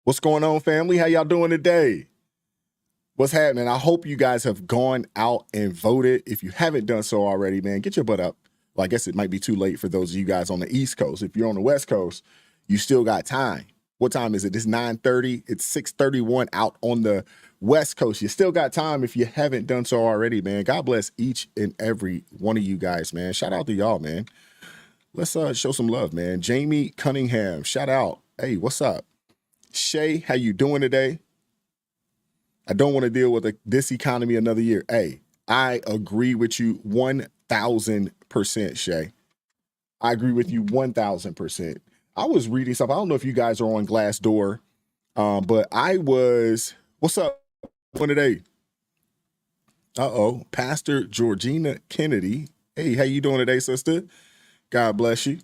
What's going on, family? How y'all doing today? What's happening? I hope you guys have gone out and voted. If you haven't done so already, man, get your butt up. Well, I guess it might be too late for those of you guys on the East Coast. If you're on the West Coast, you still got time. What time is it? It's 9:30. It's 6:31 out on the West Coast. You still got time if you haven't done so already, man. God bless each and every one of you guys, man. Shout out to y'all, man. Let's show some love, man. Jamie Cunningham, shout out. Hey, what's up? Shay, how you doing today? I don't want to deal with this economy another year. Hey, I agree with you 1,000%, Shay. I agree with you 1,000%. I was reading something. I don't know if you guys are on Glassdoor, but what's up today? Uh-oh, Pastor Georgina Kennedy. Hey, how you doing today, sister? God bless you.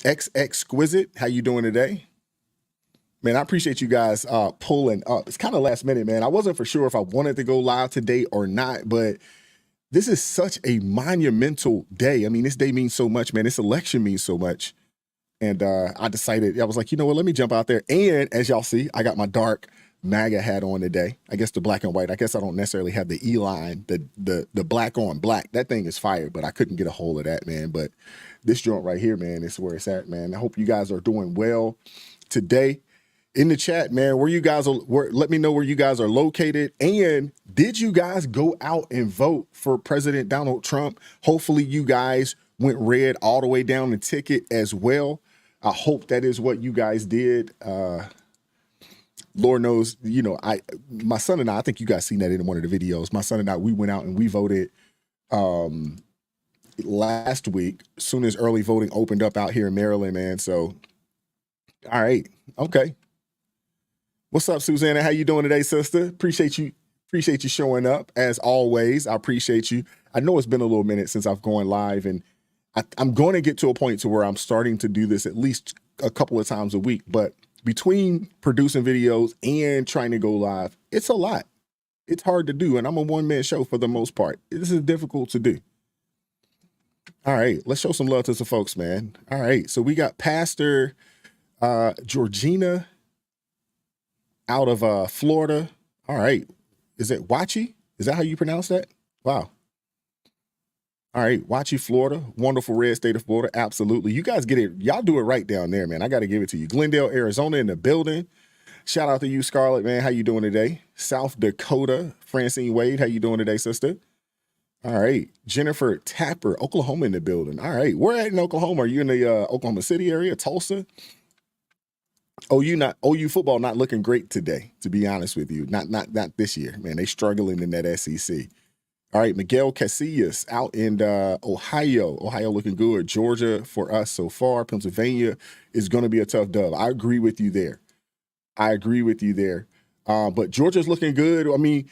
Exquisite, how you doing today? Man, I appreciate you guys pulling up. It's kind of last minute, man. I wasn't for sure if I wanted to go live today or not, but this is such a monumental day. I mean, this day means so much, man. This election means so much. And I decided, I was like, you know what, let me jump out there. And as y'all see, I got my dark MAGA hat on today. I guess the black and white. I guess I don't necessarily have the E-line, the black on black. That thing is fire, but I couldn't get a hold of that, man. But this joint right here, man, is where it's at, man. I hope you guys are doing well today. In the chat, man, let me know where you guys are located. And did you guys go out and vote for President Donald Trump? Hopefully you guys went red all the way down the ticket as well. I hope that is what you guys did. Lord knows, my son and I think you guys seen that in one of the videos. My son and I, we went out and we voted last week, as soon as early voting opened up out here in Maryland, man. So, all right. Okay. What's up, Susanna? How you doing today, sister? Appreciate you showing up as always. I appreciate you. I know it's been a little minute since I've gone live, and I'm going to get to a point to where I'm starting to do this at least a couple of times a week. But between producing videos and trying to go live, it's a lot. It's hard to do, and I'm a one-man show for the most part. This is difficult to do. All right, let's show some love to some folks, man. All right, so we got Pastor Georgina out of Florida. All right. Is it Wachi? Is that how you pronounce that? Wow. All right. Wachi, Florida. Wonderful red state of Florida. Absolutely. You guys get it. Y'all do it right down there, man. I got to give it to you. Glendale, Arizona in the building. Shout out to you, Scarlett, man. How you doing today? South Dakota. Francine Wade. How you doing today, sister? All right. Jennifer Tapper, Oklahoma in the building. All right. Where at in Oklahoma? Are you in the Oklahoma City area, Tulsa? OU football not looking great today, to be honest with you. Not this year, man. They struggling in that SEC. All right, Miguel Casillas out in Ohio. Ohio looking good. Georgia for us so far. Pennsylvania is going to be a tough dub. I agree with you there. But Georgia's looking good. I mean,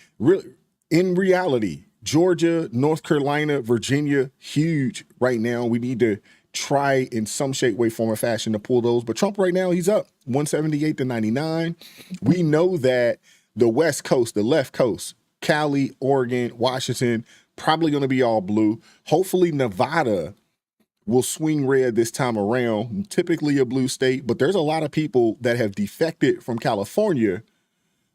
in reality, Georgia, North Carolina, Virginia, huge right now. We need to try in some shape, way, form, or fashion to pull those. But Trump right now, he's up 178 to 99. We know that the West Coast, the left coast, Cali, Oregon, Washington, probably going to be all blue. Hopefully Nevada will swing red this time around, typically a blue state. But there's a lot of people that have defected from California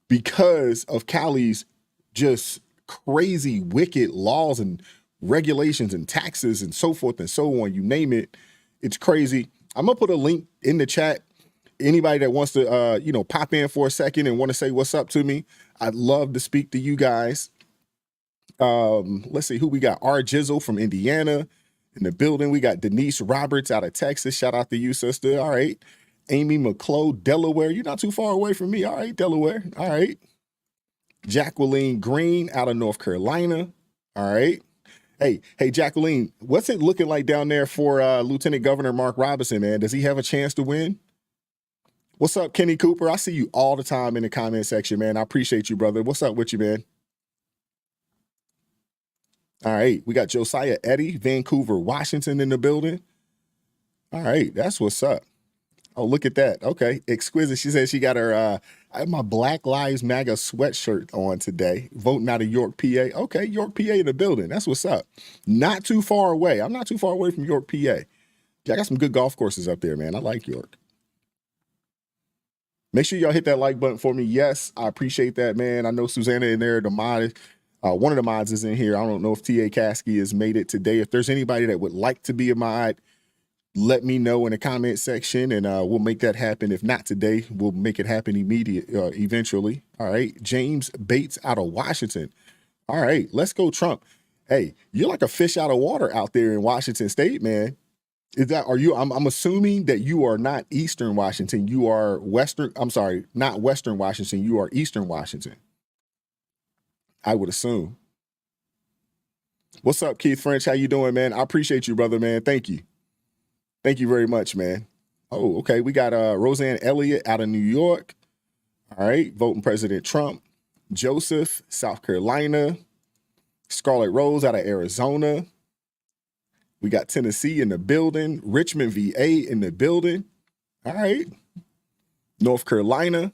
because of Cali's just crazy, wicked laws and regulations and taxes and so forth and so on. You name it. It's crazy. I'm going to put a link in the chat. Anybody that wants to, pop in for a second and want to say what's up to me, I'd love to speak to you guys. Let's see who we got. R. Jizzle from Indiana in the building. We got Denise Roberts out of Texas. Shout out to you, sister. All right. Amy McClough, Delaware. You're not too far away from me. All right, Delaware. All right. Jacqueline Green out of North Carolina. All right. Hey, Jacqueline, what's it looking like down there for Lieutenant Governor Mark Robinson, man? Does he have a chance to win? What's up, Kenny Cooper? I see you all the time in the comment section, man. I appreciate you, brother. What's up with you, man? All right. We got Josiah Eddy, Vancouver, Washington in the building. All right. That's what's up. Oh, look at that. Okay. Exquisite. She said she got her, I have my Black Lives MAGA sweatshirt on today, voting out of York, PA. Okay. York, PA in the building. That's what's up. Not too far away. I'm not too far away from York, PA. I got some good golf courses up there, man. I like York. Make sure y'all hit that like button for me. Yes, I appreciate that, man. I know Susanna in there, the mod, one of the mods is in here. I don't know if TA Caskey has made it today. If there's anybody that would like to be a mod, let me know in the comment section, and we'll make that happen. If not today, we'll make it happen eventually. All right, James Bates out of Washington. All right, let's go Trump. Hey, you're like a fish out of water out there in Washington State, man. I'm assuming that you are not Eastern Washington. You are Western. I'm sorry, not Western Washington. You are Eastern Washington. I would assume. What's up, Keith French? How you doing, man? I appreciate you, brother, man. Thank you. Thank you very much, man. Oh, okay. We got Roseanne Elliott out of New York. All right, voting President Trump. Joseph, South Carolina. Scarlett Rose out of Arizona. We got Tennessee in the building. Richmond, VA in the building. All right. North Carolina.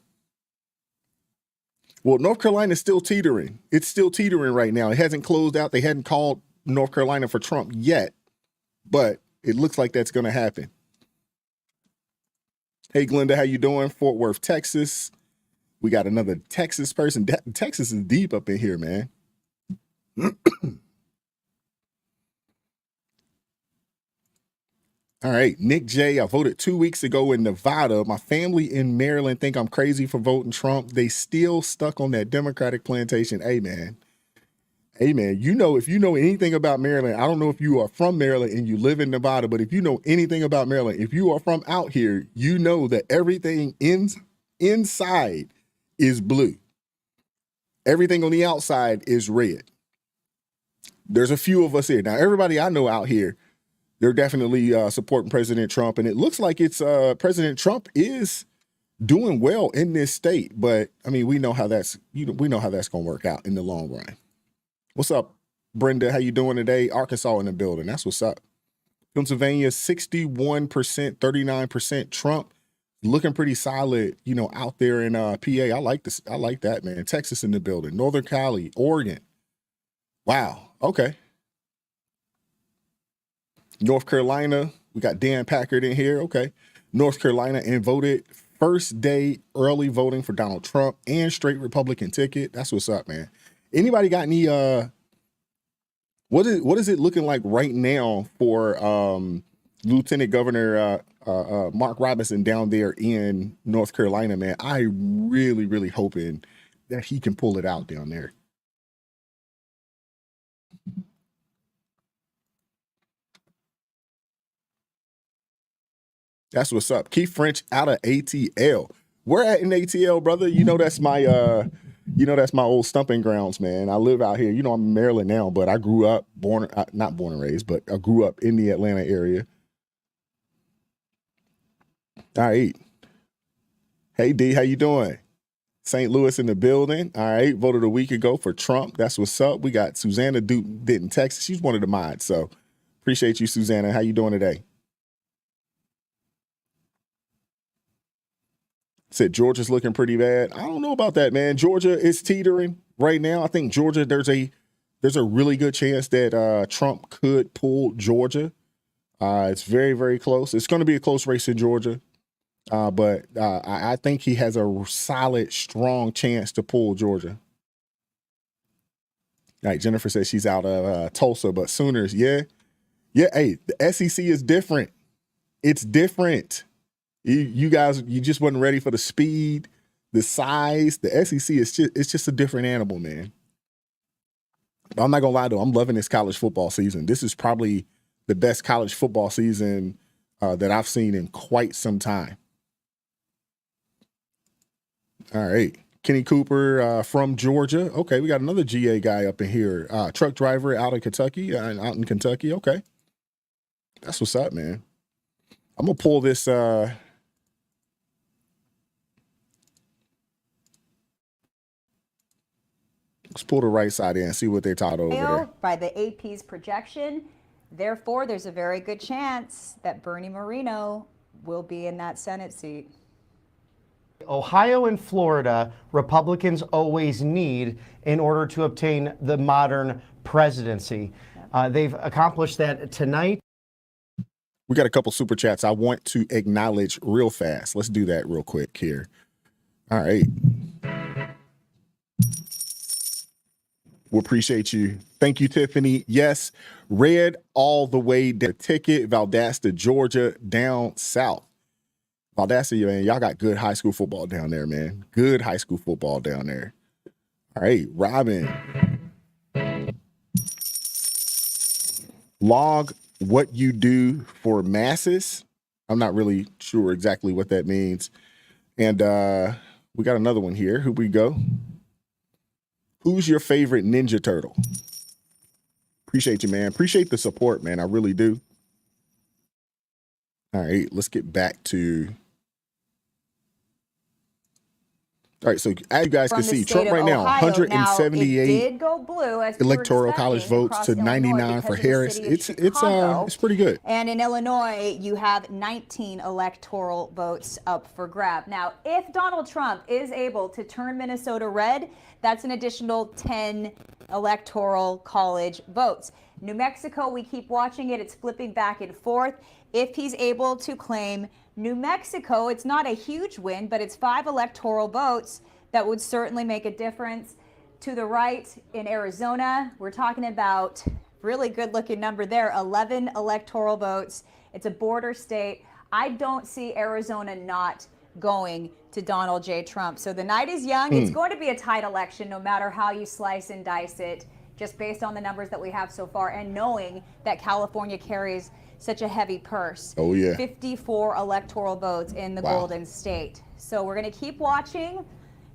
Well, North Carolina is still teetering. It's still teetering right now. It hasn't closed out. They hadn't called North Carolina for Trump yet, but it looks like that's going to happen. Hey, Glenda, how you doing? Fort Worth, Texas. We got another Texas person. Texas is deep up in here, man. All right, Nick J. I voted 2 weeks ago in Nevada. My family in Maryland think I'm crazy for voting Trump. They still stuck on that Democratic plantation. Hey, man. Hey, man, if you know anything about Maryland, I don't know if you are from Maryland and you live in Nevada, but if you know anything about Maryland, if you are from out here, you know that everything inside is blue. Everything on the outside is red. There's a few of us here. Now, everybody I know out here, they're definitely supporting President Trump, and it looks like it's President Trump is doing well in this state. But I mean, we know how that's going to work out in the long run. What's up, Brenda? How you doing today? Arkansas in the building. That's what's up. Pennsylvania, 61%, 39% Trump. Looking pretty solid, out there in PA. I like this. I like that, man. Texas in the building. Northern Cali, Oregon. Wow. Okay. North Carolina, we got Dan Packard in here. Okay. North Carolina and voted first day early voting for Donald Trump and straight Republican ticket. That's what's up, man. Anybody got any what is it looking like right now for Lieutenant Governor Mark Robinson down there in North Carolina, man? I really hoping that he can pull it out down there. That's what's up. Keith French out of ATL. We're at in ATL, brother. That's my that's my old stumping grounds, man. I live out here. I'm in Maryland now, but I grew up not born and raised, but I grew up in the Atlanta area. All right. Hey D, how you doing? St. Louis in the building. All right. Voted a week ago for Trump. That's what's up. We got Susanna Denton, Texas. She's one of the mods. So appreciate you, Susanna. How you doing today? Said Georgia's looking pretty bad. I don't know about that, man. Georgia is teetering right now. I think Georgia, there's a really good chance that Trump could pull Georgia. It's very, very close. It's going to be a close race in Georgia. But I think he has a solid, strong chance to pull Georgia. All right, Jennifer says she's out of Tulsa, but Sooners, yeah. Hey, the SEC is different. It's different. You guys, you just wasn't ready for the speed, the size. The SEC it's just a different animal, man. I'm not gonna lie though, I'm loving this college football season. This is probably the best college football season that I've seen in quite some time. All right. Kenny Cooper from Georgia. Okay, we got another GA guy up in here. Truck driver out of Kentucky, out in Kentucky. Okay. That's what's up, man. I'm going to pull this. Let's pull the right side in and see what they taught over there. By the AP's projection. Therefore, there's a very good chance that Bernie Moreno will be in that Senate seat. Ohio and Florida, Republicans always need in order to obtain the modern presidency. They've accomplished that tonight. We got a couple super chats I want to acknowledge real fast. Let's do that real quick here. All right. We appreciate you. Thank you, Tiffany. Yes, red all the way the ticket, Valdosta, Georgia, down south. Valdosta, man, y'all got good high school football down there, man. Good high school football down there. All right, Robin. Log what you do for masses. I'm not really sure exactly what that means. And we got another one here. Here we go. Who's your favorite Ninja Turtle? Appreciate you, man. Appreciate the support, man. I really do. All right, let's get back to. All right, so as you guys can see, Trump right now, 178 did go blue as electoral college votes to 99 for Harris. It's pretty good. And in Illinois, you have 19 electoral votes up for grab. Now, if Donald Trump is able to turn Minnesota red, that's an additional 10 electoral college votes. New Mexico, we keep watching it. It's flipping back and forth. If he's able to claim New Mexico, it's not a huge win, but it's 5 electoral votes that would certainly make a difference. To the right in Arizona, we're talking about really good looking number there, 11 electoral votes. It's a border state. I don't see Arizona not going to Donald J. Trump. So the night is young. It's going to be a tight election no matter how you slice and dice it, just based on the numbers that we have so far and knowing that California carries such a heavy purse. Oh, yeah. 54 electoral votes in the Golden State. So we're going to keep watching.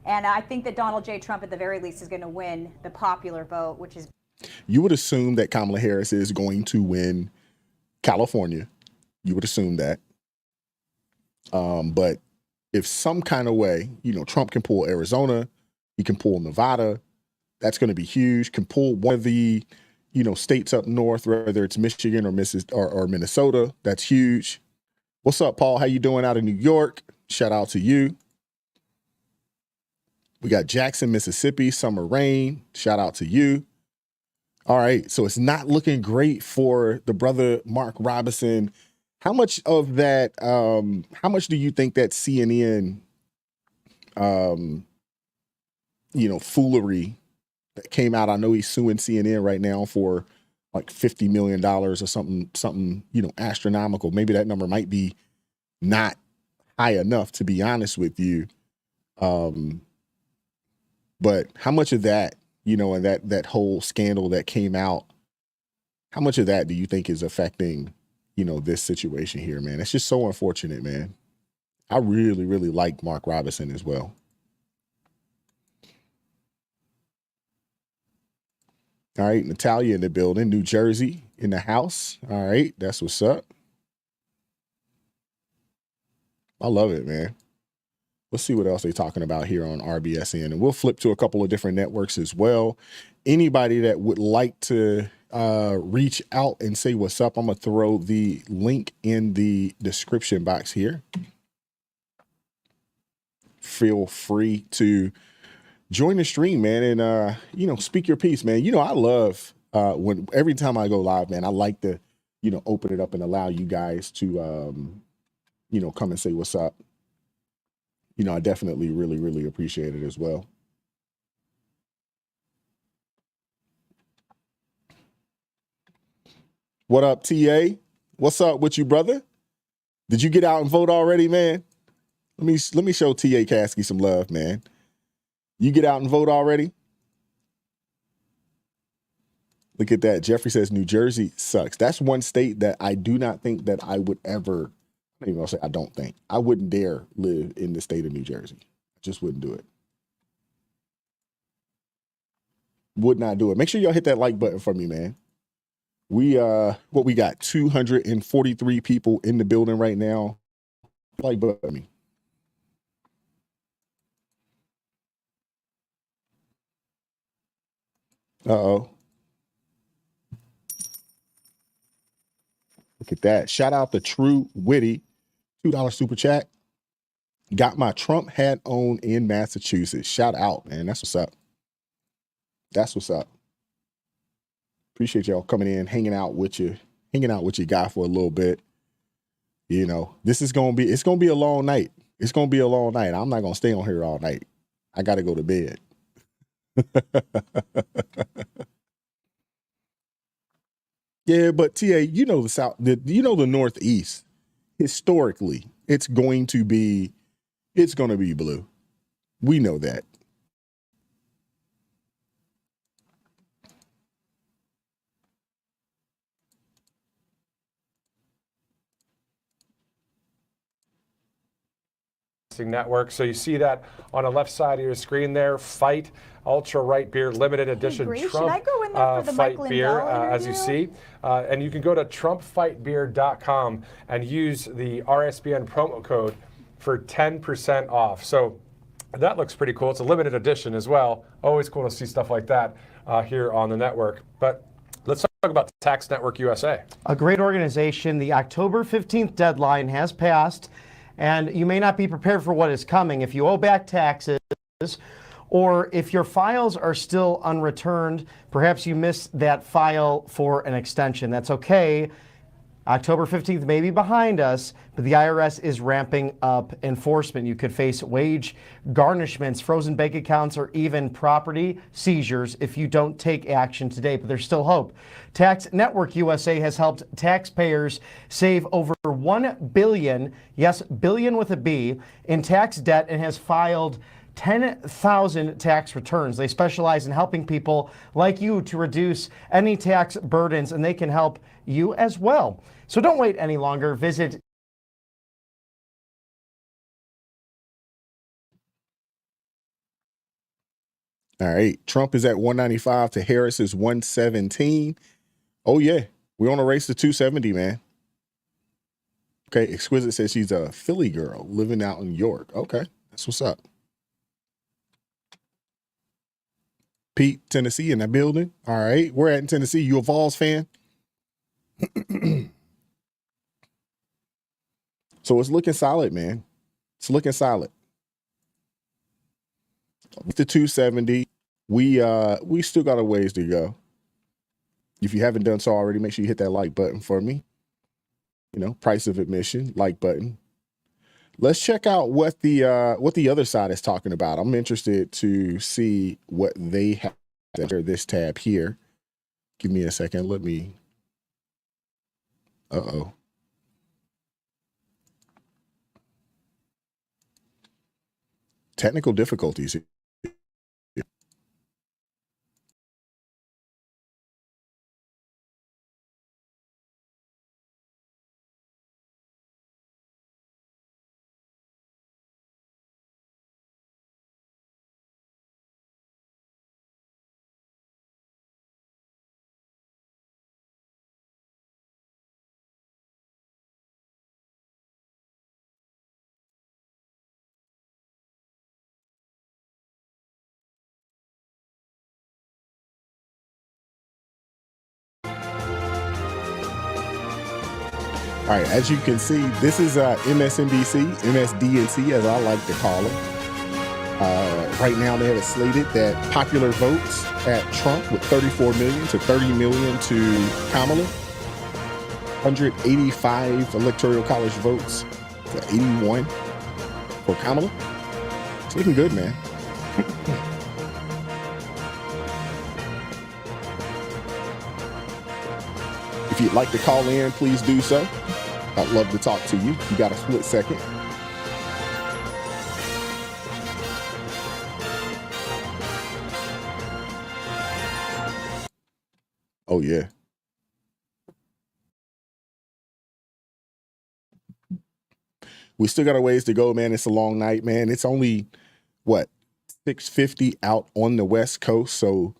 And I think that Donald J. Trump, at the very least, is going to win the popular vote, which is. You would assume that Kamala Harris is going to win California. You would assume that. But if some kind of way, Trump can pull Arizona, he can pull Nevada, that's going to be huge. Can pull one of the states up north, whether it's Michigan or Minnesota. That's huge. What's up, Paul? How you doing out of New York? Shout out to you. We got Jackson, Mississippi, Summer Rain. Shout out to you. All right, so it's not looking great for the brother Mark Robinson. How much of that, how much do you think that CNN, foolery that came out? I know he's suing CNN right now for like $50 million or something, astronomical. Maybe that number might be not high enough, to be honest with you. But how much of that, and that whole scandal that came out, how much of that do you think is affecting, this situation here, man? It's just so unfortunate, man. I really, really like Mark Robinson as well. All right, Natalia in the building, New Jersey in the house. All right, that's what's up. I love it, man. Let's see what else they're talking about here on RBSN. And we'll flip to a couple of different networks as well. Anybody that would like to reach out and say what's up, I'm going to throw the link in the description box here. Feel free to join the stream, man, and, speak your piece, man. I love when every time I go live, man, I like to, open it up and allow you guys to, come and say what's up. I definitely really, really appreciate it as well. What up, TA? What's up with you, brother? Did you get out and vote already, man? Let me show TA Caskey some love, man. You get out and vote already? Look at that. Jeffrey says New Jersey sucks. That's one state that I do not think that I would ever. I don't even say I don't think. I wouldn't dare live in the state of New Jersey. I just wouldn't do it. Would not do it. Make sure y'all hit that like button for me, man. We got 243 people in the building right now. Like button for me. Uh-oh. Look at that. Shout out to True Witty. $2 super chat. Got my Trump hat on in Massachusetts. Shout out, man. That's what's up. That's what's up. Appreciate y'all coming in, hanging out with your guy for a little bit. This is it's gonna be a long night. It's gonna be a long night. I'm not gonna stay on here all night. I gotta go to bed. Yeah, but TA, you know the South, the Northeast. Historically, it's going to be blue. We know that. Network. So you see that on the left side of your screen there, Fight Ultra Right Beer Limited Edition Grace, should Trump I go in there for the Fight Mike Beer, Lindell as you interview? see. And you can go to TrumpFightBeer.com and use the RSBN promo code for 10% off. So that looks pretty cool. It's a limited edition as well. Always cool to see stuff like that here on the network. But let's talk about Tax Network USA. A great organization. The October 15th deadline has passed, and you may not be prepared for what is coming. If you owe back taxes, or if your files are still unreturned, perhaps you missed that file for an extension. That's okay. October 15th may be behind us, but the IRS is ramping up enforcement. You could face wage garnishments, frozen bank accounts, or even property seizures if you don't take action today. But there's still hope. Tax Network USA has helped taxpayers save over $1 billion, yes, billion with a B, in tax debt, and has filed 10,000 tax returns. They specialize in helping people like you to reduce any tax burdens, and they can help you as well. So don't wait any longer. Visit All right. Trump is at 195 to Harris is 117. Oh, yeah. We're on a race to 270, man. Okay. Exquisite says she's a Philly girl living out in York. Okay. That's what's up. Pete, Tennessee in that building. All right. We're at in Tennessee. You a Vols fan? So it's looking solid, man. It's looking solid. The 270. We still got a ways to go. If you haven't done so already, make sure you hit that like button for me. You know, price of admission, like button. Let's check out what the other side is talking about. I'm interested to see what they have under this tab here. Give me a second. Let me. Uh-oh. Technical difficulties. All right, as you can see, this is MSNBC, MSDNC, as I like to call it. Right now, they have it slated that popular votes at Trump with 34 million to 30 million to Kamala. 185 electoral college votes to 81 for Kamala. It's looking good, man. If you'd like to call in, please do so. I'd love to talk to you. You got a split second. Oh, yeah. We still got a ways to go, man. It's a long night, man. It's only, what, 6:50 out on the West Coast. So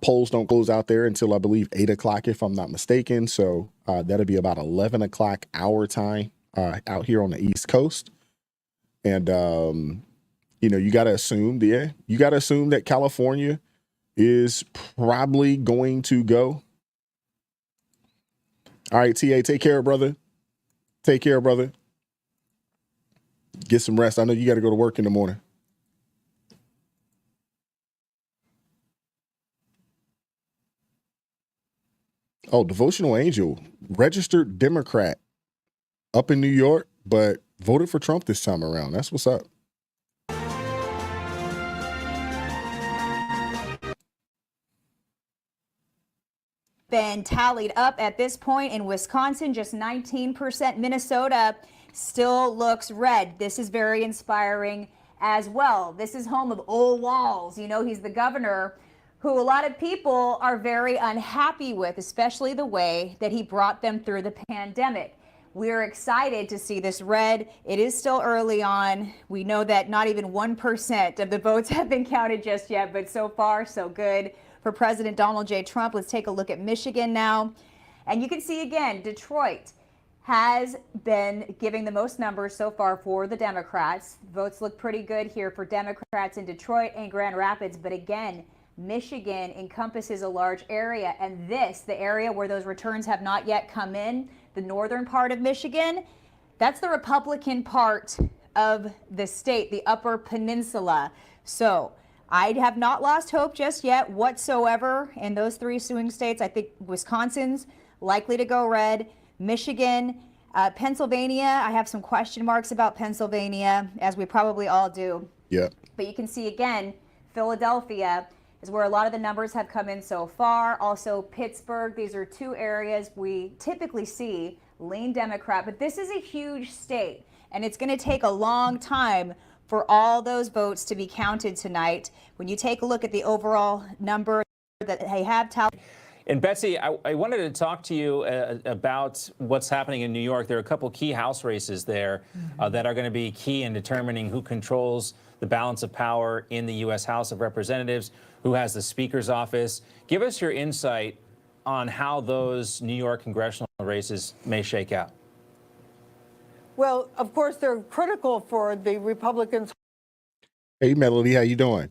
polls don't close out there until, I believe, 8 o'clock, if I'm not mistaken. So that'll be about 11 o'clock our time out here on the East Coast. And, you know, you got to assume that California is probably going to go. All right, TA, take care, brother. Take care, brother. Get some rest. I know you got to go to work in the morning. Oh, Devotional Angel, registered Democrat up in New York. but voted for Trump this time around. That's what's up. Been tallied up at this point in Wisconsin, just 19%. Minnesota still looks red. This is very inspiring as well. This is home of Old Walls. You know, he's the governor who a lot of people are very unhappy with, especially the way that he brought them through the pandemic. We're excited to see this red. It is still early on. We know that not even 1% of the votes have been counted just yet, but so far, so good for President Donald J. Trump. Let's take a look at Michigan now. And you can see again, Detroit has been giving the most numbers so far for the Democrats. Votes look pretty good here for Democrats in Detroit and Grand Rapids. But again, Michigan encompasses a large area. And this, the area where those returns have not yet come in, the northern part of Michigan, that's the Republican part of the state, the Upper Peninsula. So I have not lost hope just yet whatsoever in those three swing states. I think Wisconsin's likely to go red. Michigan, Pennsylvania, I have some question marks about Pennsylvania, as we probably all do. Yeah. But you can see again, Philadelphia is where a lot of the numbers have come in so far. Also Pittsburgh, these are two areas we typically see lean Democrat, but this is a huge state and it's going to take a long time for all those votes to be counted tonight. When you take a look at the overall number that they have tallied. And Betsy, I wanted to talk to you about what's happening in New York. There are a couple key House races there that are going to be key in determining who controls the balance of power in the U.S. House of Representatives, who has the Speaker's office. Give us your insight on how those New York congressional races may shake out. Well, of course, they're critical for the Republicans. Hey, Melody, how you doing?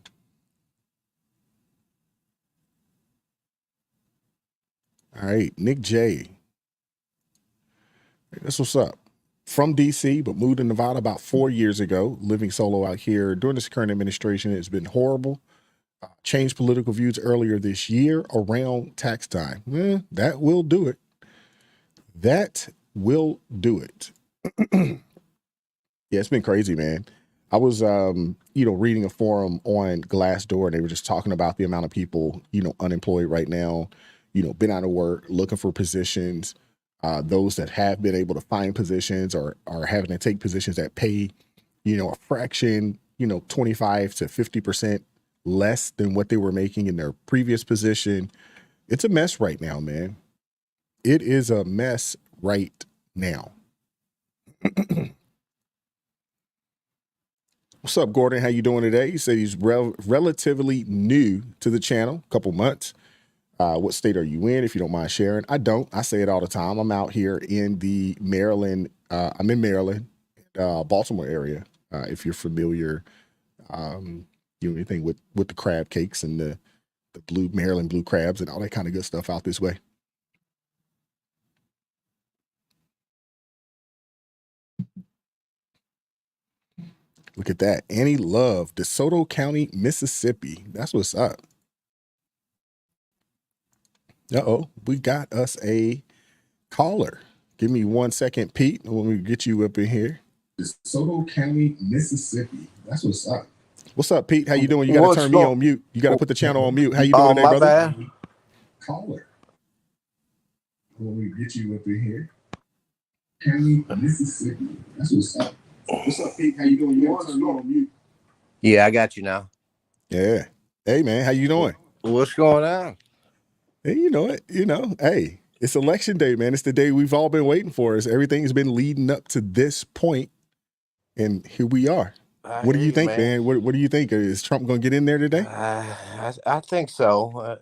All right, Nick J. That's what's up. From D.C., but moved to Nevada about 4 years ago, living solo out here. During this current administration, it's been horrible. Changed political views earlier this year around tax time. That will do it. That will do it. Yeah, it's been crazy, man. I was, reading a forum on Glassdoor, and they were just talking about the amount of people, unemployed right now, been out of work, looking for positions. Those that have been able to find positions or are having to take positions that pay, a fraction, 25 to 50% less than what they were making in their previous position. It's a mess right now, man. It is a mess right now. What's up, Gordon? How you doing today? He said he's relatively new to the channel, a couple months. What state are you in, if you don't mind sharing? I don't. I say it all the time. I'm out here in the Maryland. I'm in Maryland, Baltimore area. If you're familiar, anything with the crab cakes and the blue Maryland blue crabs and all that kind of good stuff out this way. Look at that. Annie Love, DeSoto County, Mississippi. That's what's up. Uh-oh, we got us a caller. Give me 1 second, Pete, when we get you up in here. DeSoto County, Mississippi. That's what's up. What's up, Pete? How you doing? You got to turn me on mute. You got to put the channel on mute. How you doing today, my brother? bad. Caller. When we get you up in here. County, Mississippi. That's what's up. What's up, Pete? How you doing? You got to turn me on mute. Yeah, I got you now. Yeah. Hey, man, how you doing? What's going on? Hey, you know it. Hey, it's election day, man. It's the day we've all been waiting for. Everything's been leading up to this point, and here we are. What do you think, man? What do you think? Is Trump going to get in there today? I think so.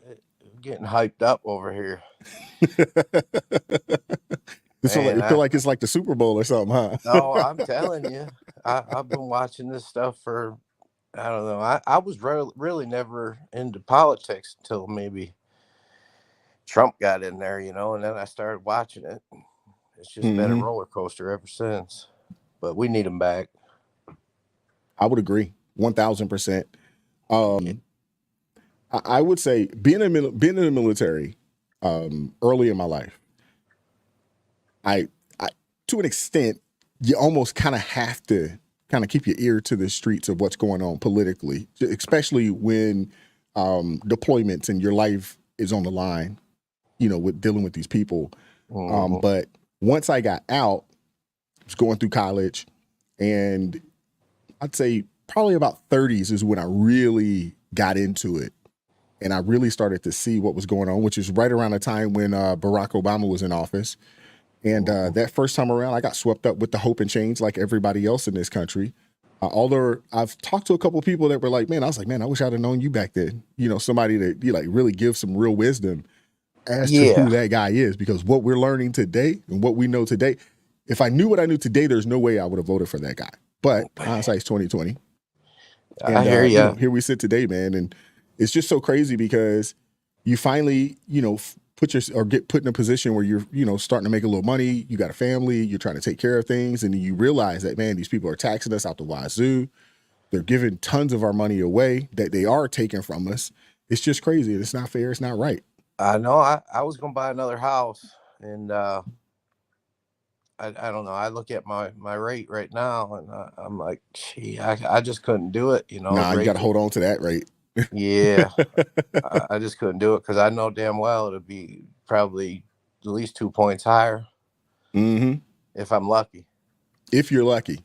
Getting hyped up over here. You feel like it's like the Super Bowl or something, huh? No, I'm telling you. I've been watching this stuff for, I don't know. I was really never into politics until maybe Trump got in there, and then I started watching it. It's just been a roller coaster ever since. But we need him back. I would agree, 1,000%. I would say being in the military early in my life, I to an extent you almost kind of have to kind of keep your ear to the streets of what's going on politically, especially when deployments and your life is on the line, with dealing with these people. But once I got out, I was going through college, and I'd say probably about 30s is when I really got into it. And I really started to see what was going on, which is right around the time when Barack Obama was in office. And that first time around, I got swept up with the hope and change like everybody else in this country. Although I've talked to a couple of people that were like, man, I wish I'd have known you back then. Somebody that really give some real wisdom as to who that guy is, because what we're learning today and what we know today, if I knew what I knew today, there's no way I would have voted for that guy. But hindsight's 2020. And, I hear you. Here we sit today, man, and it's just so crazy because you finally, get put in a position where you're, starting to make a little money. You got a family. You're trying to take care of things, and then you realize that, man, these people are taxing us out the wazoo. They're giving tons of our money away that they are taking from us. It's just crazy. It's not fair. It's not right. I know. I was going to buy another house, and I don't know. I look at my rate right now, and I'm like, gee, I just couldn't do it. Nah, you got to hold on to that rate. Yeah, I just couldn't do it because I know damn well it'll be probably at least 2 points higher if I'm lucky. If you're lucky,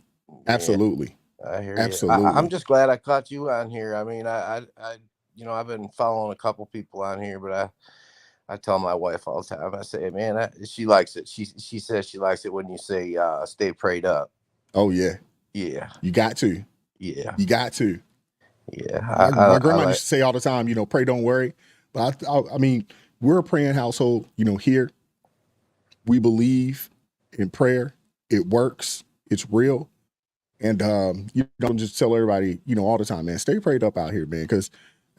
absolutely. Yeah, I hear absolutely. you. I'm just glad I caught you on here. I mean, I've been following a couple people on here, but I tell my wife all the time. I say, man, she likes it. She says she likes it when you say stay prayed up. Oh yeah, yeah. You got to. Yeah, you got to. Yeah, my grandma used to say all the time, pray, don't worry. But I mean, we're a praying household. Here we believe in prayer. It works. It's real. And you don't just tell everybody, all the time, man, stay prayed up out here, man. Because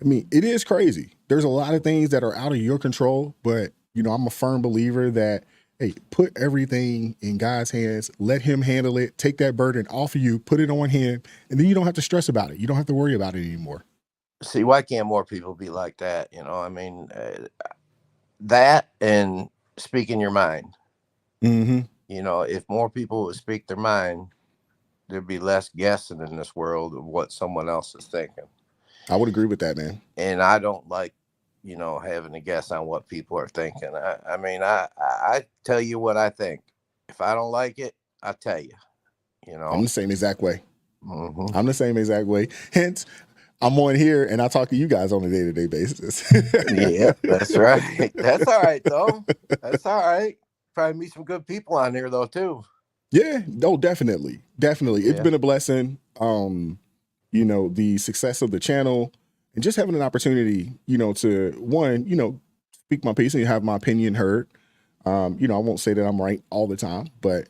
I mean, it is crazy. There's a lot of things that are out of your control, but I'm a firm believer that, hey, put everything in God's hands. Let him handle it. Take that burden off of you, put it on him, and then you don't have to stress about it. You don't have to worry about it anymore. See, why can't more people be like that? I mean, that and speaking your mind. If more people would speak their mind, there'd be less guessing in this world of what someone else is thinking. I would agree with that, man. And I don't like, having to guess on what people are thinking. I mean, I tell you what I think. If I don't like it, I tell you. I'm the same exact way. I'm the same exact way. Hence, I'm on here and I talk to you guys on a day-to-day basis. Yeah, that's right. That's all right, though. That's all right. Probably meet some good people on here, though, too. Yeah, no, definitely. Definitely. It's been a blessing. The success of the channel and just having an opportunity, to speak my piece and have my opinion heard. I won't say that I'm right all the time, but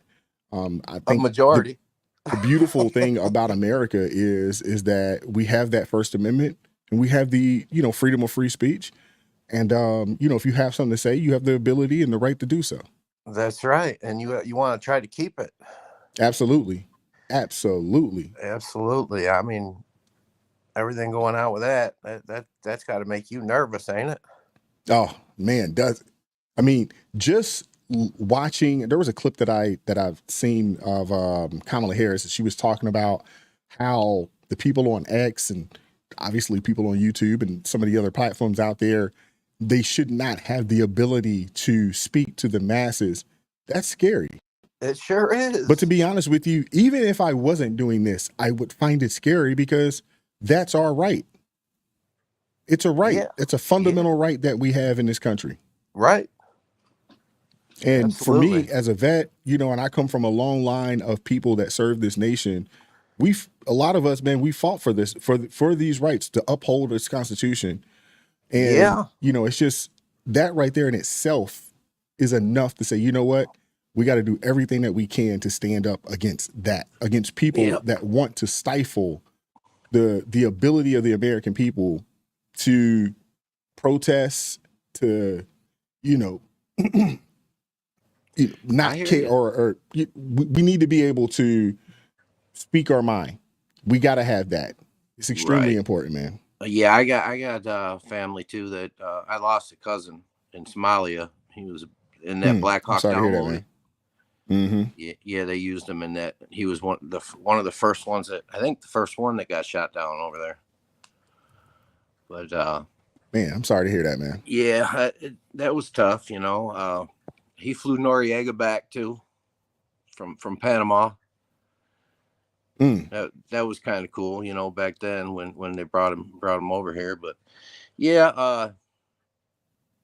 I think a majority. The beautiful thing about America is that we have that First Amendment and we have the, freedom of free speech. And, if you have something to say, you have the ability and the right to do so. That's right. And you want to try to keep it. Absolutely. Absolutely. Absolutely. I mean, everything going on with that's got to make you nervous, ain't it? Oh man, just watching. There was a clip that I've seen of Kamala Harris. She was talking about how the people on X and obviously people on YouTube and some of the other platforms out there, they should not have the ability to speak to the masses. That's scary. It sure is. But to be honest with you, even if I wasn't doing this, I would find it scary because that's our right. It's a right. Yeah. It's a fundamental right that we have in this country. Right. And Absolutely. For me as a vet, and I come from a long line of people that serve this nation. A lot of us, man, we fought for this, for these rights to uphold this Constitution. And, it's just that right there in itself is enough to say, you know what? We got to do everything that we can to stand up against that, against people that want to stifle the ability of the American people to protest, to, not care, or we need to be able to speak our mind. We got to have that. It's extremely important, man. Yeah, I got family too that I lost a cousin in Somalia. He was in that Black Hawk Down movie. Yeah, they used him in that. He was one of the first ones that, I think the first one that got shot down over there. But Man, I'm sorry to hear that, man. yeah, that was tough. He flew Noriega back too from Panama. That was kind of cool, back then when they brought him over here. But yeah,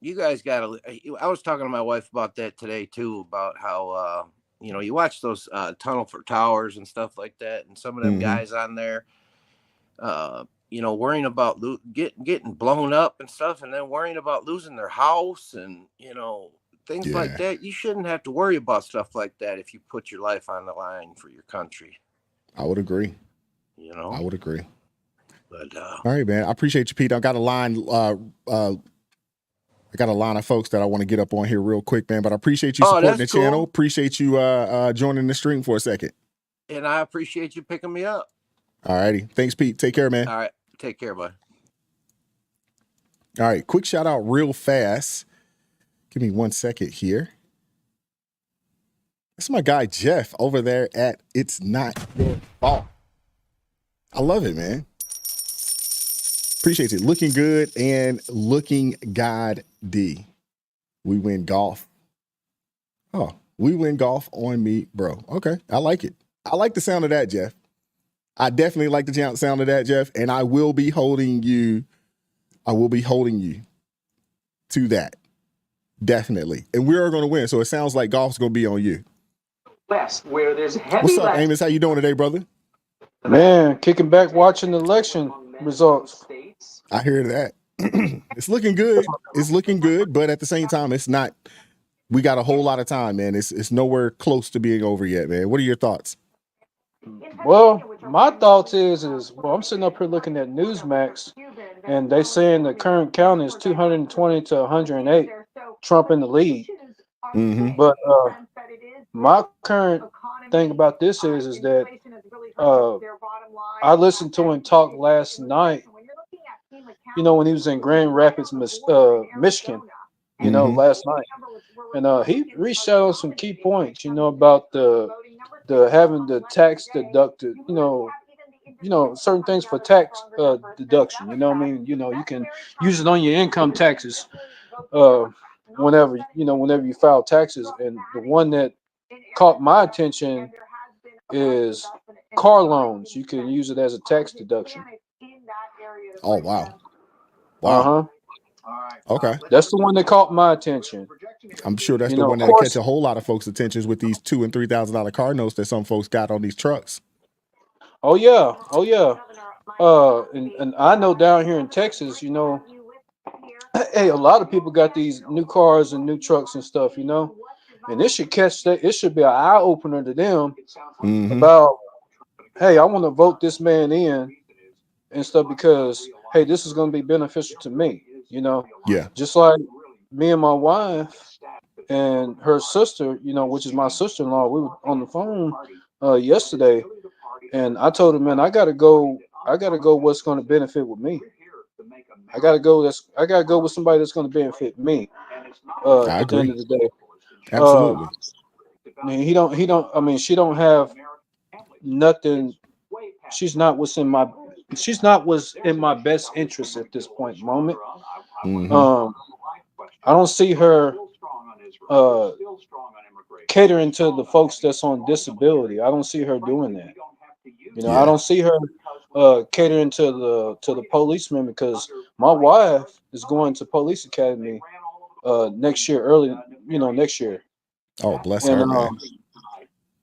you guys I was talking to my wife about that today too, about how you watch those Tunnel for Towers and stuff like that, and some of them guys on there, worrying about getting blown up and stuff, and then worrying about losing their house and things like that. You shouldn't have to worry about stuff like that if you put your life on the line for your country. I would agree. I would agree. But all right, man. I appreciate you, Pete. I got a line. I got a line of folks that I want to get up on here real quick, man. But I appreciate you supporting the channel. Appreciate you joining the stream for a second. And I appreciate you picking me up. All righty. Thanks, Pete. Take care, man. All right. Take care, bud. All right. Quick shout out real fast. Give me 1 second here. That's my guy, Jeff, over there at It's Not Your Fault. I love it, man. Appreciate it. Looking good and looking God D. We win golf. Oh, we win golf on me, bro. Okay. I like it. I like the sound of that, Jeff. I definitely like the sound of that, Jeff. And I will be holding you. To that. Definitely. And we are going to win. So it sounds like golf's going to be on you. West, where there's heavy. What's up, Amos? How you doing today, brother? Man, kicking back, watching the election results. I hear that. It's looking good. It's looking good, but at the same time, it's not. We got a whole lot of time, man. It's nowhere close to being over yet, man. What are your thoughts? Well, my thoughts is I'm sitting up here looking at Newsmax, and they saying the current count is 220 to 108, Trump in the lead. But my current thing about this is that I listened to him talk last night, when he was in Grand Rapids, Michigan, last night. And he reached out on some key points, about the having the tax deducted, certain things for tax deduction. You know what I mean? You can use it on your income taxes whenever you file taxes. And the one that caught my attention is car loans. You can use it as a tax deduction. Oh, wow. Wow. Okay. That's the one that caught my attention. I'm sure that's the one that catch a whole lot of folks' attentions with these $2,000 and $3,000 car notes that some folks got on these trucks. Oh yeah. And I know down here in Texas, hey, a lot of people got these new cars and new trucks and stuff, and it should catch that. It should be an eye opener to them about, hey, I want to vote this man in and stuff because, hey, this is going to be beneficial to me, Yeah. Just like me and my wife and her sister, which is my sister-in-law, we were on the phone yesterday, and I told her, man, I gotta go what's going to benefit with me. I gotta go with somebody that's going to benefit me at the end of the day. Absolutely. He don't I mean, she don't have nothing. She's not what's in my best interest at this point moment. I don't see her catering to the folks that's on disability. I don't see her doing that. I don't see her catering to the policemen, because my wife is going to police academy next year, next year. Oh, bless her, man.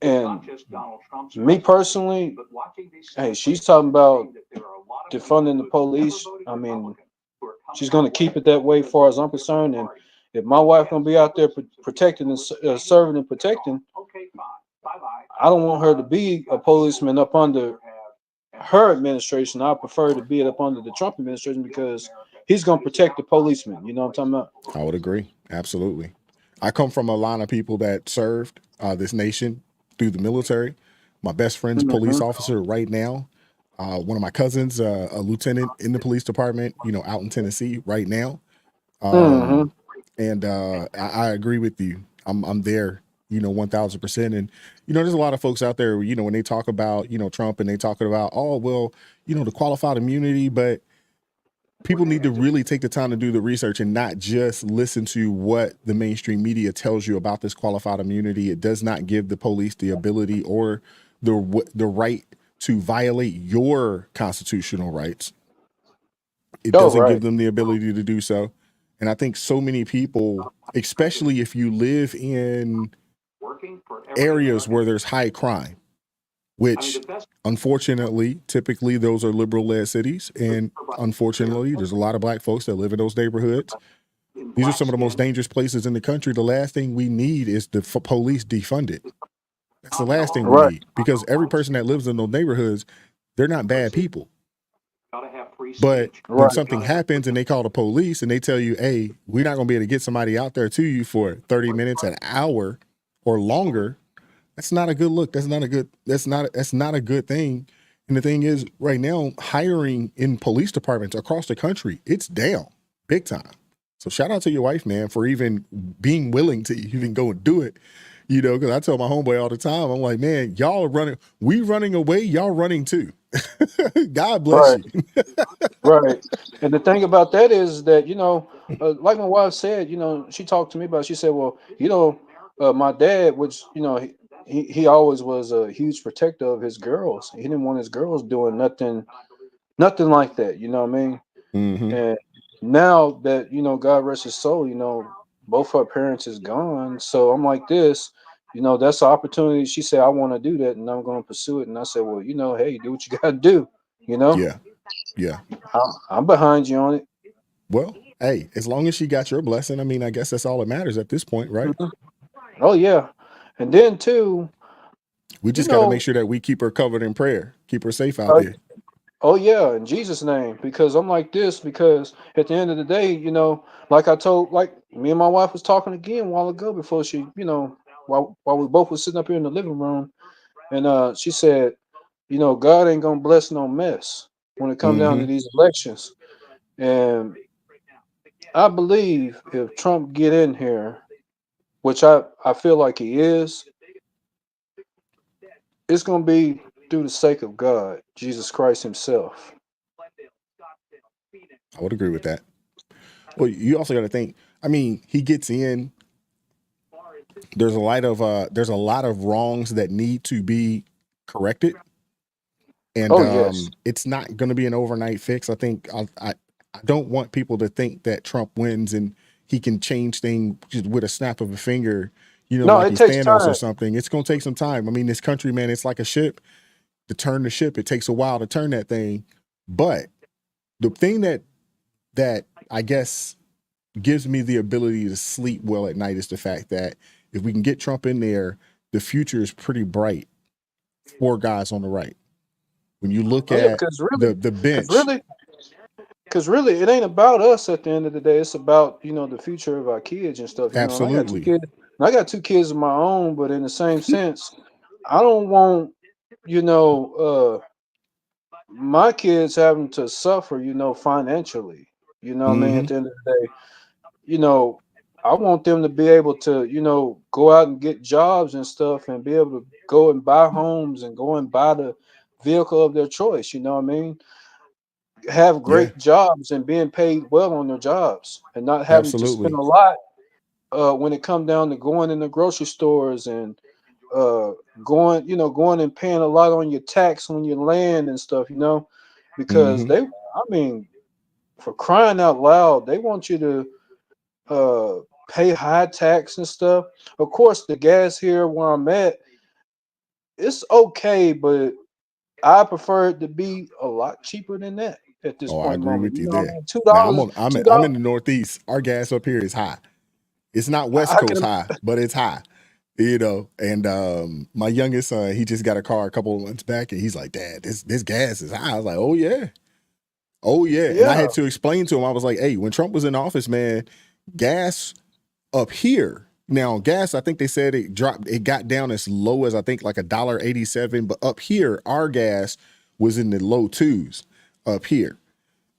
And me personally, hey, she's talking about defunding the police. I mean, she's going to keep it that way, as far as I'm concerned. And if my wife going to be out there protecting and serving and protecting, I don't want her to be a policeman up under her administration. I prefer to be up under the Trump administration, because he's going to protect the policeman. You know what I'm talking about? I would agree. Absolutely. I come from a line of people that served this nation through the military. My best friend's a police officer right now. One of my cousins, a lieutenant in the police department, out in Tennessee right now. And I agree with you. I'm there 1000%. And, there's a lot of folks out there, when they talk about, Trump and they talking about, oh, well, the qualified immunity, but people need to really take the time to do the research and not just listen to what the mainstream media tells you about this qualified immunity. It does not give the police the ability or the right to violate your constitutional rights. It Oh, doesn't give right. them the ability to do so. And I think so many people, especially if you live in areas where there's high crime, which unfortunately, typically those are liberal-led cities. And unfortunately, there's a lot of black folks that live in those neighborhoods. These are some of the most dangerous places in the country. The last thing we need is the police defunded. That's the last thing we Right. need, because every person that lives in those neighborhoods, they're not bad people. But when Right. something happens and they call the police and they tell you, hey, we're not going to be able to get somebody out there to you for 30 minutes, an hour or longer, that's not a good look. That's not a good thing. And the thing is, right now, hiring in police departments across the country, it's down big time. So shout out to your wife, man, for even being willing to even go and do it. Because I tell my homeboy all the time, I'm like, man, y'all are running, we running away, y'all running too. God bless Right. you. Right. And the thing about that is that, like my wife said, she talked to me about, she said, well, my dad, which, he always was a huge protector of his girls. He didn't want his girls doing nothing like that. You know what I mean? Mm-hmm. And now that, God rest his soul, both her parents is gone. So I'm like this, that's the opportunity. She said, I want to do that and I'm going to pursue it. And I said, well, hey, do what you got to do, Yeah. Yeah. I'm behind you on it. Well, hey, as long as she got your blessing, I mean, I guess that's all that matters at this point, right? Mhm. Oh yeah. And then too, We you just got to make know, sure that we keep her covered in prayer, keep her safe out uh, there. oh yeah, in Jesus' name. Because I'm like this, because at the end of the day, like me and my wife was talking again a while ago before she, while we both was sitting up here in the living room, and she said, God ain't gonna bless no mess when it come down Mm-hmm. to these elections. And I believe if Trump get in here, which I feel like he is, it's going to be through the sake of God, Jesus Christ himself. I would agree with that. Well, you also got to think, I mean, he gets in, there's a lot of wrongs that need to be corrected. And Oh, yes. it's not going to be an overnight fix. I think I don't want people to think that Trump wins and he can change things just with a snap of a finger, No, like it he's takes Thanos or time. something. It's going to take some time. I mean, this country, man, it's like a ship. To turn the ship, it takes a while to turn that thing. But the thing that I guess gives me the ability to sleep well at night is the fact that if we can get Trump in there, the future is pretty bright for guys on the right. When you look Oh, yeah, at the because bench, really, because really, it ain't about us at the end of the day. It's about, the future of our kids and stuff, and I got two absolutely. kids. I got two kids of my own, but in the same sense, I don't want, you know, my kids having to suffer, financially. You know what I mean? At Mm-hmm. the end of the day, you know, I want them to be able to, go out and get jobs and stuff and be able to go and buy homes and go and buy the vehicle of their choice. You know what I mean? Have Yeah, great jobs and being paid well on their jobs and not having to spend absolutely. a lot when it come down to going in the grocery stores and uh going and paying a lot on your tax on your land and stuff, because Mm-hmm. I mean, for crying out loud, they want you to pay high tax and stuff. Of course, the gas here where I'm at, it's okay, but I prefer it to be a lot cheaper than that at this Oh, I point agree moment. with You you know what I there. mean? Two Now dollars, two I'm dollars. in the Northeast. Our gas up here is high. It's not West I can Coast high, but it's high. And my youngest son, he just got a car a couple of months back, and he's like, "Dad, this gas is high." I was like, "Oh yeah, oh yeah." And I yeah. had to explain to him. I was like, "Hey, when Trump was in office, man, gas up here. Now, gas, I think they said it dropped. It got down as low as I think like $1.87, but up here, our gas was in the low twos up here."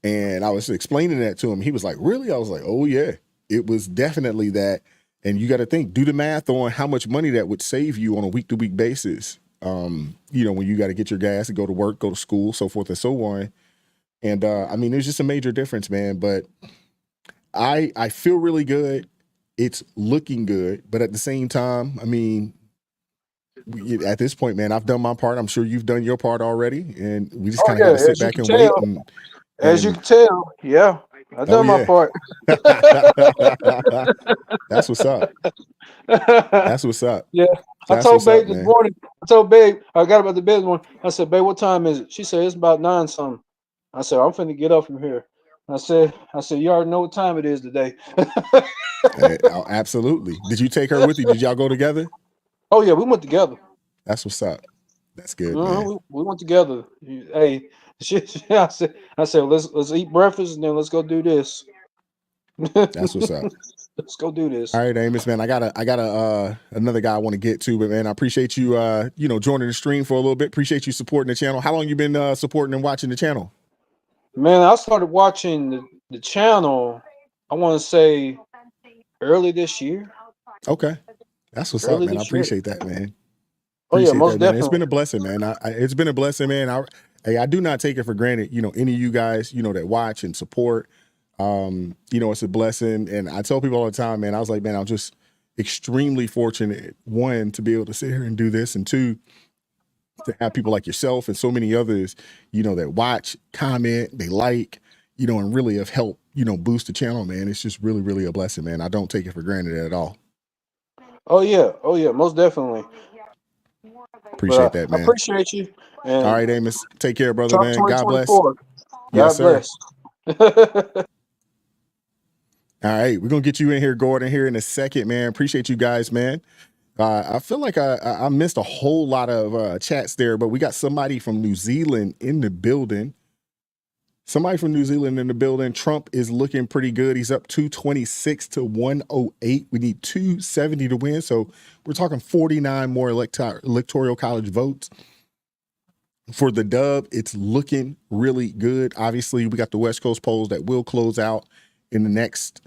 And I was explaining that to him. He was like, "Really?" I was like, "Oh yeah, it was definitely that." And you got to do the math on how much money that would save you on a week-to-week basis. When you got to get your gas to go to work, go to school, so forth and so on. And I mean, there's just a major difference, man. But I feel really good. It's looking good. But at the same time, I mean, at this point, man, I've done my part. I'm sure you've done your part already. And we just kind of got to sit back and wait. As you can tell, yeah, I've done my part. That's what's up. That's what's up. Yeah. I told Babe this morning, I got about the bed one. I said, Babe, what time is it? She said, it's about 9 something. I said, I'm finna get up from here. I said, you already know what time it is today. Absolutely. Did you take her with you? Did y'all go together? Oh yeah, we went together. That's what's up. That's good, man. We went together. Hey, I said, let's eat breakfast and then let's go do this. That's what's up. Let's go do this. All right, Amos, man. I got another guy I want to get to, but man, I appreciate you joining the stream for a little bit. Appreciate you supporting the channel. How long you been supporting and watching the channel? Man, I started watching the channel, I want to say early this year. Okay. That's what's up, man. I appreciate that, man. Oh yeah, most definitely. It's been a blessing, man. It's been a blessing, man. I do not take it for granted, any of you guys, that watch and support. It's a blessing. And I tell people all the time, man, I was like, man, I'm just extremely fortunate, one, to be able to sit here and do this, and two, to have people like yourself and so many others, that watch, comment, they like, and really have helped, boost the channel, man. It's just really, really a blessing, man. I don't take it for granted at all. Oh yeah, most definitely. Appreciate that, man. I appreciate you. And all right, Amos. Take care, brother, man. God bless. Yes, sir. All right, we're gonna get you in here, Gordon, here in a second, man. Appreciate you guys, man. I feel like I missed a whole lot of chats there, but we got somebody from New Zealand in the building. Trump is looking pretty good. He's up 226 to 108. We need 270 to win. So we're talking 49 more electoral college votes. For the dub, it's looking really good. Obviously, we got the West Coast polls that will close out in the next,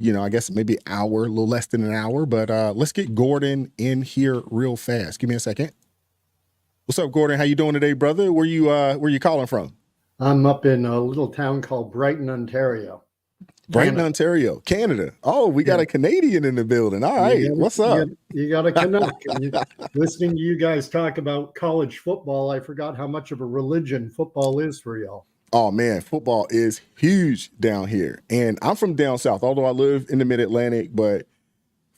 I guess maybe hour, a little less than an hour. But let's get Gordon in here real fast. Give me a second. What's up, Gordon? How you doing today, brother? Where you calling from? I'm up in a little town called Brighton, Ontario. Ontario, Canada. Oh, we got a Canadian in the building. All right. What's up? You got a Canuck. Listening to you guys talk about college football, I forgot how much of a religion football is for y'all. Oh, man, football is huge down here. And I'm from down south, although I live in the mid-Atlantic, but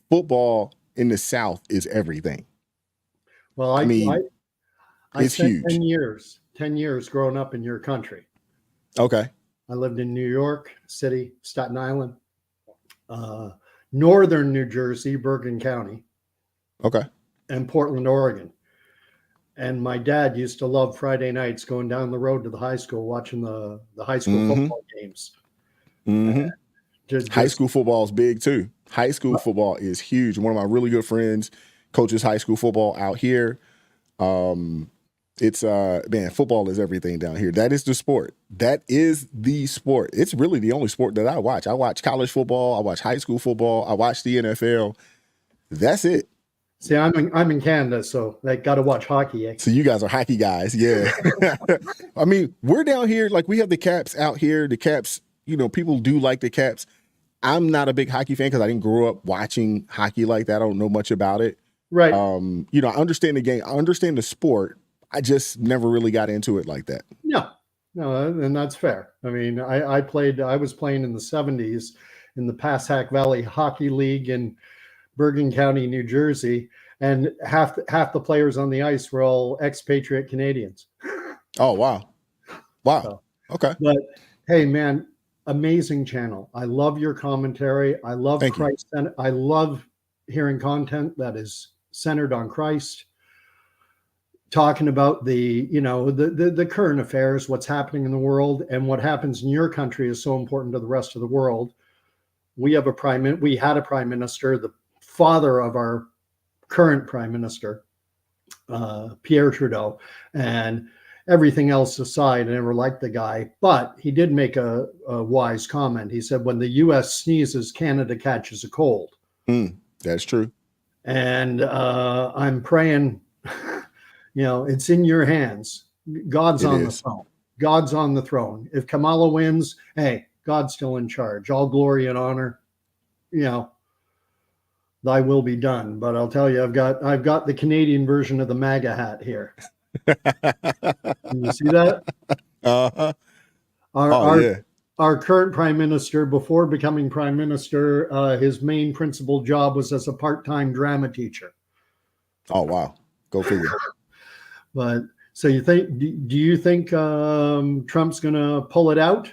football in the South is everything. Well, I it's spent huge. 10 years growing up in your country. Okay. I lived in New York City, Staten Island, northern New Jersey, Bergen County. Okay. And Portland, Oregon. And my dad used to love Friday nights going down the road to the high school, watching the high school football games. High school football is big too. High school football is huge. One of my really good friends coaches high school football out here. It's man, football is everything down here. That is the sport. It's really the only sport that I watch. I watch college football. I watch high school football. I watch the NFL. That's it. See, I'm in Canada, so I got to watch hockey. So you guys are hockey guys, yeah. I mean, we're down here, like we have the Caps out here. The Caps, people do like the Caps. I'm not a big hockey fan because I didn't grow up watching hockey like that. I don't know much about it. Right. I understand the game. I understand the sport. I just never really got into it like that. No, and that's fair. I mean, I was playing in the 70s in the Passack Valley Hockey League in Bergen County, New Jersey, and half the players on the ice were all expatriate Canadians. Oh, wow. So, okay. But hey, man, amazing channel. I love your commentary. I love Christ. And I love hearing content that is centered on Christ. Talking about the current affairs, what's happening in the world, and what happens in your country is so important to the rest of the world. We had a prime minister, the father of our current prime minister, Pierre Trudeau, and everything else aside, I never liked the guy, but he did make a wise comment. He said, when the U.S. sneezes, Canada catches a cold. That's true. And I'm praying, it's in your hands. God's It on the is. throne. God's on the throne. If Kamala wins, hey, God's still in charge. All glory and honor, thy will be done. But I'll tell you, I've got the Canadian version of the MAGA hat here. Can you see that? Uh-huh. Our Yeah. our current prime minister, before becoming prime minister, his main principal job was as a part-time drama teacher. Oh, wow. Go figure. But so do you think Trump's going to pull it out?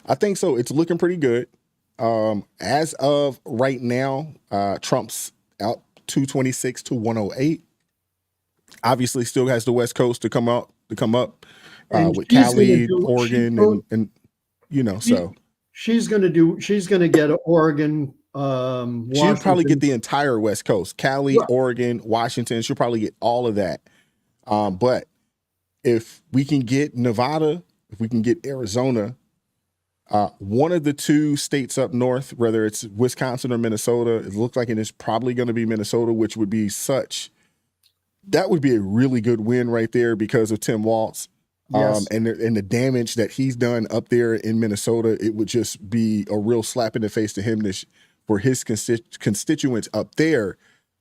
I think so. It's looking pretty good. As of right now, Trump's out 226 to 108. Obviously, still has the West Coast to come up with Cali, Oregon, and so she's going to get Oregon. She'll probably get the entire West Coast, Cali, right. Oregon, Washington. She'll probably get all of that. But if we can get Nevada, if we can get Arizona, one of the two states up north, whether it's Wisconsin or Minnesota, it looks like it is probably going to be Minnesota, which would be that would be a really good win right there because of Tim Walz. Yes. And the damage that he's done up there in Minnesota, it would just be a real slap in the face to him for his constituents up there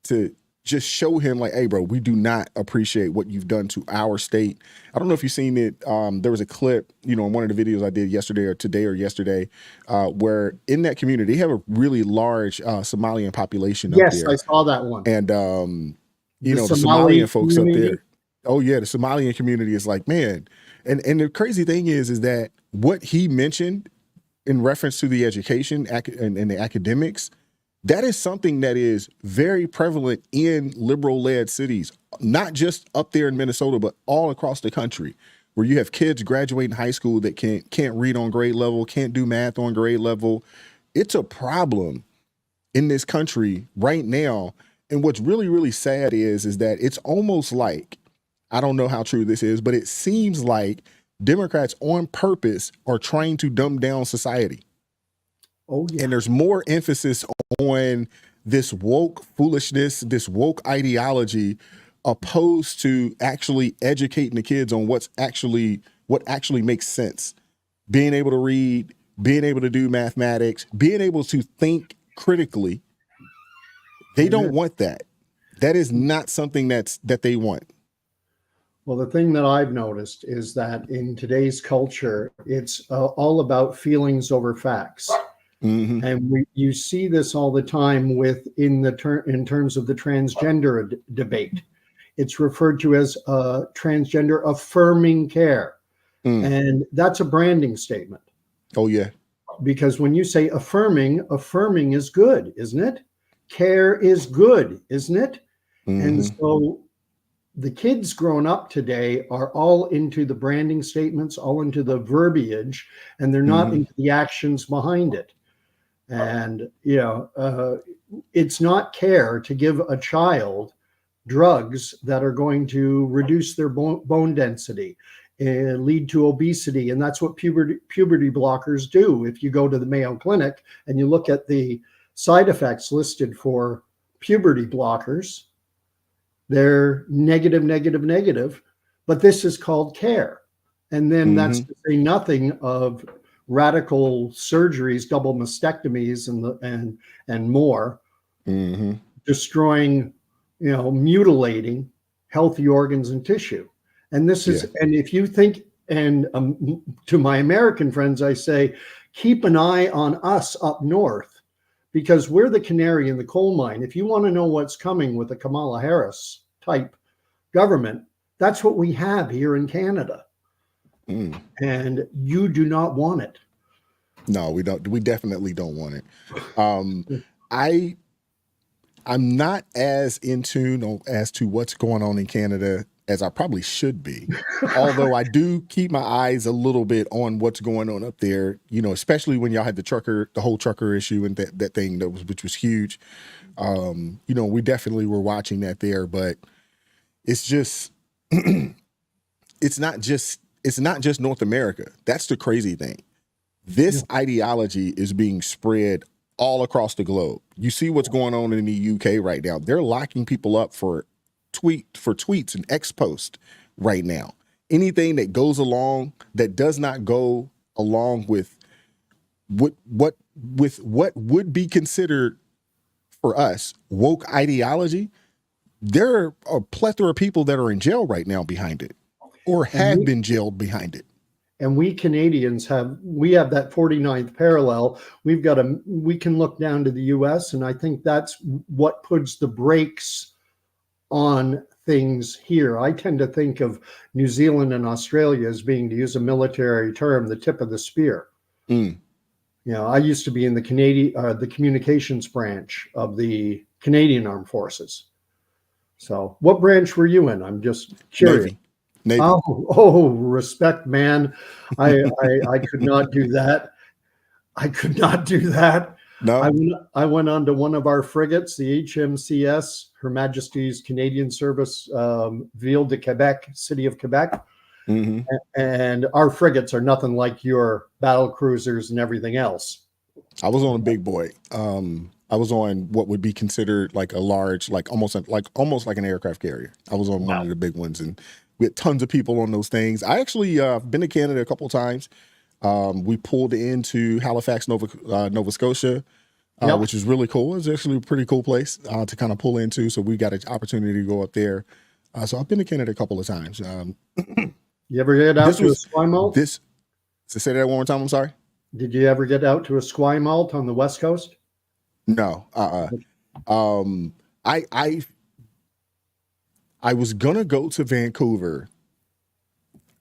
to just show him like, hey, bro, we do not appreciate what you've done to our state. I don't know if you've seen it. There was a clip, in one of the videos I did yesterday, where in that community, they have a really large Somalian population up there. Yes, I saw that one. And, the Somalian folks community up there. Oh, yeah, the Somalian community is like, man. And the crazy thing is that what he mentioned in reference to the education and the academics, that is something that is very prevalent in liberal-led cities, not just up there in Minnesota, but all across the country, where you have kids graduating high school that can't read on grade level, can't do math on grade level. It's a problem in this country right now. And what's really, really sad is that it's almost like, I don't know how true this is, but it seems like Democrats on purpose are trying to dumb down society. Oh, yeah. And there's more emphasis on this woke foolishness, this woke ideology, opposed to actually educating the kids on what actually makes sense. Being able to read, being able to do mathematics, being able to think critically. They don't want that. That is not something that they want. Well, the thing that I've noticed is that in today's culture, it's all about feelings over facts. Mm-hmm. And you see this all the time in terms of the transgender debate. It's referred to as transgender affirming care. And that's a branding statement. Oh, yeah. Because when you say affirming is good, isn't it? Care is good, isn't it? Mm-hmm. And so the kids growing up today are all into the branding statements, all into the verbiage, and they're not into the actions behind it. And, it's not care to give a child drugs that are going to reduce their bone density and lead to obesity. And that's what puberty blockers do. If you go to the Mayo Clinic and you look at the side effects listed for puberty blockers, they're negative, but this is called care. And then that's to say nothing of radical surgeries, double mastectomies and more, destroying, mutilating healthy organs and tissue. And this is, and if you think, and to my American friends, I say, keep an eye on us up north, because we're the canary in the coal mine. If you want to know what's coming with the Kamala Harris type government, that's what we have here in Canada. And you do not want it. No, we don't. We definitely don't want it. I'm not as in tune as to what's going on in Canada as I probably should be. Although I do keep my eyes a little bit on what's going on up there, especially when y'all had the whole trucker issue and that thing which was huge. We definitely were watching that there, but it's just, it's not just North America. That's the crazy thing. This ideology is being spread all across the globe. You see what's going on in the UK right now. They're locking people up for tweets and X posts right now. Anything that goes along that does not go along with what would be considered for us woke ideology, there are a plethora of people that are in jail right now behind it, or have been jailed behind it. And we Canadians have that 49th parallel. We can look down to the US, and I think that's what puts the brakes on things here. I tend to think of New Zealand and Australia as being, to use a military term, the tip of the spear. You know, I used to be in the communications branch of the Canadian Armed Forces. So what branch were you in? I'm just curious. Navy. Oh, respect, man. I could not do that. I could not do that. No. I went on to one of our frigates, the HMCS, Her Majesty's Canadian Service, Ville de Quebec, City of Quebec. And our frigates are nothing like your battle cruisers and everything else. I was on a big boy. I was on what would be considered like a large, almost like an aircraft carrier. I was on one of the big ones, and we had tons of people on those things. I actually been to Canada a couple of times. We pulled into Halifax, Nova Scotia, which is really cool. It's actually a pretty cool place to kind of pull into. So we got an opportunity to go up there. So I've been to Canada a couple of times. You ever get out to a Esquimalt? Say that one more time. I'm sorry. Did you ever get out to a Esquimalt on the West Coast? No. I was gonna go to Vancouver.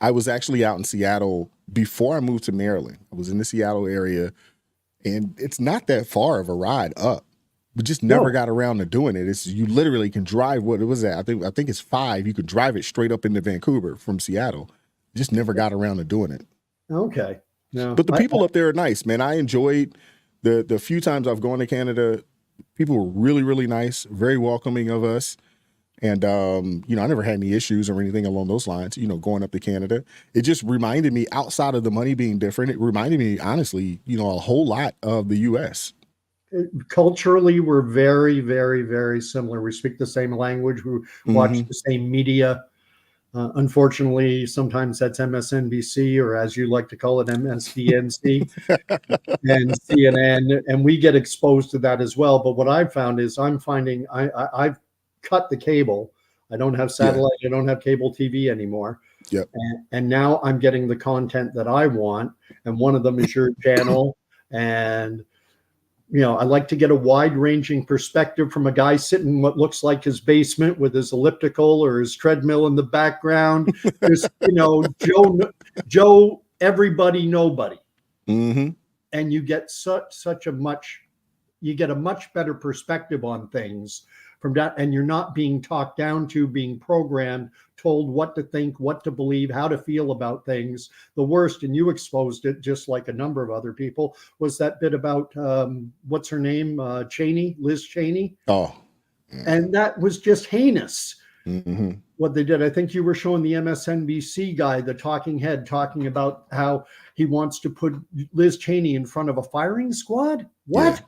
I was actually out in Seattle before I moved to Maryland. I was in the Seattle area, and it's not that far of a ride up. We just never got around to doing it. You literally can drive. What it was at? I think it's 5. You could drive it straight up into Vancouver from Seattle. Just never got around to doing it. Okay. No, but the people up there are nice, man. I enjoyed the few times I've gone to Canada. People were really, really nice, very welcoming of us. And, you know, I never had any issues or anything along those lines, you know, going up to Canada. It just reminded me, outside of the money being different, it reminded me, honestly, you know, a whole lot of the U.S. Culturally, we're very, very, very similar. We speak the same language. We watch the same media. Unfortunately, sometimes that's MSNBC, or as you like to call it, MSDNC and CNN, and we get exposed to that as well. But what I've found is I've cut the cable. I don't have satellite. I don't have cable TV anymore. Yep. And now I'm getting the content that I want. And one of them is your channel. And, you know, I like to get a wide ranging perspective from a guy sitting in what looks like his basement with his elliptical or his treadmill in the background. There's, you know, Joe, everybody, nobody. And you get you get a much better perspective on things from that. And you're not being talked down to, being programmed, told what to think, what to believe, how to feel about things. The worst, and you exposed it just like a number of other people, was that bit about what's her name, Cheney, Liz Cheney. And that was just heinous. What they did. I think you were showing the MSNBC guy, the talking head, talking about how he wants to put Liz Cheney in front of a firing squad. What?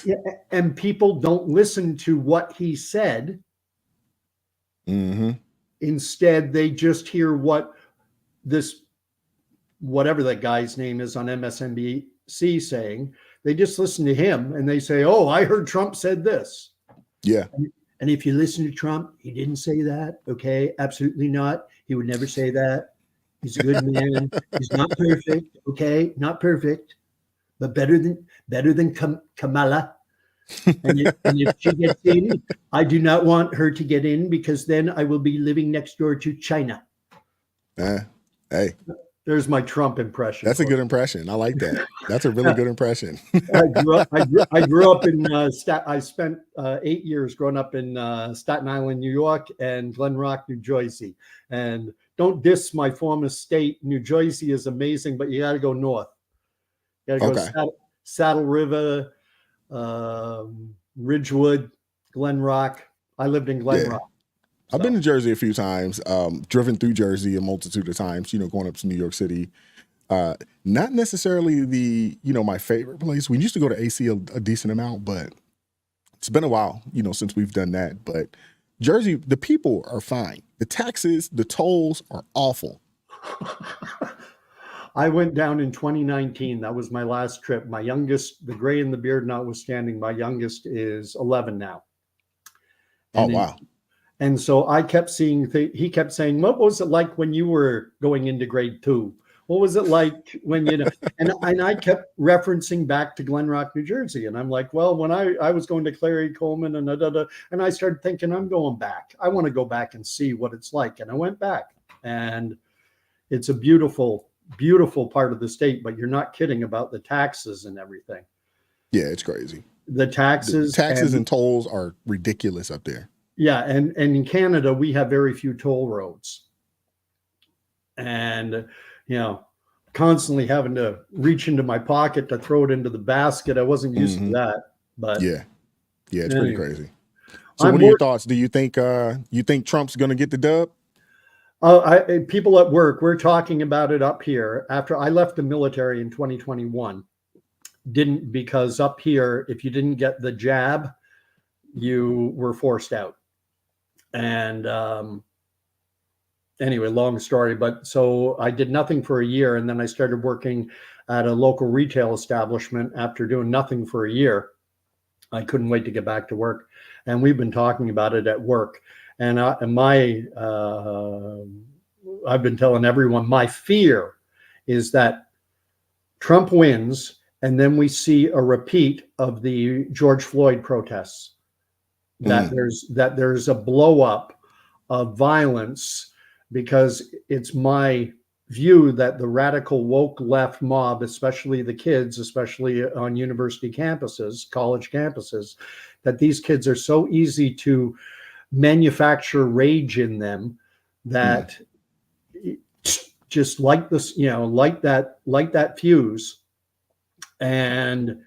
Yeah, and people don't listen to what he said. Instead, they just hear whatever that guy's name is on MSNBC saying. They just listen to him and they say, "Oh, I heard Trump said this." Yeah. And if you listen to Trump, he didn't say that. Okay, absolutely not. He would never say that. He's a good man. He's not perfect. Okay, not perfect, but better than Kamala. And if she gets in, I do not want her to get in, because then I will be living next door to China. Hey, there's my Trump impression. That's a good impression. I like that. That's a really good impression. I grew up in I spent 8 years growing up in Staten Island, New York, and Glen Rock, New Jersey. And don't diss my former state. New Jersey is amazing, but you got to go north. You got to go Saddle River, Ridgewood, Glen Rock. I lived in Glen Rock. I've been to Jersey a few times, driven through Jersey a multitude of times, you know, going up to New York City. Not necessarily my favorite place. We used to go to AC a decent amount, but it's been a while, since we've done that. But Jersey, the people are fine. The taxes, the tolls are awful. I went down in 2019. That was my last trip. My youngest, the gray and the beard notwithstanding, my youngest is 11 now. And wow. And so I kept seeing, he kept saying, what was it like when you were going into grade 2? What was it like when, and I kept referencing back to Glen Rock, New Jersey. And I'm like, well, when I was going to Clary, Coleman, and I started thinking, I'm going back. I want to go back and see what it's like. And I went back, and it's a beautiful, beautiful part of the state, but you're not kidding about the taxes and everything. Yeah, it's crazy. The taxes and tolls are ridiculous up there. Yeah, and in Canada, we have very few toll roads. And, constantly having to reach into my pocket to throw it into the basket. I wasn't used to that. But yeah, it's pretty crazy. So what are your thoughts? Do you think Trump's going to get the dub? People at work, we're talking about it up here. After I left the military in 2021, because up here, if you didn't get the jab, you were forced out. And anyway, long story, but so I did nothing for a year, and then I started working at a local retail establishment. After doing nothing for a year, I couldn't wait to get back to work, and we've been talking about it at work. And I've been telling everyone, my fear is that Trump wins, and then we see a repeat of the George Floyd protests. That there's a blow up of violence, because it's my view that the radical woke left mob, especially the kids, especially on university campuses, college campuses, that these kids are so easy to manufacture rage in them that just like this, like that fuse, and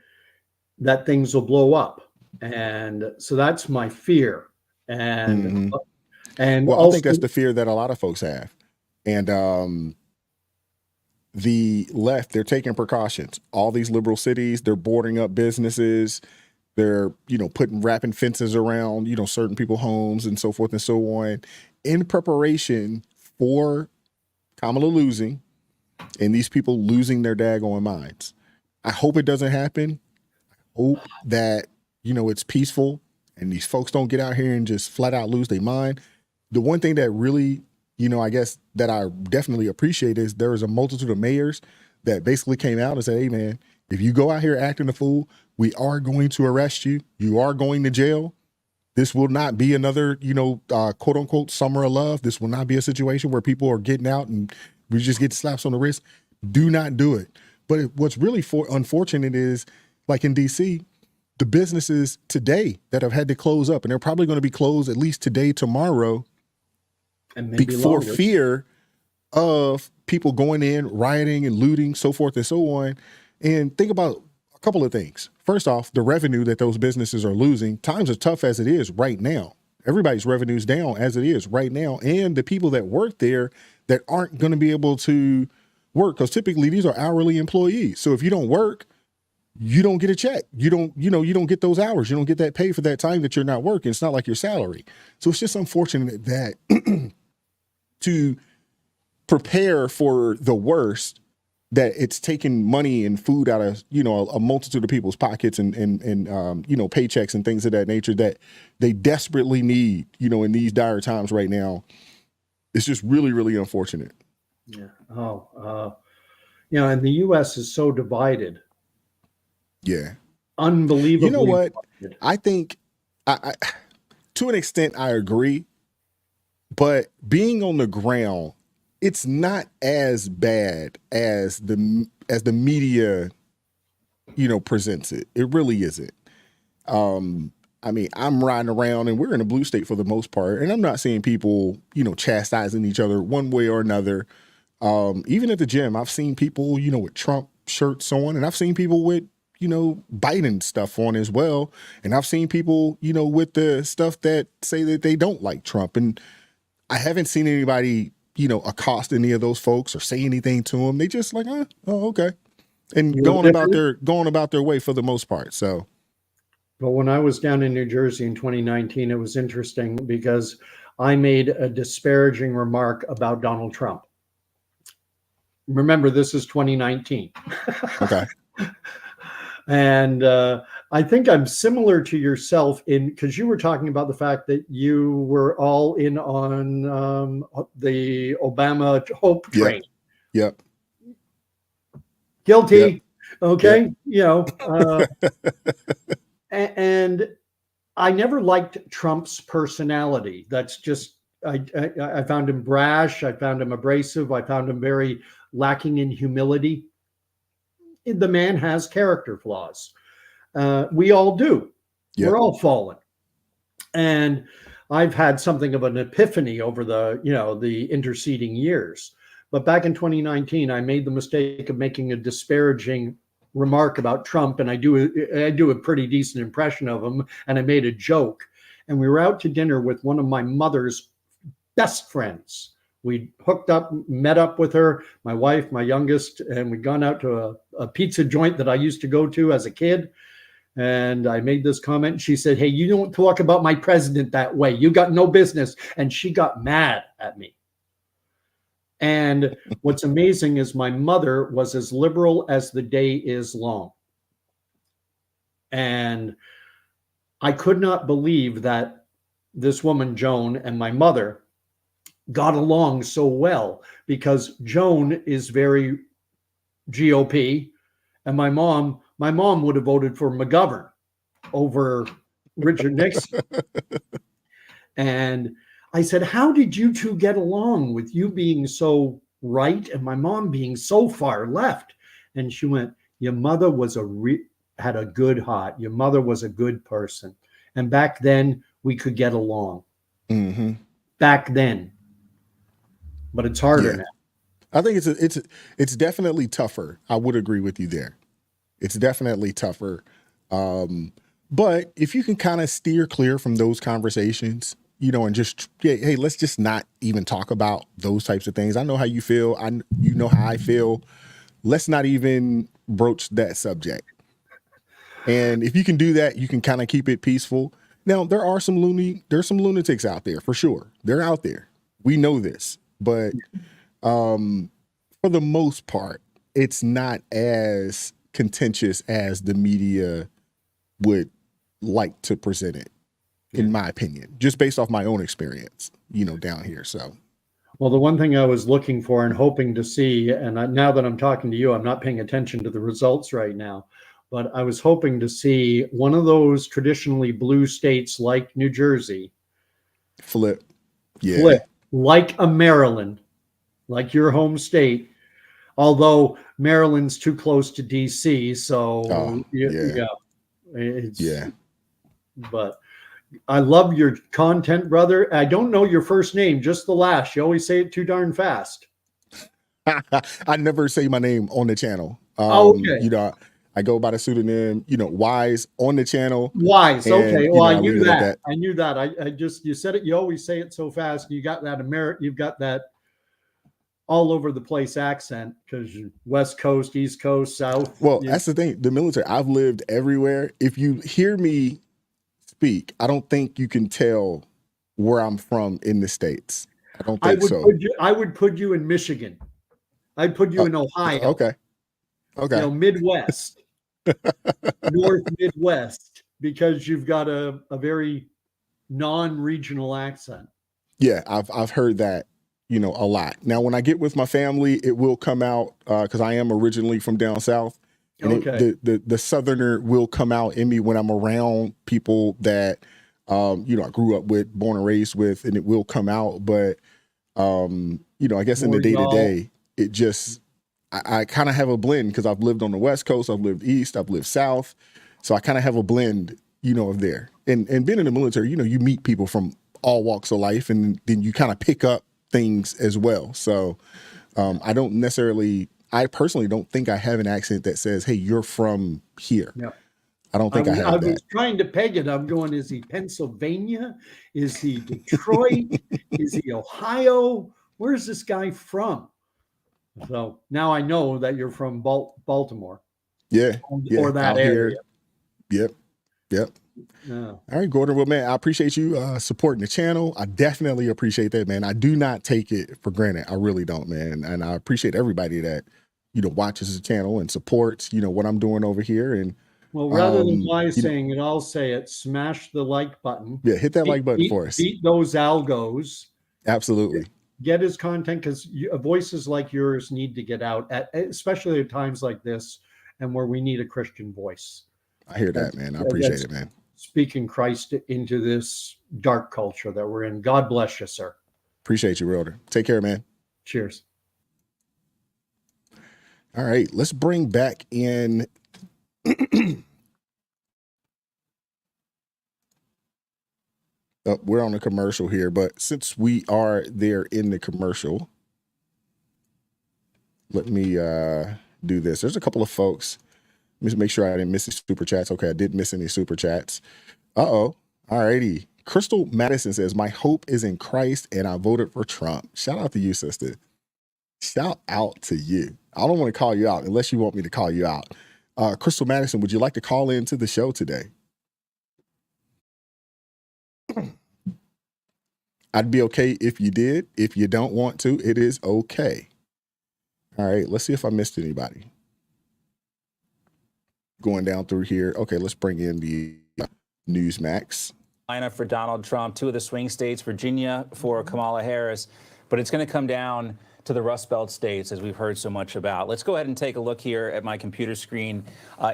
that things will blow up. And so that's my fear. And well, also, I think that's the fear that a lot of folks have. And the left, they're taking precautions. All these liberal cities, they're boarding up businesses. They're, wrapping fences around, certain people's homes and so forth and so on, in preparation for Kamala losing and these people losing their daggone minds. I hope it doesn't happen. I hope that it's peaceful and these folks don't get out here and just flat out lose their mind. The one thing that really, I guess that I definitely appreciate is there is a multitude of mayors that basically came out and said, hey, man, if you go out here acting a fool, we are going to arrest you. You are going to jail. This will not be another, quote unquote, summer of love. This will not be a situation where people are getting out and we just get slaps on the wrist. Do not do it. But what's really unfortunate is, like in DC, the businesses today that have had to close up, and they're probably going to be closed at least today, tomorrow, and maybe for fear of people going in, rioting and looting, so forth and so on. And think about a couple of things. First off, the revenue that those businesses are losing. Times are tough as it is right now. Everybody's revenue is down as it is right now. And the people that work there that aren't going to be able to work, because typically these are hourly employees. So if you don't work, you don't get a check. You don't get those hours. You don't get that pay for that time that you're not working. It's not like your salary. So it's just unfortunate that to prepare for the worst, that it's taking money and food out of, a multitude of people's pockets and paychecks and things of that nature that they desperately need, in these dire times right now. It's just really, really unfortunate. Yeah. And the U.S. is so divided. Yeah. Unbelievably. You know what? Divided. I think I to an extent, I agree, but being on the ground, it's not as bad as the media, presents it. It really isn't. I mean, I'm riding around and we're in a blue state for the most part, and I'm not seeing people, chastising each other one way or another. Even at the gym, I've seen people, with Trump shirts on, and I've seen people with, Biden stuff on as well. And I've seen people, with the stuff that say that they don't like Trump. And I haven't seen anybody accost any of those folks or say anything to them. They just like, oh, okay, and You're going about different. their way for the most part. So, But when I was down in New Jersey in 2019, it was interesting because I made a disparaging remark about Donald Trump. Remember, this is 2019. okay, And I think I'm similar to yourself because you were talking about the fact that you were all in on the Obama hope train. Yep. Guilty. Yep. Okay. And I never liked Trump's personality. That's just, I found him brash. I found him abrasive. I found him very lacking in humility. The man has character flaws. We all do. Yep. We're all fallen. And I've had something of an epiphany over the interceding years. But back in 2019, I made the mistake of making a disparaging remark about Trump, and I do a pretty decent impression of him, and I made a joke. And we were out to dinner with one of my mother's best friends. We hooked up, met up with her, my wife, my youngest, and we'd gone out to a pizza joint that I used to go to as a kid. And I made this comment. She said, "Hey, you don't talk about my president that way. You got no business." And she got mad at me. And what's amazing is my mother was as liberal as the day is long. And I could not believe that this woman, Joan, and my mother got along so well, because Joan is very GOP, and my mom would have voted for McGovern over Richard Nixon. And I said, "How did you two get along with you being so right and my mom being so far left?" And she went, "Your mother was had a good heart. Your mother was a good person. And back then we could get along." Mm-hmm. Back then. But it's harder now. I think it's definitely tougher. I would agree with you there. It's definitely tougher. But if you can kind of steer clear from those conversations, and just, hey, let's just not even talk about those types of things. I know how you feel. You know how I feel. Let's not even broach that subject. And if you can do that, you can kind of keep it peaceful. Now, there's some lunatics out there for sure. They're out there. We know this, but for the most part, it's not as contentious as the media would like to present it, in my opinion, just based off my own experience, down here. So, well, the one thing I was looking for and hoping to see, and now that I'm talking to you, I'm not paying attention to the results right now, but I was hoping to see one of those traditionally blue states like New Jersey flip like a Maryland, like your home state. Although Maryland's too close to DC, so But I love your content, brother. I don't know your first name, just the last. You always say it too darn fast. I never say my name on the channel. Okay. I go by the pseudonym, Wise on the channel. Wise. Okay. Well, I knew that. I knew that. I just, you said it. You always say it so fast. You got that you've got that all over the place accent, because West Coast, East Coast, South. Well, that's the thing. The military, I've lived everywhere. If you hear me speak, I don't think you can tell where I'm from in the States. I don't think so. I would put you in Michigan. I'd put you in Ohio. Okay. Midwest. North Midwest, because you've got a very non-regional accent. Yeah, I've heard that, a lot. Now, when I get with my family, it will come out, because I am originally from down south. And the Southerner will come out in me when I'm around people that, I grew up with, born and raised with, and it will come out. But, I guess in the day-to-day, it just, I kind of have a blend, because I've lived on the West Coast, I've lived East, I've lived South. So I kind of have a blend, of there. And being in the military, you meet people from all walks of life, and then you kind of pick up things as well. So I personally don't think I have an accent that says, "Hey, you're from here." Yep. I don't think I have that. I was trying to peg it. I'm going, is he Pennsylvania? Is he Detroit? Is he Ohio? Where's this guy from? So now I know that you're from Baltimore. Yeah. Or that out area. Here. Yep. Yeah. All right, Gordon. Well, man, I appreciate you supporting the channel. I definitely appreciate that, man. I do not take it for granted. I really don't, man. And I appreciate everybody that, watches the channel and supports, what I'm doing over here. And well, rather than my saying it, I'll say it. Smash the like button. Yeah, hit that like button for us. Beat those algos. Absolutely. Get his content, because voices like yours need to get out, especially at times like this, and where we need a Christian voice. I hear that, man. I appreciate it, man. Speaking Christ into this dark culture that we're in. God bless you, sir. Appreciate you, Realtor. Take care, man. Cheers. All right, let's bring back in. We're on a commercial here, but since we are there in the commercial, let me do this. There's a couple of folks. Let me make sure I didn't miss any super chats. Okay, I didn't miss any super chats. All righty. Crystal Madison says, my hope is in Christ and I voted for Trump. Shout out to you, sister. Shout out to you. I don't want to call you out unless you want me to call you out. Crystal Madison, would you like to call into the show today? I'd be okay if you did. If you don't want to, it is okay. All right, let's see if I missed anybody. Going down through here. Okay, let's bring in the Newsmax. For Donald Trump, 2 of the swing states, Virginia for Kamala Harris, but it's going to come down to the Rust Belt states, as we've heard so much about. Let's go ahead and take a look here at my computer screen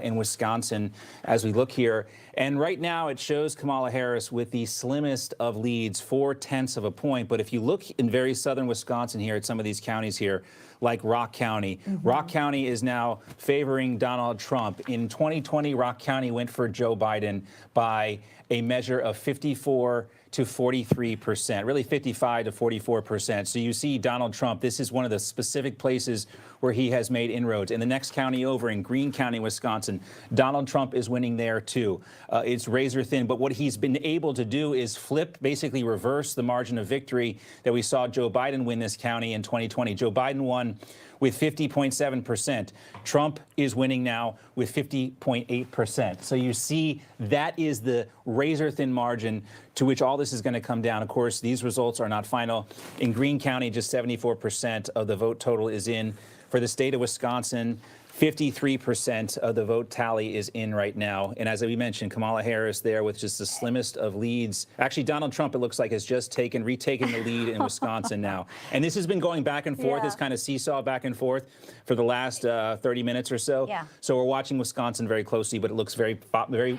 in Wisconsin as we look here. And right now it shows Kamala Harris with the slimmest of leads, 0.4 of a point. But if you look in very southern Wisconsin here at some of these counties here, like Rock County. Rock County is now favoring Donald Trump. In 2020, Rock County went for Joe Biden by a measure of 54 to 43%, really 55 to 44%. So you see Donald Trump, this is one of the specific places where he has made inroads. In the next county over, in Greene County, Wisconsin, Donald Trump is winning there too. It's razor thin, but what he's been able to do is flip, basically reverse the margin of victory that we saw Joe Biden win this county in 2020. Joe Biden won with 50.7%. Trump is winning now with 50.8%. So you see that is the razor thin margin to which all this is going to come down. Of course, these results are not final. In Greene County, just 74% of the vote total is in. For the state of Wisconsin, 53% of the vote tally is in right now. And as we mentioned, Kamala Harris there with just the slimmest of leads. Actually, Donald Trump, it looks like, has just retaken the lead in Wisconsin now. And this has been going back and forth, this kind of seesaw back and forth for the last 30 minutes or so. Yeah. So we're watching Wisconsin very closely, but it looks very,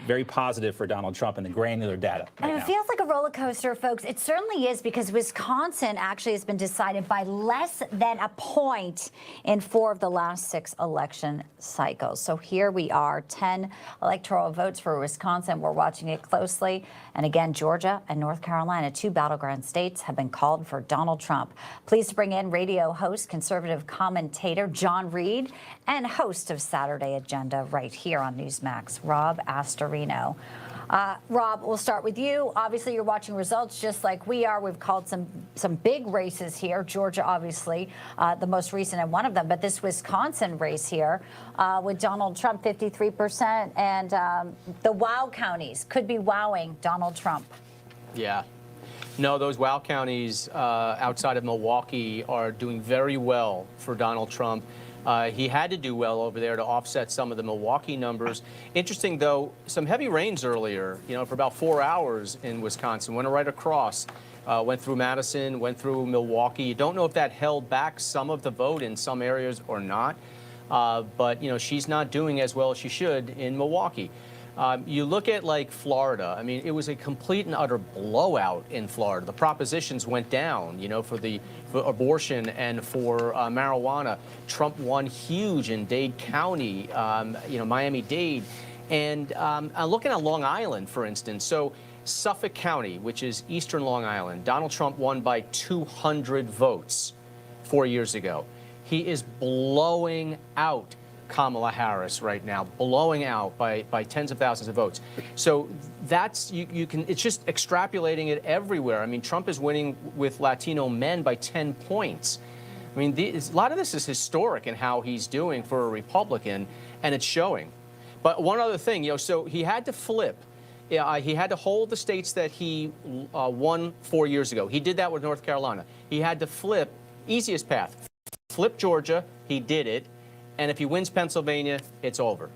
very positive for Donald Trump in the granular data right And it now. feels like a roller coaster, folks. It certainly is, because Wisconsin actually has been decided by less than a point in 4 of the last 6 election cycles. So here we are, 10 electoral votes for Wisconsin. We're watching it closely. And again, Georgia and North Carolina, 2 battleground states, have been called for Donald Trump. Pleased to bring in radio host, conservative commentator John Reed, and host of Saturday Agenda right here on Newsmax, Rob Astorino. Rob, we'll start with you. Obviously, you're watching results just like we are. We've called some big races here. Georgia, obviously, the most recent and one of them. But this Wisconsin race here with Donald Trump, 53%. And the wow counties could be wowing Donald Trump. Yeah. No, those wow counties outside of Milwaukee are doing very well for Donald Trump. He had to do well over there to offset some of the Milwaukee numbers. Interesting, though, some heavy rains earlier, for about 4 hours in Wisconsin. Went right across, went through Madison, went through Milwaukee. You don't know if that held back some of the vote in some areas or not. But, she's not doing as well as she should in Milwaukee. You look at, like, Florida. I mean, it was a complete and utter blowout in Florida. The propositions went down, for abortion and for marijuana. Trump won huge in Dade County, Miami-Dade. And looking at Long Island, for instance. So Suffolk County, which is eastern Long Island, Donald Trump won by 200 votes 4 years ago. He is blowing out Kamala Harris right now, blowing out by tens of thousands of votes. So that's, you can, it's just extrapolating it everywhere. I mean, Trump is winning with Latino men by 10 points. I mean, a lot of this is historic in how he's doing for a Republican, and it's showing. But one other thing, so he had to flip. He had to hold the states that he won 4 years ago. He did that with North Carolina. He had to flip, easiest path, flip Georgia. He did it. And if he wins Pennsylvania, it's over.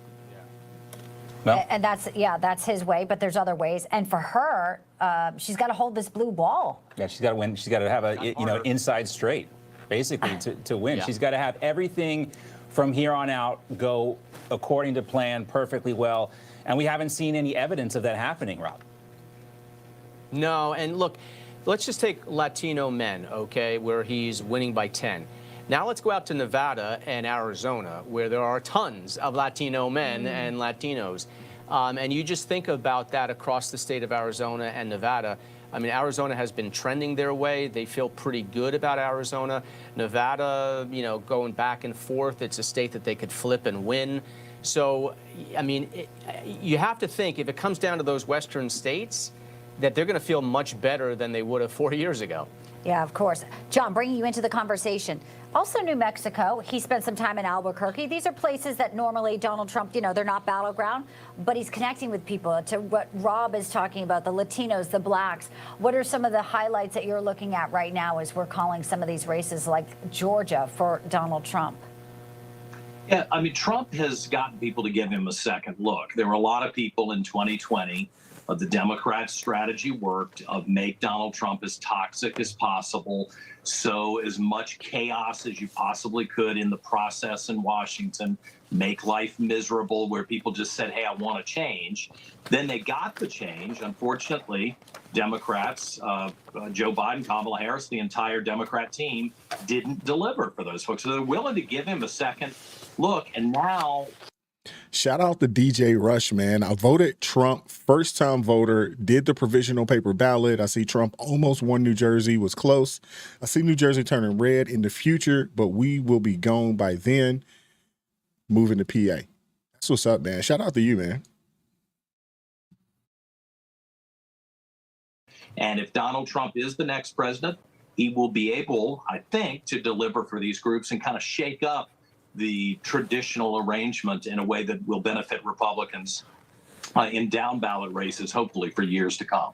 No. And that's his way, but there's other ways. And for her, she's got to hold this blue wall. Yeah, she's got to win. She's got to have a inside straight, basically, to win. Yeah. She's got to have everything from here on out go according to plan perfectly well. And we haven't seen any evidence of that happening, Rob. No, and look, let's just take Latino men, okay, where he's winning by 10. Now let's go out to Nevada and Arizona, where there are tons of Latino men and Latinos. And you just think about that across the state of Arizona and Nevada. I mean, Arizona has been trending their way. They feel pretty good about Arizona. Nevada, going back and forth, it's a state that they could flip and win. So, I mean, you have to think, if it comes down to those western states, that they're going to feel much better than they would have 4 years ago. Yeah, of course. John, bringing you into the conversation. Also New Mexico, he spent some time in Albuquerque. These are places that normally Donald Trump, they're not battleground, but he's connecting with people. To what Rob is talking about, the Latinos, the blacks. What are some of the highlights that you're looking at right now as we're calling some of these races like Georgia for Donald Trump? Yeah, I mean, Trump has gotten people to give him a second look. There were a lot of people in 2020. The Democrat strategy worked of make Donald Trump as toxic as possible, sow as much chaos as you possibly could in the process in Washington, make life miserable where people just said, hey, I want to change. Then they got the change. Unfortunately, Democrats, Joe Biden, Kamala Harris, the entire Democrat team didn't deliver for those folks. So they're willing to give him a second look. And now... Shout out to DJ Rush, man. I voted Trump, first-time voter, did the provisional paper ballot. I see Trump almost won New Jersey, was close. I see New Jersey turning red in the future, but we will be gone by then, moving to PA. That's what's up, man. Shout out to you, man. And if Donald Trump is the next president, he will be able, I think, to deliver for these groups and kind of shake up the traditional arrangement in a way that will benefit Republicans in down ballot races, hopefully for years to come.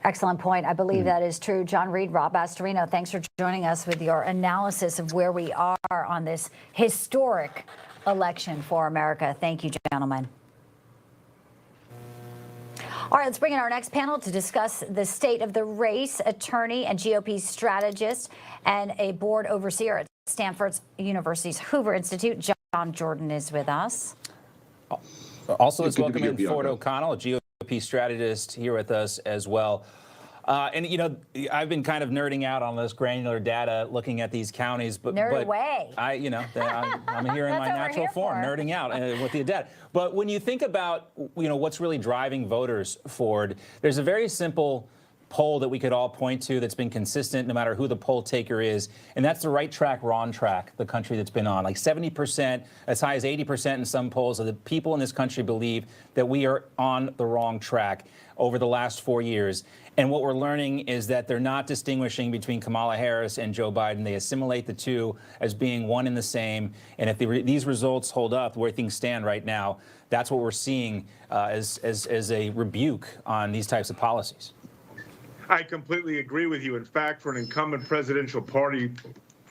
Excellent point. I believe that is true. John Reed, Rob Astorino, thanks for joining us with your analysis of where we are on this historic election for America. Thank you, gentlemen. All right, let's bring in our next panel to discuss the state of the race. Attorney and GOP strategist and a board overseer at Stanford University's Hoover Institute, John Jordan, is with us. Also, let's welcome in Ford O'Connell, a GOP strategist, here with us as well. And I've been kind of nerding out on this granular data, looking at these counties, but away. I'm here in my natural form, nerding out with the data. But when you think about what's really driving voters, Ford, there's a very simple poll that we could all point to that's been consistent no matter who the poll taker is, and that's the right track, wrong track, the country that's been on. Like 70%, as high as 80% in some polls of the people in this country believe that we are on the wrong track over the last 4 years. And what we're learning is that they're not distinguishing between Kamala Harris and Joe Biden. They assimilate the two as being one and the same. And if these results hold up where things stand right now, that's what we're seeing as a rebuke on these types of policies. I completely agree with you. In fact, for an incumbent presidential party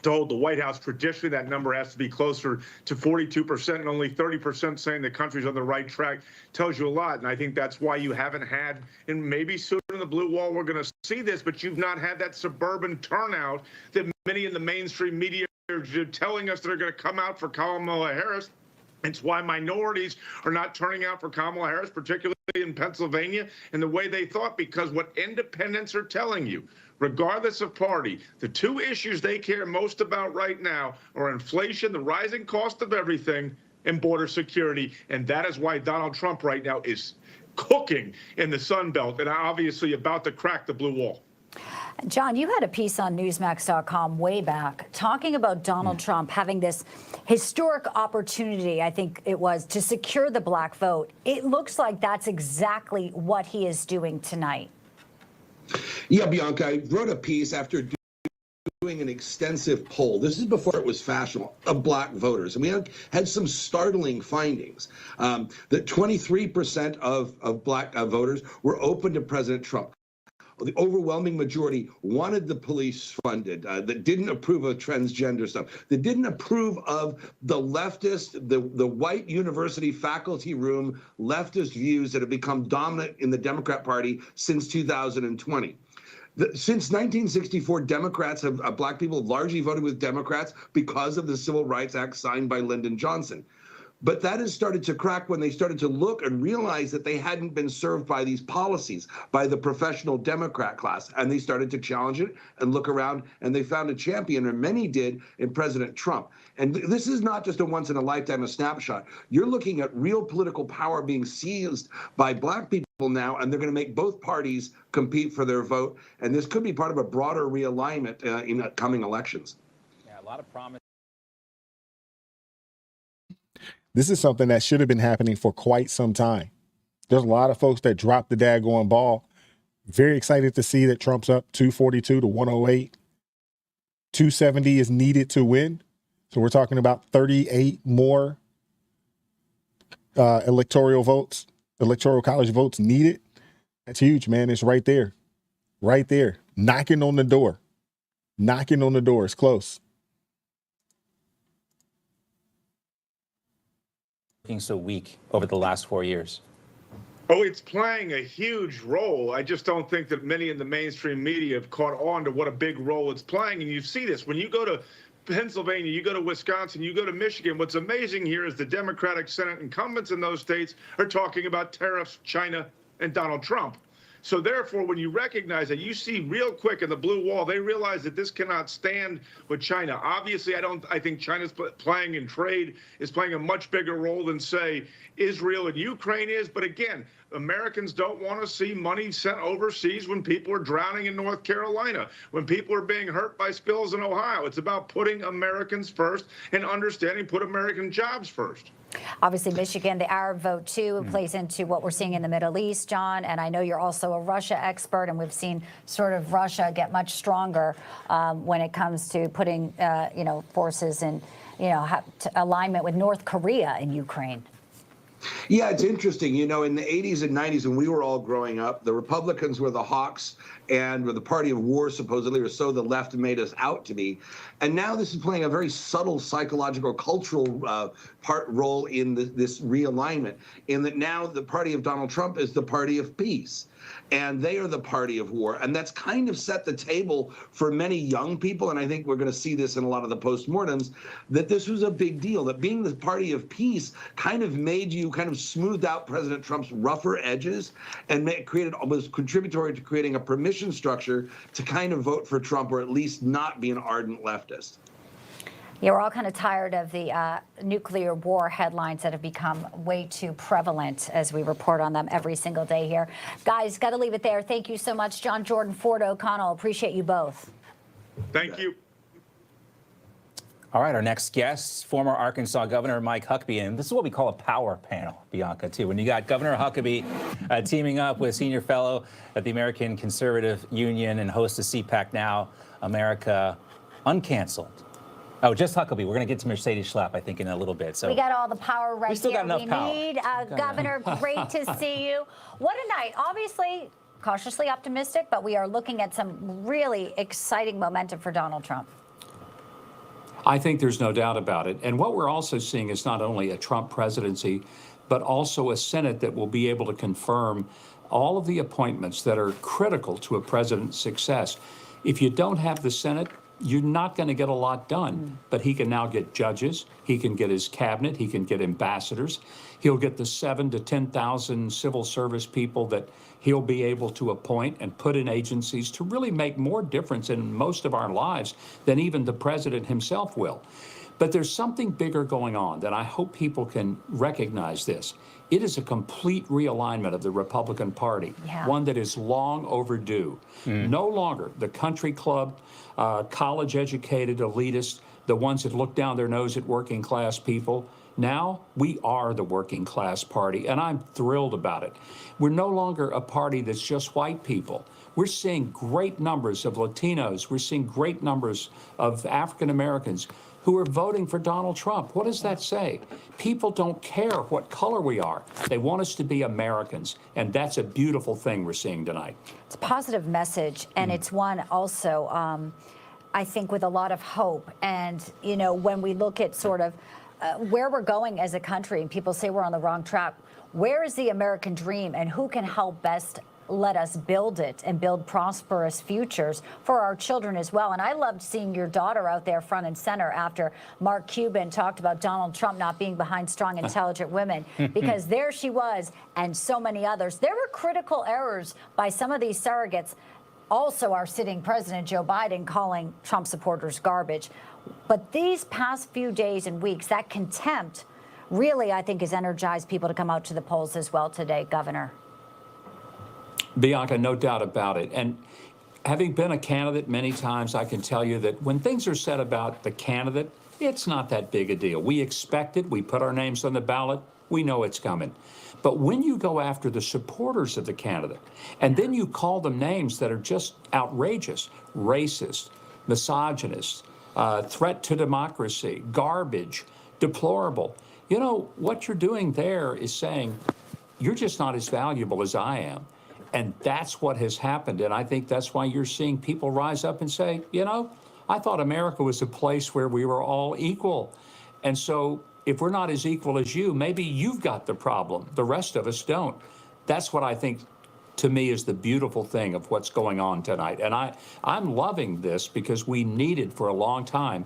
to hold the White House, traditionally that number has to be closer to 42%, and only 30% saying the country's on the right track tells you a lot. And I think that's why you haven't had, and maybe soon in the blue wall we're going to see this, but you've not had that suburban turnout that many in the mainstream media are telling us they're going to come out for Kamala Harris. It's why minorities are not turning out for Kamala Harris, particularly in Pennsylvania, in the way they thought, because what independents are telling you, regardless of party, the two issues they care most about right now are inflation, the rising cost of everything, and border security. And that is why Donald Trump right now is cooking in the Sun Belt and obviously about to crack the blue wall. John, you had a piece on Newsmax.com way back talking about Donald Trump having this historic opportunity, I think it was, to secure the black vote. It looks like that's exactly what he is doing tonight. Yeah, Bianca, I wrote a piece after doing an extensive poll. This is before it was fashionable, of black voters. And we had some startling findings that 23% of black voters were open to President Trump. The overwhelming majority wanted the police funded, that didn't approve of transgender stuff, that didn't approve of the leftist, the white university faculty room leftist views that have become dominant in the Democrat Party since 2020. Since 1964, Democrats have, black people have largely voted with Democrats because of the Civil Rights Act signed by Lyndon Johnson. But that has started to crack when they started to look and realize that they hadn't been served by these policies, by the professional Democrat class. And they started to challenge it and look around, and they found a champion, or many did, in President Trump. And this is not just a once in a lifetime, a snapshot. You're looking at real political power being seized by black people now, and they're going to make both parties compete for their vote. And this could be part of a broader realignment in upcoming elections. Yeah, a lot of promise. This is something that should have been happening for quite some time. There's a lot of folks that dropped the daggone ball. Very excited to see that Trump's up 242 to 108. 270 is needed to win. So we're talking about 38 more electoral college votes needed. That's huge, man. It's right there. Right there. Knocking on the door. Knocking on the door. It's close. Looking so weak over the last 4 years? Oh, it's playing a huge role. I just don't think that many in the mainstream media have caught on to what a big role it's playing. And you see this when you go to Pennsylvania, you go to Wisconsin, you go to Michigan. What's amazing here is the Democratic Senate incumbents in those states are talking about tariffs, China, and Donald Trump. So therefore, when you recognize that, you see real quick in the blue wall, they realize that this cannot stand with China. Obviously, I think China's playing in trade is playing a much bigger role than, say, Israel and Ukraine is. But again, Americans don't want to see money sent overseas when people are drowning in North Carolina, when people are being hurt by spills in Ohio. It's about putting Americans first and understanding put American jobs first. Obviously, Michigan, the Arab vote, too, plays into what we're seeing in the Middle East, John. And I know you're also a Russia expert, and we've seen sort of Russia get much stronger when it comes to putting, forces in, alignment with North Korea in Ukraine. Yeah, it's interesting. In the 80s and 90s, when we were all growing up, the Republicans were the hawks and were the party of war, supposedly, or so the left made us out to be. And now this is playing a very subtle psychological, cultural role in this realignment, in that now the party of Donald Trump is the party of peace. And they are the party of war. And that's kind of set the table for many young people. And I think we're going to see this in a lot of the postmortems, that this was a big deal, that being the party of peace kind of smoothed out President Trump's rougher edges and was contributory to creating a permission structure to kind of vote for Trump, or at least not be an ardent leftist. Yeah, we're all kind of tired of the nuclear war headlines that have become way too prevalent as we report on them every single day here. Guys, got to leave it there. Thank you so much, John Jordan, Ford O'Connell. Appreciate you both. Thank you. All right, our next guest, former Arkansas Governor Mike Huckabee, and this is what we call a power panel, Bianca, too. When you got Governor Huckabee teaming up with senior fellow at the American Conservative Union and host of CPAC Now, America Uncanceled. Oh, just Huckabee. We're going to get to Mercedes Schlapp, I think, in a little bit. So we got all the power right we still here. Got enough power. Need Governor. Great to see you. What a night. Obviously, cautiously optimistic, but we are looking at some really exciting momentum for Donald Trump. I think there's no doubt about it. And what we're also seeing is not only a Trump presidency, but also a Senate that will be able to confirm all of the appointments that are critical to a president's success. If you don't have the Senate, you're not going to get a lot done. But he can now get judges, he can get his cabinet, he can get ambassadors, he'll get the 7,000 to 10,000 civil service people that he'll be able to appoint and put in agencies to really make more difference in most of our lives than even the president himself will. But there's something bigger going on that I hope people can recognize this. It is a complete realignment of the Republican Party, one that is long overdue. No longer the country club, college-educated elitists, the ones that look down their nose at working class people. Now we are the working class party, and I'm thrilled about it. We're no longer a party that's just white people. We're seeing great numbers of Latinos. We're seeing great numbers of African Americans who are voting for Donald Trump. What does that say? People don't care what color we are. They want us to be Americans, and that's a beautiful thing we're seeing tonight. It's a positive message, and it's one also, I think, with a lot of hope. And, you know, when we look at sort of where we're going as a country, and people say we're on the wrong track, where is the American dream, and who can help best let us build it and build prosperous futures for our children as well? And I loved seeing your daughter out there front and center after Mark Cuban talked about Donald Trump not being behind strong, intelligent women, because there she was, and so many others. There were critical errors by some of these surrogates. Also, our sitting president, Joe Biden, calling Trump supporters garbage. But these past few days and weeks, that contempt really, I think, has energized people to come out to the polls as well today, Governor. Bianca, no doubt about it. And having been a candidate many times, I can tell you that when things are said about the candidate, it's not that big a deal. We expect it. We put our names on the ballot. We know it's coming. But when you go after the supporters of the candidate, and then you call them names that are just outrageous, racist, misogynist, threat to democracy, garbage, deplorable, you know, what you're doing there is saying, you're just not as valuable as I am. And that's what has happened. And I think that's why you're seeing people rise up and say, you know, I thought America was a place where we were all equal. And so if we're not as equal as you, maybe you've got the problem. The rest of us don't. That's what I think, to me, is the beautiful thing of what's going on tonight. And I'm loving this because we needed for a long time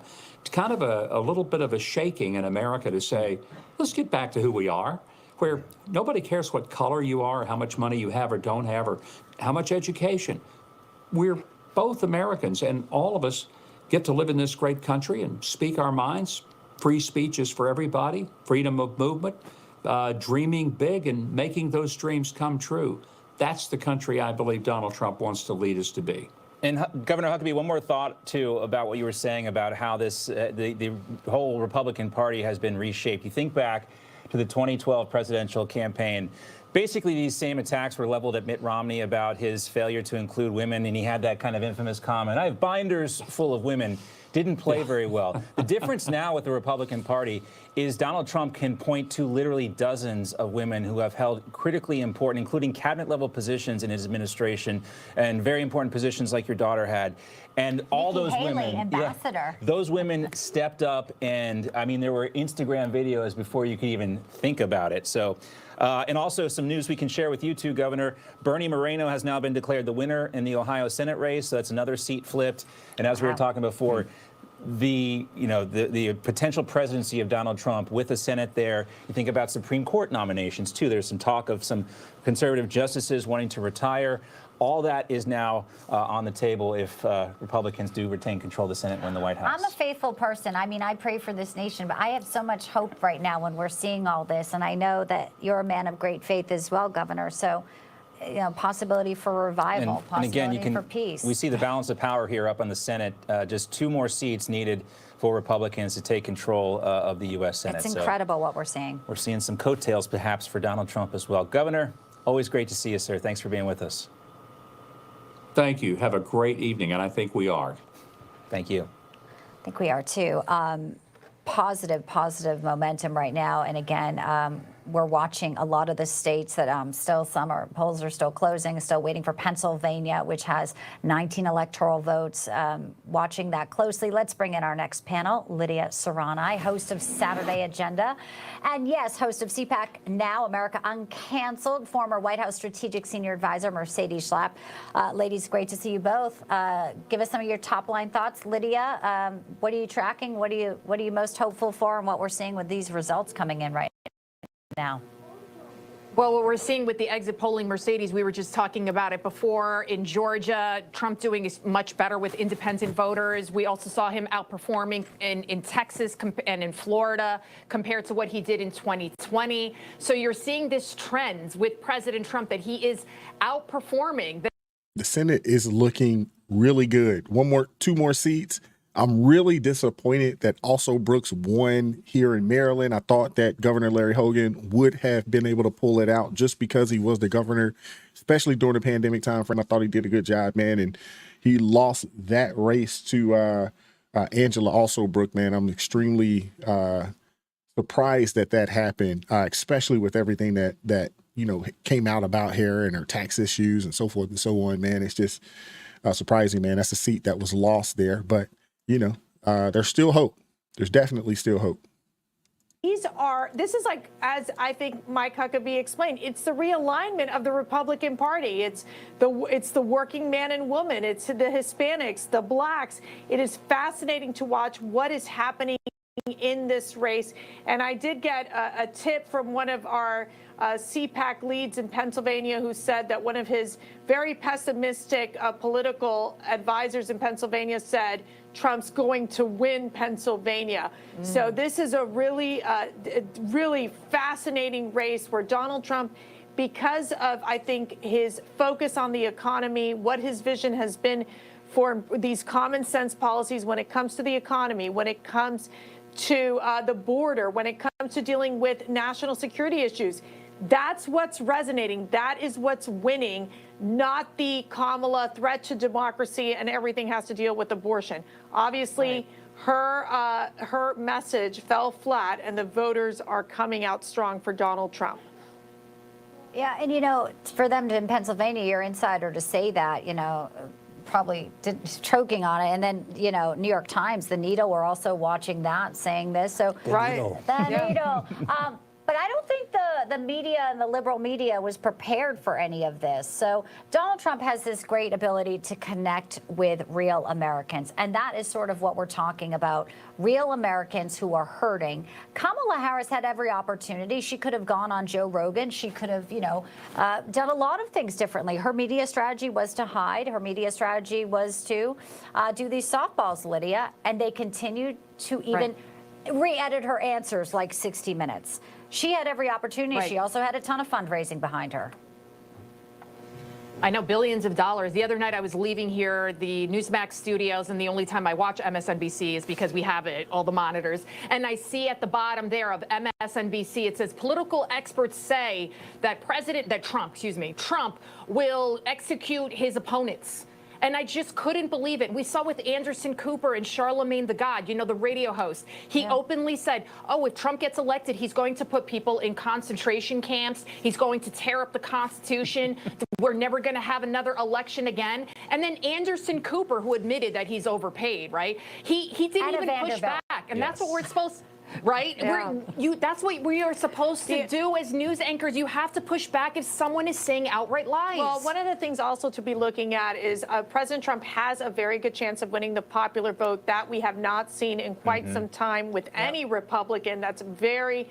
kind of a little bit of a shaking in America to say, let's get back to who we are, where nobody cares what color you are, or how much money you have or don't have, or how much education. We're both Americans, and all of us get to live in this great country and speak our minds. Free speech is for everybody, freedom of movement, dreaming big and making those dreams come true. That's the country I believe Donald Trump wants to lead us to be. And Governor Huckabee, one more thought, too, about what you were saying about how this the whole Republican Party has been reshaped. You think back to the 2012 presidential campaign. Basically, these same attacks were leveled at Mitt Romney about his failure to include women, and he had that kind of infamous comment, I have binders full of women. Didn't play very well. The difference now with the Republican Party is Donald Trump can point to literally dozens of women who have held critically important, including cabinet-level positions in his administration and very important positions like your daughter had. And all those women, ambassador. Those women stepped up, and I mean, there were Instagram videos before you could even think about it. So, and also some news we can share with you too, Governor. Bernie Moreno has now been declared the winner in the Ohio Senate race, so that's another seat flipped. And as we were talking before, the potential presidency of Donald Trump with the Senate there. You think about Supreme Court nominations too. There's some talk of some conservative justices wanting to retire. All that is now on the table if Republicans do retain control of the Senate and win the White House. I'm a faithful person. I mean, I pray for this nation, but I have so much hope right now when we're seeing all this. And I know that you're a man of great faith as well, Governor. So, you know, possibility for revival, possibility for peace. We see the balance of power here up on the Senate. Just 2 more seats needed for Republicans to take control of the U.S. Senate. It's incredible what we're seeing. We're seeing some coattails perhaps for Donald Trump as well. Governor, always great to see you, sir. Thanks for being with us. Thank you. Have a great evening, and I think we are. Thank you. I think we are too. Positive momentum right now. And again, we're watching a lot of the states that still polls are still closing, still waiting for Pennsylvania, which has 19 electoral votes. Watching that closely. Let's bring in our next panel, Lydia Serrani, host of Saturday Agenda. And yes, host of CPAC Now, America Uncanceled, former White House Strategic Senior Advisor Mercedes Schlapp. Ladies, great to see you both. Give us some of your top line thoughts. Lydia, what are you tracking? What are you most hopeful for, and what we're seeing with these results coming in right now? Well, what we're seeing with the exit polling, Mercedes, we were just talking about it before in Georgia. Trump doing is much better with independent voters. We also saw him outperforming in Texas and in Florida compared to what he did in 2020. So you're seeing this trend with President Trump that he is outperforming. The Senate is looking really good. Two more seats. I'm really disappointed that also Brooks won here in Maryland. I thought that Governor Larry Hogan would have been able to pull it out just because he was the governor, especially during the pandemic time frame. I thought he did a good job, man. And he lost that race to Angela Alsobrook, man. I'm extremely surprised that happened, especially with everything that came out about her and her tax issues and so forth and so on, man. It's just surprising, man. That's a seat that was lost there. But there's still hope. There's definitely still hope. This is like, as I think Mike Huckabee explained, it's the realignment of the Republican Party. It's the working man and woman. It's the Hispanics, the blacks. It is fascinating to watch what is happening in this race. And I did get a tip from one of our CPAC leads in Pennsylvania who said that one of his very pessimistic political advisors in Pennsylvania said Trump's going to win Pennsylvania. So this is a really, really fascinating race where Donald Trump, because of, I think, his focus on the economy, what his vision has been for these common sense policies when it comes to the economy, when it comes to the border, when it comes to dealing with national security issues. That's what's resonating. That is what's winning, not the Kamala threat to democracy and everything has to deal with abortion. Obviously, her message fell flat, and the voters are coming out strong for Donald Trump. Yeah, and for them in Pennsylvania, your insider to say that, probably choking on it. And then, New York Times, the Needle, we're also watching that, saying this. So the Needle. But I don't think the media and the liberal media was prepared for any of this. So Donald Trump has this great ability to connect with real Americans. And that is sort of what we're talking about, real Americans who are hurting. Kamala Harris had every opportunity. She could have gone on Joe Rogan. She could have, done a lot of things differently. Her media strategy was to hide. Her media strategy was to do these softballs, Lydia. And they continued to even re-edit her answers like 60 Minutes. She had every opportunity. She also had a ton of fundraising behind her. I know, billions of dollars. The other night I was leaving here, the Newsmax studios, and the only time I watch MSNBC is because we have it, all the monitors. And I see at the bottom there of MSNBC, it says political experts say that Trump will execute his opponents. And I just couldn't believe it. We saw with Anderson Cooper and Charlemagne the God, the radio host. He openly said, if Trump gets elected, he's going to put people in concentration camps. He's going to tear up the Constitution. We're never going to have another election again. And then Anderson Cooper, who admitted that he's overpaid, right? He didn't even push back. And that's what we're supposed to. Right? Yeah. That's what we are supposed to do as news anchors. You have to push back if someone is saying outright lies. Well, one of the things also to be looking at is President Trump has a very good chance of winning the popular vote that we have not seen in quite some time with any Republican. That's very,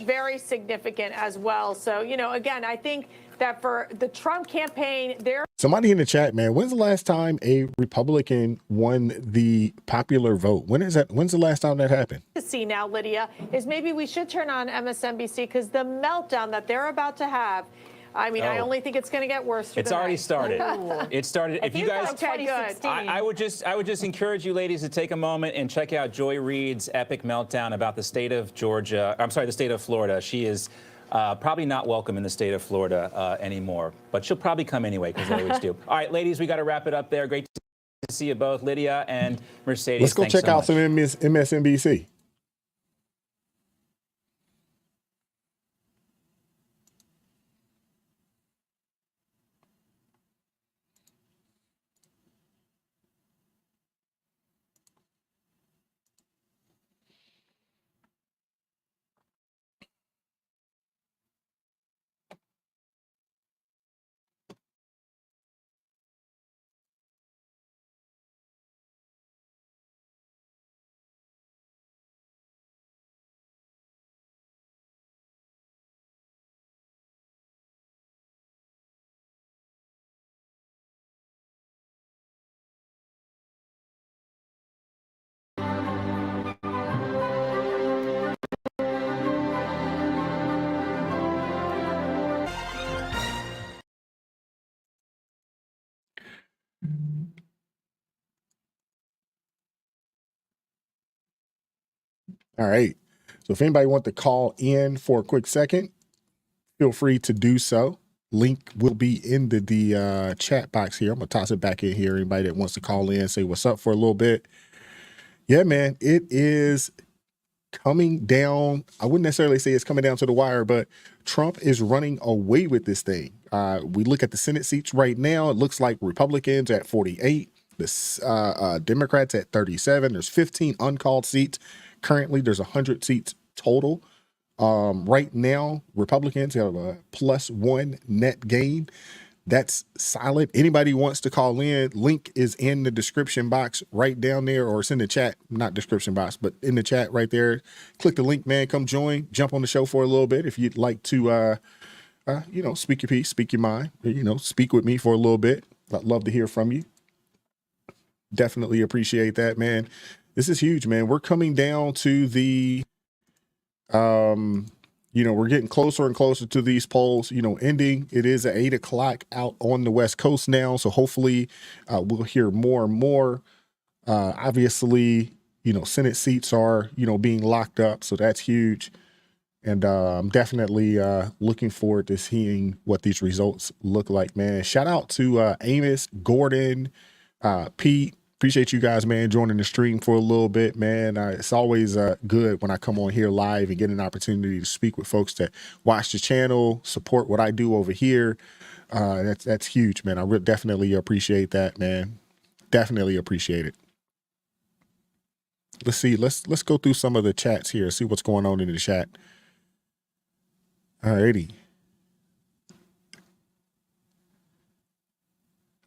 very significant as well. So, again, I think that for the Trump campaign, Somebody in the chat, man, when's the last time a Republican won the popular vote? When's the last time that happened? To see now, Lydia, is maybe we should turn on MSNBC because the meltdown that they're about to have, I mean, I only think it's going to get worse. It's already started. It started. If you guys, good. I would just encourage you ladies to take a moment and check out Joy Reid's epic meltdown about the state of Georgia. I'm sorry, the state of Florida. She is probably not welcome in the state of Florida anymore, but she'll probably come anyway because they always do. All right, ladies, we got to wrap it up there. Great to see you both, Lydia and Mercedes. Let's go check out some MSNBC. All right. So if anybody want to call in for a quick second, feel free to do so. Link will be in the chat box here. I'm gonna toss it back in here. Anybody that wants to call in, say what's up for a little bit. Yeah, man, it is coming down. I wouldn't necessarily say it's coming down to the wire, but Trump is running away with this thing. We look at the Senate seats right now. It looks like Republicans at 48, the Democrats at 37. There's 15 uncalled seats. Currently, there's 100 seats total. Right now, Republicans have a +1 net gain. That's solid. Anybody wants to call in, link is in the description box right down there, or it's in the chat, not description box, but in the chat right there. Click the link, man. Come join, jump on the show for a little bit. If you'd like to, speak your piece, speak your mind, speak with me for a little bit. I'd love to hear from you. Definitely appreciate that, man. This is huge, man. We're coming down to the, we're getting closer and closer to these polls, ending. It is at 8 o'clock out on the West Coast now. So hopefully we'll hear more and more. Obviously, Senate seats are, being locked up. So that's huge. And I'm definitely looking forward to seeing what these results look like, man. Shout out to Amos, Gordon, Pete. Appreciate you guys, man, joining the stream for a little bit, man. It's always good when I come on here live and get an opportunity to speak with folks that watch the channel, support what I do over here. That's huge, man. I definitely appreciate that, man. Definitely appreciate it. Let's see. Let's go through some of the chats here, see what's going on in the chat. All righty.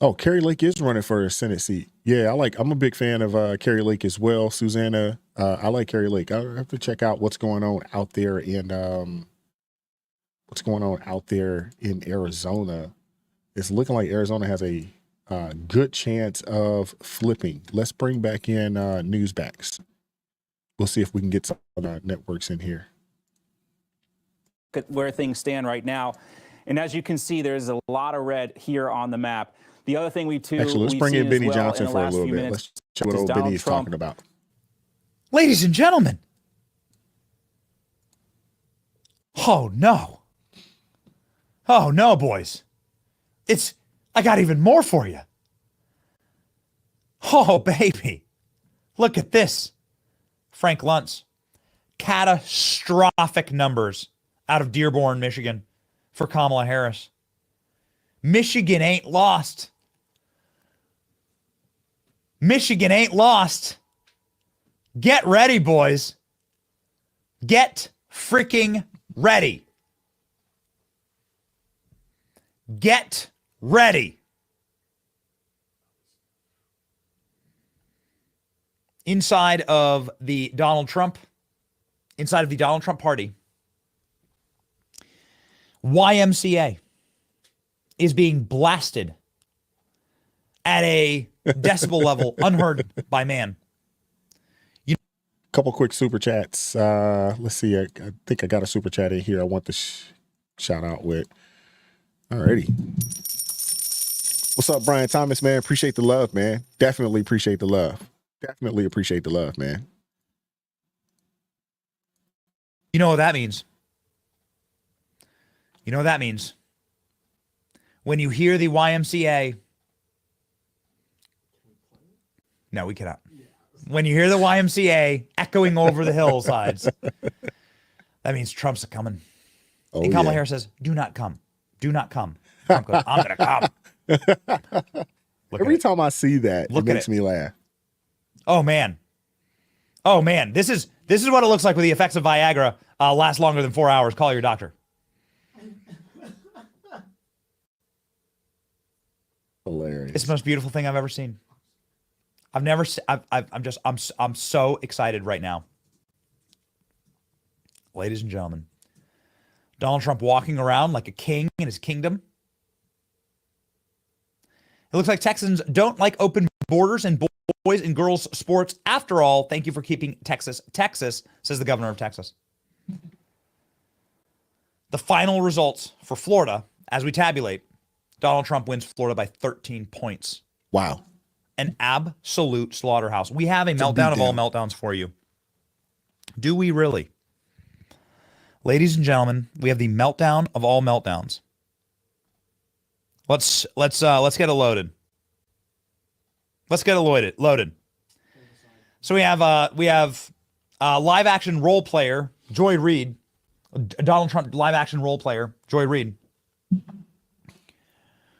Oh, Kerry Lake is running for a Senate seat. Yeah, I'm a big fan of Kerry Lake as well. Susanna, I like Kerry Lake. I have to check out what's going on out there in Arizona. It's looking like Arizona has a good chance of flipping. Let's bring back in Newsbacks. We'll see if we can get some networks in here. At where things stand right now. And as you can see, there's a lot of red here on the map. The other thing let's bring in Benny Johnson for a little bit. Let's check what old Benny is talking about. Ladies and gentlemen. Oh, no. Oh, no, boys. I got even more for you. Oh, baby. Look at this. Frank Luntz. Catastrophic numbers out of Dearborn, Michigan for Kamala Harris. Michigan ain't lost. Michigan ain't lost. Get ready, boys. Get freaking ready. Get ready. Inside of the Donald Trump party, YMCA is being blasted at a decibel level unheard by man. Couple quick super chats. Let's see. I think I got a super chat in here I want to shout out with. Alrighty. What's up, Brian Thomas, man? Appreciate the love, man. Definitely appreciate the love. Definitely appreciate the love, man. You know what that means? You know what that means? When you hear the YMCA. No, we cannot. When you hear the YMCA echoing over the hillsides, that means Trump's coming. Oh, and Kamala Harris says, do not come. Do not come. Trump goes, I'm going to come. Every time I see that, it makes me laugh. Oh, man. Oh, man. This is what it looks like when the effects of Viagra last longer than 4 hours. Call your doctor. Hilarious. It's the most beautiful thing I've ever seen. I'm so excited right now. Ladies and gentlemen, Donald Trump walking around like a king in his kingdom. It looks like Texans don't like open borders and boys and girls sports. After all, thank you for keeping Texas, says the governor of Texas. The final results for Florida, as we tabulate, Donald Trump wins Florida by 13 points Wow. An absolute slaughterhouse. We have a meltdown of all meltdowns for you. Do we really? Ladies and gentlemen, we have the meltdown of all meltdowns. Let's get it loaded. Let's get it loaded. So we have live action role player Joy Reid, Donald Trump live action role player Joy Reid,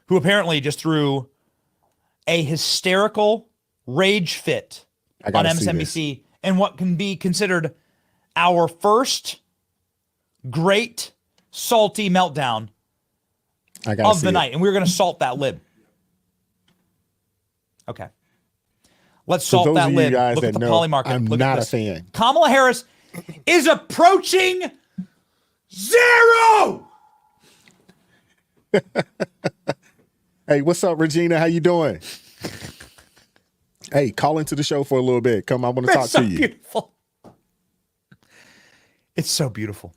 who apparently just threw a hysterical rage fit on MSNBC in what can be considered our first great salty meltdown of the night. And we're going to salt that lid. Okay. Let's salt that lid. Look at the poly market. I'm Look not at a fan. Kamala Harris is approaching 0. Hey, what's up, Regina? How you doing? Hey, call into the show for a little bit. Come, I want to talk to you. Beautiful. It's so beautiful.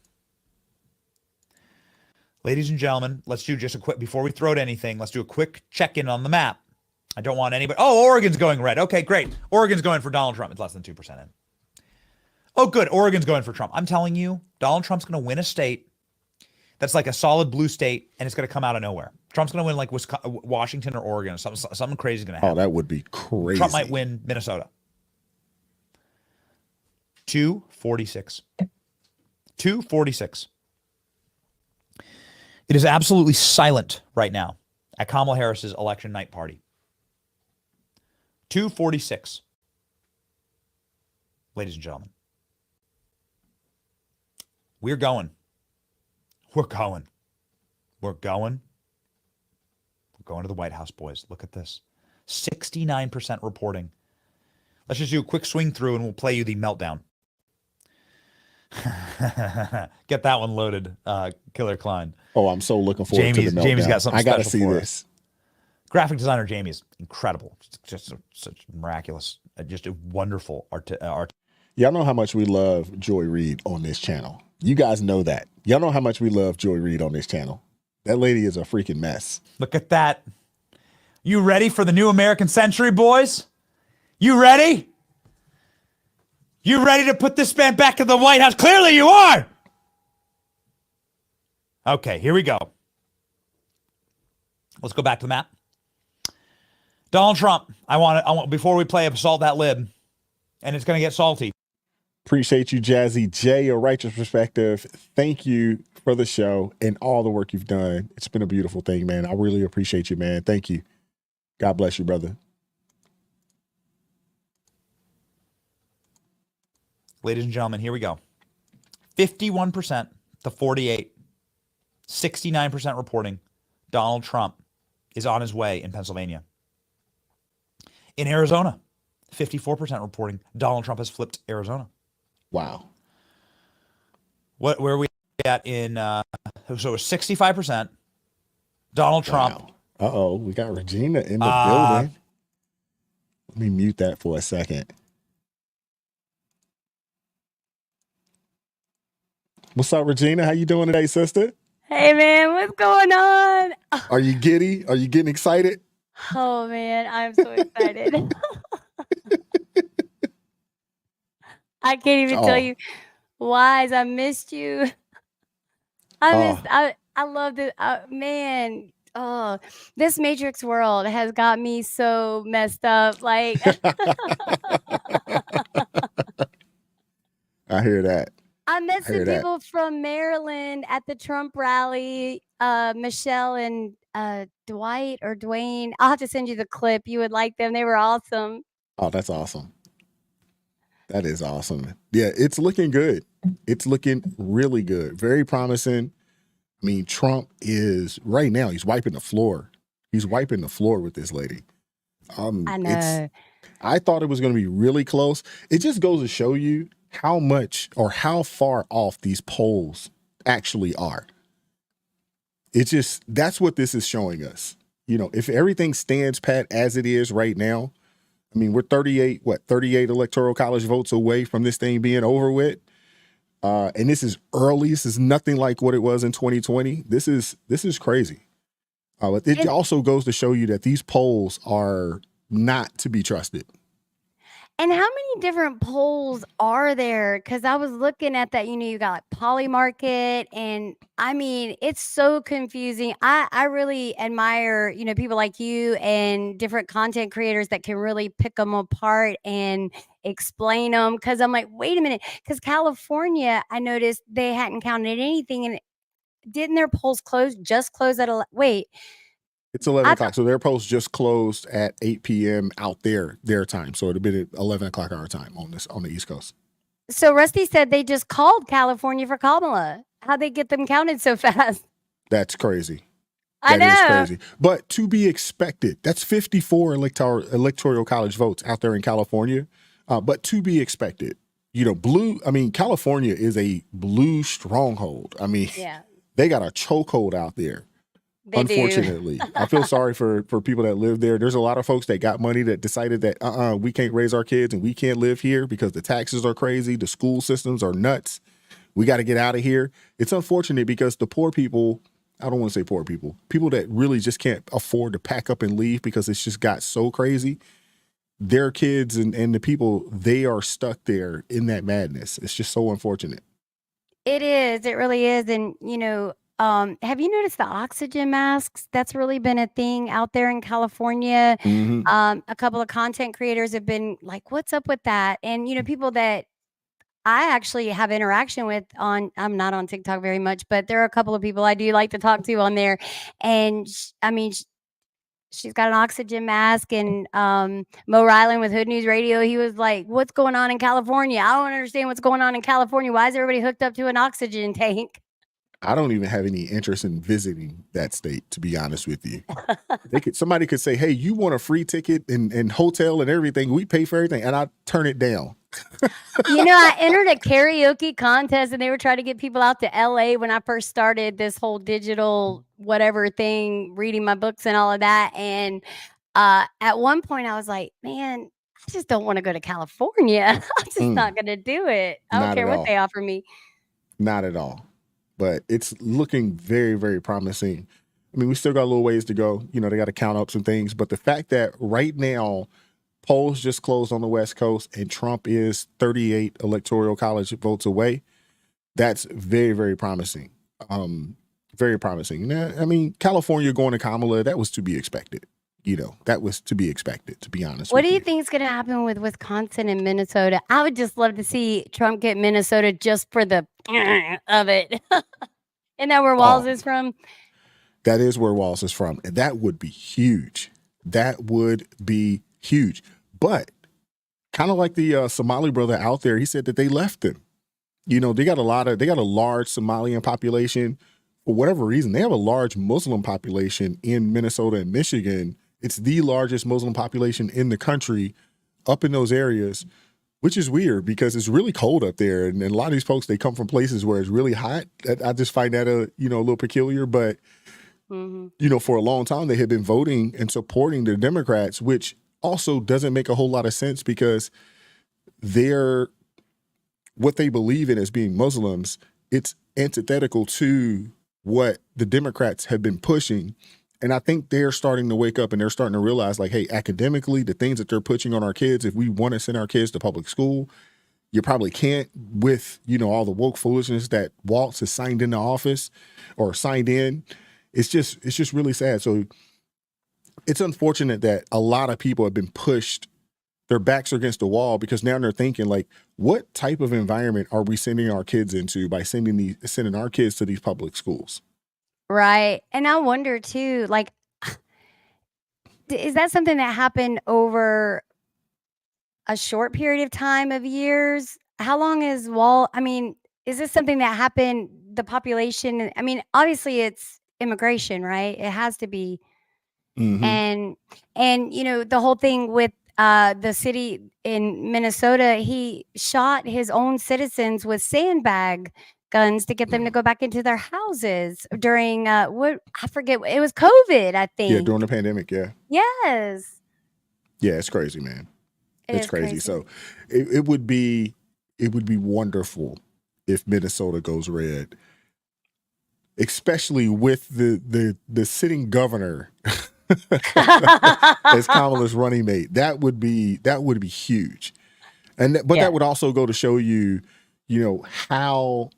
Ladies and gentlemen, let's do just a quick, before we throw at anything, let's do a quick check-in on the map. I don't want anybody. Oh, Oregon's going red. Okay, great. Oregon's going for Donald Trump. It's less than 2% in. Oh, good. Oregon's going for Trump. I'm telling you, Donald Trump's going to win a state that's like a solid blue state, and it's going to come out of nowhere. Trump's going to win like Washington or Oregon. Something crazy is going to happen. Oh, that would be crazy. Trump might win Minnesota. 246. 246. It is absolutely silent right now at Kamala Harris's election night party. 246. Ladies and gentlemen. We're going. We're going. We're going. We're going to the White House, boys. Look at this. 69% reporting. Let's just do a quick swing through and we'll play you the meltdown. Get that one loaded, Killer Klein. Oh, I'm so looking forward to the meltdown. Jamie's got something I gotta special see for this. us. Graphic designer Jamie is incredible. Just such miraculous, just a wonderful art. Y'all know how much we love Joy Reid on this channel. You guys know that. Y'all know how much we love Joy Reid on this channel. That lady is a freaking mess. Look at that. You ready for the new American century, boys? You ready? You ready to put this man back in the White House? Clearly you are. Okay, here we go. Let's go back to the map. Donald Trump. I want before we play Assault That Lib, and it's going to get salty. Appreciate you, Jazzy J, A Righteous Perspective. Thank you for the show and all the work you've done. It's been a beautiful thing, man. I really appreciate you, man. Thank you. God bless you, brother. Ladies and gentlemen, here we go. 51% to 48. 69% reporting Donald Trump is on his way in Pennsylvania. In Arizona, 54% reporting Donald Trump has flipped Arizona. Wow. Where are we at in, so it's 65%. Donald Trump. Wow. Uh-oh, we got Regina in the building. Let me mute that for a second. What's up, Regina? How you doing today, sister? Hey, man, what's going on? Are you giddy? Are you getting excited? Oh, man, I'm so excited. I can't even tell you, Wise, I missed you. I love this. Man, this Matrix world has got me so messed up. Like, I hear that. I met some people from Maryland at the Trump rally. Michelle and Dwight or Dwayne. I'll have to send you the clip. You would like them. They were awesome. Oh, that's awesome. That is awesome. Yeah, it's looking good. It's looking really good. Very promising. I mean, Trump is right now, he's wiping the floor. He's wiping the floor with this lady. I know. I thought it was going to be really close. It just goes to show you how much or how far off these polls actually are. It's just, that's what this is showing us. You know, if everything stands pat as it is right now, I mean, we're 38 electoral college votes away from this thing being over with. And this is early. This is nothing like what it was in 2020. This is crazy. But it also goes to show you that these polls are not to be trusted. And how many different polls are there? Because I was looking at that, you got like Polymarket, and I mean, it's so confusing. I really admire, people like you and different content creators that can really pick them apart and explain them. Because I'm like, wait a minute. Because California, I noticed they hadn't counted anything, and didn't their polls just close at wait? It's 11 o'clock. So their polls just closed at 8 p.m. out their time. So it'd have been at 11 o'clock our time on the East Coast. So Rusty said they just called California for Kamala. How'd they get them counted so fast? That's crazy. I know. That is crazy. But to be expected. That's 54 electoral college votes out there in California. But to be expected. California is a blue stronghold. They got a chokehold out there. Unfortunately, I feel sorry for people that live there. There's a lot of folks that got money that decided that we can't raise our kids and we can't live here because the taxes are crazy, the school systems are nuts. We got to get out of here. It's unfortunate because the poor people, I don't want to say poor people that really just can't afford to pack up and leave because it's just got so crazy. Their kids and the people, they are stuck there in that madness. It's just so unfortunate. It is. It really is. And, have you noticed the oxygen masks? That's really been a thing out there in California. A couple of content creators have been like, what's up with that? And, people that I actually have interaction with I'm not on TikTok very much, but there are a couple of people I do like to talk to on there. And she's got an oxygen mask, and Mo Ryland with Hood News Radio, he was like, what's going on in California? I don't understand what's going on in California. Why is everybody hooked up to an oxygen tank? I don't even have any interest in visiting that state, to be honest with you. Somebody could say, hey, you want a free ticket and hotel and everything. We pay for everything. And I turn it down. I entered a karaoke contest, and they were trying to get people out to LA when I first started this whole digital whatever thing, reading my books and all of that. And at one point I was like, man, I just don't want to go to California. I'm just not going to do it. I don't care what they offer me. Not at all. But it's looking very, very promising. We still got a little ways to go. They got to count up some things. But the fact that right now, polls just closed on the West Coast and Trump is 38 electoral college votes away, that's very, very promising. Very promising. California going to Kamala, that was to be expected. That was to be expected, to be honest. What do you think is going to happen with Wisconsin and Minnesota? I would just love to see Trump get Minnesota just for the of it. Isn't that where Walz is from? That is where Walz is from. And that would be huge. That would be huge. But kind of like the Somali brother out there, he said that they left them. They got a large Somalian population. For whatever reason, they have a large Muslim population in Minnesota and Michigan. It's the largest Muslim population in the country up in those areas, which is weird because it's really cold up there. And a lot of these folks, they come from places where it's really hot. I just find that a little peculiar. But, for a long time, they had been voting and supporting the Democrats, which also doesn't make a whole lot of sense because what they believe in as being Muslims, it's antithetical to what the Democrats have been pushing. And I think they're starting to wake up and they're starting to realize, like, hey, academically, the things that they're pushing on our kids, if we want to send our kids to public school, you probably can't with, all the woke foolishness that Walz has signed into office or signed in. It's just really sad. So it's unfortunate that a lot of people have been pushed. Their backs are against the wall because now they're thinking, like, what type of environment are we sending our kids into by sending our kids to these public schools? Right. And I wonder too, like, is that something that happened over a short period of time of years? How long is is this something that happened, the population? Obviously it's immigration, right? It has to be. And the whole thing with the city in Minnesota, he shot his own citizens with sandbag guns to get them to go back into their houses during I forget, it was COVID, I think. Yeah, during the pandemic, yeah. Yes. Yeah, it's crazy, man. It's crazy. So it would be wonderful if Minnesota goes red. especially with the sitting governor as Kamala's running mate. That would be huge. And but Yeah. that would also go to show you, how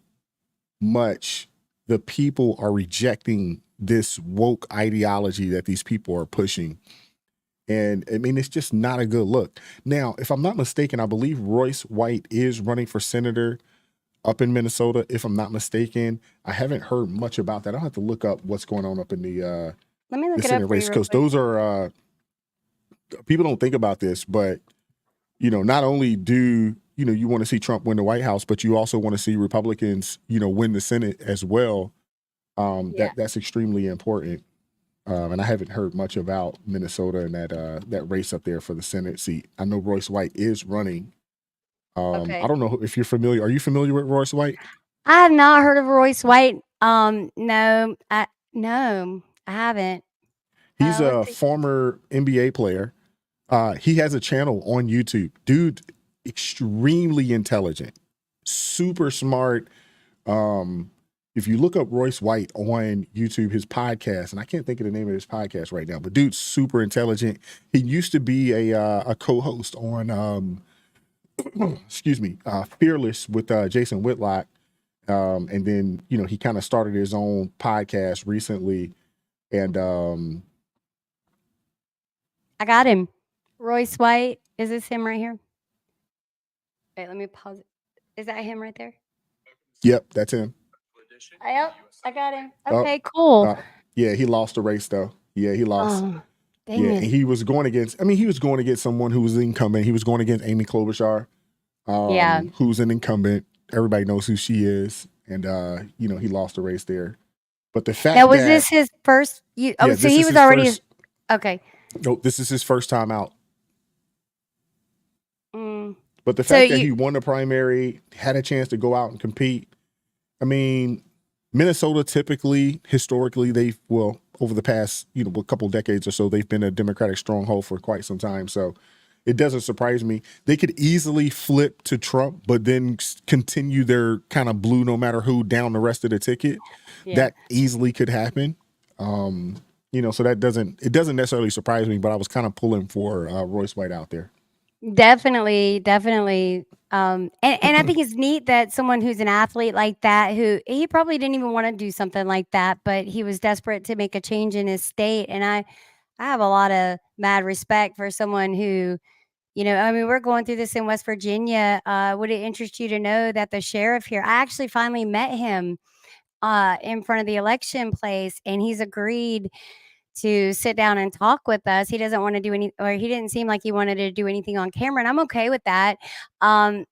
much the people are rejecting this woke ideology that these people are pushing. And I mean, it's just not a good look. Now, if I'm not mistaken, I believe Royce White is running for senator up in Minnesota. If I'm not mistaken, I haven't heard much about that. I'll have to look up what's going on up in the Let me look it Senate up for you race, real because quick. those are people don't think about this, but not only do you want to see Trump win the White House, but you also want to see Republicans win the Senate as well. That's extremely important. And I haven't heard much about Minnesota and that race up there for the Senate seat. I know Royce White is running. Okay. I don't know if you're familiar. Are you familiar with Royce White? I have not heard of Royce White. No, I haven't. He's a Let's see. former NBA player. He has a channel on YouTube. Dude, extremely intelligent, super smart. If you look up Royce White on YouTube, his podcast, and I can't think of the name of his podcast right now, but dude's super intelligent. He used to be a co-host on excuse me, Fearless with Jason Whitlock. And then, he kind of started his own podcast recently. And I got him. Royce White. Is this him right here? Wait, let me pause it. Is that him right there? yep, that's him. Yep, I got him. Oh, Okay, cool. yeah, he lost the race though. Yeah, he lost. Oh, dang Yeah, it. and he was going against someone who was the incumbent. He was going against Amy Klobuchar, Yeah. who's an incumbent. Everybody knows who she is. And he lost the race there. But the fact Now, was that this his first? So this he is was his already. first- Okay. no, this is his first time out. Mm. But the So fact that you- he won the primary, had a chance to go out and compete. I mean, Minnesota typically, historically, over the past, a couple decades or so, they've been a Democratic stronghold for quite some time. So it doesn't surprise me. They could easily flip to Trump, but then continue their kind of blue no matter who down the rest of the ticket. Yeah. That easily could happen. So it doesn't necessarily surprise me, but I was kind of pulling for Royce White out there. Definitely. And I think it's neat that someone who's an athlete like that, who he probably didn't even want to do something like that, but he was desperate to make a change in his state. And I have a lot of mad respect for someone who, I mean, we're going through this in West Virginia. Would it interest you to know that the sheriff here, I actually finally met him in front of the election place, and he's agreed to sit down and talk with us. He doesn't want to do he didn't seem like he wanted to do anything on camera, and I'm okay with that. I'm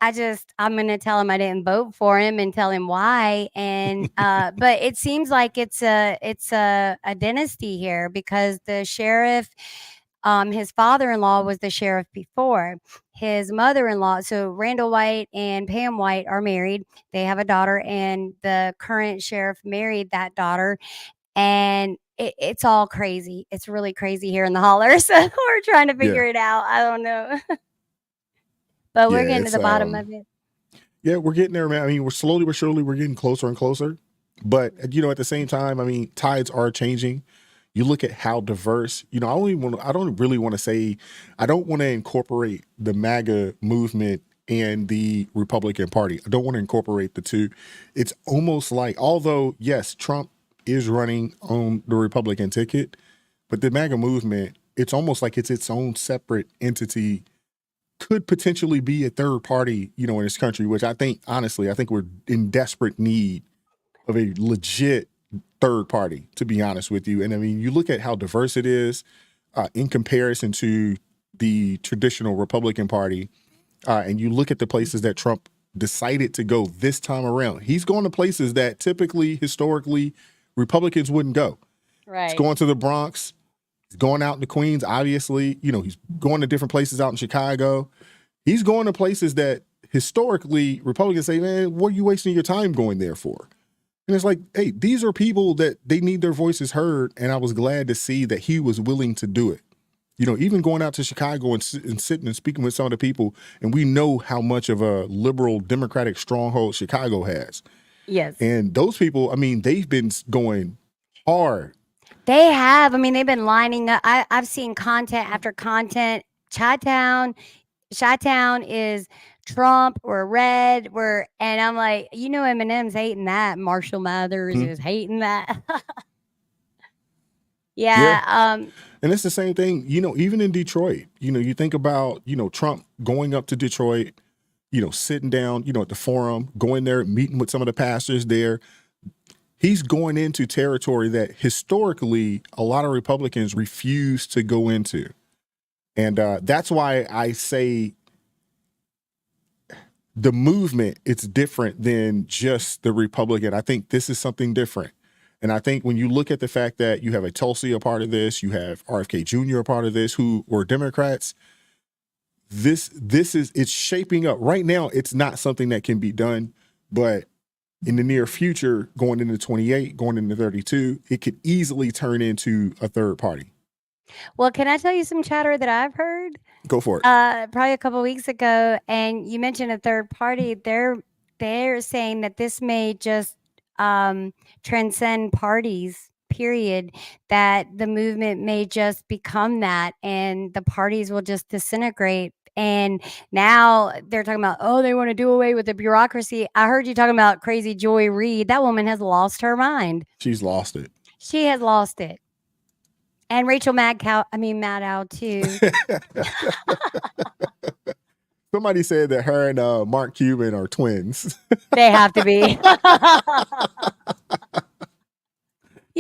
going to tell him I didn't vote for him and tell him why. And but it seems like it's a dynasty here, because the sheriff, his father-in-law was the sheriff before. His mother-in-law, so Randall White and Pam White are married. They have a daughter, and the current sheriff married that daughter. And it's all crazy. It's really crazy here in the holler. So we're trying to figure it out. I don't know. But we're getting to the bottom of it. Yeah, we're getting there, man. I mean, we're slowly but surely we're getting closer and closer. But at the same time, I mean, tides are changing. You look at how diverse. I don't really want to say. I don't want to incorporate the MAGA movement and the Republican Party. I don't want to incorporate the two. It's almost like, although yes, Trump is running on the Republican ticket, but the MAGA movement, it's almost like it's its own separate entity. Could potentially be a third party, in this country, which I think we're in desperate need of a legit third party, to be honest with you. And I mean, you look at how diverse it is in comparison to the traditional Republican Party, and you look at the places that Trump decided to go this time around. He's going to places that typically, historically, Republicans wouldn't go. Right. He's going to the Bronx. He's going out to Queens, obviously. He's going to different places out in Chicago. He's going to places that historically Republicans say, man, what are you wasting your time going there for? And it's like, hey, these are people that they need their voices heard. And I was glad to see that he was willing to do it. Even going out to Chicago and sitting and speaking with some of the people, and we know how much of a liberal Democratic stronghold Chicago has. Yes. And those people, I mean, they've been going hard. They have. I mean, they've been lining up. I've seen content after content. Chi-Town is Trump or red. And I'm like, Eminem's hating that. Marshall Mathers is hating that. Yeah. And it's the same thing, even in Detroit. You think about, Trump going up to Detroit, sitting down, at the forum, going there, meeting with some of the pastors there. He's going into territory that historically a lot of Republicans refuse to go into. And that's why I say the movement, it's different than just the Republican. I think this is something different. And I think when you look at the fact that you have a Tulsi a part of this, you have RFK Jr. a part of this, who were Democrats, it's shaping up. Right now, it's not something that can be done, but in the near future, going into 28, going into 32, it could easily turn into a third party. Well, can I tell you some chatter that I've heard? Go for it. Probably a couple of weeks ago, and you mentioned a third party. They're saying that this may just transcend parties, period, that the movement may just become that, and the parties will just disintegrate. And now they're talking about, they want to do away with the bureaucracy. I heard you talking about crazy Joy Reid. That woman has lost her mind. She's lost it. She has lost it. And Rachel Maddow too. Somebody said that her and Mark Cuban are twins. They have to be.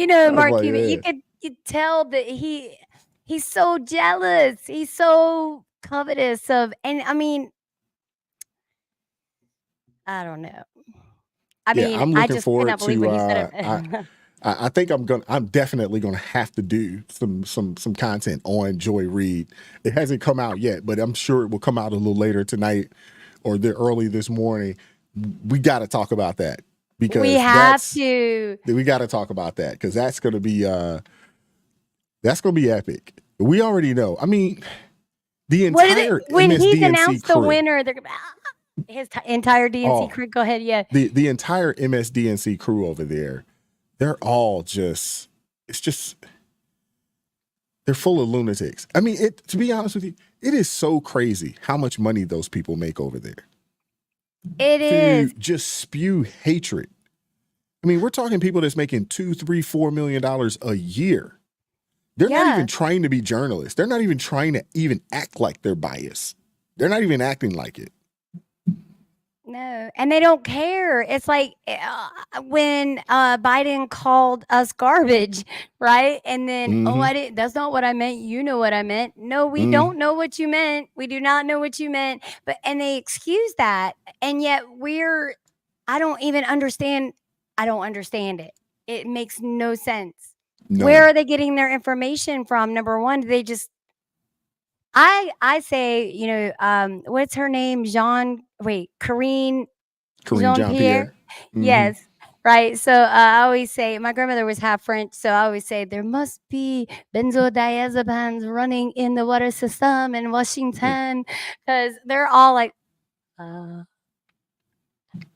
Mark Cuban, you could tell that he's so jealous. He's so covetous and I mean, I don't know. I'm looking forward cannot believe to. when he said it. I think I'm definitely gonna have to do some content on Joy Reid. It hasn't come out yet, but I'm sure it will come out a little later tonight or early this morning. We got to talk about that because we have to. We got to talk about that because that's gonna be epic. We already know. I mean, the entire when MSDNC he's announced crew, the winner, they're his entire DNC crew. Go ahead, yeah. The entire MSDNC crew over there. They're all just, they're full of lunatics. I mean, to be honest with you, it is so crazy how much money those people make over there. It is. Just spew hatred. I mean, we're talking people that's making $2, $3, $4 million a year. They're not even trying to be journalists. They're not even trying to even act like they're biased. They're not even acting like it. No, and they don't care. It's like when Biden called us garbage, right? And then, that's not what I meant. You know what I meant. No, we don't know what you meant. We do not know what you meant. And they excuse that. And yet I don't even understand. I don't understand it. It makes no sense. No. Where are they getting their information from? Number one, do they just, I say, what's her name? Karine Jean-Pierre. Yes. Right. So I always say, my grandmother was half French. So I always say there must be benzodiazepines running in the water system in Washington because they're all like,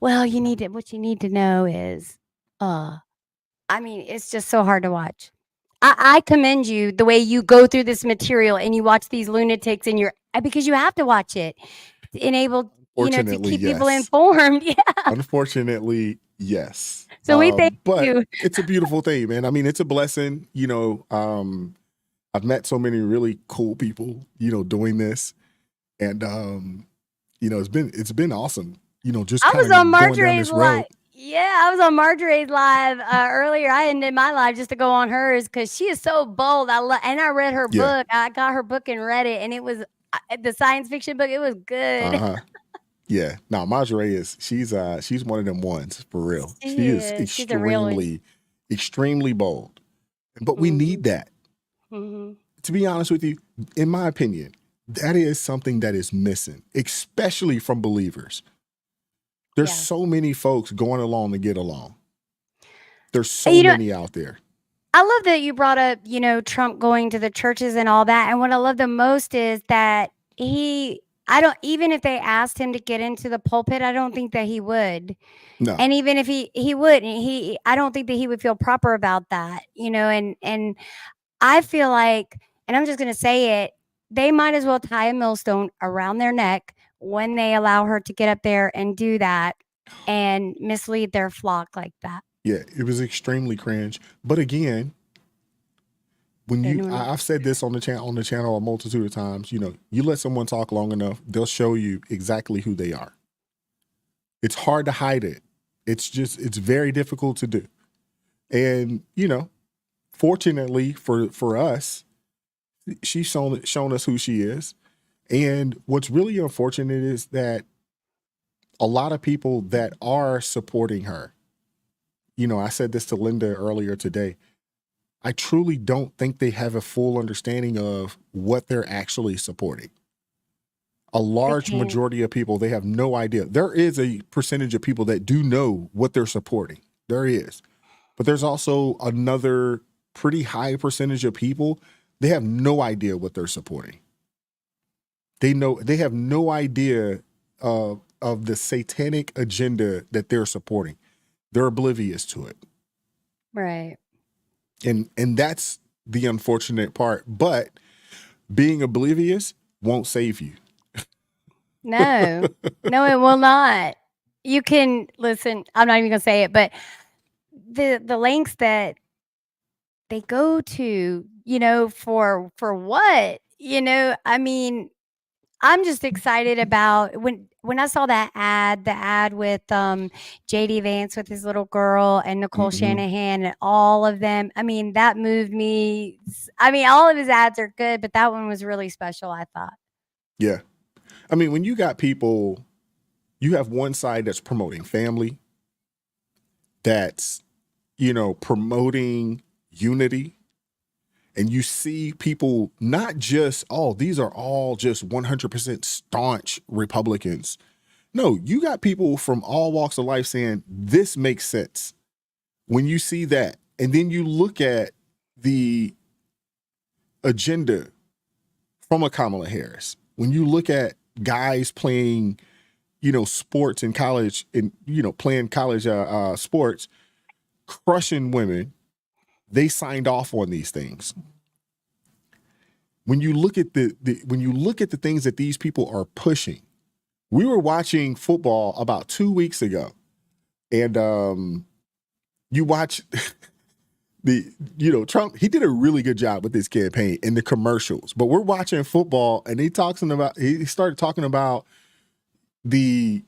well, what you need to know is, I mean, it's just so hard to watch. I commend you the way you go through this material and you watch these lunatics because you have to watch it to enable, to keep people informed. Yeah. Unfortunately, yes. So we thank but you. It's a beautiful thing, man. I mean, it's a blessing. I've met so many really cool people, doing this, and it's been awesome. Just I was on going down this Marjorie's road. live. Yeah, I was on Marjorie's live earlier. I ended my live just to go on hers because she is so bold. And I read her book. I got her book and read it, and it was the science fiction book. It was good. Yeah. No, Marjorie she's one of them ones for real. She is extremely bold. But we need that. To be honest with you, in my opinion, that is something that is missing, especially from believers. There's so many folks going along to get along. There's so many out there. I love that you brought up, Trump going to the churches and all that. And what I love the most is that I don't, even if they asked him to get into the pulpit, I don't think that he would. No. And even if he would, I don't think that he would feel proper about that, and I feel like, and I'm just going to say it, they might as well tie a millstone around their neck when they allow her to get up there and do that and mislead their flock like that. Yeah, it was extremely cringe. But again, when I've said this on the channel a multitude of times, you let someone talk long enough, they'll show you exactly who they are. It's hard to hide it. It's very difficult to do. And, fortunately for us, she's shown us who she is. And what's really unfortunate is that a lot of people that are supporting her, I said this to Linda earlier today, I truly don't think they have a full understanding of what they're actually supporting. A large majority of people, they have no idea. There is a percentage of people that do know what they're supporting. There is. But there's also another pretty high percentage of people, they have no idea what they're supporting. They have no idea of the satanic agenda that they're supporting. They're oblivious to it. Right. And that's the unfortunate part. But being oblivious won't save you. No, no, it will not. You can listen. I'm not even gonna say it, but the lengths that they go to, for what, I mean, I'm just excited about when I saw that the ad with JD Vance with his little girl and Nicole Shanahan and all of them. I mean, that moved me. I mean, all of his ads are good, but that one was really special, I thought. Yeah. I mean, when you got people, you have one side that's promoting family, that's, promoting unity. And you see people not just, these are all just 100% staunch Republicans. No, you got people from all walks of life saying this makes sense. When you see that, and then you look at the agenda from a Kamala Harris, when you look at guys playing, sports in college and, playing college sports, crushing women, they signed off on these things. When you look at the things that these people are pushing, we were watching football about 2 weeks ago, and you watch Trump. He did a really good job with this campaign in the commercials. But we're watching football, and he started talking about the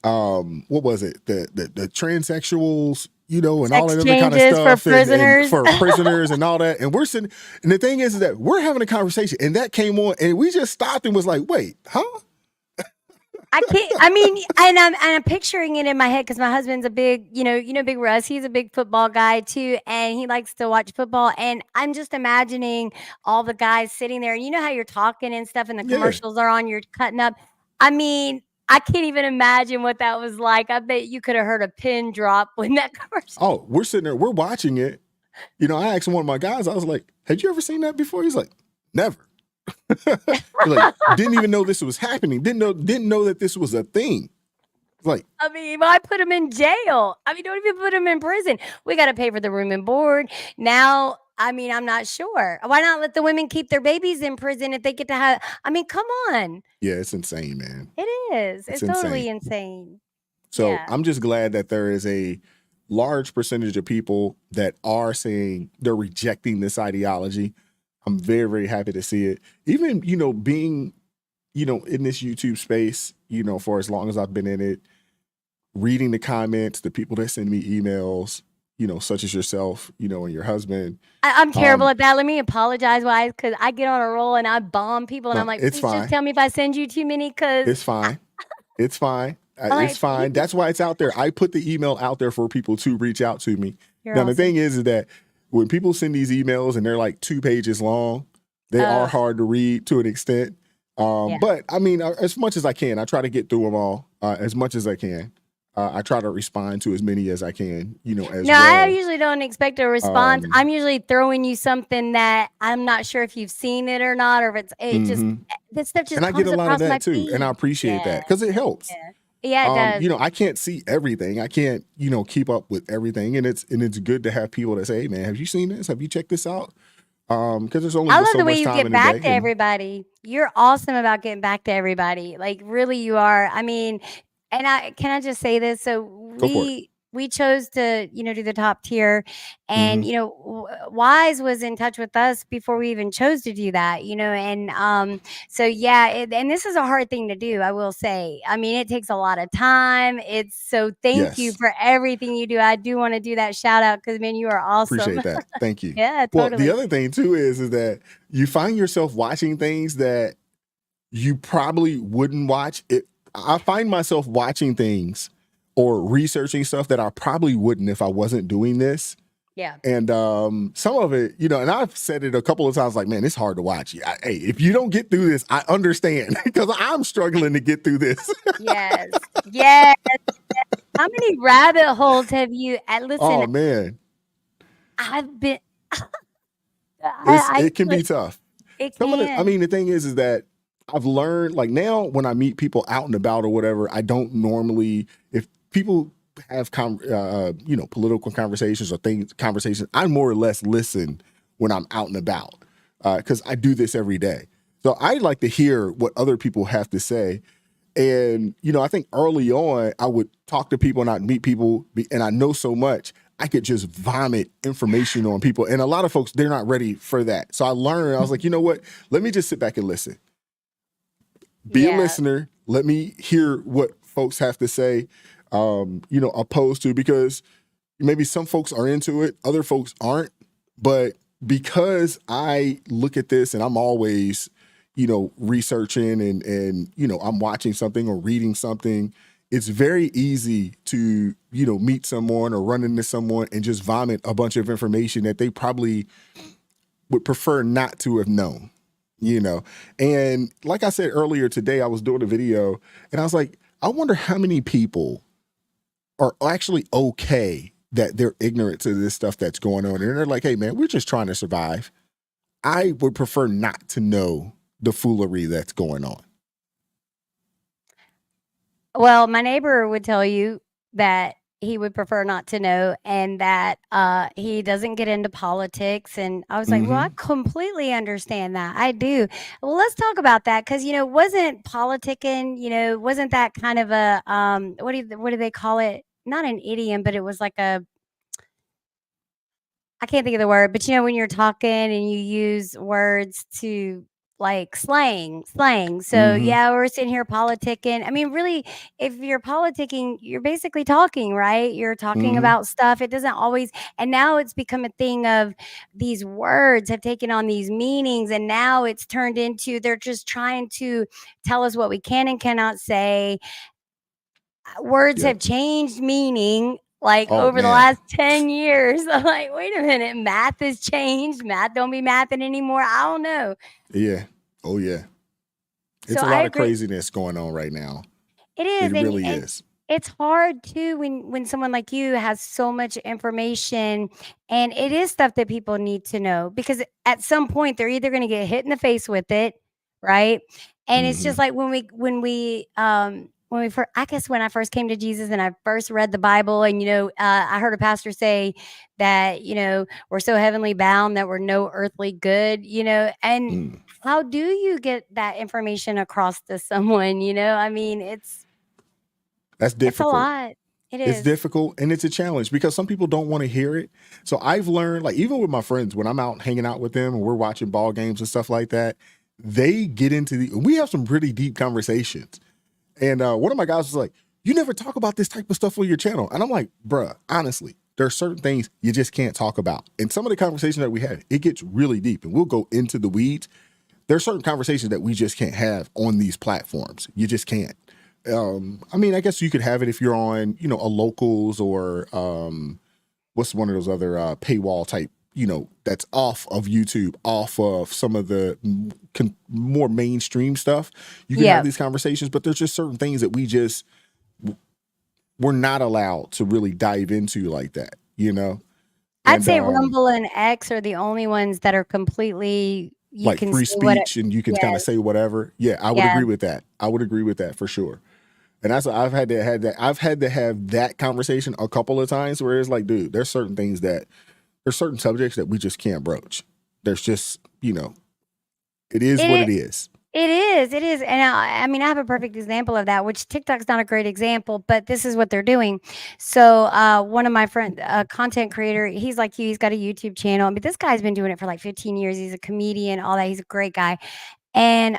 what was it, the transsexuals, and all that other kind of stuff for prisoners. and for prisoners and all that. And we're sitting, and the thing is that we're having a conversation, and that came on, and we just stopped and was like, wait, huh? I can't. I mean, and I'm picturing it in my head because my husband's a big, Big Russ. He's a big football guy too, and he likes to watch football. And I'm just imagining all the guys sitting there, and you know how you're talking and stuff, and the commercials are on. You're cutting up. I mean, I can't even imagine what that was like. I bet you could have heard a pin drop when that commercial. Oh, we're sitting there, we're watching it. I asked one of my guys, I was like, "Had you ever seen that before?" He's like, "Never." Like, didn't even know this was happening. Didn't know that this was a thing. Like, I mean, why put him in jail? I mean, don't even put him in prison. We got to pay for the room and board. Now, I mean, I'm not sure. Why not let the women keep their babies in prison if they get to have, I mean, come on. Yeah, it's insane, man. It is. It's totally insane. So Yeah. I'm just glad that there is a large percentage of people that are saying they're rejecting this ideology. I'm very, very happy to see it. Even, being, in this YouTube space, for as long as I've been in it, reading the comments, the people that send me emails, such as yourself, and your husband. I'm terrible at that. Let me apologize, guys, because I get on a roll and I bomb people, and I'm like, it's please fine. just tell me if I send you too many, because It's fine. It's fine. like, It's fine. That's why it's out there. I put the email out there for people to reach out to me. You're Now, the awesome. thing is that when people send these emails and they're like 2 pages long, they are hard to read to an extent. But I mean, as much as I can, I try to get through them all as much as I can. I try to respond to as many as I can, as No, I well. usually don't expect a response. I'm usually throwing you something that I'm not sure if you've seen it or not, or if it just this stuff just And I get comes a lot of across my that too, and I feed. appreciate Yeah, that because it helps. yeah, it does. I can't see everything. I can't, keep up with everything, and it's good to have people that say, "Hey, man, have you seen this? Have you checked this out?" Because there's only I but love so the way much you time in get the back day, to and everybody. You're awesome about getting back to everybody. Like really you are. I mean, and I just say this? So go for it. we chose to, do the top tier and, Mhm. Wise was in touch with us before we even chose to do that, and so yeah, and this is a hard thing to do, I will say. I mean, it takes a lot of time. It's so thank you Yes, for everything you do. I do want to do that shout out because man, you are awesome. appreciate that. Thank you. Yeah, Well, the totally. other thing too is that you find yourself watching things that you probably wouldn't watch. I find myself watching things or researching stuff that I probably wouldn't if I wasn't doing this. Yeah. And some of it, and I've said it a couple of times, like, man, it's hard to watch. Hey, if you don't get through this, I understand because I'm struggling to get through this. Yes. Yes. How many rabbit holes have you listen, Oh man, I've been I it can actually be tough. it I can. mean, the thing is that I've learned, like now when I meet people out and about or whatever, I don't normally, if people have political conversations or conversations, I more or less listen when I'm out and about because I do this every day. So I like to hear what other people have to say. And, I think early on, I would talk to people and I'd meet people and I know so much, I could just vomit information on people. And a lot of folks, they're not ready for that. So I learned, I was like, you know what? Let me just sit back and listen. Be a Yeah. listener. Let me hear what folks have to say, opposed to, because maybe some folks are into it, other folks aren't. But because I look at this and I'm always, researching and I'm watching something or reading something, it's very easy to, meet someone or run into someone and just vomit a bunch of information that they probably would prefer not to have known. And like I said earlier today, I was doing a video and I was like, I wonder how many people are actually okay that they're ignorant to this stuff that's going on. And they're like, hey man, we're just trying to survive. I would prefer not to know the foolery that's going on. Well, my neighbor would tell you that he would prefer not to know and that he doesn't get into politics. And I was like, well, I completely understand that. I do. Well, let's talk about that because, wasn't politicking, wasn't that kind of a, what do they call it? Not an idiom, but it was like I can't think of the word, but when you're talking and you use words to like slang. So yeah, we're sitting here politicking. I mean, really, if you're politicking, you're basically talking, right? You're talking about stuff. It doesn't always, and now it's become a thing of these words have taken on these meanings, and now it's turned into they're just trying to tell us what we can and cannot say. Words Yep. have changed meaning like Oh over the man. last 10 years. I'm like, wait a minute, math has changed. Math don't be mathing anymore. I don't know. Yeah. Oh yeah. So It's a I lot of agree. craziness going on right now. It is, It really and is. it's hard too when someone like you has so much information, and it is stuff that people need to know because at some point they're either going to get hit in the face with it, right? And it's just like when we first, I guess when I first came to Jesus and I first read the Bible, and I heard a pastor say that we're so heavenly bound that we're no earthly good, and how do you get that information across to someone? I mean, That's it's a difficult. lot. It It's is. difficult and it's a challenge because some people don't want to hear it. So I've learned, like, even with my friends, when I'm out hanging out with them and we're watching ball games and stuff like that, they get into we have some pretty deep conversations. And one of my guys was like, you never talk about this type of stuff on your channel. And I'm like, bruh, honestly, there are certain things you just can't talk about. And some of the conversations that we have, it gets really deep and we'll go into the weeds. There are certain conversations that we just can't have on these platforms. You just can't. I mean, I guess you could have it if you're on, a locals or what's one of those other paywall type, that's off of YouTube, off of some of the more mainstream stuff. You can have these conversations, but there's just certain things that we we're not allowed to really dive into like that, you know? I'd And say Rumble and X are the only ones that are completely you like can free say what it, speech and you can kind of yes. say whatever. Yeah, I would Yeah. agree with that. I would agree with that for sure. And that's I've had to have that conversation a couple of times where it's like, dude, there's certain subjects that we just can't broach. There's just, you know, it is what it is. It is. And I mean, I have a perfect example of that, which TikTok's not a great example, but this is what they're doing. So one of my friends, a content creator, he's like you, he's got a YouTube channel. I mean, this guy's been doing it for like 15 years. He's a comedian, all that. He's a great guy. And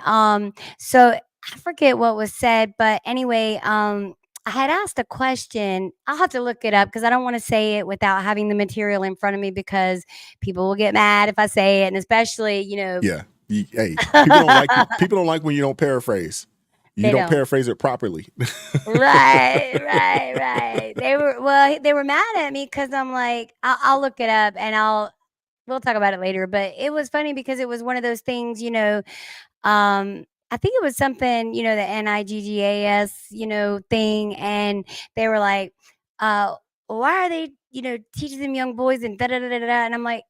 so I forget what was said, but anyway, I had asked a question. I'll have to look it up because I don't want to say it without having the material in front of me because people will get mad if I say it, and especially, you know. Yeah. Hey, people don't like when you don't paraphrase. You don't paraphrase it properly. Right. They were mad at me because I'm like, I'll look it up and we'll talk about it later. But it was funny because it was one of those things, you know. I think it was something, you know, the NIGGAS, you know, thing, and they were like, why are they, you know, teaching them young boys and da da da da da? And I'm like,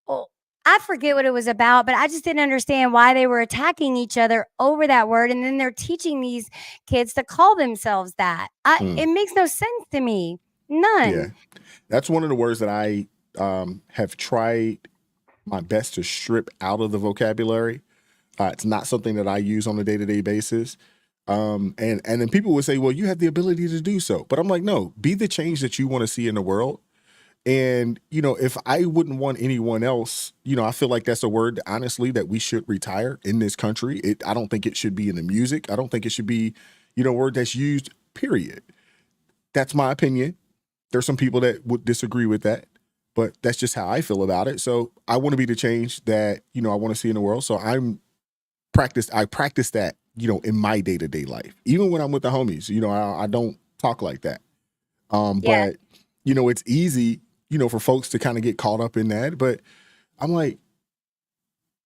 well, I forget what it was about, but I just didn't understand why they were attacking each other over that word, and then they're teaching these kids to call themselves that. It makes no sense to me. None. Yeah, that's one of the words that I have tried my best to strip out of the vocabulary. It's not something that I use on a day-to-day basis. And then people would say, well, you have the ability to do so. But I'm like, no, be the change that you want to see in the world. And, you know, if I wouldn't want anyone else, you know, I feel like that's a word, honestly, that we should retire in this country. I don't think it should be in the music. I don't think it should be, you know, a word that's used, period. That's my opinion. There's some people that would disagree with that, but that's just how I feel about it. So I want to be the change that, you know, I want to see in the world. So I practice that, you know, in my day-to-day life. Even when I'm with the homies, you know, I don't talk like that. But, you know, it's easy, you know, for folks to kind of get caught up in that. But I'm like,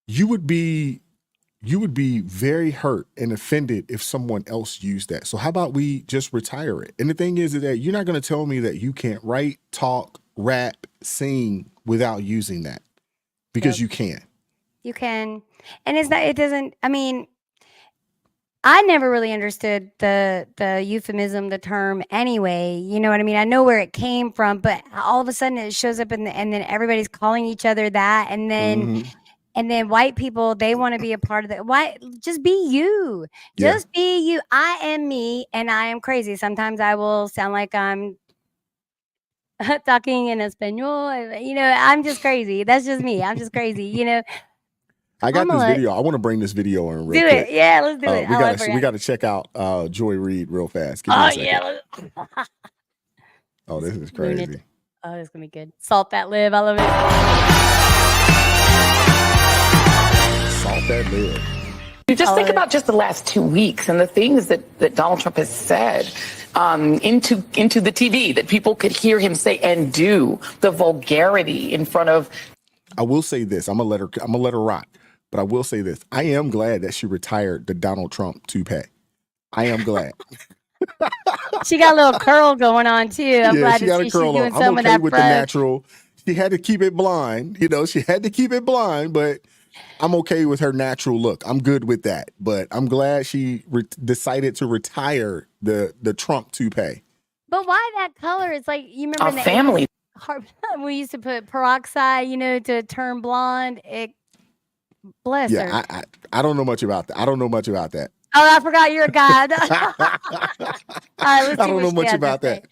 you would be very hurt and offended if someone else used that. So how about we just retire it? And the thing is that you're not going to tell me that you can't write, talk, rap, sing without using that, because you can. You can. And it doesn't, I mean, I never really understood the euphemism, the term anyway. You know what I mean? I know where it came from, but all of a sudden it shows up and then everybody's calling each other that. And then white people, they want to be a part of that. Why? Just be you. Just be you. I am me and I am crazy. Sometimes I will sound like I'm talking in Espanol. You know, I'm just crazy. That's just me. I'm just crazy, you know. I got this video. I want to bring this video in real do quick. it. Yeah, let's do it. We got to check out Joy Reid real fast. Give me a second. Yeah. Oh, this is crazy. Oh, this is gonna be good. Salt that live. I love it. Salt that live. You just think about just the last 2 weeks and the things that Donald Trump has said into the TV that people could hear him say and do. The vulgarity in front of. I will say this. I'm gonna let her rock. But I will say this. I am glad that she retired the Donald Trump toupee. I am glad. She got a little curl going on too. I'm glad to see she's doing some of that with the natural. She had to keep it blind. You know, she had to keep it blind, but I'm okay with her natural look. I'm good with that. But I'm glad she decided to retire the Trump toupee. But why that color? It's like, you remember Our in the family. 80s, we used to put peroxide, you know, to turn blonde. Bless her. I don't know much about that. I don't know much about that. Oh, I forgot you're a guy. All right, let's see I don't know much about that.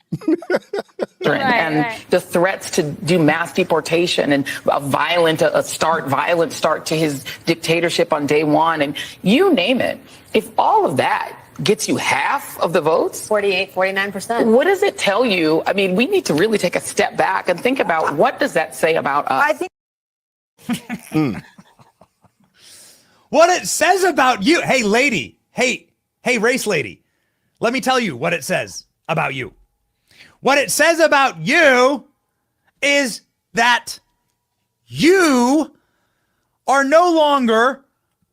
And the threats to do mass deportation and a violent start to his dictatorship on day one, and you name it. If all of that gets you half of the votes, 49%. What does it tell you? I mean, we need to really take a step back and think about what does that say about us? I think. What it says about you. Hey, lady. Hey, race lady. Let me tell you what it says about you. What it says about you is that you are no longer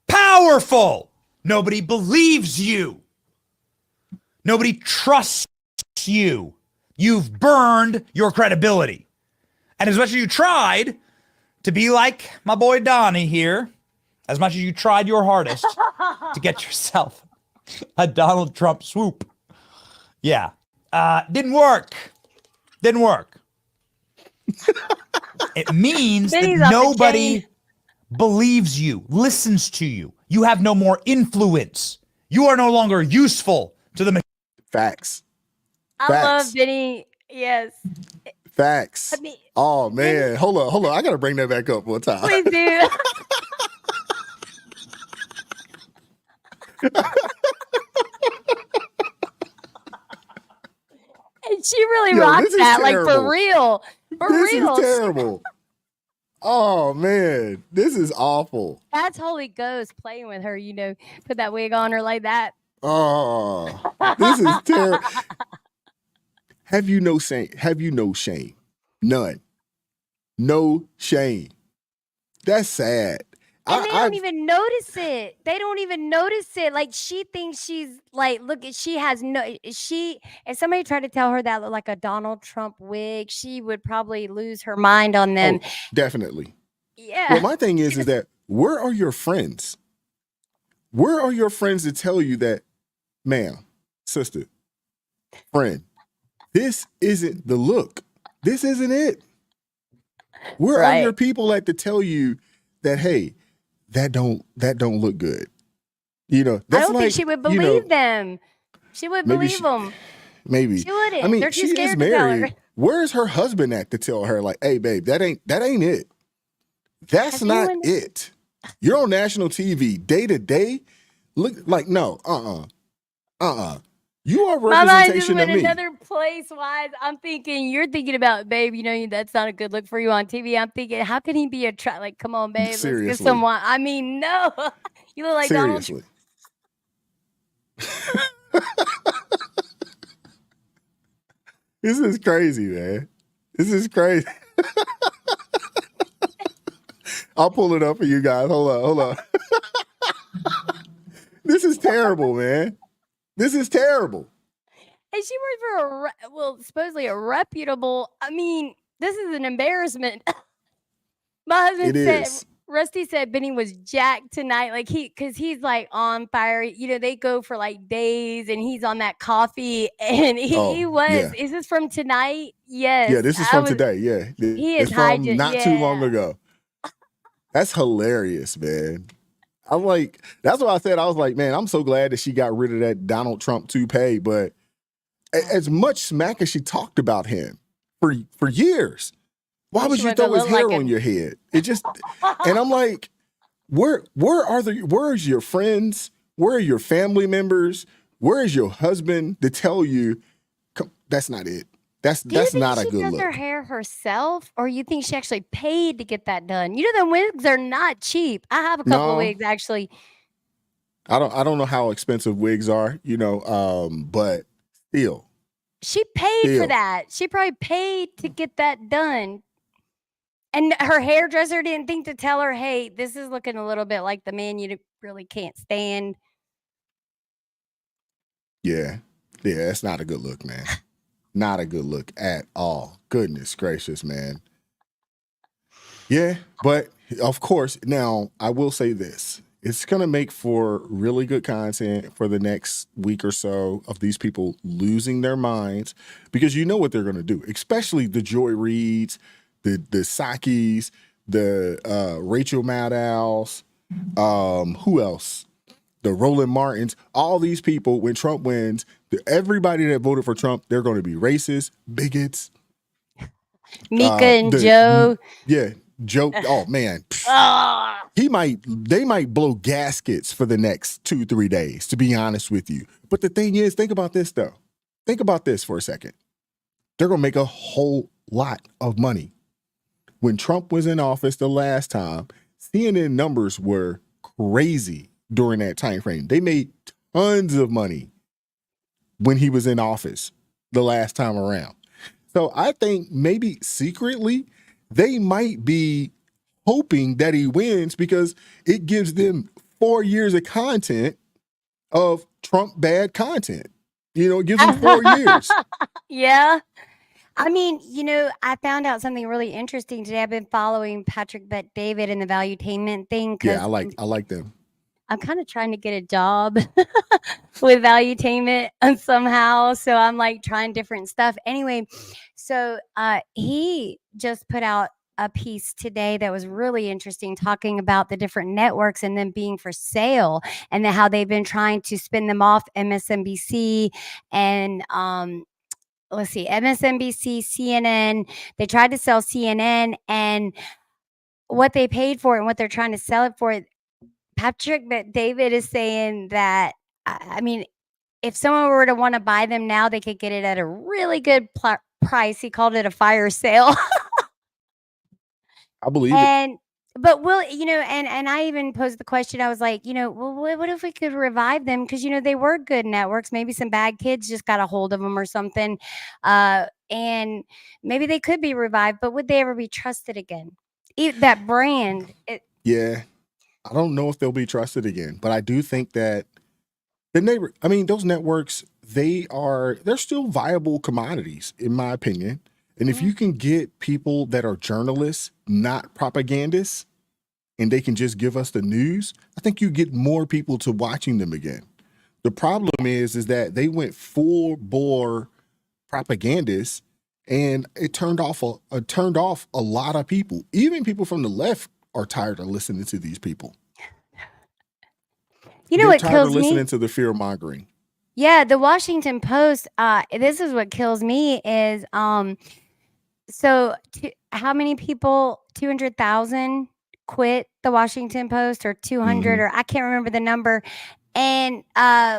powerful. Nobody believes you. Nobody trusts you. You've burned your credibility. And as much as you tried to be like my boy Donnie here, as much as you tried your hardest to get yourself a Donald Trump swoop, yeah, didn't work. Didn't work. It means that Benny's off the nobody chain. believes you, listens to you. You have no more influence. You are no longer useful to the Facts. I love Benny. Yes. Facts. I mean, Oh man, hold on. I gotta bring that back up one time. please do. And she really Yo, rocked this is that, like terrible. for real. For This real. is terrible. Oh man, this is awful. That's Holy Ghost playing with her, you know, put that wig on her like that. Oh, this is terrible. Have you no shame? Have you no shame? None. No shame. That's sad. And they don't even notice it. They don't even notice it. Like she thinks she's like, look, she has no, if somebody tried to tell her that looked like a Donald Trump wig, she would probably lose her mind on them. Oh, definitely. Yeah. Well, my thing is that where are your friends? Where are your friends to tell you that, ma'am, sister, friend, this isn't the look. This isn't it. Where are your people at to tell you that, hey, that don't look good? You know, that's I don't think she would believe them. She would believe them. Maybe. She wouldn't. I mean, They're too she is scared to tell her. married. Where's her husband at to tell her, like, hey, babe, that ain't it. That's not it. You're on national TV day to day. Look like, no, You are My mind just representation went of me. another place. Wise, I'm thinking you're thinking about, babe. You know that's not a good look for you on TV. I'm thinking, how can he be like, come on, babe, let's Seriously. get someone. I mean, no, you look like Donald. Seriously. This is crazy, man. This is crazy. I'll pull it up for you guys. Hold on. This is terrible, man. This is terrible. And she works for supposedly a reputable. I mean, this is an embarrassment. My husband said, Rusty said Benny was jacked tonight, like because he's like on fire. You know, they go for like days, and he's on that coffee, and he was. Yeah. Is this from tonight? Yes. Yeah, this is from today. Yeah, He it's is from hygiene. not too long ago. That's hilarious, man. I'm like, that's what I said. I was like, man, I'm so glad that she got rid of that Donald Trump toupee. But as much smack as she talked about him for years, why would you throw his hair on your head? It just, and I'm like, where's your friends? Where are your family members? Where is your husband to tell you, that's not it? That's not a good look. Do you think she does her hair herself, or you think she actually paid to get that done? You know, the wigs are not cheap. I have a couple of wigs actually. I don't know how expensive wigs are, you know, but still. She paid for that. She probably paid to get that done. And her hairdresser didn't think to tell her, hey, this is looking a little bit like the man you really can't stand. Yeah, it's not a good look, man. Not a good look at all. Goodness gracious, man. Yeah, but of course, now I will say this. It's going to make for really good content for the next week or so of these people losing their minds, because you know what they're going to do, especially the Joy Reids, the Psaki's, the Rachel Maddow's, who else? The Roland Martins, all these people, when Trump wins, everybody that voted for Trump, they're going to be racist, bigots. Mika and Joe. Yeah, Joe. Oh, man. They might blow gaskets for the next 2-3 days, to be honest with you. But the thing is, think about this, though. Think about this for a second. They're going to make a whole lot of money. When Trump was in office the last time, CNN numbers were crazy. During that time frame, they made tons of money when he was in office the last time around. So I think maybe secretly they might be hoping that he wins because it gives them 4 years of content of Trump bad content. You know, it gives them 4 years. Yeah. I mean, I found out something really interesting today. I've been following Patrick Bet David and the valuetainment thing Yeah, because I like them. I'm kind of trying to get a job with valuetainment somehow. So I'm like trying different stuff. Anyway, so he just put out a piece today that was really interesting, talking about the different networks and them being for sale, and how they've been trying to spin them off MSNBC and let's see, MSNBC, CNN. They tried to sell CNN, and what they paid for it and what they're trying to sell it for. Patrick Bet David is saying that, I mean, if someone were to want to buy them now, they could get it at a really good price. He called it a fire sale. I believe it. And but will and I even posed the question. I was like, well, what if we could revive them? Because they were good networks. Maybe some bad kids just got a hold of them or something, and maybe they could be revived. But would they ever be trusted again? That brand. Yeah, I don't know if they'll be trusted again, but I do think that those networks, they're still viable commodities, in my opinion. And if you can get people that are journalists, not propagandists, and they can just give us the news, I think you get more people to watching them again. The problem is that they went full bore propagandists, and it turned off a lot of people. Even people from the left are tired of listening to these people. They're what tired kills of listening me? to the fear mongering. Yeah, the Washington Post. This is what kills me is so how many people? 200,000 quit the Washington Post, or 200, or I can't remember the number. And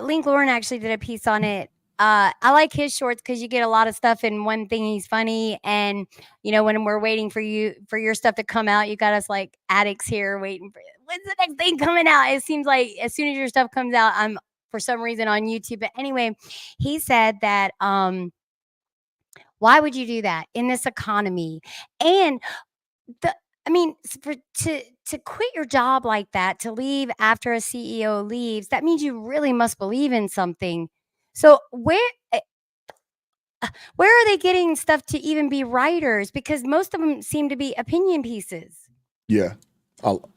Link Lauren actually did a piece on it. I like his shorts because you get a lot of stuff in one thing. He's funny, and when we're waiting for your stuff to come out, you got us like addicts here waiting for when's the next thing coming out. It seems like as soon as your stuff comes out, I'm for some reason on YouTube. But anyway, he said that why would you do that in this economy? And to quit your job like that, to leave after a CEO leaves, that means you really must believe in something. So where are they getting stuff to even be writers? Because most of them seem to be opinion pieces. Yeah,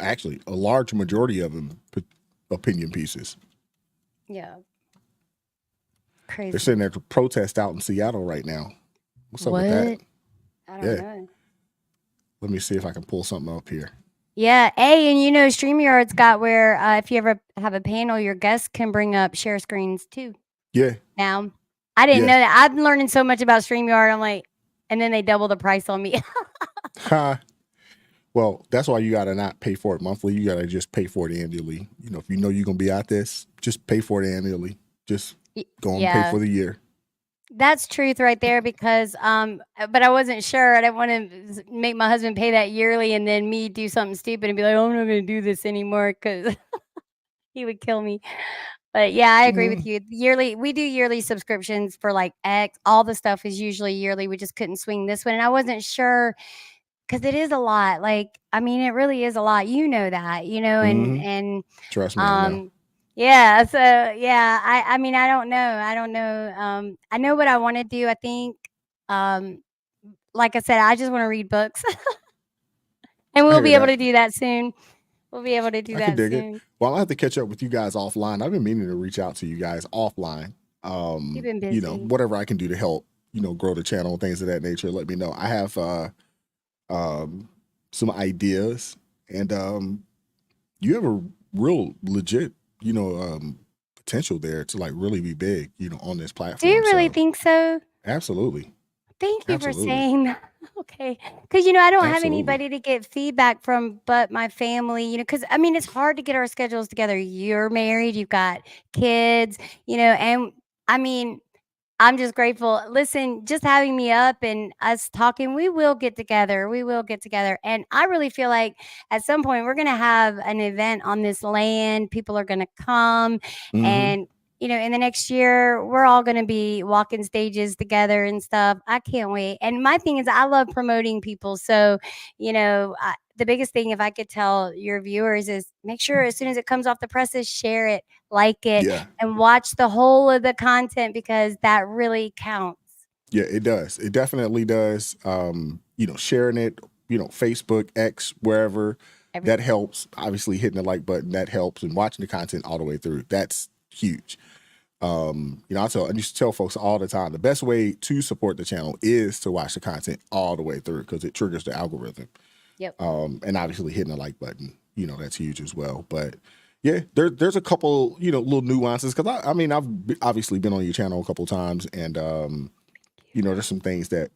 actually, a large majority of them opinion pieces. Yeah, They're crazy. sitting there to protest out in Seattle right now. What's up with that? I don't know. Let me see if I can pull something up here. Yeah. Hey, and StreamYard's got where if you ever have a panel, your guests can bring up share screens too. Yeah. Now, I didn't know that. I'm learning so much about StreamYard. I'm like, and then they double the price on me. Well, that's why you gotta not pay for it monthly. You gotta just pay for it annually. If you know you're gonna be at this, just pay for it annually. Just go and pay for the year. That's truth right there, because but I wasn't sure. I didn't want to make my husband pay that yearly and then me do something stupid and be like, oh, I'm not going to do this anymore, because he would kill me. But yeah, I agree with you. We do yearly subscriptions for like X. All the stuff is usually yearly. We just couldn't swing this one. And I wasn't sure, because it is a lot. Like, it really is a lot. You know that, and trust me, I know. yeah. So yeah, I don't know. I know what I want to do. I think, like I said, I just want to read books, and we'll be able to do that soon. We'll be able to do I that can dig soon. it. Well, I'll have to catch up with you guys offline. I've been meaning to reach out to you guys offline. You've been busy. Whatever I can do to help, grow the channel, things of that nature, let me know. I have some ideas, and you have a real legit, potential there to like really be big, on this platform. Do you really think so? Absolutely. Thank you for saying that. Okay. Because, I don't have anybody to get feedback from but my family, because, it's hard to get our schedules together. You're married, you've got kids, and I'm just grateful. Listen, just having me up and us talking, we will get together. We will get together. And I really feel like at some point we're going to have an event on this land. People are going to come, and in the next year, we're all going to be walking stages together and stuff. I can't wait. And my thing is, I love promoting people. So, the biggest thing, if I could tell your viewers, is make sure as soon as it comes off the presses, share it, like it, and watch the whole of the content, because that really counts. Yeah, it does. It definitely does. Sharing it, Facebook, X, wherever, that helps. Obviously, hitting the like button, that helps, and watching the content all the way through. That's huge. I used to tell folks all the time, the best way to support the channel is to watch the content all the way through because it triggers the algorithm. Yep. And obviously hitting the like button, that's huge as well. But yeah, there's a couple, little nuances because I've obviously been on your channel a couple times, and there's some things that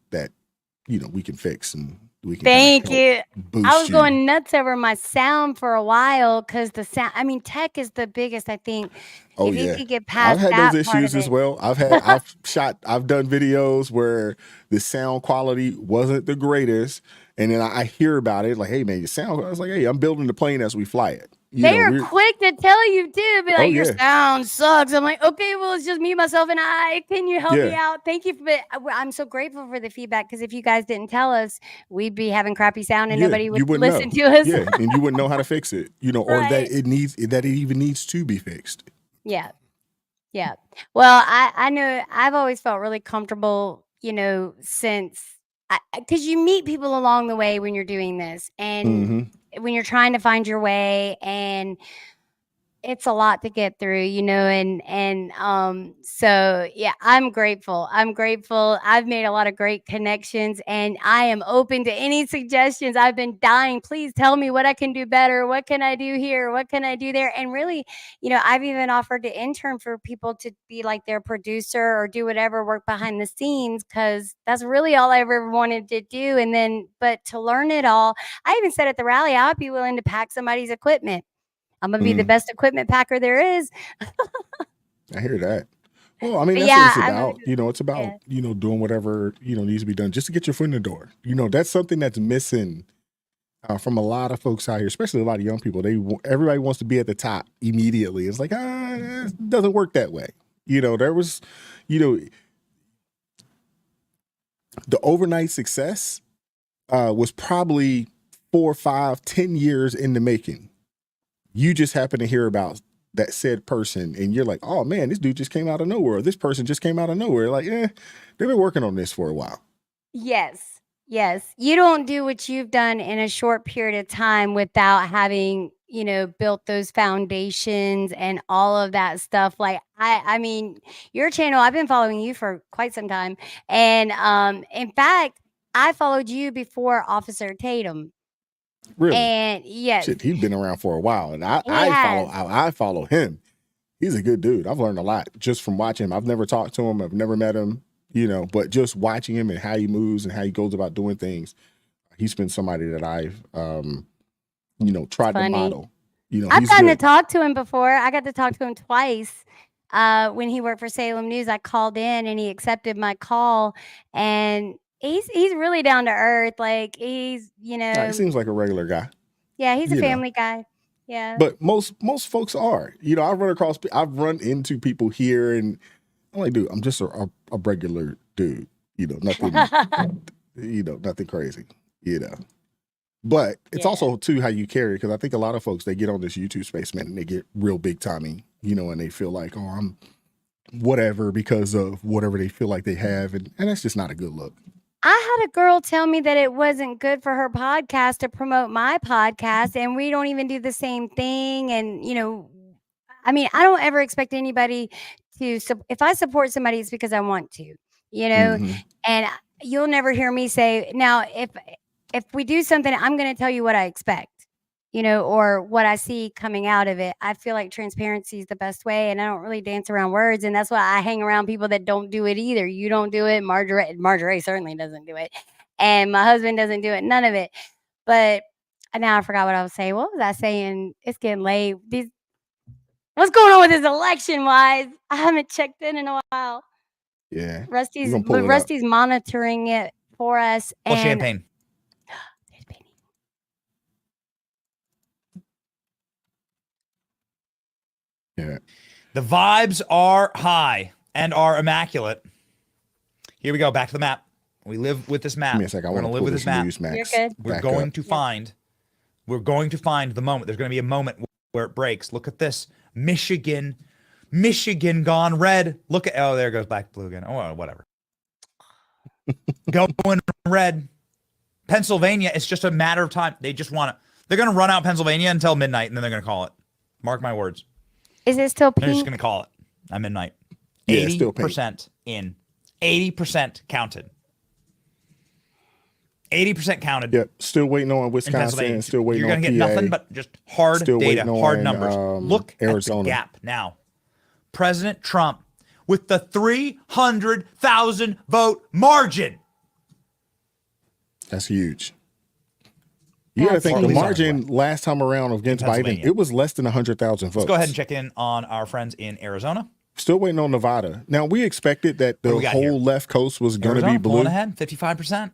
we can fix and we can Thank you. boost I was you. going nuts over my sound for a while because the sound, tech is the biggest, I think. Oh if you yeah, could get I've past had that those part issues of as it. well. I've done videos where the sound quality wasn't the greatest, and then I hear about it like, hey man, your sound. I was like, hey, I'm building the plane as we fly it. They are quick to tell you too, be Oh, like, your yeah. sound sucks. I'm like, okay, well, it's just me, myself, and I. Can you help me Yeah. out? Thank you. But I'm so grateful for the feedback because if you guys didn't tell us, we'd be having crappy sound and Yeah, nobody would you wouldn't listen know. to us. Yeah, and you wouldn't know how to fix it, or that Right. it even needs to be fixed. Yeah. Yeah. Well, I know I've always felt really comfortable, since because you meet people along the way when you're doing this and Mm-hmm. when you're trying to find your way, and it's a lot to get through, so yeah, I'm grateful. I've made a lot of great connections and I am open to any suggestions. I've been dying. Please tell me what I can do better. What can I do here? What can I do there? And really, I've even offered to intern for people to be like their producer or do whatever work behind the scenes because that's really all I ever wanted to do. And then, but to learn it all, I even said at the rally, I would be willing to pack somebody's equipment. I'm gonna be the best equipment packer there is. I hear that. Well, I mean, But that's what yeah, it's I'm about. It's about, doing whatever, needs to be done just to get your foot in the door. That's something that's missing from a lot of folks out here, especially a lot of young people. Everybody wants to be at the top immediately. It's like, it doesn't work that way. There was, the overnight success was probably 4, 5, 10 years in the making. You just happen to hear about that said person and you're like, oh man, this dude just came out of nowhere. This person just came out of nowhere. Like, they've been working on this for a while. Yes. Yes. You don't do what you've done in a short period of time without having, built those foundations and all of that stuff. Like I mean, your channel, I've been following you for quite some time. And in fact, I followed you before Officer Tatum. Really? And yes, Shit, he's been around for a while, and he I follow him. He's a good dude. I've learned a lot just from watching him. I've never talked to him. I've never met him, but just watching him and how he moves and how he goes about doing things, he's been somebody that I've, tried to model. I've He's gotten to good. talk to him before. I got to talk to him twice. When he worked for Salem News, I called in and he accepted my call. And he's really down to earth. Like he's, He seems like a regular guy. yeah, he's a family guy. Yeah. But most folks are. I've run into people here, and I'm like, dude, I'm just a regular dude. Nothing, nothing crazy. But it's also too how you carry, because I think a lot of folks, they get on this YouTube space, man, and they get real big timey, and they feel like, oh, I'm whatever because of whatever they feel like they have, and that's just not a good look. I had a girl tell me that it wasn't good for her podcast to promote my podcast, and we don't even do the same thing. And, I mean, I don't ever expect anybody to, if I support somebody, it's because I want to, and you'll never hear me say, now, if we do something, I'm going to tell you what I expect, or what I see coming out of it. I feel like transparency is the best way, and I don't really dance around words. And that's why I hang around people that don't do it either. You don't do it. Marjorie certainly doesn't do it. And my husband doesn't do it. None of it. But now I forgot what I was saying. What was I saying? It's getting late. What's going on with this election wise? I haven't checked in a while. Yeah. Rusty's monitoring it for us. Well, and champagne. Yeah. The vibes are high and are immaculate. Here we go. Back to the map. We live with this map. Give me a second. We're going to live with this map. You're good. We're going to find the moment. There's going to be a moment where it breaks. Look at this. Michigan gone red. Look at, oh, there goes black, blue again. Oh, whatever. going red. Pennsylvania, it's just a matter of time. They just want to. They're going to run out Pennsylvania until midnight, and then they're going to call it. Mark my words. Is it still They're just pink? going to call it at midnight. Yeah, it's still 80% in. 80% counted. 80% counted. Yep. Still waiting on in Wisconsin. Pennsylvania. Still waiting You're on going to PA. get nothing but just hard Still data, waiting hard on, numbers. Look Arizona. at the gap now. President Trump with the 300,000 vote margin. That's huge. You got to think the margin last time around against Biden, it was less than 100,000 votes. Let's go ahead and check in on our friends in Arizona. Still waiting on Nevada. Now, we expected that the whole left coast was going to be blue. Pulling ahead, 55%.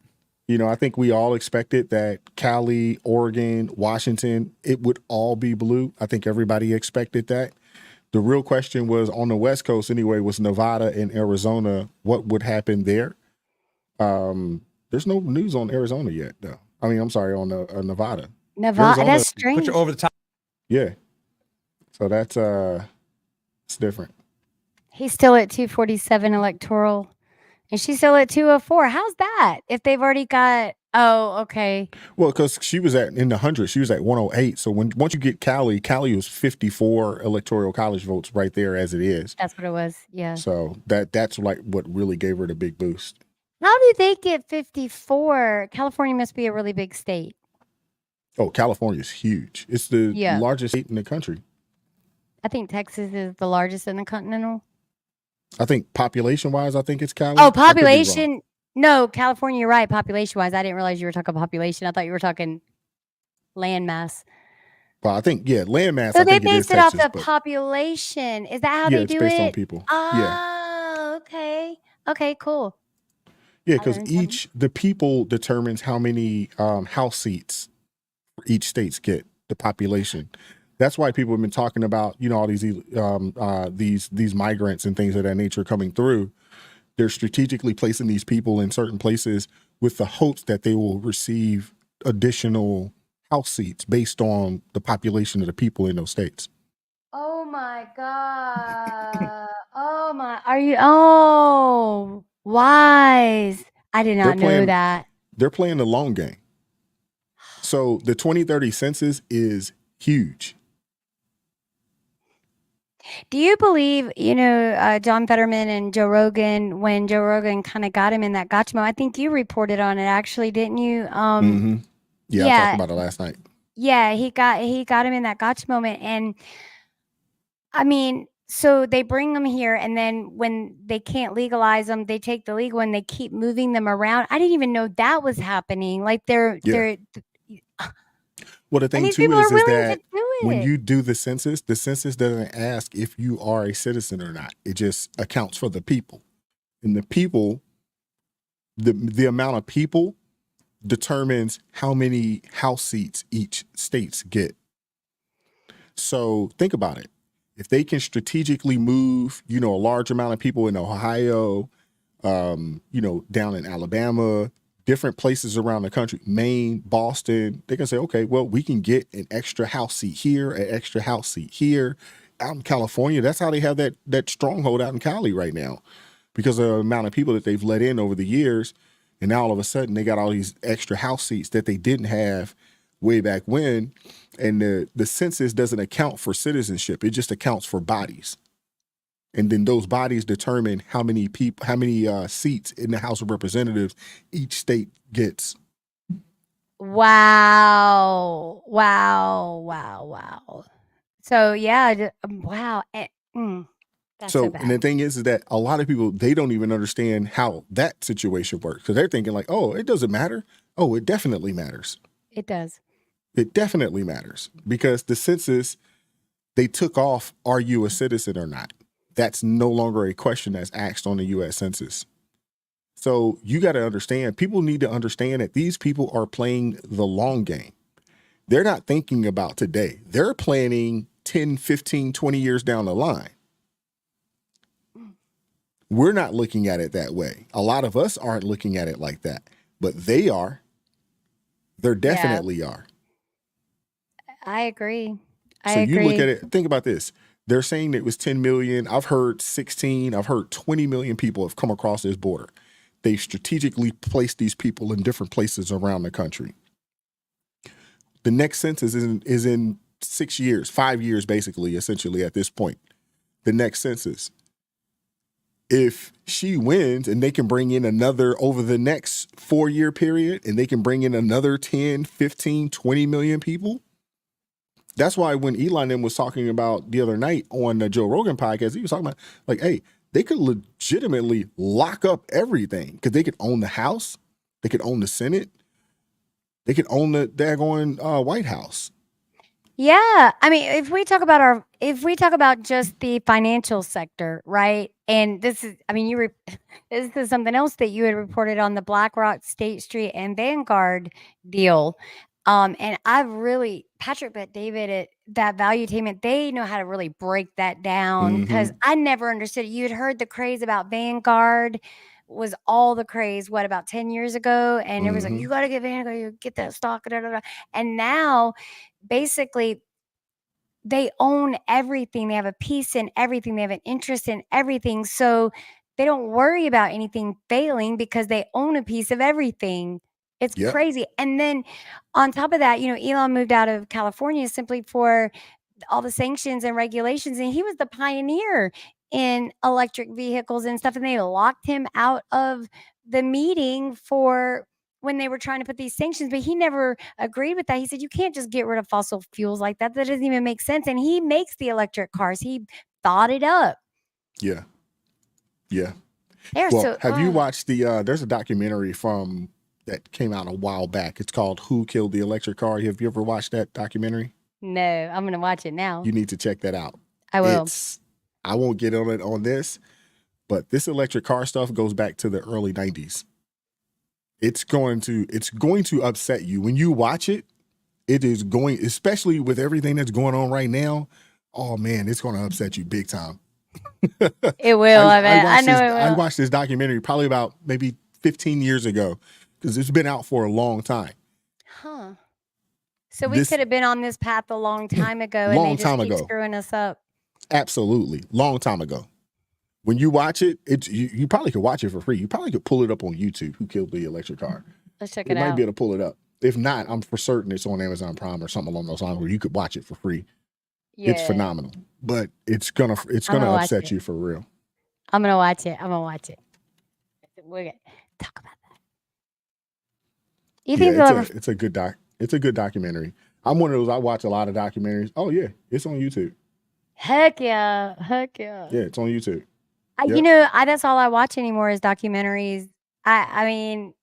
You know, I think we all expected that Cali, Oregon, Washington, it would all be blue. I think everybody expected that. The real question was on the West Coast anyway, was Nevada and Arizona. What would happen there? There's no news on Arizona yet, though. I mean, I'm sorry, on Nevada. Nevada, Arizona, that's strange. Put you over the top. Yeah. So that's it's different. He's still at 247 electoral, and she's still at 204. How's that? If they've already got, oh, okay. Well, because she was in the hundreds, she was at 108. So once you get Cali was 54 electoral college votes right there as it is. That's what it was. Yeah. So that's like what really gave her the big boost. How do they get 54? California must be a really big state. Oh, California's huge. It's the largest state in the country. I think Texas is the largest in the continental. I think population-wise, I think it's Cali. Oh, population. No, California, you're right. Population-wise, I didn't realize you were talking population. I thought you were talking land mass. Well, I think, land mass. So I they think based it it is off Texas, the population. Is that how they do it? Yeah, it's based on people. Oh, okay. Okay, cool. Yeah, because the people determines how many house seats each states get, the population. That's why people have been talking about, all these migrants and things of that nature coming through. They're strategically placing these people in certain places with the hopes that they will receive additional house seats based on the population of the people in those states. Oh my God. Oh, wise. I did not know that. They're playing the long game. So the 2030 census is huge. Do you believe, John Fetterman and Joe Rogan, when Joe Rogan kind of got him in that gotcha moment? I think you reported on it, actually, didn't you? Yeah, I talked about it last night. Yeah, he got him in that gotcha moment. And I mean, so they bring them here, and then when they can't legalize them, they take the legal and they keep moving them around. I didn't even know that was happening. Like they're Well, the thing these too people are is willing that to do when it. you do the census doesn't ask if you are a citizen or not. It just accounts for the people. And the people, the amount of people determines how many house seats each states get. So think about it. If they can strategically move, a large amount of people in Ohio, down in Alabama, different places around the country, Maine, Boston, they can say, okay, well, we can get an extra house seat here, an extra house seat here. Out in California, that's how they have that stronghold out in Cali right now, because of the amount of people that they've let in over the years. And now all of a sudden they got all these extra house seats that they didn't have way back when. And the census doesn't account for citizenship. It just accounts for bodies. And then those bodies determine how many seats in the House of Representatives each state gets. Wow. So yeah, wow. That's so bad. And the thing is that a lot of people, they don't even understand how that situation works, because they're thinking like, oh, it doesn't matter. Oh, it definitely matters. It does. It definitely matters, because the census, they took off, are you a citizen or not? That's no longer a question that's asked on the U.S. Census. So you got to understand, people need to understand that these people are playing the long game. They're not thinking about today. They're planning 10, 15, 20 years down the line. We're not looking at it that way. A lot of us aren't looking at it like that, but they are. They definitely are. I agree. So you look at it, think about this. They're saying it was 10 million. I've heard 16. I've heard 20 million people have come across this border. They've strategically placed these people in different places around the country. The next census is in 6 years, 5 years, basically, essentially at this point. The next census. If she wins and they can bring in another over the next 4-year period, and they can bring in another 10, 15, 20 million people. That's why when Elon then was talking about the other night on the Joe Rogan podcast, he was talking about like, hey, they could legitimately lock up everything because they could own the House, they could own the Senate, they could own the daggone White House. Yeah, I mean, if we talk about just the financial sector, right? And this is, I mean, this is something else that you had reported on the BlackRock, State Street, and Vanguard deal. And I've really, Patrick Bet David at that Valuetainment, they know how to really break that down because I never understood it. You'd heard the craze about Vanguard was all the craze, what, about 10 years ago? And it was like, you got to get Vanguard, you get that stock, da, da, da. And now, basically, they own everything. They have a piece in everything. They have an interest in everything. So they don't worry about anything failing because they own a piece of everything. It's crazy. And then on top of that, Elon moved out of California simply for all the sanctions and regulations. And he was the pioneer in electric vehicles and stuff. And they locked him out of the meeting for when they were trying to put these sanctions, but he never agreed with that. He said, you can't just get rid of fossil fuels like that. That doesn't even make sense. And he makes the electric cars. He thought it up. Yeah. Yeah. Well, have you watched there's a documentary that came out a while back. It's called Who Killed the Electric Car. Have you ever watched that documentary? No, I'm going to watch it now. You need to check that out. I will. I won't get on it on this, but this electric car stuff goes back to the early 90s. It's going to upset you when you watch it. It is going, especially with everything that's going on right now. Oh man, it's going to upset you big time. It will. I know it will. I watched this documentary probably about maybe 15 years ago because it's been out for a long time. Huh. So we could have been on this path a long time ago, and they just keep screwing us up. Absolutely, long time ago. When you watch it, you probably could watch it for free. You probably could pull it up on YouTube. Who Killed the Electric Car? Let's check it out. You might be able to pull it up. If not, I'm for certain it's on Amazon Prime or something along those lines where you could watch it for free. Yeah. It's phenomenal, but it's gonna upset you for real. I'm gonna watch it. We're gonna talk about that. You think it's a good doc. It's a good documentary. I'm one of those. I watch a lot of documentaries. Oh yeah, it's on YouTube. Heck yeah. Yeah, it's on YouTube. That's all I watch anymore is documentaries. I mean,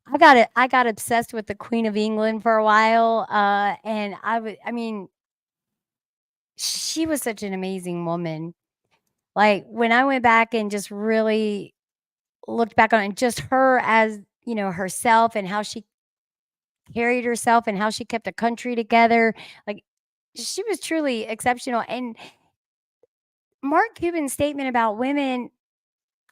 I got obsessed with the Queen of England for a while, and she was such an amazing woman. Like when I went back and just really looked back on it, and just her as herself and how she carried herself and how she kept a country together, like she was truly exceptional. And Mark Cuban's statement about women,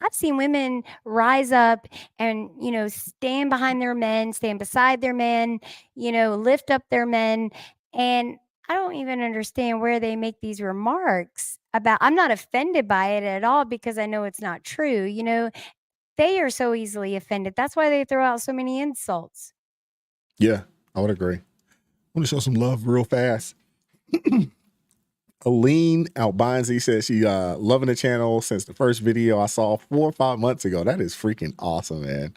I've seen women rise up and, stand behind their men, stand beside their men, lift up their men. And I don't even understand where they make these remarks about. I'm not offended by it at all because I know it's not true. They are so easily offended. That's why they throw out so many insults. Yeah, I would agree. I want to show some love real fast. Aline Albanzi says she loving the channel since the first video I saw 4 or 5 months ago. That is freaking awesome, man.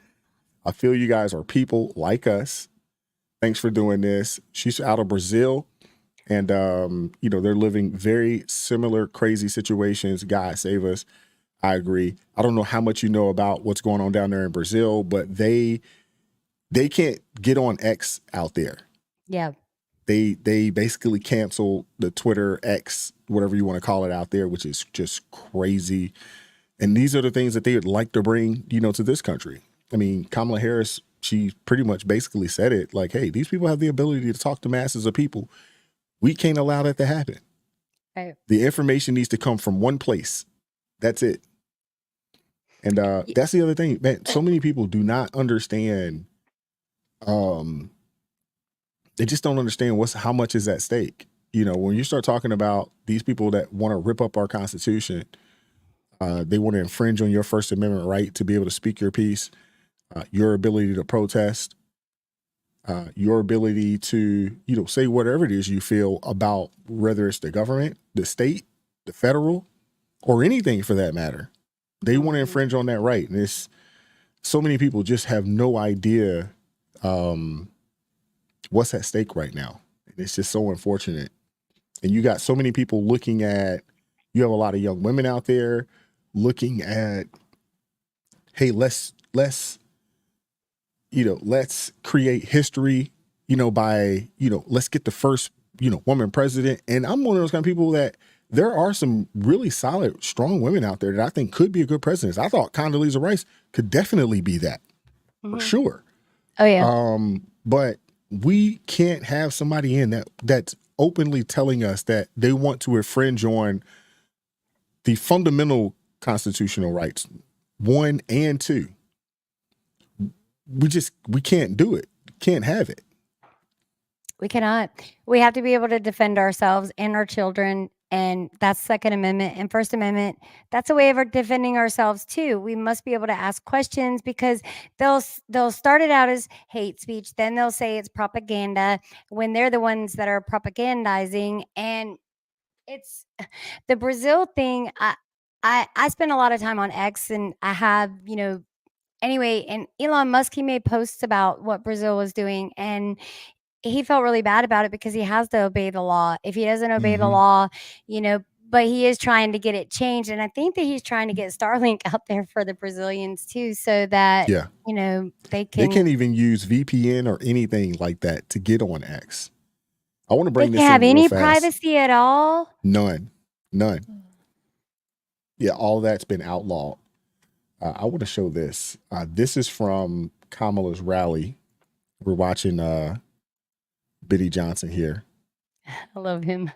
I feel you guys are people like us. Thanks for doing this. She's out of Brazil, and they're living very similar crazy situations. God save us. I agree. I don't know how much you know about what's going on down there in Brazil, but they can't get on X out there. Yeah. They basically canceled the Twitter X, whatever you want to call it out there, which is just crazy. And these are the things that they would like to bring, to this country. I mean, Kamala Harris, she pretty much basically said it like, hey, these people have the ability to talk to masses of people. We can't allow that to happen. Right. The information needs to come from one place. That's it. And that's the other thing, man. So many people do not understand. They just don't understand how much is at stake. When you start talking about these people that want to rip up our Constitution, They want to infringe on your First Amendment right to be able to speak your piece, your ability to protest, your ability to, say whatever it is you feel about, whether it's the government, the state, the federal, or anything for that matter. They want to infringe on that right. And it's so many people just have no idea what's at stake right now. And it's just so unfortunate. And you got so many people you have a lot of young women out there looking at, hey, let's create history, by, let's get the first, woman president. And I'm one of those kind of people that there are some really solid, strong women out there that I think could be a good president. I thought Condoleezza Rice could definitely be that, for sure. Oh yeah. But we can't have somebody in that's openly telling us that they want to infringe on the fundamental constitutional rights, 1 and 2. We can't do it. Can't have it. We cannot. We have to be able to defend ourselves and our children. And that's Second Amendment and First Amendment. That's a way of defending ourselves too. We must be able to ask questions because they'll start it out as hate speech. Then they'll say it's propaganda when they're the ones that are propagandizing. And it's the Brazil thing. I spend a lot of time on X, and I have, anyway, and Elon Musk, he made posts about what Brazil was doing, and he felt really bad about it because he has to obey the law. If he doesn't obey the law, but he is trying to get it changed. And I think that he's trying to get Starlink out there for the Brazilians too, so that, they can't even use VPN or anything like that to get on X. I want to bring this in have real any fast. privacy at all? None. Yeah, all that's been outlawed. I want to show this. This is from Kamala's rally. We're watching Benny Johnson here. I love him.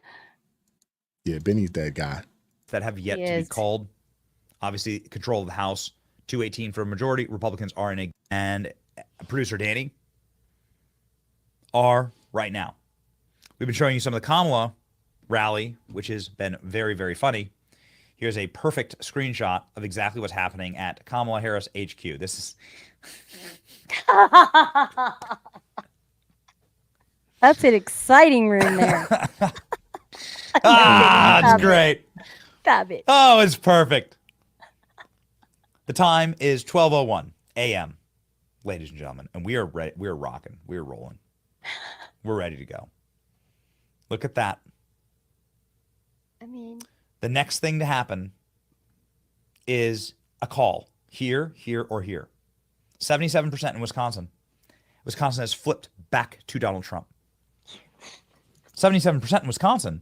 Yeah, Benny's that guy. That have yet to be called. Obviously, control of the House, 218 for a majority. Republicans are in a, and producer Danny are right now. We've been showing you some of the Kamala rally, which has been very, very funny. Here's a perfect screenshot of exactly what's happening at Kamala Harris HQ. This is That's an exciting room there. it's great. Stop it. Oh, it's perfect. The time is 12:01 a.m., ladies and gentlemen, and we are ready. We are rocking. We are rolling. We're ready to go. Look at that. I mean, the next thing to happen is a call here, here, or here. 77% in Wisconsin. Wisconsin has flipped back to Donald Trump. 77% in Wisconsin.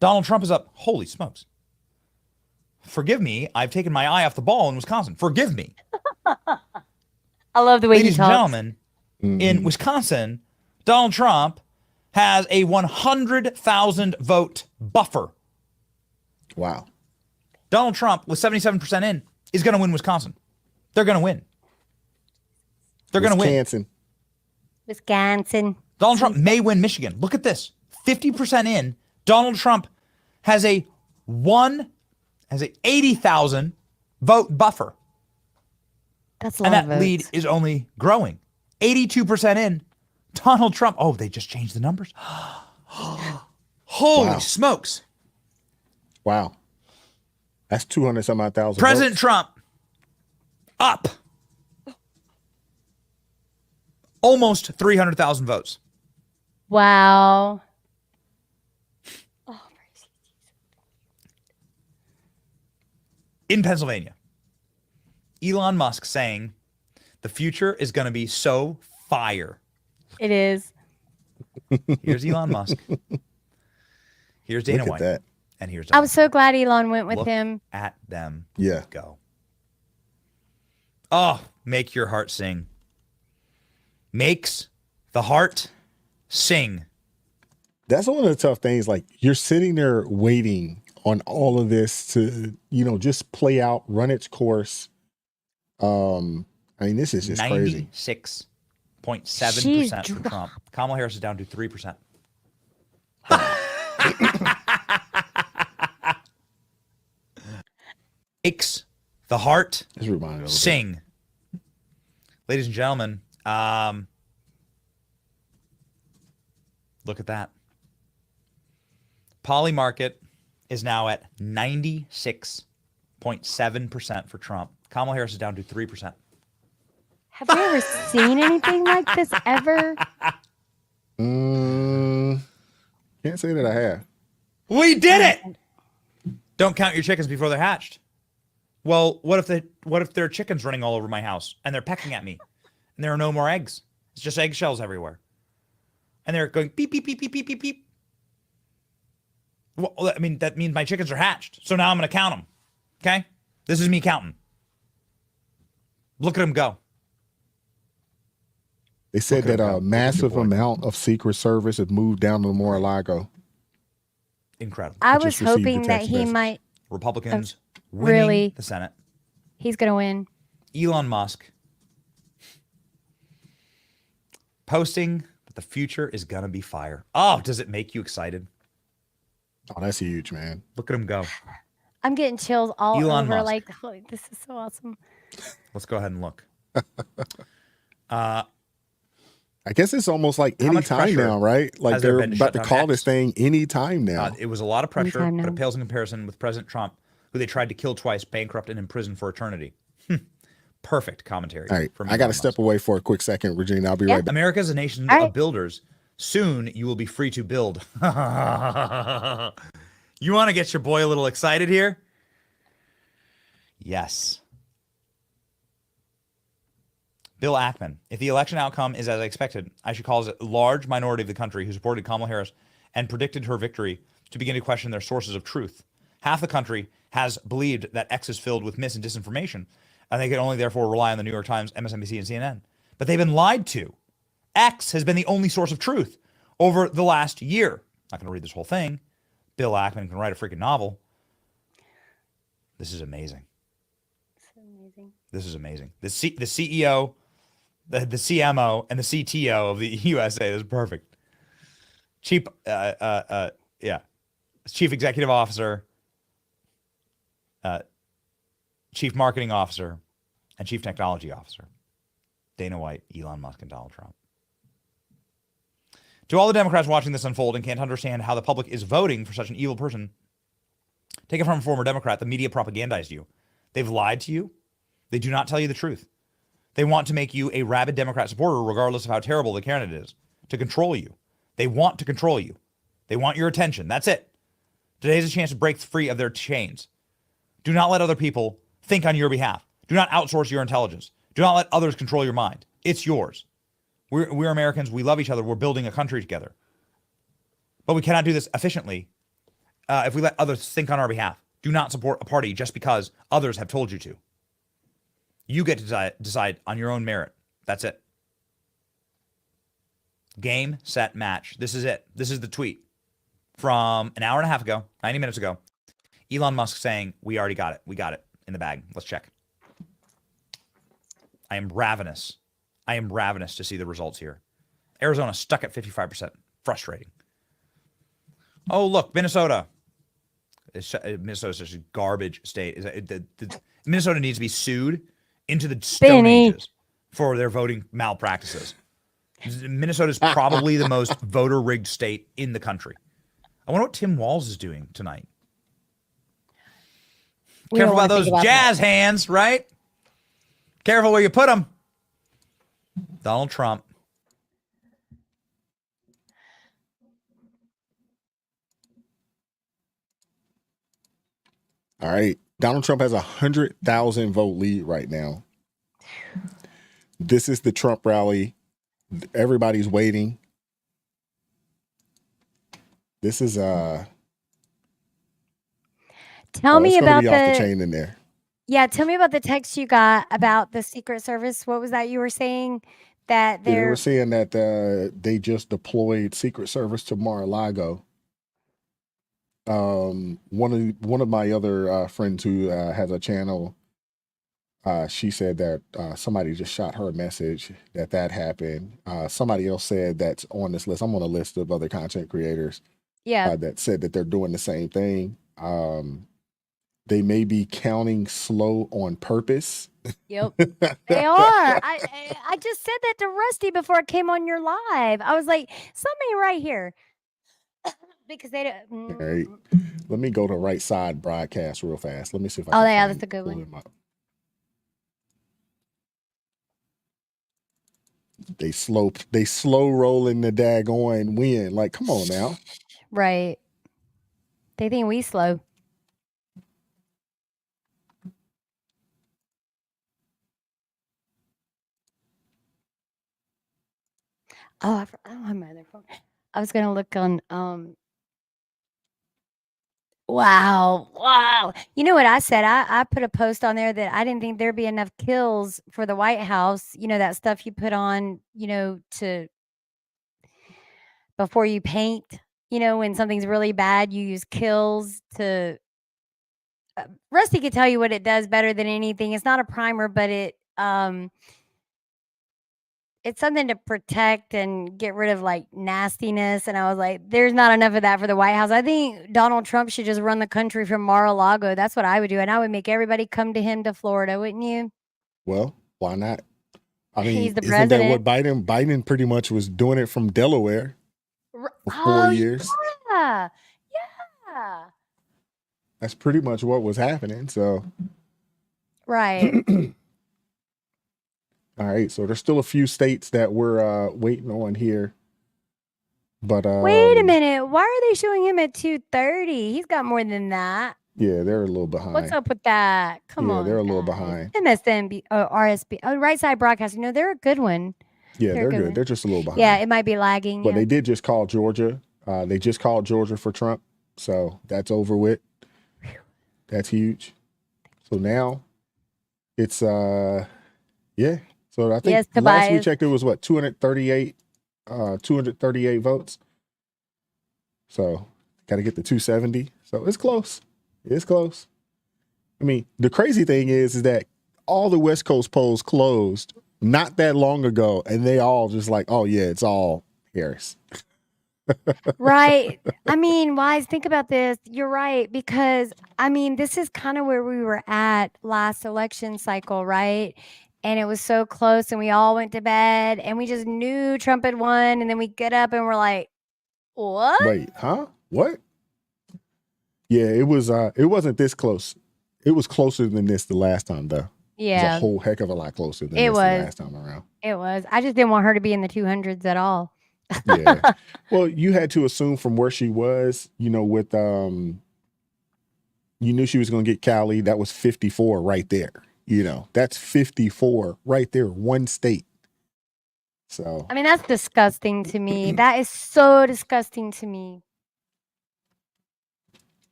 Donald Trump is up. Holy smokes. Forgive me. I've taken my eye off the ball in Wisconsin. Forgive me. I love the way Ladies he and talks. gentlemen, in Wisconsin, Donald Trump has a 100,000 vote buffer. Wow. Donald Trump, with 77% in, is going to win Wisconsin. They're going to win. They're going to win. Wisconsin. Donald Trump may win Michigan. Look at this. 50% in. Donald Trump has a 80,000 vote buffer. That's a and lot that of lead votes. is only growing. 82% in. Donald Trump. Oh, they just changed the numbers. Holy smokes. Wow. That's 200-some-odd thousand. President votes. Trump up almost 300,000 votes. Wow. In Pennsylvania, Elon Musk saying the future is going to be so fire. It is. Here's Elon Musk. Here's Dana Look at White. that. And here's I was so glad Elon went with Look him. at them. Yeah. Go. Oh, make your heart sing. Makes the heart sing. That's one of the tough things. Like, you're sitting there waiting on all of this to, just play out, run its course. I mean, this is just crazy. 96.7% for Trump. Kamala Harris is down to 3%. makes the heart Just sing. Ladies and gentlemen, look at that. Poly market is now at 96.7% for Trump. Kamala Harris is down to 3%. Have we ever seen anything like this ever? Can't say that I have. We did it. Don't count your chickens before they're hatched. Well, what if there are chickens running all over my house and they're pecking at me and there are no more eggs? It's just eggshells everywhere. And they're going beep, beep, beep, beep, beep, beep, beep. Well, I mean, that means my chickens are hatched. So now I'm going to count them. Okay? This is me counting. Look at them go. They said that a massive amount of Secret Service has moved down to Mar-a-Lago. Incredible. I was hoping that he might. Republicans winning really the Senate. He's going to win. Elon Musk posting that the future is going to be fire. Oh, does it make you excited? Oh, that's huge, man. Look at him go. I'm getting chills all Elon over. Musk. Like, oh, this is so awesome. Let's go ahead and look. I guess it's almost like any much time pressure now, right? Like has there they're been to about shut to down call X? this thing any time now. It was a lot of pressure, Anytime but now. it pales in comparison with President Trump, who they tried to kill twice, bankrupt, and imprison for eternity. Perfect commentary. All right, from I got Elon to step away for a quick second, Regina. I'll be right back. America is a nation of builders. Soon you will be free to build. You want to get your boy a little excited here? Yes. Bill Ackman. If the election outcome is as I expected, I should call a large minority of the country who supported Kamala Harris and predicted her victory to begin to question their sources of truth. Half the country has believed that X is filled with mis and disinformation, and they can only therefore rely on the New York Times, MSNBC, and CNN. But they've been lied to. X has been the only source of truth over the last year. Not going to read this whole thing. Bill Ackman can write a freaking novel. This is amazing. This is amazing. The CEO, the CMO, and the CTO of the USA. This is perfect. Chief Executive Officer, Chief Marketing Officer, and Chief Technology Officer. Dana White, Elon Musk, and Donald Trump. To all the Democrats watching this unfold and can't understand how the public is voting for such an evil person, take it from a former Democrat. The media propagandized you. They've lied to you. They do not tell you the truth. They want to make you a rabid Democrat supporter, regardless of how terrible the candidate is, to control you. They want to control you. They want your attention. That's it. Today's a chance to break free of their chains. Do not let other people think on your behalf. Do not outsource your intelligence. Do not let others control your mind. It's yours. We're Americans. We love each other. We're building a country together. But we cannot do this efficiently if we let others think on our behalf. Do not support a party just because others have told you to. You get to decide on your own merit. That's it. Game, set, match. This is it. This is the tweet from an hour and a half ago, 90 minutes ago. Elon Musk saying, we already got it. We got it in the bag. Let's check. I am ravenous. I am ravenous to see the results here. Arizona stuck at 55%. Frustrating. Oh, look, Minnesota. Minnesota's just a garbage state. Minnesota needs to be sued into the Stone Ages for their voting malpractices. Minnesota is probably the most voter-rigged state in the country. I wonder what Tim Walz is doing tonight. Careful about those jazz hands, right? Careful where you put them. Donald Trump. All right. Donald Trump has 100,000 vote lead right now. This is the Trump rally. Everybody's waiting. This is Tell me about off the chain in there. Yeah, tell me about the text you got about the Secret Service. What was that you were saying? That They were saying that they just deployed Secret Service to Mar-a-Lago. One of my other friends who has a channel, she said that somebody just shot her a message that happened. Somebody else said that's on this list. I'm on a list of other content creators. Yeah. That said that they're doing the same thing. They may be counting slow on purpose. Yep. They are. I just said that to Rusty before I came on your live. I was like, somebody right here. Because they don't. All right. Let me go to right side broadcast real fast. Let me see if I Oh, can yeah, find, that's a good pull one. them up. They slow rolling the daggone win. Like, come on now. Right. They think we slow. Oh, I don't have my other phone. I was gonna look on. Wow. You know what I said? I put a post on there that I didn't think there'd be enough kills for the White House. You know that stuff you put on. To before you paint. When something's really bad, you use kills to. Rusty could tell you what it does better than anything. It's not a primer, but it's something to protect and get rid of like nastiness. And I was like, there's not enough of that for the White House. I think Donald Trump should just run the country from Mar-a-Lago. That's what I would do. And I would make everybody come to him to Florida, wouldn't you? Well, why not? I mean, He's the isn't that what president. Biden pretty much was doing it from Delaware for 4 Oh, years. yeah. Yeah. That's pretty much what was happening. So, Right. all right. So there's still a few states that we're waiting on here. But Wait a minute. Why are they showing him at 2:30? He's got more than that. yeah, they're a little behind. What's up with that? Come on. They're a little guys. behind. MSNB, RSB, right side broadcasting. No, they're a good one. Yeah, they're a good. one. They're just a little behind. Yeah, it might be lagging. But yeah. they did just call Georgia. They just called Georgia for Trump. So that's over with. That's huge. So now it's yeah. So I think Yes, last we Tobias. checked it was what 238 votes. So got to get the 270. So it's close. It's close. I mean, the crazy thing is that all the West Coast polls closed not that long ago, and they all just like, oh yeah, it's all Harris. Right. I mean, Wise, think about this. You're right. Because, I mean, this is kind of where we were at last election cycle, right? And it was so close, and we all went to bed, and we just knew Trump had won. And then we get up and we're like, what? Wait, huh? What? Yeah, it wasn't this close. It was closer than this the last time, though. It was Yeah. a whole heck of a lot closer than It this was. the last time around. It was. I just didn't want her to be in the 200s at all. Yeah. Well, you had to assume from where she was, with you knew she was going to get Cali. That was 54 right there. That's 54 right there, one state. So I mean, that's disgusting to me. That is so disgusting to me.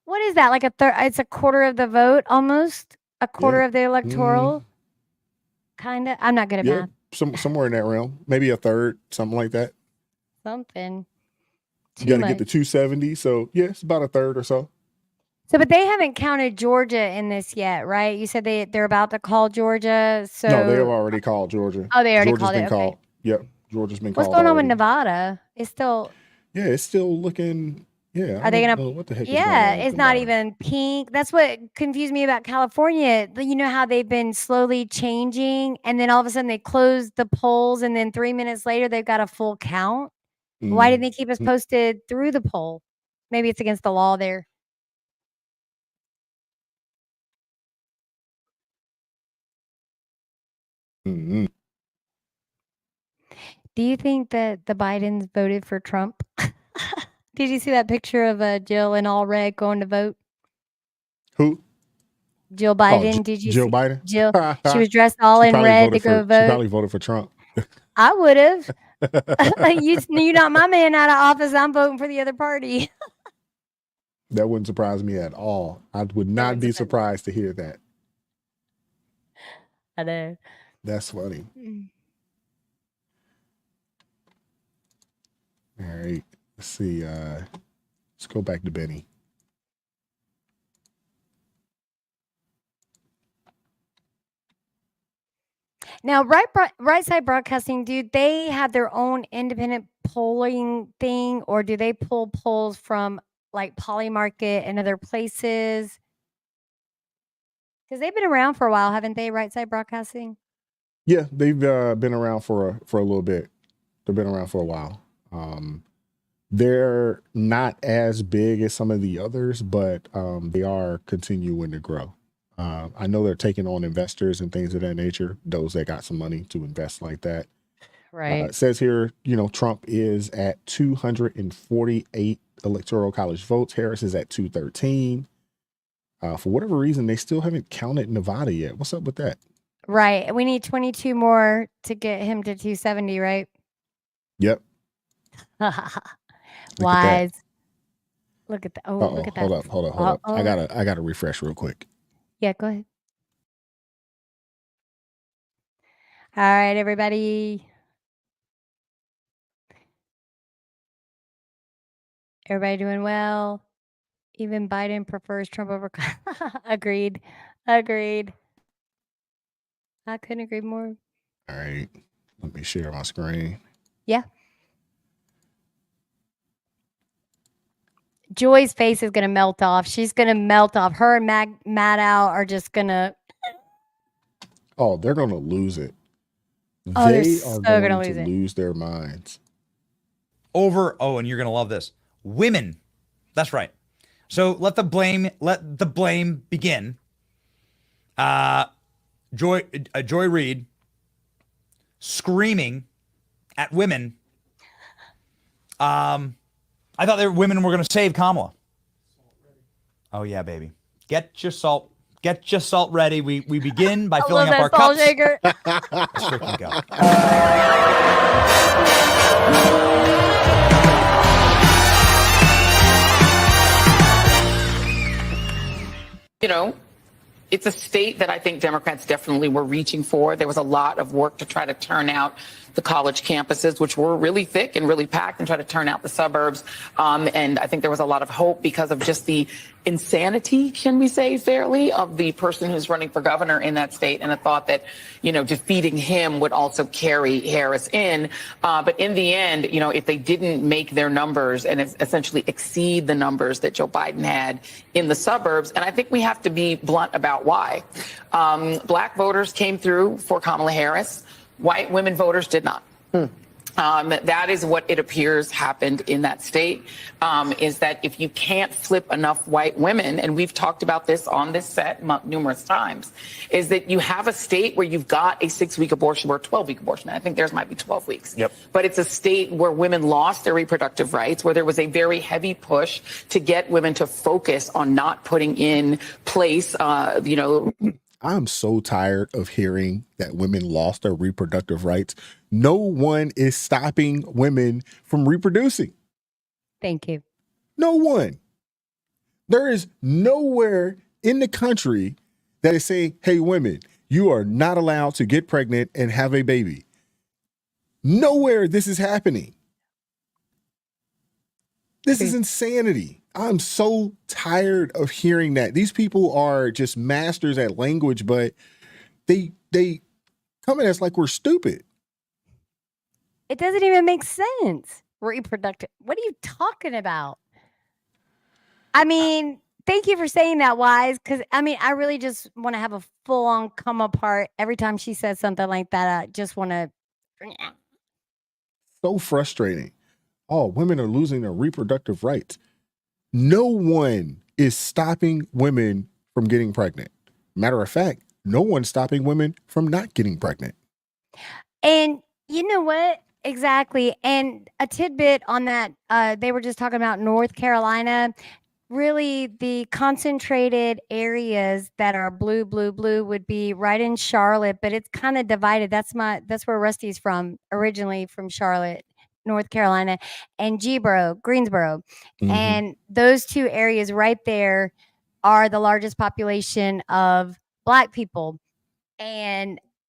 What is that? Like it's a quarter of the vote, almost a quarter of the electoral. Kind of. I'm not good at yeah, math. somewhere in that realm, maybe a third, something like that. Something. You got to get the 270. So yeah, it's about a third or so. So, but they haven't counted Georgia in this yet, right? You said they're about to call Georgia. So No, they have already called Georgia. Oh, they already Georgia's called been it. called. Okay. Yep, Georgia's been What's called. going on with already. Nevada? It's still. Yeah, it's still looking. Yeah. Are they I don't gonna? know what the heck is Yeah, going on with it's not Nevada. even pink. That's what confused me about California. You know how they've been slowly changing, and then all of a sudden they close the polls, and then 3 minutes later they've got a full count. Why didn't they keep us posted through the poll? Maybe it's against the law there. Mm-hmm. Do you think that the Bidens voted for Trump? Did you see that picture of Jill in all red going to vote? Who? Jill Biden. Did you Jill see Biden? Jill? She was dressed all in red to go She vote. probably voted for Trump. I would have. You not my man out of office. I'm voting for the other party. That wouldn't surprise me at all. I would not be surprised to hear that. I know. That's funny. All right. Let's see. Let's go back to Benny. Now, right side broadcasting, do they have their own independent polling thing, or do they pull polls from like Poly Market and other places? Because they've been around for a while, haven't they? Right Side Broadcasting. Yeah, they've been around for a little bit. They've been around for a while. They're not as big as some of the others, but they are continuing to grow. I know they're taking on investors and things of that nature, those that got some money to invest like that. Right. It says here, Trump is at 248 electoral college votes. Harris is at 213. For whatever reason, they still haven't counted Nevada yet. What's up with that? Right. We need 22 more to get him to 270, right? Yep. Wise. Look at that. Oh, Uh-oh, look at that. hold up. Uh-oh. I gotta refresh real quick. Yeah, go ahead. All right, everybody. Everybody doing well. Even Biden prefers Trump over. Agreed. Agreed. I couldn't agree more. All right. Let me share my screen. Yeah. Joy's face is going to melt off. She's going to melt off. Her and Maddow are just going to. Oh, they're going to lose it. Oh, they're They so are gonna going lose to it. lose their minds. And you're going to love this. Women. That's right. So let the blame begin. Joy Reid screaming at women. I thought women were going to save Kamala. Oh yeah, baby. Get your salt ready. We begin by filling up our cups. Shaker. Let's freaking go. It's a state that I think Democrats definitely were reaching for. There was a lot of work to try to turn out the college campuses, which were really thick and really packed, and try to turn out the suburbs. And I think there was a lot of hope because of just the insanity, can we say fairly, of the person who's running for governor in that state, and a thought that, defeating him would also carry Harris in. But in the end, if they didn't make their numbers and essentially exceed the numbers that Joe Biden had in the suburbs, and I think we have to be blunt about why. Black voters came through for Kamala Harris. White women voters did not. That is what it appears happened in that state, is that if you can't flip enough white women, and we've talked about this on this set numerous times, is that you have a state where you've got a 6-week abortion or a 12-week abortion. I think theirs might be 12 weeks. Yep. But it's a state where women lost their reproductive rights, where there was a very heavy push to get women to focus on not putting in place, I'm so tired of hearing that women lost their reproductive rights. No one is stopping women from reproducing. Thank you. No one. There is nowhere in the country that is saying, hey, women, you are not allowed to get pregnant and have a baby. Nowhere this is happening. This is insanity. I'm so tired of hearing that. These people are just masters at language, but they come at us like we're stupid. It doesn't even make sense. Reproductive. What are you talking about? I mean, thank you for saying that, Wise, because I really just want to have a full-on come apart every time she says something like that. I just want to. So frustrating. Oh, women are losing their reproductive rights. No one is stopping women from getting pregnant. Matter of fact, no one's stopping women from not getting pregnant. And you know what? Exactly. And a tidbit on that, they were just talking about North Carolina. Really, the concentrated areas that are blue would be right in Charlotte, but it's kind of divided. That's where Rusty's from, originally from Charlotte, North Carolina, and Greensboro. Mhm. And those two areas right there are the largest population of Black people.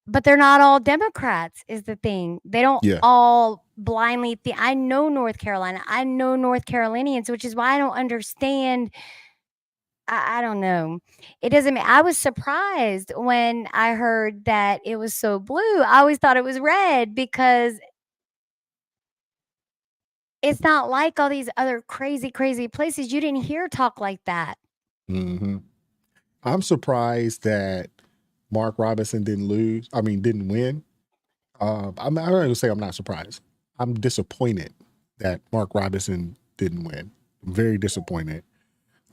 But they're not all Democrats, is the thing. They don't Yeah. all blindly I know North Carolina. I know North Carolinians, which is why I don't understand. I don't know. It doesn't I was surprised when I heard that it was so blue. I always thought it was red because it's not like all these other crazy, crazy places. You didn't hear talk like that. Mm-hmm. I'm surprised that Mark Robinson didn't win. I'm not going to say I'm not surprised. I'm disappointed that Mark Robinson didn't win. I'm very disappointed.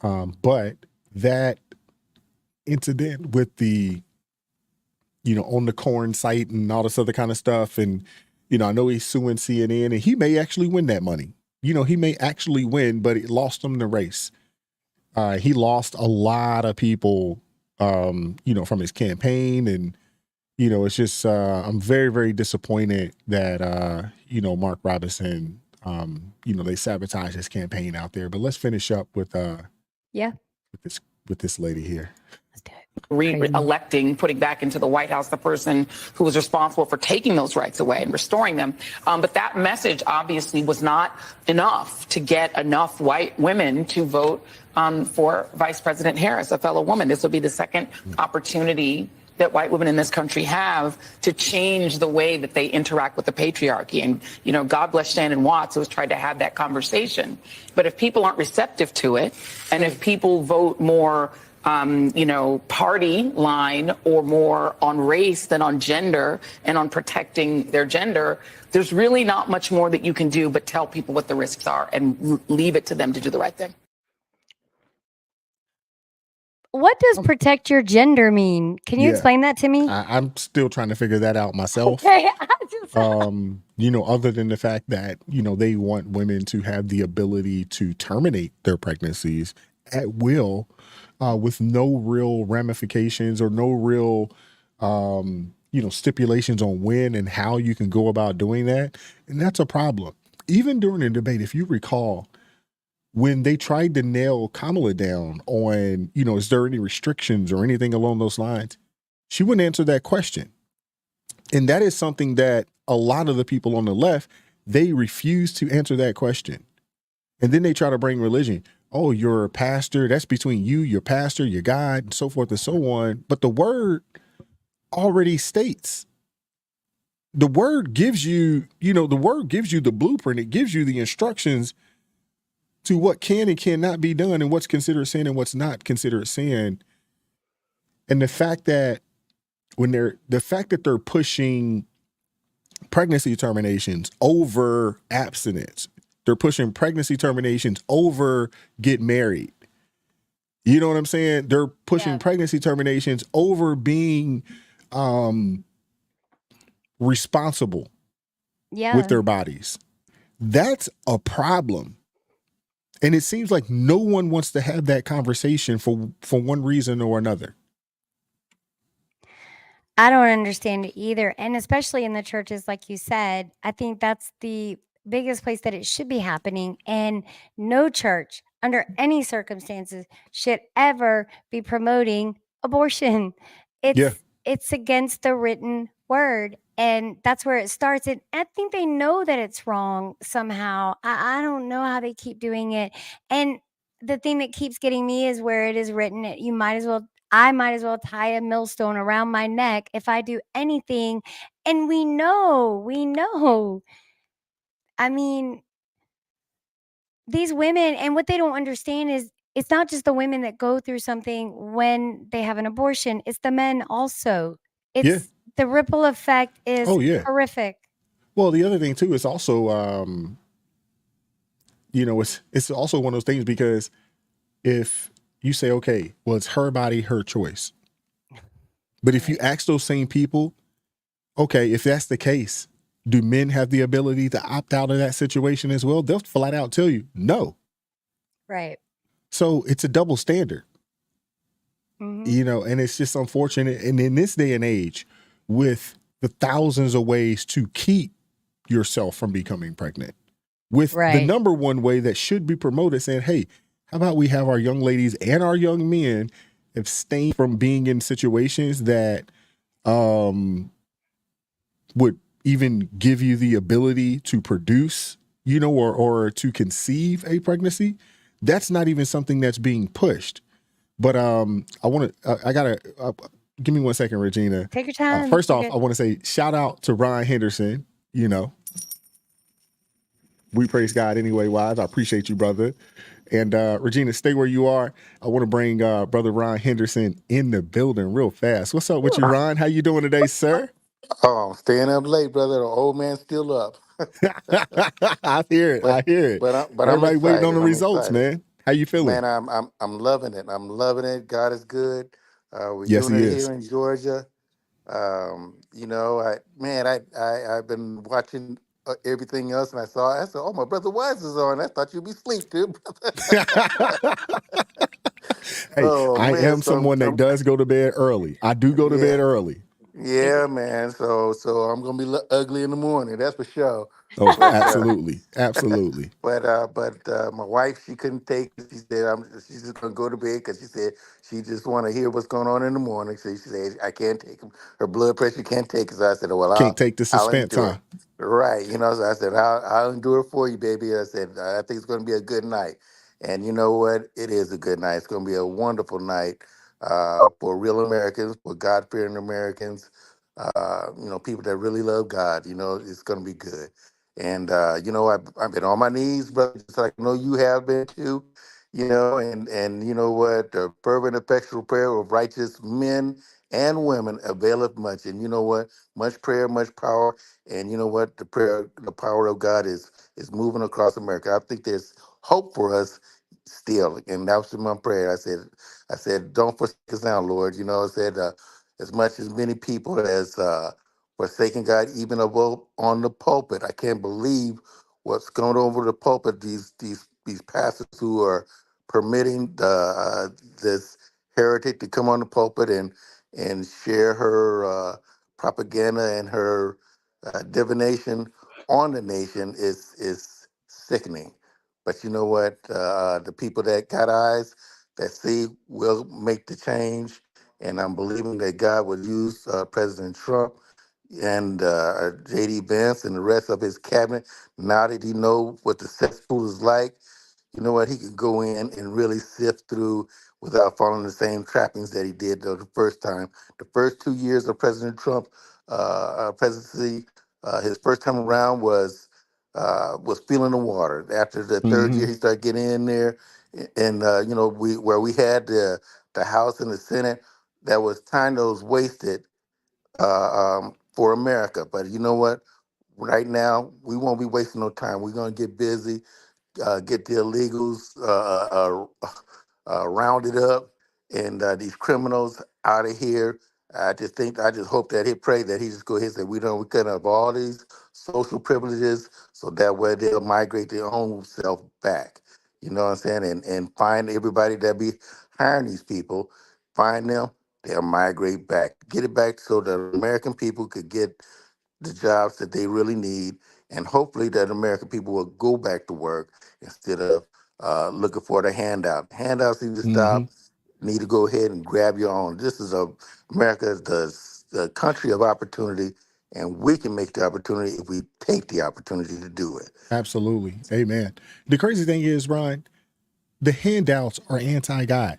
But that incident with the, on the corn site and all this other kind of stuff, and I know he's suing CNN, and he may actually win that money. He may actually win, but it lost him the race. He lost a lot of people, from his campaign, and it's just I'm very, very disappointed that Mark Robinson, they sabotaged his campaign out there. But let's finish up with this lady here. Re-electing, putting back into the White House the person who was responsible for taking those rights away and restoring them. But that message obviously was not enough to get enough white women to vote for Vice President Harris, a fellow woman. This will be the second opportunity that white women in this country have to change the way that they interact with the patriarchy. And, God bless Shannon Watts, who has tried to have that conversation. But if people aren't receptive to it, and if people vote more party line or more on race than on gender and on protecting their gender, there's really not much more that you can do but tell people what the risks are and leave it to them to do the right thing. What does protect your gender mean? Can you explain that to me? I'm still trying to figure that out myself. Okay. Other than the fact that, they want women to have the ability to terminate their pregnancies at will, with no real ramifications or no real, stipulations on when and how you can go about doing that. And that's a problem. Even during the debate, if you recall, when they tried to nail Kamala down on, is there any restrictions or anything along those lines, she wouldn't answer that question. And that is something that a lot of the people on the left, they refuse to answer that question. And then they try to bring religion. Oh, you're a pastor. That's between you, your pastor, your God, and so forth and so on. But the word already states. The word gives you, the blueprint. It gives you the instructions to what can and cannot be done and what's considered sin and what's not considered sin. And the fact that they're pushing pregnancy terminations over abstinence, they're pushing pregnancy terminations over get married. You know what I'm saying? They're pushing pregnancy terminations over being responsible with their bodies. That's a problem. And it seems like no one wants to have that conversation for one reason or another. I don't understand it either. And especially in the churches, like you said, I think that's the biggest place that it should be happening. And no church, under any circumstances, should ever be promoting abortion. It's against the written word. And that's where it starts. And I think they know that it's wrong somehow. I don't know how they keep doing it. And the thing that keeps getting me is where it is written, I might as well tie a millstone around my neck if I do anything. And we know. I mean, these women, and what they don't understand is it's not just the women that go through something when they have an abortion, it's the men also. The ripple effect is horrific. Well, the other thing too is also, it's also one of those things, because if you say, okay, well, it's her body, her choice. But if you ask those same people, okay, if that's the case, do men have the ability to opt out of that situation as well? They'll flat out tell you no. Right. So it's a double standard. And it's just unfortunate. And in this day and age, with the thousands of ways to keep yourself from becoming pregnant, with the number one way that should be promoted, saying, hey, how about we have our young ladies and our young men abstain from being in situations that would even give you the ability to produce, or to conceive a pregnancy. That's not even something that's being pushed. But give me 1 second, Regina. Take your time. First off, I want to say shout out to Ron Henderson, we praise God anyway, Wise. I appreciate you, brother. And Regina, stay where you are. I want to bring Brother Ron Henderson in the building real fast. What's up with you, Ron? How you doing today, sir? Oh, I'm staying up late, brother. The old man's still up. I hear it. I hear it. I'm Everybody waiting on excited. the I'm results, excited. man. How you feeling? Man, I'm loving it. I'm loving it. God is good. We're Yes, doing he it is. here in Georgia. You know, I've been watching everything else, and I said, oh, my brother Wise is on. I thought you'd be asleep too, brother. Hey, Oh I man, am so someone that does go to bed early. I do go to yeah. bed early. Yeah, man. So I'm gonna be ugly in the morning. That's for sure. Oh, But absolutely. Absolutely. but my wife, she couldn't take it. She said she's just gonna go to bed because she said she just want to hear what's going on in the morning. So she said I can't take it. Her blood pressure can't take it. So I said, well, Can't take the I'll suspense, huh? endure. Right. You know. So I said I'll endure for you, baby. I said I think it's gonna be a good night. And you know what? It is a good night. It's gonna be a wonderful night for real Americans, for God fearing Americans. You know, people that really love God. You know, it's gonna be good. And you know, I've been on my knees, brother, just like I know you have been too. You know, and you know what? The fervent, effectual prayer of righteous men and women availeth much. And you know what? Much prayer, much power. And you know what? The power of God is moving across America. I think there's hope for us still. And that was my prayer. I said, don't forsake us now, Lord. You know, I said, as much as many people as forsaking God, even above on the pulpit. I can't believe what's going over the pulpit. These pastors who are permitting this heretic to come on the pulpit and share her propaganda and her divination on the nation is sickening. But you know what? The people that got eyes that see will make the change, and I'm believing that God will use President Trump and J.D. Vance and the rest of his cabinet. Now that he know what the cesspool is like, you know what? He could go in and really sift through without following the same trappings that he did the first time. The first 2 years of President Trump presidency, his first time around was feeling the water. After the third year, he started getting in there, and you know, we had the House and the Senate, that was time that was wasted for America. But you know what? Right now, we won't be wasting no time. We're gonna get busy, get the illegals rounded up, and these criminals out of here. I just hope that he pray that he just go ahead and say we cut up all these social privileges, so that way they'll migrate their own self back. You know what I'm saying? And find everybody that be hiring these people, find them, they'll migrate back. Get it back so that American people could get the jobs that they really need, and hopefully that American people will go back to work instead of looking for the handout. Handouts need to Mm-hmm. stop. Need to go ahead and grab your own. This is America is the country of opportunity, and we can make the opportunity if we take the opportunity to do it. Absolutely. Amen. The crazy thing is, Ron, the handouts are anti-God.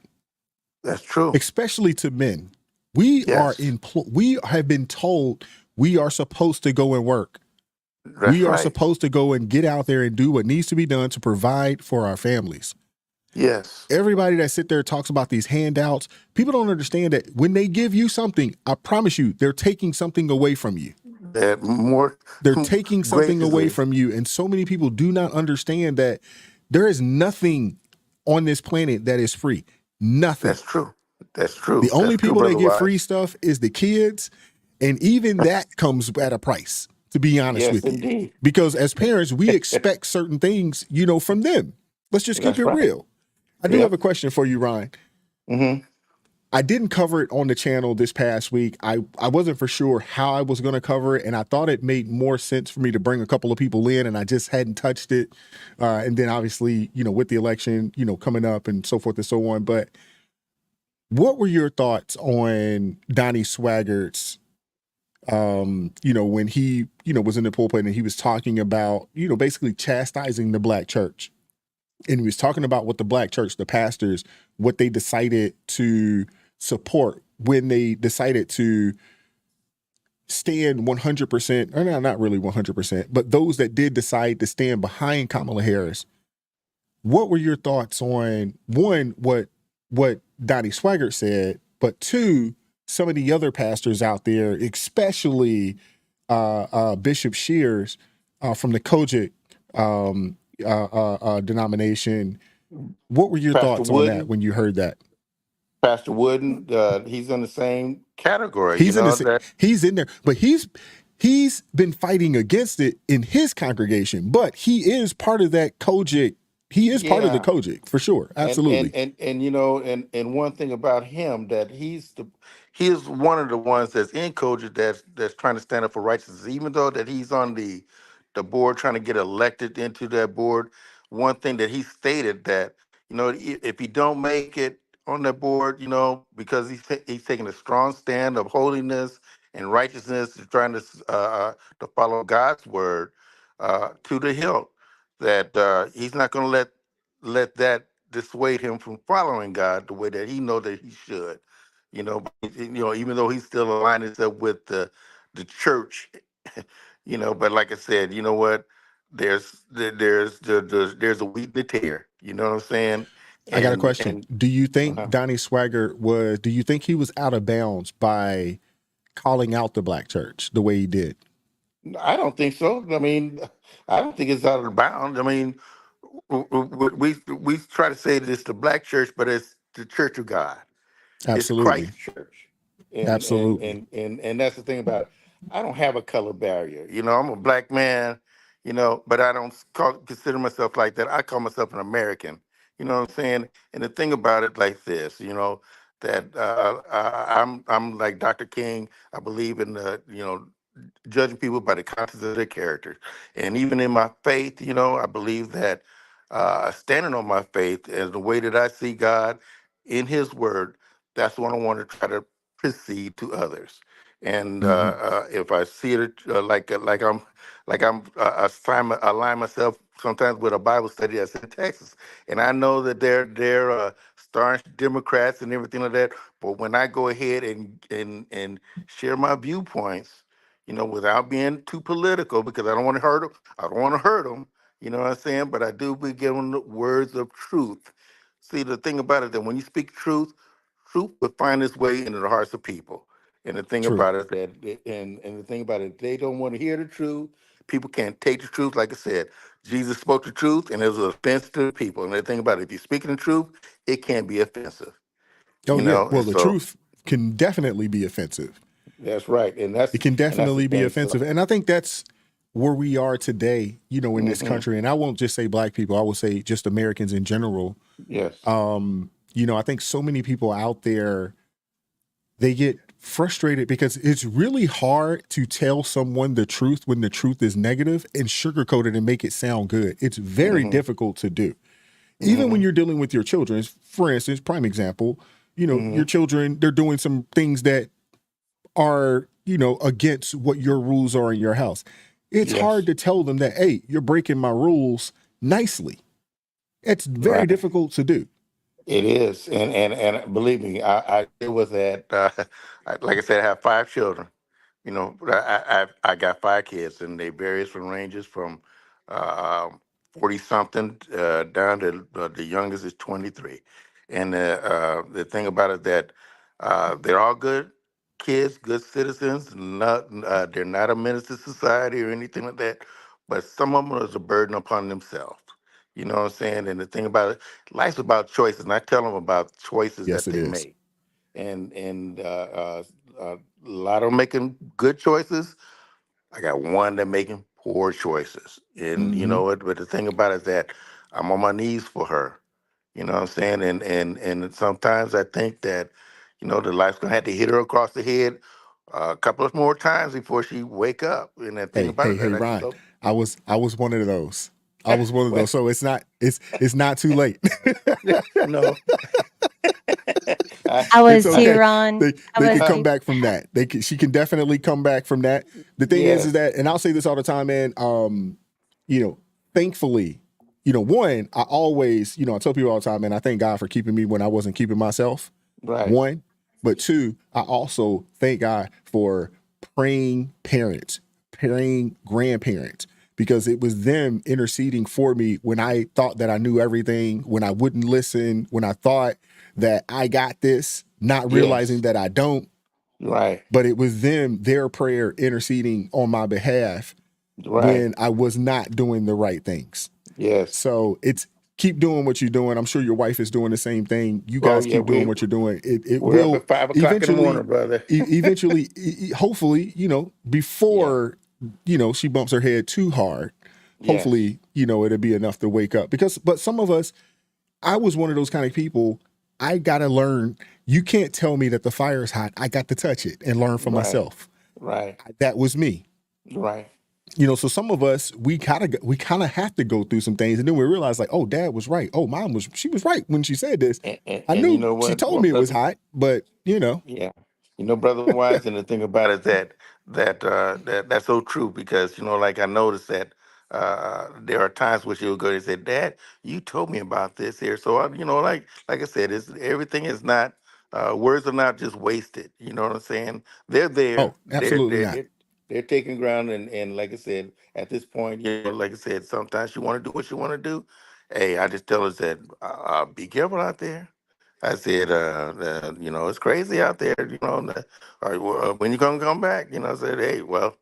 That's true. Especially to men. We Yes, we have been told we are supposed to go and work. We that's are right. supposed to go and get out there and do what needs to be done to provide for our families. Yes, Everybody that sit there talks about these handouts, people don't understand that when they give you something, I promise you, they're taking something away from you. that more They're taking something away graciously. from you. And so many people do not understand that there is nothing on this planet that is free. Nothing. That's true. That's true. The only That's true, people that brother get free Wise. stuff is the kids. And even that comes at a price, to be honest Yes, with you. indeed. Because as parents, we expect certain things, from them. Let's just keep That's it right. real. I do have Yep. a question for you, Ryan. Mm-hmm. I didn't cover it on the channel this past week. I wasn't for sure how I was going to cover it, and I thought it made more sense for me to bring a couple of people in, and I just hadn't touched it. And then obviously, with the election, coming up and so forth and so on. But what were your thoughts on Donnie Swaggart's, when he, was in the pulpit and he was talking about, basically chastising the black church. And he was talking about what the black church, the pastors, what they decided to support when they decided to stand 100%, or not really 100%, but those that did decide to stand behind Kamala Harris, what were your thoughts on, one, what Donnie Swaggart said, but two, some of the other pastors out there, especially Bishop Shears from the Kojic denomination. What were your Pastor thoughts on that Wooden, when you heard that? Pastor Wooden, he's in the same category. You He's in know this. that. He's in there, but he's been fighting against it in his congregation. But he is part of that Kojic. He is part of the Yeah. Kojic for sure. Absolutely. And you know, and one thing about him that he is one of the ones that's in Kojic that's trying to stand up for righteousness, even though that he's on the board trying to get elected into that board. One thing that he stated that, you know, if he don't make it on that board, you know, because he's taking a strong stand of holiness and righteousness, trying to follow God's word to the hilt, that he's not going to let that dissuade him from following God the way that he know that he should. Even though he's still aligning himself with the church, but like I said, you know what? There's a wheat and a tear. You know what I'm saying? I got a And question. Do you think uh Donnie Swaggart was? Do you think he was out of bounds by calling out the black church the way he did? I don't think so. I mean, I don't think it's out of bounds. I mean, we try to say this the black church, but it's the Church of God. It's Absolutely. Christ's church, and Absolutely. and and and that's the thing about it. I don't have a color barrier. You know, I'm a black man. But I don't consider myself like that. I call myself an American. You know what I'm saying? And the thing about it, like this, that I'm like Dr. King. I believe in judging people by the contents of their character. And even in my faith, I believe that standing on my faith and the way that I see God in His Word, that's what I want to try to proceed to others. And Mhm. if I see it align myself sometimes with a Bible study that's in Texas, and I know that they're staunch Democrats and everything like that. But when I go ahead and share my viewpoints, without being too political, because I don't want to hurt them. I don't want to hurt them. You know what I'm saying? But I do be giving the words of truth. See, the thing about it, that when you speak truth, truth will find its way into the hearts of people. And the thing True. about it and the thing about it, they don't want to hear the truth. People can't take the truth. Like I said, Jesus spoke the truth, and it was an offense to the people. And the thing about it, if you're speaking the truth, it can't be offensive. Oh yeah. Well, And the so truth can definitely be offensive. that's right. And It can that's the definitely be thing. So, offensive. And I think that's where we are today, in this mhm, country. And I won't just say black people, I will say just Americans in general. yes. I think so many people out there, they get frustrated because it's really hard to tell someone the truth when the truth is negative and sugarcoat it and make it sound good. It's very hmm difficult to do. Even when hmm you're dealing with your children, for instance, prime example, hmm your children, they're doing some things that are, against what your rules are in your house. It's hard Yes. to tell them that, hey, you're breaking my rules nicely. It's very Right. difficult to do. It is, and believe me, I deal with that. Like I said, I have 5 children. I got 5 kids, and they various from ranges from 40 something down to the youngest is 23. And the thing about it that they're all good kids, good citizens. Not they're not a menace to society or anything like that. But some of them is a burden upon themselves. You know what I'm saying? And the thing about it, life's about choices, and I tell them about choices Yes, that it they is. make. And a lot of them making good choices. I got one that making poor choices. And you Hmm. know what? But the thing about it is that I'm on my knees for her. You know what I'm saying? And sometimes I think that, the life's gonna have to hit her across the head a couple of more times before she wake up. And the thing Hey, about hey, it hey, that I Ron. so I was one of those. I was one of well, those. So it's not too late. no. I, I It's was I, too, okay. Ron. I They was can come too. back from that. She can definitely come back from that. The thing is yes, that, and I'll say this all the time, man. Thankfully, one, I always, I tell people all the time, man, I thank God for keeping me when I wasn't keeping myself. right. One, but two, I also thank God for praying parents, praying grandparents, because it was them interceding for me when I thought that I knew everything, when I wouldn't listen, when I thought that I got this, not realizing Yes. that I don't. Right. But it was them, their prayer interceding on my behalf Right. when I was not doing the right things. Yes. So it's keep doing what you're doing. I'm sure your wife is doing the same thing. You Oh guys yeah, keep doing what you're doing. It we're up will at 5 o'clock in the eventually, morning, brother. eventually, hopefully, Yeah. before, she bumps her head too hard, Yes. hopefully, it'll be enough to wake up. But some of us, I was one of those kind of people. I got to learn. You can't tell me that the fire is hot. I got to touch it and learn for Right. myself. Right. That was me. Right. So some of us, we kind of have to go through some things, and then we realize, like, oh, Dad was right. Oh, she was right when she said this. I And you knew know she what, told me it was brother? hot, but Yeah. Brother Wise, and the thing about it is that's so true because, like I noticed that there are times where she'll go and say, Dad, you told me about this here. So, like I said, everything is not, words are not just wasted. You know what I'm saying? They're there. oh, absolutely not. They're taking ground. And like I said, at this point, like I said, sometimes you want to do what you want to do. Hey, I just tell us that be careful out there. I said, it's crazy out there, when you gonna come back? I said, hey, well,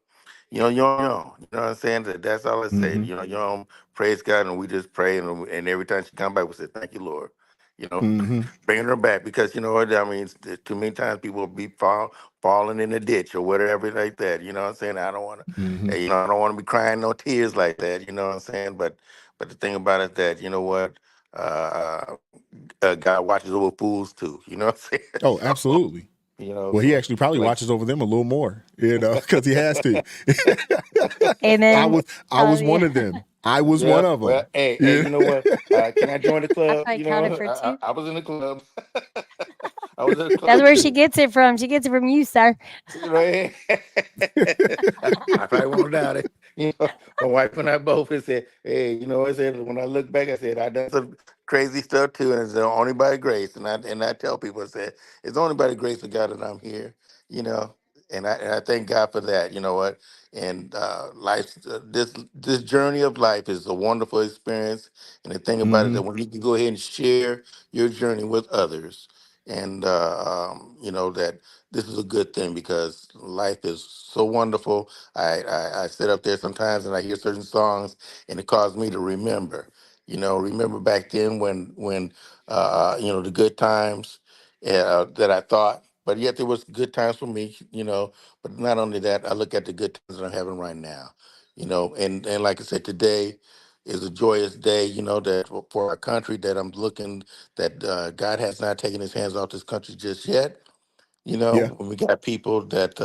you don't know. You know what I'm saying? That's all I say. Mm-hmm. You don't praise God, and we just pray, and every time she come back, we say, thank you, Lord. Mm-hmm. Bringing her back because you know what I mean. Too many times people will be falling in the ditch or whatever like that. You know what I'm saying? I don't want Mm-hmm. to, I don't want to be crying no tears like that. You know what I'm saying? But the thing about it that you know what, God watches over fools too. You know what I'm saying? Oh, So absolutely. Well, he so actually probably like. watches over them a little more, because he has to. Amen. I was one of Hallelujah. them. I was one Yeah, of well, them. hey, Yeah. you know what? Can I join the I club? probably counted for two. I was in the club. I was in the That's club where she too. gets it from. She gets it from you, sir. Right? I probably won't doubt it. My wife and I both have said, hey, I said when I look back, I said I done some crazy stuff too, and it's only by grace. And I tell people, I said, it's only by the grace of God that I'm here, you know. And I thank God for that. You know what? And life, this journey of life is a wonderful experience. And the thing about it Mm-hmm. that when you can go ahead and share your journey with others, and that this is a good thing because life is so wonderful. I sit up there sometimes and I hear certain songs and it caused me to remember. Remember back then when the good times that I thought, but yet there was good times for me. But not only that, I look at the good times that I'm having right now. And like I said, today is a joyous day. That for our country that I'm looking that God has not taken His hands off this country just yet. Yeah, When we got people that's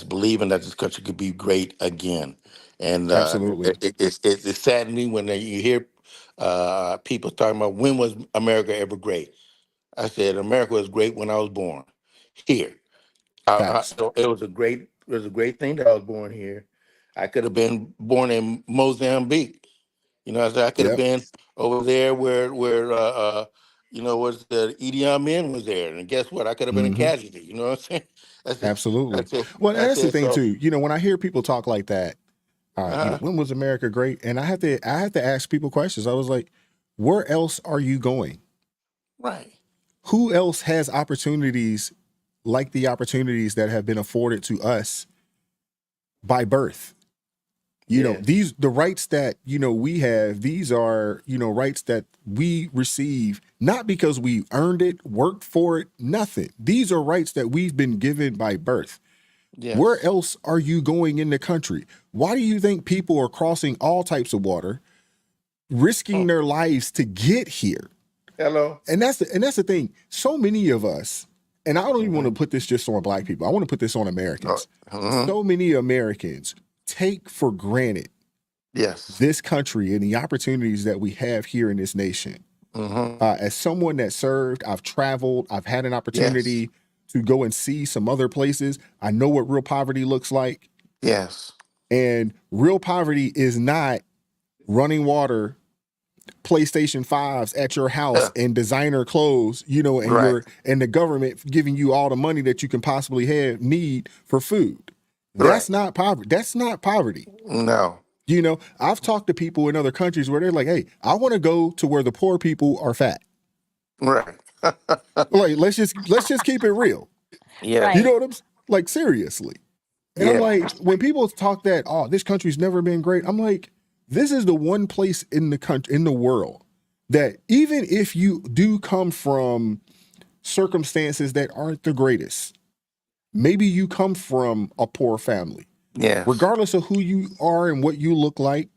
believing that this country could be great again, and absolutely. it's saddening when you hear people talking about when was America ever great. I said America was great when I was born here. Facts. It was a great thing that I was born here. I could have been born in Mozambique. I said I could have Yep. been over there where was the Idi Amin was there, and guess what? I could have been a Mm-hmm. casualty. You know what I'm saying? That's it. Absolutely. That's it. Well, and That's that's the it. thing So, too. When I hear people talk like that, uh-huh. when was America great? And I have to ask people questions. I was like, where else are you going? Right. Who else has opportunities like the opportunities that have been afforded to us by birth? Yes. The rights that, we have, these are, rights that we receive, not because we earned it, worked for it, nothing. These are rights that we've been given by birth. Where Yes. else are you going in the country? Why do you think people are crossing all types of water, risking Hmm. their lives to get here? Hello. And that's the thing. So many of us, and I don't even want Mm-hmm. to put this just on black people. I want to put this on Oh, Americans. mm-hmm. So many Americans take for granted Yes. this country and the opportunities that we have here in this nation. Mm-hmm. As someone that served, I've traveled, I've had an Yes. opportunity to go and see some other places. I know what real poverty looks like. Yes. And real poverty is not running water PlayStation 5s at your house and designer clothes, you know, and Right. and the government giving you all the money that you can possibly need for food. Right. That's not poverty. That's not poverty. No. You know, I've talked to people in other countries where they're like, "Hey, I want to go to where the poor people are fat." Right. Like, let's just keep it real. Yeah. You know what I'm like, seriously. And I'm Yeah. like, when people talk that, oh, this country's never been great, I'm like, this is the one place in the country, in the world, that even if you do come from circumstances that aren't the greatest, maybe you come from a poor family, Yes. regardless of who you are and what you look like,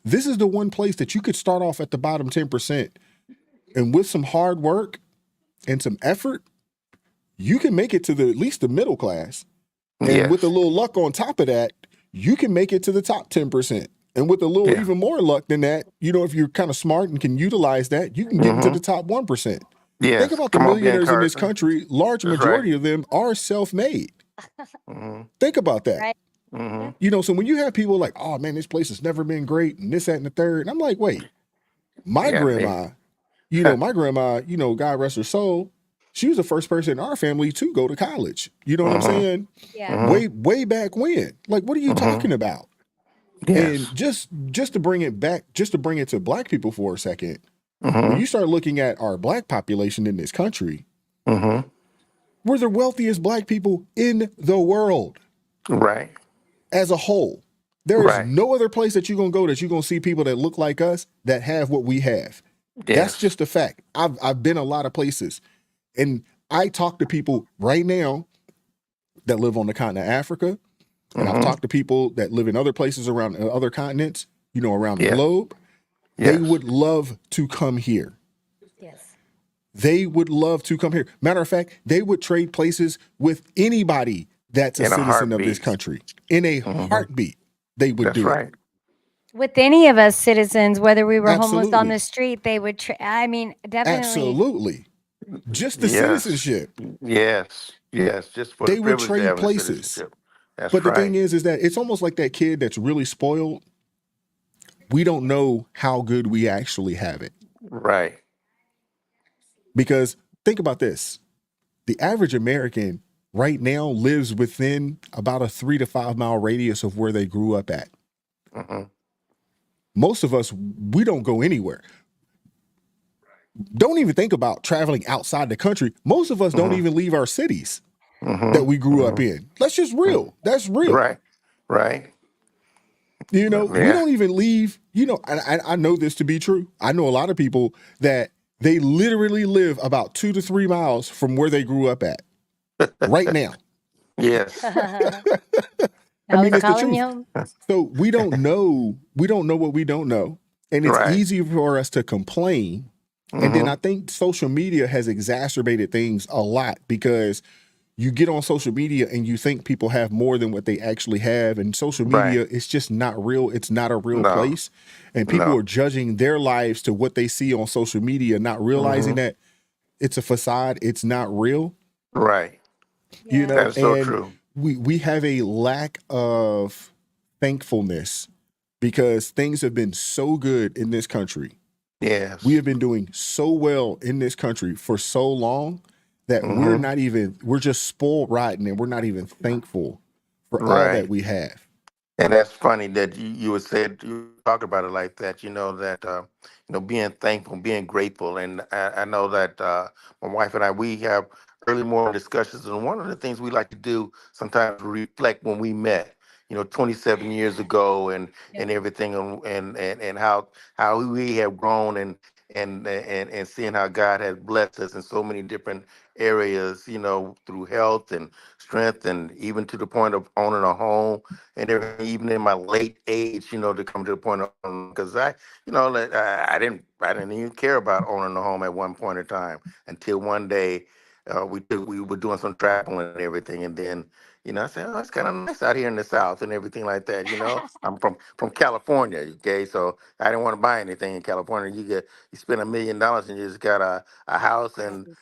this is the one place that you could start off at the bottom 10%. And with some hard work and some effort, you can make it to at least the middle class. And with a little luck on top of that, you can make it to the top 10%. And with a little even more luck than that, you know, if you're kind of smart and can utilize that, you can get into the top 1%. Yes. Think about the Come on, Ben millionaires in this Carson. country. Large That's majority right. of them are self-made. Mm-hmm. Think about that. Right. Mm-hmm. You know, so when you have people like, oh man, this place has never been great, and this, that, and the third, and I'm like, wait, my grandma, you know, God rest her soul, she was the first person in our family to go to college. You know what I'm saying? Yeah. Way back when. Like, what are you talking about? Yes. And just to bring it back, just to bring it to black people for a second, Mm-hmm. when you start looking at our black population in this country, Mm-hmm. we're the wealthiest black people in the world. Right. As a whole. There is Right. no other place that you're gonna go that you're gonna see people that look like us that have what we have. That's Yes. just a fact. I've been a lot of places, and I talk to people right now that live on the continent of Africa, and I've talked to people that live in other places around other continents, you know, around the globe. They would love to come here. Yes. They would love to come here. Matter of fact, they would trade places with anybody that's a In a citizen of this heartbeat. country. In a heartbeat, they would That's do right. it. With any of us citizens, whether we were homeless on Absolutely. the street, they would. I mean, definitely. Absolutely. Just the Yes. citizenship. Yes. Yes. Just for the They would privilege of trade having places. citizenship. That's But the right. thing is that it's almost like that kid that's really spoiled. We don't know how good we actually have it. Right. Because think about this. The average American right now lives within about a 3 to 5 mile radius of where they grew up at. Mm-hmm. Most of us, we don't go anywhere. Don't even think about traveling outside the country. Most of us don't even leave our cities that we grew up in. That's just real. That's real. Right. Right. You know, we Yeah. don't even leave, you know, I know this to be true. I know a lot of people that they literally live about 2 to 3 miles from where they grew up at right now. Yes. I Always mean, it's the calling you truth. home. So we don't know what we don't know. And it's Right. easy for us to complain. And then I think social media has exacerbated things a lot because you get on social media and you think people have more than what they actually have. And social media, Right. it's just not real. It's not a real No. place. And people No. are judging their lives to what they see on social media, not realizing that it's a facade. It's not real. Right. You know, That is so and true. we have a lack of thankfulness because things have been so good in this country. Yes. We have been doing so well in this country for so long that we're just spoiled rotten and we're not even thankful for all that Right. we have. And that's funny that you would say you talk about it like that. You know that being thankful, being grateful, and I know that my wife and I we have early morning discussions, and one of the things we like to do sometimes reflect when we met. 27 years ago, and everything, and how we have grown, and seeing how God has blessed us in so many different areas. Through health and strength, and even to the point of owning a home and everything, even in my late age, to come to the point of, because like, I didn't even care about owning a home at one point in time until one day we were doing some traveling and everything, and then I said, oh, it's kind of nice out here in the South and everything like that. I'm from California, okay, so I didn't want to buy anything in California. You spend $1 million and you just got a house and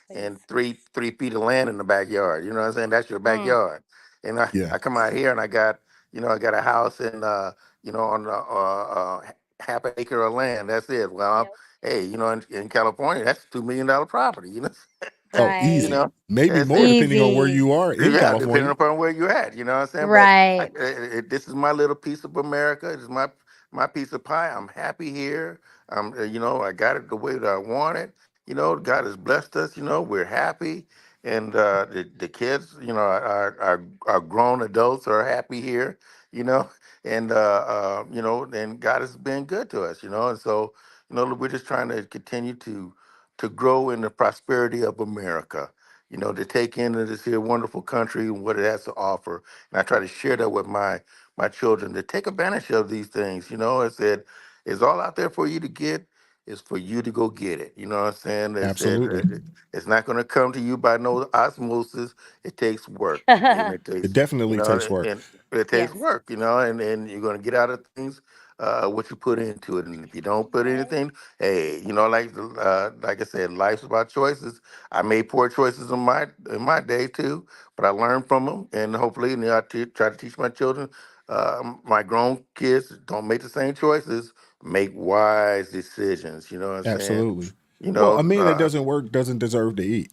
3 feet of land in the backyard. You know what I'm saying? That's your backyard. And Yeah. I come out here and I got a house in on half an acre of land. That's it. Well, hey, in California, that's $2 million property. Oh, You Right. easy. know, Maybe that's more it. depending on where Easy. you are in Yeah, depending California. upon where you're at. You know what I'm saying? But Right. this is my little piece of America. This is my piece of pie. I'm happy here. I got it the way that I want it. God has blessed us. We're happy, and the kids, our grown adults are happy here. You know, and God has been good to us. And so we're just trying to continue to grow in the prosperity of America. To take in this here wonderful country and what it has to offer. And I try to share that with my children to take advantage of these things. I said, it's all out there for you to get. It's for you to go get it. You know what I'm saying? They said Absolutely. it's not going to come to you by no osmosis. It takes work, and it It takes, definitely takes work. and it takes Yes. work. And you're going to get out of things what you put into it. And if you don't put anything, hey, like I said, life's about choices. I made poor choices in my day too, but I learned from them, and hopefully, try to teach my children, my grown kids, don't make the same choices. Make wise decisions. You know what I'm saying? Absolutely. You Well, a know, man that uh, doesn't work doesn't deserve to eat.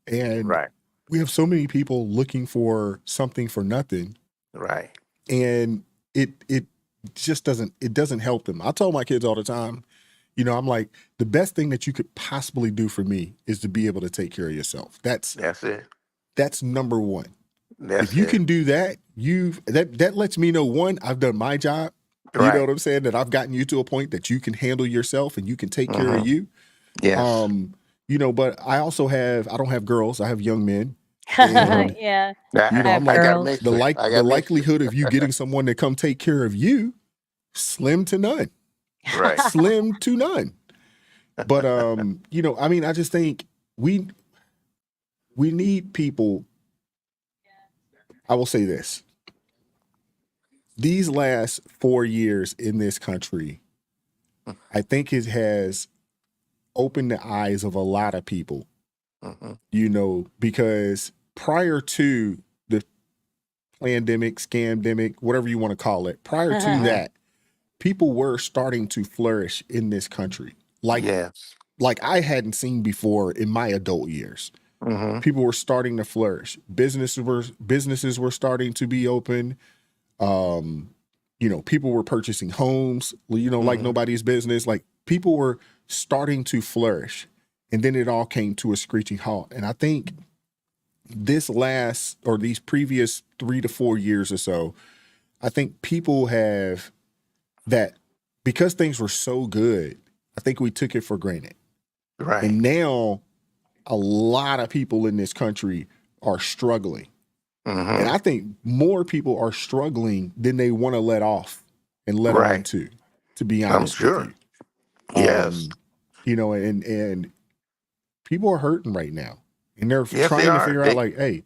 And right, we have so many people looking for something for nothing, right, and it just doesn't help them. I tell my kids all the time, I'm like, the best thing that you could possibly do for me is to be able to take care of yourself. that's it, That's number one. If that's you it, can do that, that lets me know, one, I've done my job. You know right. what I'm saying? That I've gotten you to a point that you can handle yourself and you can take care of Hmm. you. Yes, Um, but I don't have girls, I have young men. And Yeah. I I'm have I like, got a girls. mixture. I got the a mixture. likelihood of you getting someone to come take care of you, slim to none. Right, Slim to none. But I just think we we need people. I will say this. These last 4 years in this country, I think it has opened the eyes of a lot of people, hmm because prior to the pandemic, scamdemic, whatever you want to call it, prior to hmm that, people were starting to flourish in this country yes, like I hadn't seen before in my adult years. hmm People were starting to flourish. Businesses were starting to be open. Um, people were purchasing homes, like hmm nobody's business. Like people were starting to flourish. And then it all came to a screeching halt. And I think these previous 3 to 4 years or so, I think people have that because things were so good, I think we took it for granted. right, And now a lot of people in this country are struggling. hmm And I think more people are struggling than they want to let off and let on right. to be I'm honest with sure. you. Yes, And people are hurting right now. And they're yes, they trying to are. figure out They like, hey,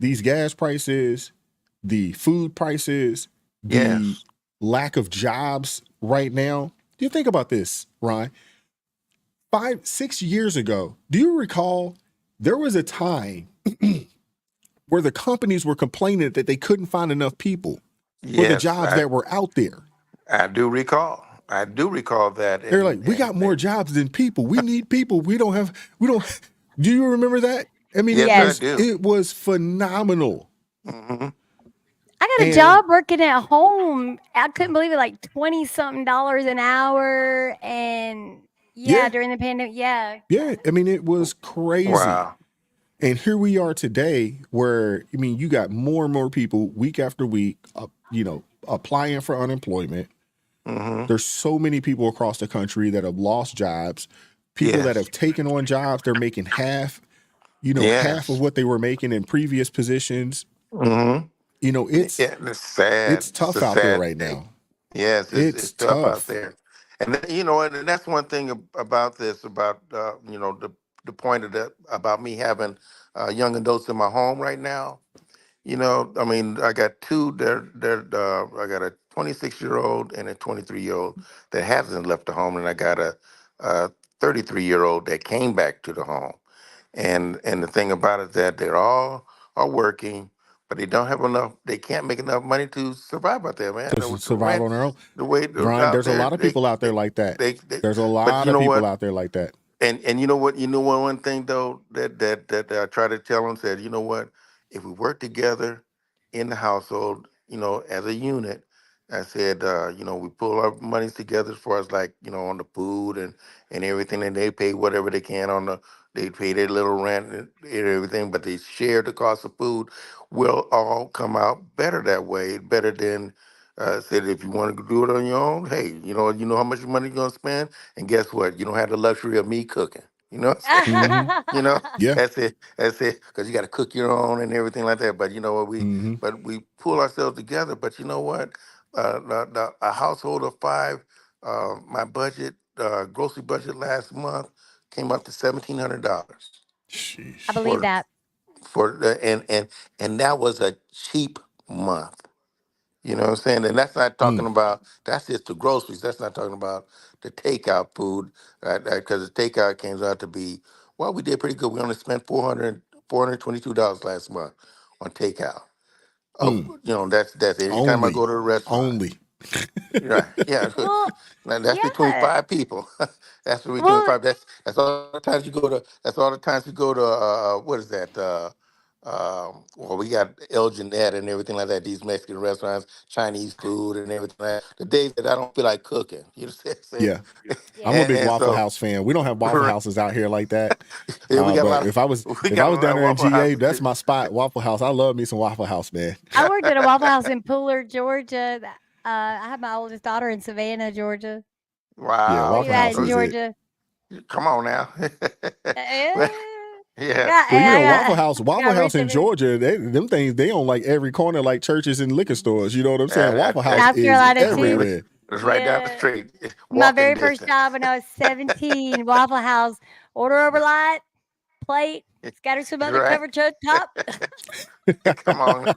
these gas prices, the food prices, the yes, lack of jobs right now. Do you think about this, Ron? 6 years ago, do you recall there was a time where the companies were complaining that they couldn't find enough people for the yes. jobs that were out there? I do recall. I do recall that, They're like, we got more jobs than people. We need people. We don't. Do you remember that? I mean, yes, I Yes. do. it was phenomenal. Hmm. I got a And job working at home. I couldn't believe it, like 20 something dollars an hour. And yeah, yeah, during the pandemic. Yeah. yeah. I mean, it was crazy. Wow. And here we are today, where you got more and more people week after week, applying for unemployment. Hmm. There's so many people across the country that have lost jobs. People that Yes. have taken on jobs, they're making half of Yes. what they were making in previous positions. Hmm. It's Yeah, it's sad. it's It's tough a out there sad right day. now. Yes, it's It's tough out tough. there, and and that's one thing about this, about the point of that about me having young adults in my home right now. I mean, I got two. I got a 26-year-old and a 23-year-old that hasn't left the home, and I got a 33-year-old that came back to the home. And the thing about it is that they're all are working, but they don't have enough. They can't make enough money to survive out there, man. To With the survive rent, on their own. the way Brian, out there's a there, lot of people out there like that. they. There's a But lot you of know people what? out there like that. And you know what? You know one thing though that I try to tell them, said, you know what? If we work together in the household, as a unit, I said, we pull our monies together as far as, like, on the food and everything, and they pay whatever they can on the. They pay their little rent and everything, but they share the cost of food. We'll all come out better that way. Better than said, if you want to do it on your own, hey, you know how much money you're gonna spend, and guess what? You don't have the luxury of me cooking. You know what I'm saying? Hmm. Yeah. That's it. That's it. Because you got to cook your own and everything like that. But you know what? Hmm. We pull ourselves together. But you know what? A household of five, my budget, grocery budget last month came up to $1,700 I Sheesh. believe for that. and that was a cheap month. You know what I'm saying? And that's not talking Mm. about, that's just the groceries. That's not talking about the takeout food, because the takeout came out to be, well, we did pretty good. We only spent $422 last month on takeout. Mm. That's it. Anytime I Only. go to a restaurant. Only. Right. Yeah. Well, Now that's between yeah. five people. That's between Well, five. That's all the times you go to. That's all the times you go to. What is that? Well, we got El Jeanette and everything like that. These Mexican restaurants, Chinese food, and everything. Like that. The days that I don't feel like cooking, you know what I'm saying? Yeah. I'm a yeah. big And Waffle so House fan. We don't have Waffle Houses out here like that. yeah, we got a But lot. if I was We if I got a was lot down of there in Waffle GA, Houses. that's my spot. Waffle House. I love me some Waffle House, man. I worked at a Waffle House in Pooler, Georgia. I had my oldest daughter in Savannah, Georgia. Yeah, Where Wow. you Waffle at House in is it. Georgia? Come on now. Eh, Well, yeah. yeah, Well, I Waffle got House in recently. Georgia, them things they on like every corner, like churches and liquor stores. You know what I'm saying? Waffle House South is Carolina too. Really, everywhere. it's right down the Yeah. street, My walking very first distance. job when I was 17, Waffle House. Order over light, plate, scatter some Right. undercover top. Come on.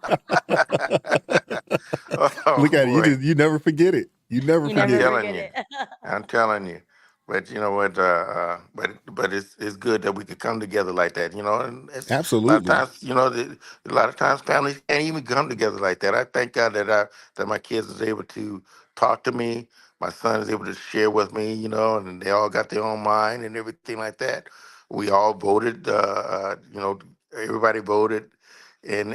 Oh Look at it. boy, You never forget it. You never You I'm forget never it. telling forget you. it. I'm telling you. But you know what? But it's good that we could come together like that. And it's a lot of Absolutely. times. A lot of times families can't even come together like that. I thank God that my kids is able to talk to me. My son is able to share with me. And they all got their own mind and everything like that. We all voted. Everybody voted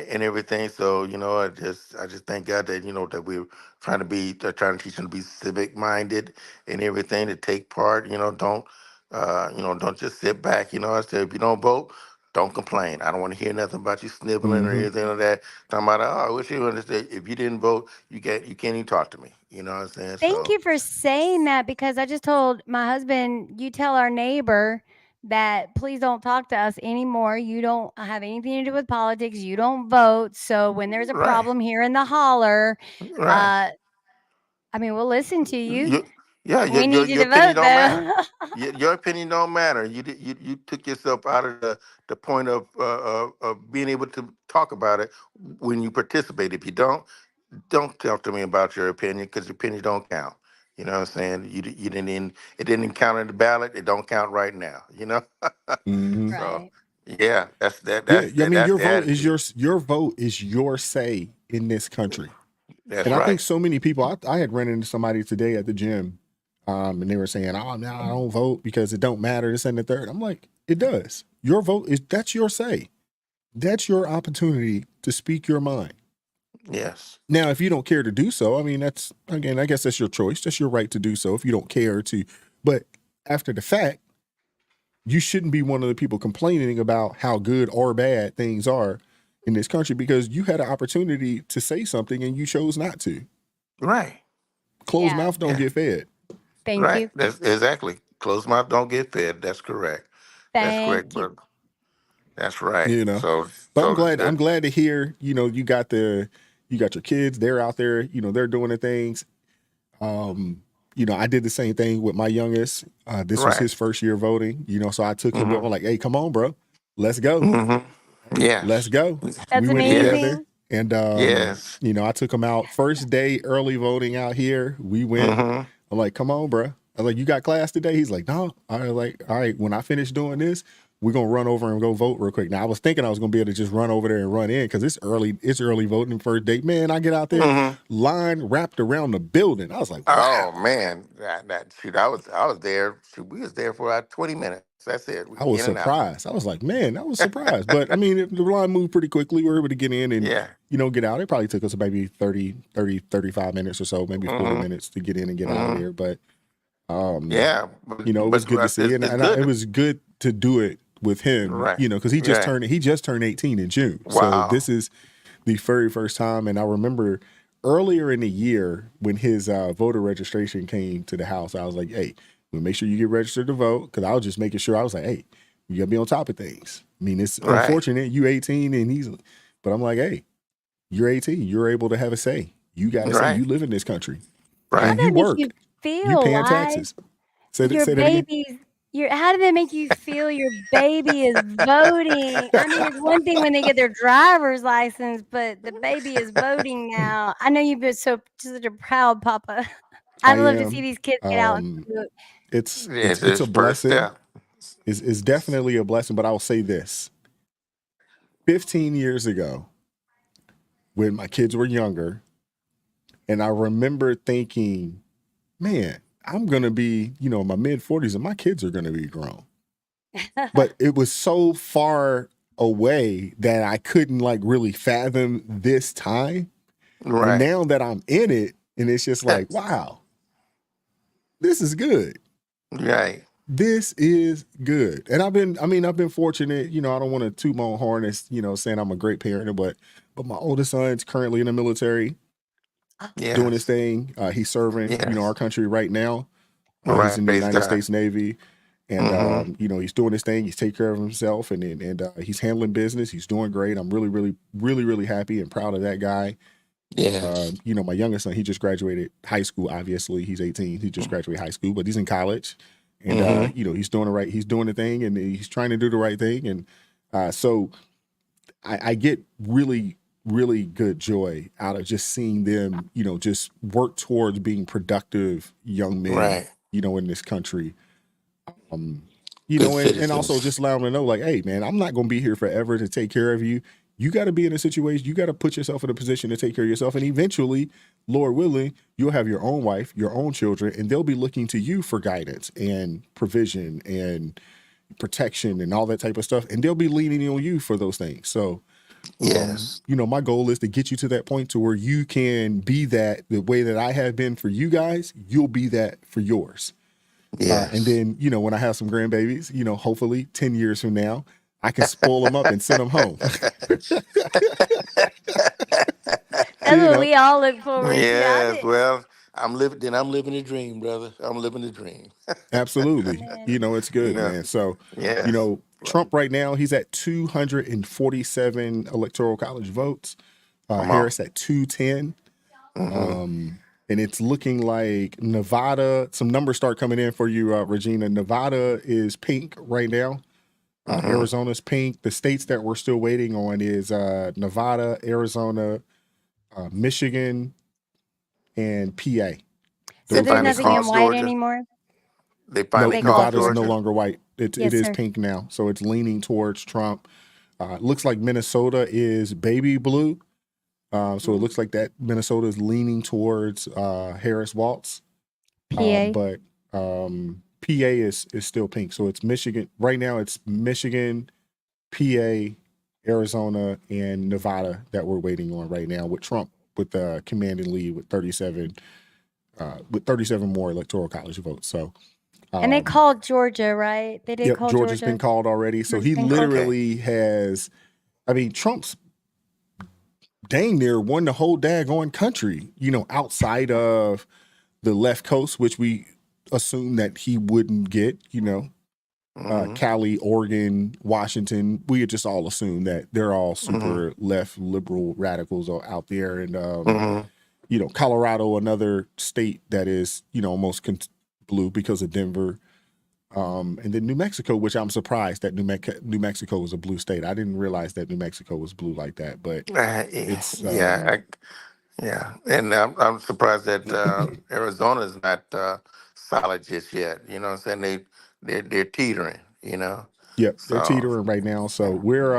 and everything. So I just thank God that that we're trying to teach them to be civic minded and everything, to take part. Don't just sit back. I said, if you don't vote, don't complain. I don't want to hear nothing about you sniveling or Hmm. anything like that. Talking about, oh, I wish you understood. If you didn't vote, you can't even talk to me. You know what I'm saying? Thank So you for saying that because I just told my husband, you tell our neighbor that please don't talk to us anymore. You don't have anything to do with politics. You don't vote. So when there's a right, problem here in the holler, right. uh, I mean, we'll listen to you. You, yeah, your, We your need you your to opinion vote don't matter. though. Your opinion don't matter. You took yourself out of the point of being able to talk about it when you participate. If you don't talk to me about your opinion, because your opinion don't count. You know what I'm saying? You didn't it didn't count in the ballot. It don't count right now. Hmm. So Right. yeah, that's that Yeah, that's I that mean, that's your the vote is attitude. your vote is your say in this country. That's And I think right. so many people. I had run into somebody today at the gym, and they were saying, "Oh, no, I don't vote because it don't matter." This and the third. I'm like, it does. Your vote that's your say. That's your opportunity to speak your mind. Yes. Now, if you don't care to do so, I mean, that's again, I guess that's your choice. That's your right to do so if you don't care to. But after the fact, you shouldn't be one of the people complaining about how good or bad things are in this country because you had an opportunity to say something and you chose not to. Right. Closed Yeah. mouth don't Yeah. get fed. Thank Right. you. That's exactly. Closed mouth don't get fed. That's correct. That's correct, Thank you. brother. That's right. You know. So But so I'm that, glad to hear, you got your kids, they're out there, they're doing the things. I did the same thing with my youngest. This was right. his first year voting, so I took him, I'm Mm-hmm. like, hey, come on, bro. Let's go. Mm-hmm. Let's Yes. go. We That's went Yes. together amazing. and Yes. I took him out first day early voting out here. We went. Mm-hmm. I'm like, come on, bro. I was like, you got class today? He's like, no. I was like, all right, when I finish doing this, we're gonna run over and go vote real quick. Now I was thinking I was gonna be able to just run over there and run in because it's early voting first day. Man, I get out there, line wrapped around the building. I was like, wow. Oh man, shoot, I was there. Shoot, we was there for about 20 minutes. That's it. We I was in and out. surprised. I was like, man, I was surprised. But I mean, the line moved pretty quickly. We were able to get in and, get out. It probably took us maybe 35 minutes or so, maybe 40 minutes to get in and get out of there. But, it was good to see. It was good to do it with him, Right. Because he just turned 18 in June. So this is the very first time. And I remember earlier in the year when his voter registration came to the house, I was like, hey, we'll make sure you get registered to vote, because I was just making sure. I was like, hey, you got to be on top of things. I mean, it's unfortunate you 18 and but I'm like, hey, you're 18. You're able to have a say. You got to say you live in this country. Right. And you work. You feel You paying like taxes. Say your that again. baby's how did that make you feel your baby is voting? I mean, it's one thing when they get their driver's license, but the baby is voting now. I know you've been such a proud papa. I'd love to see these kids get out and vote. It's a blessing. It's definitely a blessing, but I'll say this. 15 years ago, when my kids were younger, and I remember thinking, man, I'm going to be, in my mid-40s and my kids are going to be grown. But it was so far away that I couldn't really fathom this time. Right. And now that I'm in it, and it's just like, wow, this is good. Right. This is good. And I've been fortunate, I don't want to toot my own horn as, saying I'm a great parent, but my oldest son's currently in the military. Doing his thing. He's serving, our country right now. He's in the United States Navy, and he's doing his thing. He's taking care of himself, and he's handling business. He's doing great. I'm really, really, really, really happy and proud of that guy. Yes. My youngest son, he just graduated high school. Obviously, he's 18. He just graduated high school, but he's in college, and he's doing the right. He's doing the thing, and he's trying to do the right thing, and so I get really good joy out of just seeing them, just work towards being productive young men, in this country. And also just allow them to know, like, hey, man, I'm not going to be here forever to take care of you. You got to be in a situation, you got to put yourself in a position to take care of yourself. And eventually, Lord willing, you'll have your own wife, your own children, and they'll be looking to you for guidance and provision and protection and all that type of stuff. And they'll be leaning on you for those things. So, my goal is to get you to that point to where you can be that the way that I have been for you guys, you'll be that for yours. And then, when I have some grandbabies, hopefully 10 years from now, I can spoil them up and send them home. That's what we all look forward to. Yes, well, I'm living the dream, brother. I'm living the dream. Absolutely. It's good, man. So, Trump right now, he's at 247 electoral college votes. Harris at 210. And it's looking like Nevada, some numbers start coming in for you, Regina. Nevada is pink right now. Arizona's pink. The states that we're still waiting on is Nevada, Arizona, Michigan, and PA. So there's nothing in white anymore? They finally Nevada is no Georgia. longer white. It is pink now. So it's leaning towards Trump. Looks like Minnesota is baby blue. So it looks like that Minnesota is leaning towards Harris Waltz. PA. But PA is still pink. So it's Michigan. Right now it's Michigan, PA, Arizona, and Nevada that we're waiting on right now with Trump with the commanding lead with 37 more electoral college votes. So And they called Georgia, right? They did call Georgia. Georgia's been called already. So he literally has, Trump's dang near won the whole daggone country, outside of the left coast, which we assumed that he wouldn't get, Cali, Oregon, Washington. We had just all assumed that they're all super left liberal radicals out there. And, Colorado, another state that is, almost blue because of Denver. And then New Mexico, which I'm surprised that New Mexico was a blue state. I didn't realize that New Mexico was blue like that, but it's and I'm surprised that Arizona is not solid just yet. You know what I'm saying? They're teetering. Yep, they're So teetering right now. So we're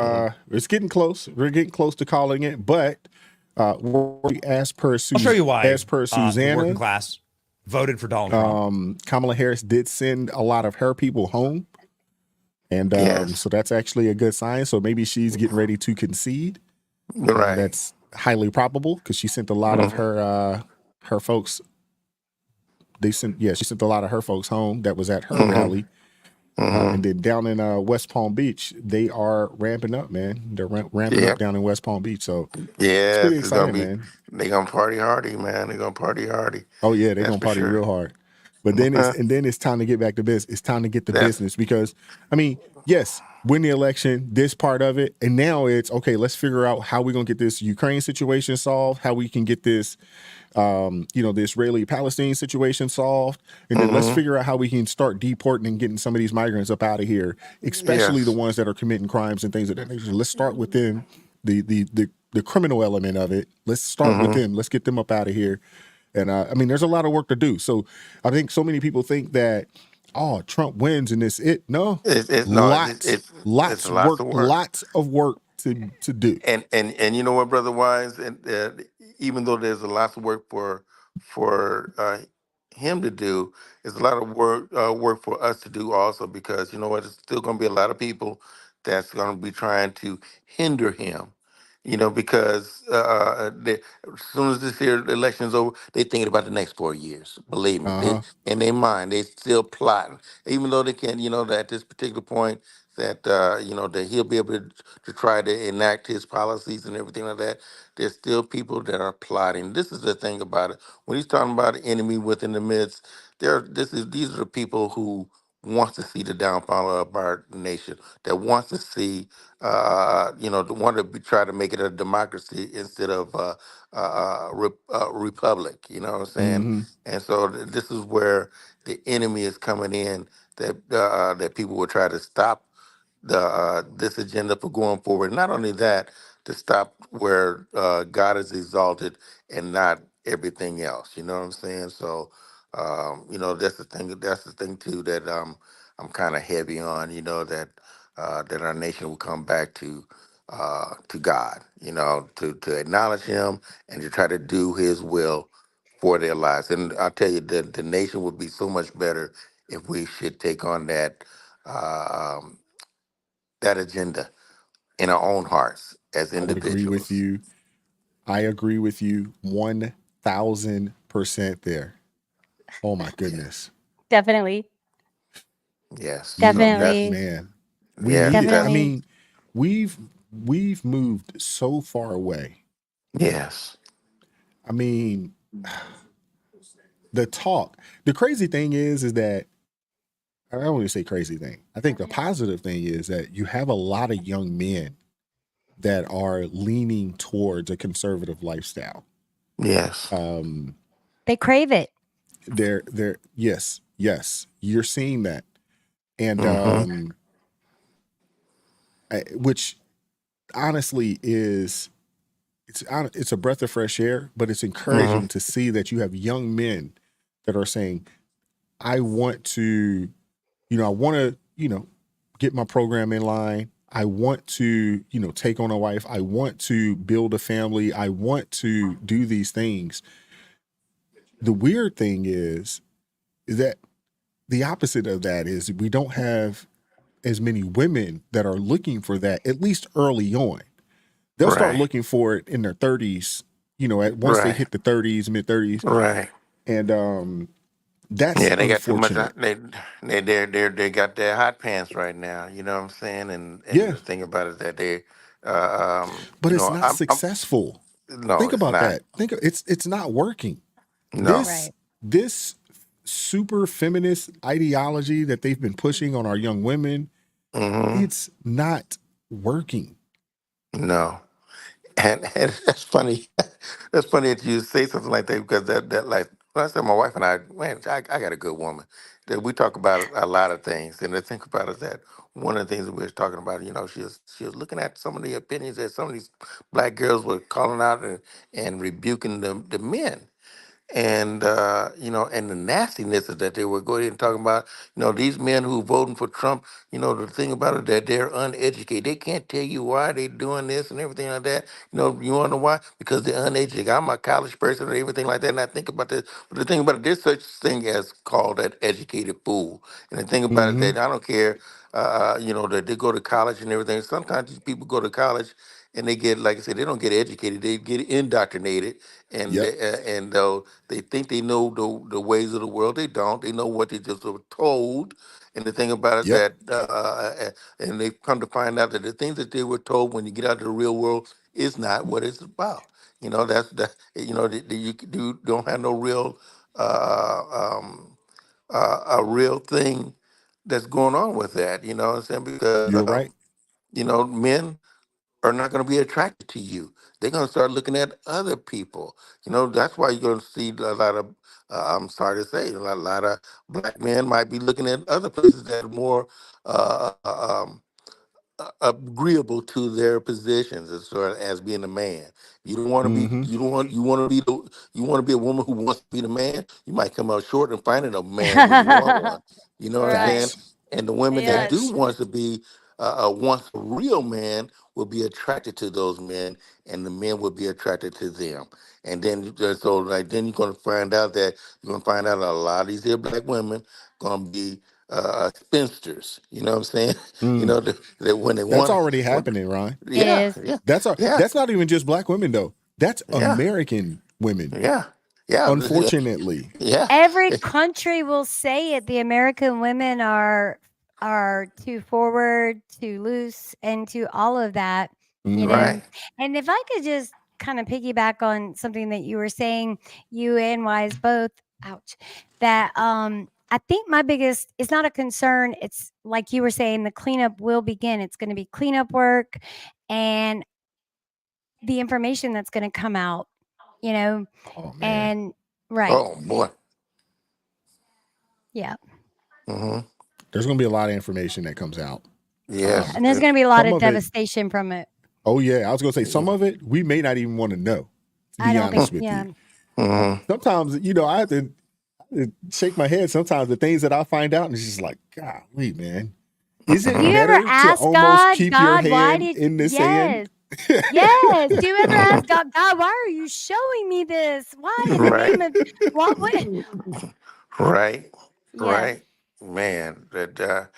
it's getting close. We're getting close to calling it, but as per I'll show you why the working Susanna, class voted for Donald Trump. Kamala Harris did send a lot of her people home, and yes, so that's actually a good sign. So maybe she's getting ready to concede. right. That's highly probable because she sent a lot of her folks. She sent a lot of her folks home that was at her rally. And then down in West Palm Beach, they are ramping up, man. They're ramping up Yep. down in West Palm Beach. So it's pretty Yes, it's gonna exciting, be. man. They gonna party hardy, man. They gonna party hardy. Oh yeah, they're That's gonna for party real sure. hard. But then it's time to get back to business. It's time to get the That's business because I mean, yes, win the election, this part of it, and now it's okay. Let's figure out how we're gonna get this Ukraine situation solved, how we can get this, the Israeli-Palestine situation solved, and then let's figure out how we can start deporting and getting some of these migrants up out of here, especially the yes. ones that are committing crimes and things of that nature. Let's start with them, the criminal element of it. Let's start with them. Let's get them up out of here. And I mean, there's a lot of work to do. So I think so many people think that, oh, Trump wins and it's it. No, It's no. It's lots of work. lots of work to do. And you know what, brother Wise, and even though there's a lot of work for him to do, there's a lot of work for us to do also, because you know what, there's still going to be a lot of people that's going to be trying to hinder him. You know, because as soon as this here election is over, they thinking about the next 4 years. Believe me, Uh huh. in their mind, they still plotting, even though they can, you know, that at this particular point that that he'll be able to try to enact his policies and everything like that. There's still people that are plotting. This is the thing about it. When he's talking about an enemy within the midst, these are the people who wants to see the downfall of our nation, that wants to see, want to try to make it a democracy instead of republic. You know what I'm saying? Mm-hmm. And so this is where the enemy is coming in. That people will try to stop this agenda for going forward. Not only that, to stop where God is exalted and not everything else. You know what I'm saying? So, that's the thing. That's the thing too that I'm kind of heavy on. You know that our nation will come back to God. You know, to acknowledge Him and to try to do His will for their lives. And I tell you, the nation would be so much better if we should take on uh, um, that agenda in our own hearts as I would agree with individuals. you. I agree with you 1,000% there. Oh my goodness. Definitely. Yes. So that's Definitely. Man, we yes, need it. I that's Definitely. mean, we've we've moved so far away. yes. I mean, the talk. The crazy thing is that I don't want to say crazy thing. I think the positive thing is that you have a lot of young men that are leaning towards a conservative lifestyle. Yes. Um, They crave it. they're yes, you're seeing that, and Mm-hmm. which honestly is it's a breath of fresh air, but it's Mm-hmm. encouraging to see that you have young men that are saying, I want to, I want to, get my program in line. I want to, take on a wife. I want to build a family. I want to do these things. The weird thing is that the opposite of that is we don't have as many women that are looking for that, at least early on. They'll start Right. looking for it in their 30s, once they Right. hit the 30s, mid 30s. Right. And that's Yeah, they got too much. unfortunate. They got their hot pants right now. You know what I'm saying? And Yeah, the thing about it is that they, but it's not I'm successful. no, Think it's about not. that. It's not working. No. This Right. this super feminist ideology that they've been pushing on our young women, Mm-hmm. it's not working. No. And that's funny. That's funny that you say something like that, because that like when I said my wife and I, man, I got a good woman. That we talk about a lot of things, and the thing about it is that one of the things that we were talking about, she was looking at some of the opinions that some of these black girls were calling out and rebuking the men. and and the nastiness that they were going and talking about. These men who voting for Trump. The thing about it that they're uneducated. They can't tell you why they're doing this and everything like that. You want to know why? Because they're uneducated. I'm a college person and everything like that, and I think about this. But the thing about it, there's such thing as called an educated fool. And the thing about it Mm-hmm. that I don't care. That they go to college and everything. Sometimes these people go to college and they get, like I said, they don't get educated. They get indoctrinated, and Yep. they think they know the ways of the world. They don't. They know what they just were told. And the thing about it Yep. that, and they come to find out that the things that they were told when you get out to the real world is not what it's about. That's that. You don't have no real, a real thing that's going on with that. You know what I'm saying? Because You're right. men are not going to be attracted to you. They're going to start looking at other people. That's why you're going to see a lot of, I'm sorry to say, a lot of black men might be looking at other places that are more agreeable to their positions as far as being a man. You don't want to be. Mm-hmm. You want to be the. You want to be a woman who wants to be the man. You might come out short and finding a man where you want one. You know what I'm saying? Right. Facts. And the women that do Yes. Facts. want to be wants a real man will be attracted to those men, and the men will be attracted to them. And then then you're gonna find out that a lot of these here black women gonna be spinsters. You know what I'm saying? Mm. That when they That's want, already when, happening, Ron. It yeah, is. yeah, yeah, That's not even just black women though. That's yeah, American women. yeah, yeah, yeah, Unfortunately. yeah, Every country will say it. The American women are too forward, too loose, and too all of that, you Mm-hmm. right, know. And if I could just kind of piggyback on something that you were saying, you and Wise both, ouch, that I think my biggest, it's not a concern. It's like you were saying, the cleanup will begin. It's going to be cleanup work and the information that's going to come out, you know, Oh man. and right. oh boy, Yeah. hmm, There's gonna be a lot of information that comes out. Yeah, yes, and there's gonna be a lot Some of of it, devastation from it. oh yeah, I was gonna say some of it we may not even want to know, to I be don't think honest with yeah. you. hmm, Sometimes, I have to shake my head sometimes the things that I find out, and it's just like, golly, man. Is Do it you ever better to ask almost God, keep your "God, why hand did" in the sand? Yes. Yes. Do you ever ask God, "God, why are you showing me this? Why in the right, name of what?" right, Yes. right, man. That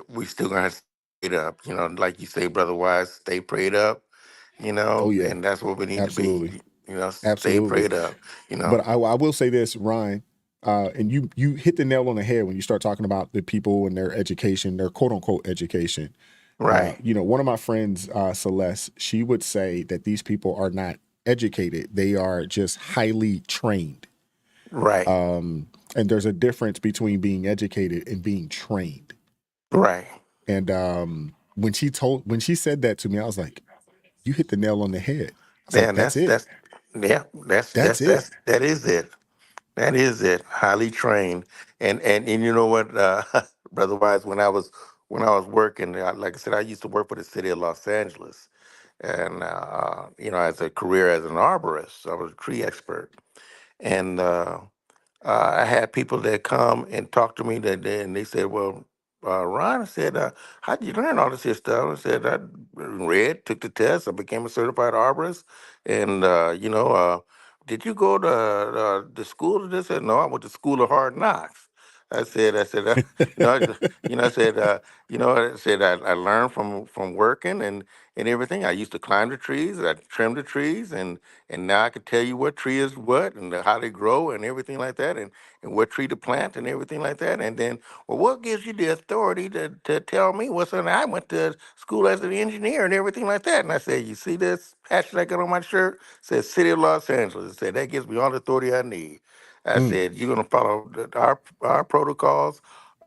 we still gonna have to stay prayed up. Like you say, brother Wise, stay prayed up. Oh yeah, And that's what we need to be. absolutely. Stay Absolutely. prayed up. But I will say this, Ryan, and you hit the nail on the head when you start talking about the people and their education, their quote unquote education. Right, One of my friends, Celeste, she would say that these people are not educated; they are just highly trained. right, And there's a difference between being educated and being trained. right. And when she said that to me, I was like, "You hit the nail on the head." I was like, Man, "That's it. yeah, That's it." that is it. That is it. Highly trained. And you know what, brother Wise, when I was working, like I said, I used to work for the city of Los Angeles, and as a career as an arborist, I was a tree expert, and I had people that come and talk to me that day, and they said, "Well, Ron," I said, "how did you learn all this here stuff?" I said, "I read, took the test, I became a certified arborist, and did you go to the school to this?" I said, "No, I went to school of hard knocks." You know, I said, I said, I learned from working and everything. I used to climb the trees, I trimmed the trees, and now I can tell you what tree is what and how they grow and everything like that, and what tree to plant and everything like that. And then, well, what gives you the authority to tell me what's on? I went to school as an engineer and everything like that. And I said, you see this patch that I got on my shirt? It says City of Los Angeles. I said, that gives me all the authority I need. I Mm. said, you're gonna follow our protocols,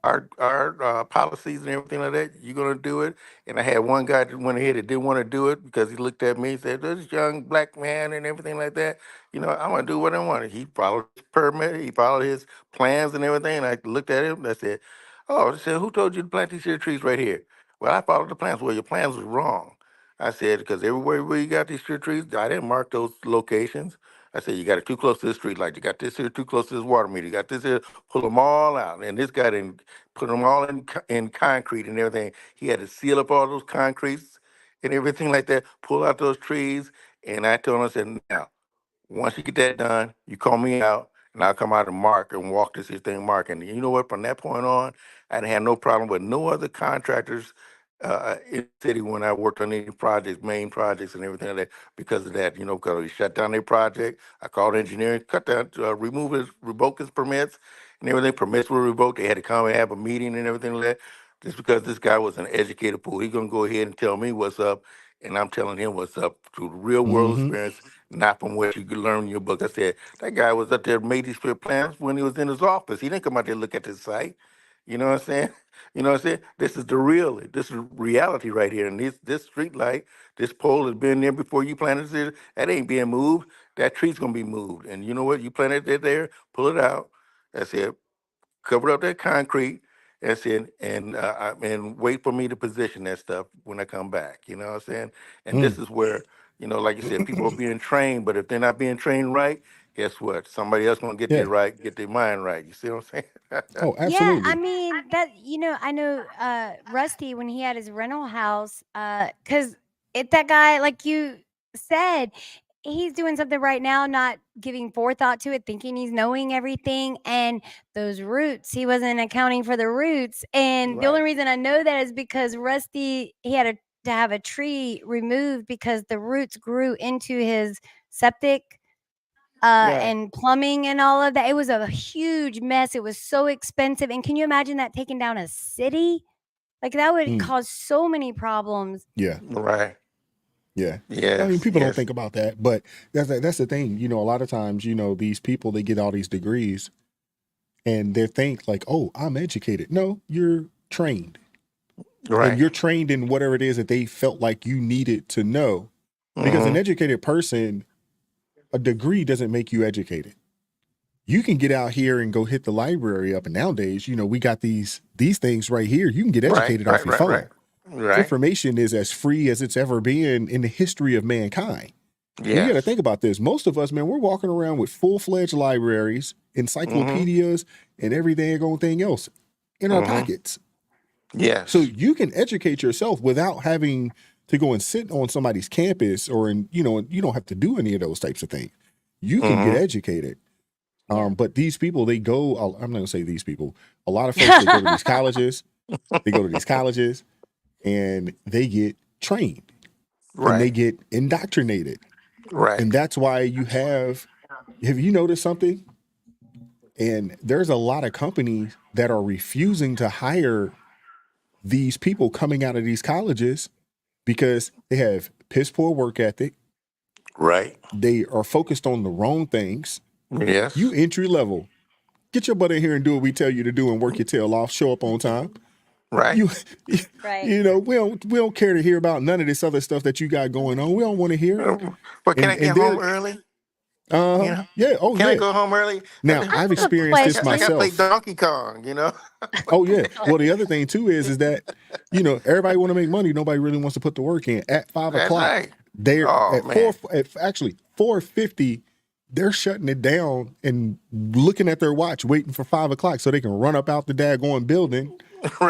our policies and everything like that. You're gonna do it. And I had one guy that went ahead that didn't want to do it because he looked at me and said, "This young black man and everything like that. I'm gonna do what I want." He followed his permit, he followed his plans and everything. And I looked at him and I said, "Oh," I said, "who told you to plant these here trees right here?" "Well, I followed the plans." "Well, your plans was wrong." I said, "Because everywhere where you got these here trees, I didn't mark those locations." I said, you got it too close to the street light. You got this here too close to this water meter. You got this here, pull them all out. And this guy didn't put them all in concrete and everything. He had to seal up all those concretes and everything like that, pull out those trees. And I told him, I said, now, once you get that done, you call me out, and I'll come out and mark and walk this here thing mark. And you know what? From that point on, I didn't have no problem with no other contractors in the city when I worked on any projects, main projects, and everything like that. Because of that, because we shut down their project. I called engineering, cut down, revoke his permits, and everything. Permits were revoked. They had to come and have a meeting and everything like that. Just because this guy was an educated fool, he's gonna go ahead and tell me what's up, and I'm telling him what's up through the real world experience, not from what you could learn in your book. I said, that guy was up there, made these plans when he was in his office. He didn't come out there and look at the site. You know what I'm saying? You know what I'm saying? This is this is reality right here. And this street light, this pole has been there before you planted it. That ain't being moved. That tree's gonna be moved. And you know what? You planted it there, pull it out. That's it. Cover up that concrete. That's it. And wait for me to position that stuff when I come back. You know what I'm saying? And this is where, like you said, people are being trained, but if they're not being trained right, guess what? Somebody else gonna get get their mind right. You see what I'm saying? Oh, Yeah, absolutely. I mean that I know Rusty when he had his rental house, because if that guy, like you said, he's doing something right now, not giving forethought to it, thinking he's knowing everything, and those roots, he wasn't accounting for the roots. And the only Right. reason I know that is because Rusty, he had to have a tree removed because the roots grew into his septic Right. and plumbing and all of that. It was a huge mess. It was so expensive. And can you imagine that taking down a city? Like that would cause so many problems. Yeah. Right. Yeah. I mean, Yes. people don't Yes. think about that, but that's the thing. A lot of times, these people, they get all these degrees and they think like, oh, I'm educated. No, you're trained. And Right. you're trained in whatever it is that they felt like you needed to know. Because an Mm-hmm. educated person, a degree doesn't make you educated. You can get out here and go hit the library up. And nowadays, we got these things right here. You can get Right. educated off Right. your Right. Right. phone. Right. Information is as free as it's ever been in the history of mankind. And you got to Yes. think about this. Most of us, man, we're walking around with full-fledged libraries, Mm-hmm. encyclopedias, and everything else in our Mm-hmm. pockets. So Yes. you can educate yourself without having to go and sit on somebody's campus you don't have to do any of those types of things. You can get Mm-hmm. educated. But these people, they go, I'm not gonna say these people, a lot of folks, they go to these colleges, and they get trained and they Right. get indoctrinated. Right. And that's why have you noticed something? And there's a lot of companies that are refusing to hire these people coming out of these colleges because they have piss poor work ethic. Right. They are focused on the wrong things. You Yes. entry level, get your butt in here and do what we tell you to do and work your tail off, show up on time. Right. You Right. we don't care to hear about none of this other stuff that you got going on. We don't want to hear it. But can I And get home they're early? yeah, oh Can I yeah. go home early? Now, I've I have a experienced this I got to play question. myself. Donkey Kong. Oh yeah. Well, the other thing too is that everybody want to make money. Nobody really wants to put the work in. At 5 That's o'clock, right. they're Oh at four. man. Actually, 4:50, they're shutting it down and looking at their watch, waiting for 5 o'clock so they can run up out the daggone building.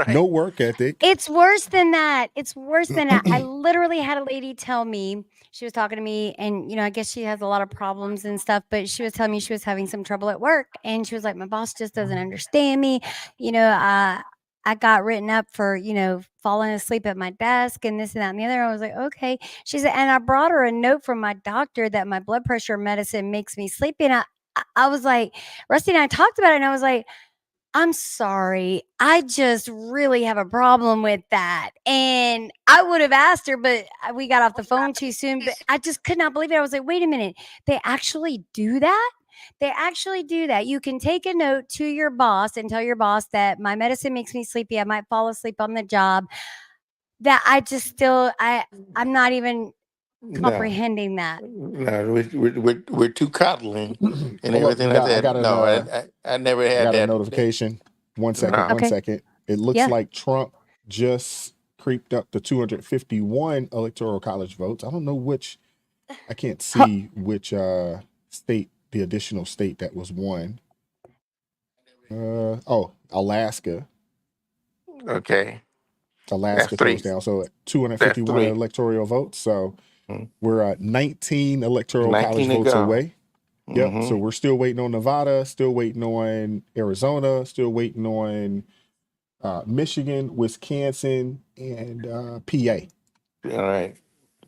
No Right. work ethic. It's worse than that. It's worse than that. I literally had a lady tell me, she was talking to me, and I guess she has a lot of problems and stuff, but she was telling me she was having some trouble at work, and she was like, my boss just doesn't understand me. I got written up for, falling asleep at my desk and this and that and the other. I was like, okay. She said, and I brought her a note from my doctor that my blood pressure medicine makes me sleepy. And I was like, Rusty and I talked about it, and I was like, I'm sorry. I just really have a problem with that. And I would have asked her, but we got off the phone too soon. But I just could not believe it. I was like, wait a minute. They actually do that? They actually do that. You can take a note to your boss and tell your boss that my medicine makes me sleepy. I might fall asleep on the job. That I just still, I'm not even No. comprehending that. No. We're too coddling and Hold up. everything like I that. got an No. I never I had got a that. notification. One second, No. one Okay. second. It looks Yeah. like Trump just creeped up to 251 electoral college votes. I don't know which. I can't Ho- see which state, the additional state that was won. Alaska. Okay. Alaska That's throws 3. down. So That's 251 3. electoral votes. So Mhm. we're 19 electoral 19 college to votes go. away. Yep. So Mm-hmm. we're still waiting on Nevada, still waiting on Arizona, still waiting on Michigan, Wisconsin, and PA. All right.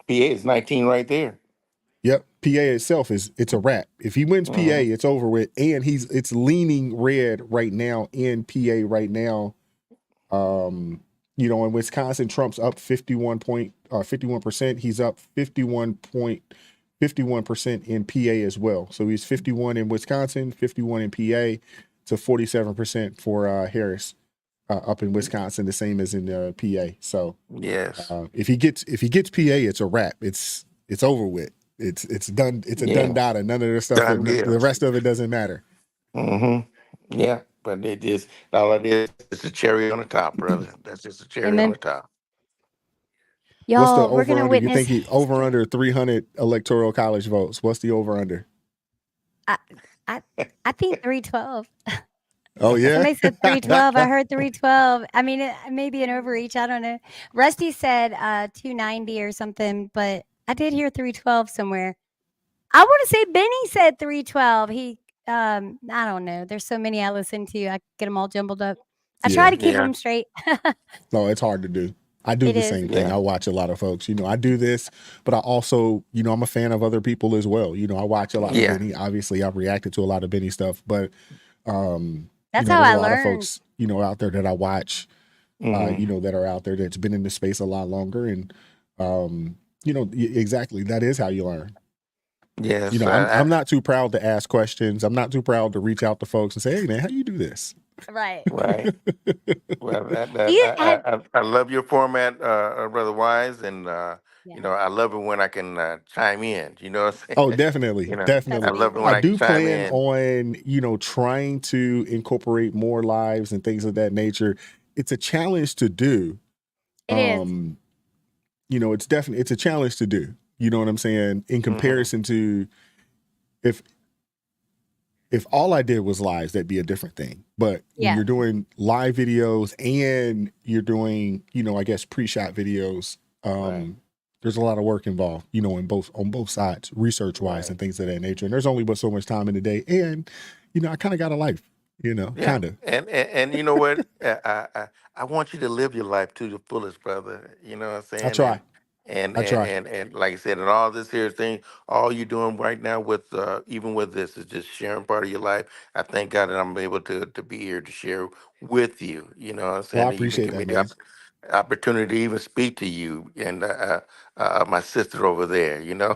PA is 19 right there. Yep. PA itself it's a wrap. If he wins PA, it's over with. And it's leaning red right now in PA right now. In Wisconsin, Trump's up 51%. He's up 51% in PA as well. So he's 51 in Wisconsin, 51 in PA, to 47% for Harris up in Wisconsin, the same as in PA. So yes, if he gets PA, it's a wrap. It's over with. It's done. It's a done data. None of the stuff. Done The deal. rest of it doesn't matter. Yeah, but it is all it is. It's a cherry on the top, brother. That's just a cherry on Amen. the top. What's the Y'all, we're over gonna under? You witness think he over under 300 electoral college votes? What's the over under? I I think 312. Oh yeah. Somebody said 312. I heard 312. I mean, it may be an overreach. I don't know. Rusty said 290 or something, but I did hear 312 somewhere. I want to say Benny said 312. I don't know. There's so many I listen to. I get them all jumbled up. I try to keep them straight. No, it's hard to do. I do It the is. same thing. I watch a lot of folks. I do this, but I also, I'm a fan of other people as well. I watch a lot of Benny. Obviously, I've reacted to a lot of Benny stuff, but That's there's how I a lot of learned. folks, out there that I watch, that are out there that's been in the space a lot longer, and exactly, that is how you learn. Yes, I'm not too proud to ask questions. I'm not too proud to reach out to folks and say, "Hey, man, how do you do this?" Right. Right. Well, I love your format, Brother Wise, and I love it when I can chime in. You know what I'm saying? Oh, definitely, I definitely. love it when I I can do chime plan in. on, trying to incorporate more lives and things of that nature. It's a challenge to do. It is. It's a challenge to do. You know what I'm saying? In comparison to if all I did was lives, that'd be a different thing. But when you're doing live videos and you're doing, I guess pre-shot videos, there's a lot of work involved, on both sides, research wise and things of that nature. And there's only but so much time in the day. And, I kind of got a life, kind of. And you know what? I want you to live your life to the fullest, brother. You know what I'm saying? I try. And like I said, and all this here thing, all you're doing right now with even with this is just sharing part of your life. I thank God that I'm able to be here to share with you. You know what I'm Well, I saying? To even appreciate give me that, the man. opportunity to even speak to you and my sister over there. Yeah,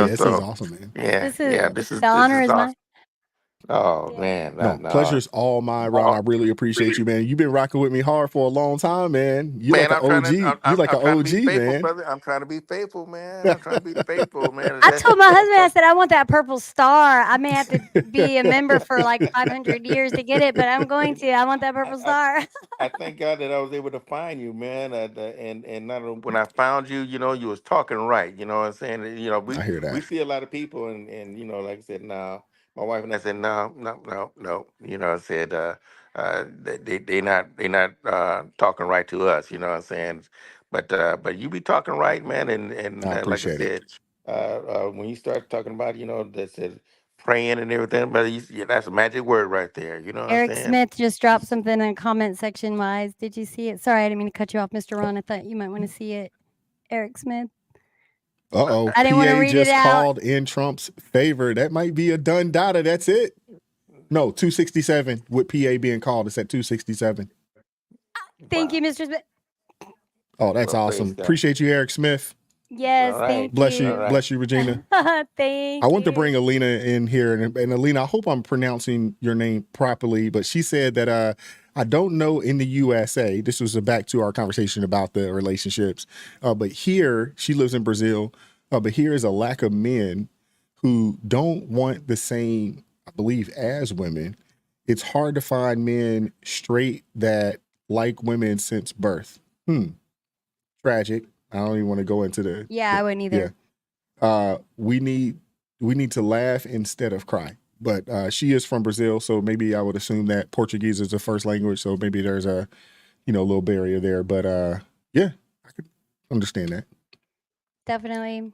this is So awesome, man. yeah, this The this honor is is mine. awesome. Oh man, No, no. pleasure's all mine, Ron. I really appreciate you, man. You've been rocking with me hard for a long time, man. You're like Man, an OG. You're like I'm an trying to be OG, faithful, man. brother. I'm trying to be faithful, man. I'm trying to be faithful, man. I told my husband, I said, I want that purple star. I may have to be a member for like 500 years to get it, but I'm going to. I want that purple star. I thank God that I was able to find you, man. And not only when I found you, you was talking right. You know what I'm saying? I hear We that. see a lot of people, and like I said, no. My wife and I said, no, no, no, no. I said, they not talking right to us. You know what I'm saying? But you be talking right, man. And I like I appreciate it. said, when you start talking about, that said praying and everything, but that's a magic word right there. You know what I'm Eric saying? Smith just dropped something in comment section wise. Did you see it? Sorry, I didn't mean to cut you off, Mr. Ron. I thought you might want to see it. Eric Smith. Uh-oh. I didn't want to PA read it just out. called in Trump's favor. That might be a done data. That's it. No, 267 with PA being called. It's at 267. Thank you, Mr. Smith. Oh, that's Well, praise awesome. God. Appreciate you, Eric Smith. Yes, All right. thank Bless All you. you. right. Bless you, Regina. Thank I want to you. bring Alina in here. And Alina, I hope I'm pronouncing your name properly, but she said that I don't know in the USA, this was back to our conversation about the relationships, but here, she lives in Brazil, but here is a lack of men who don't want the same, I believe, as women. It's hard to find men straight that like women since birth. Tragic. I don't even want to go into Yeah, I wouldn't either. we need we need to laugh instead of cry. But she is from Brazil, so maybe I would assume that Portuguese is the first language. So maybe there's a, little barrier there. But yeah, I could understand that. Definitely.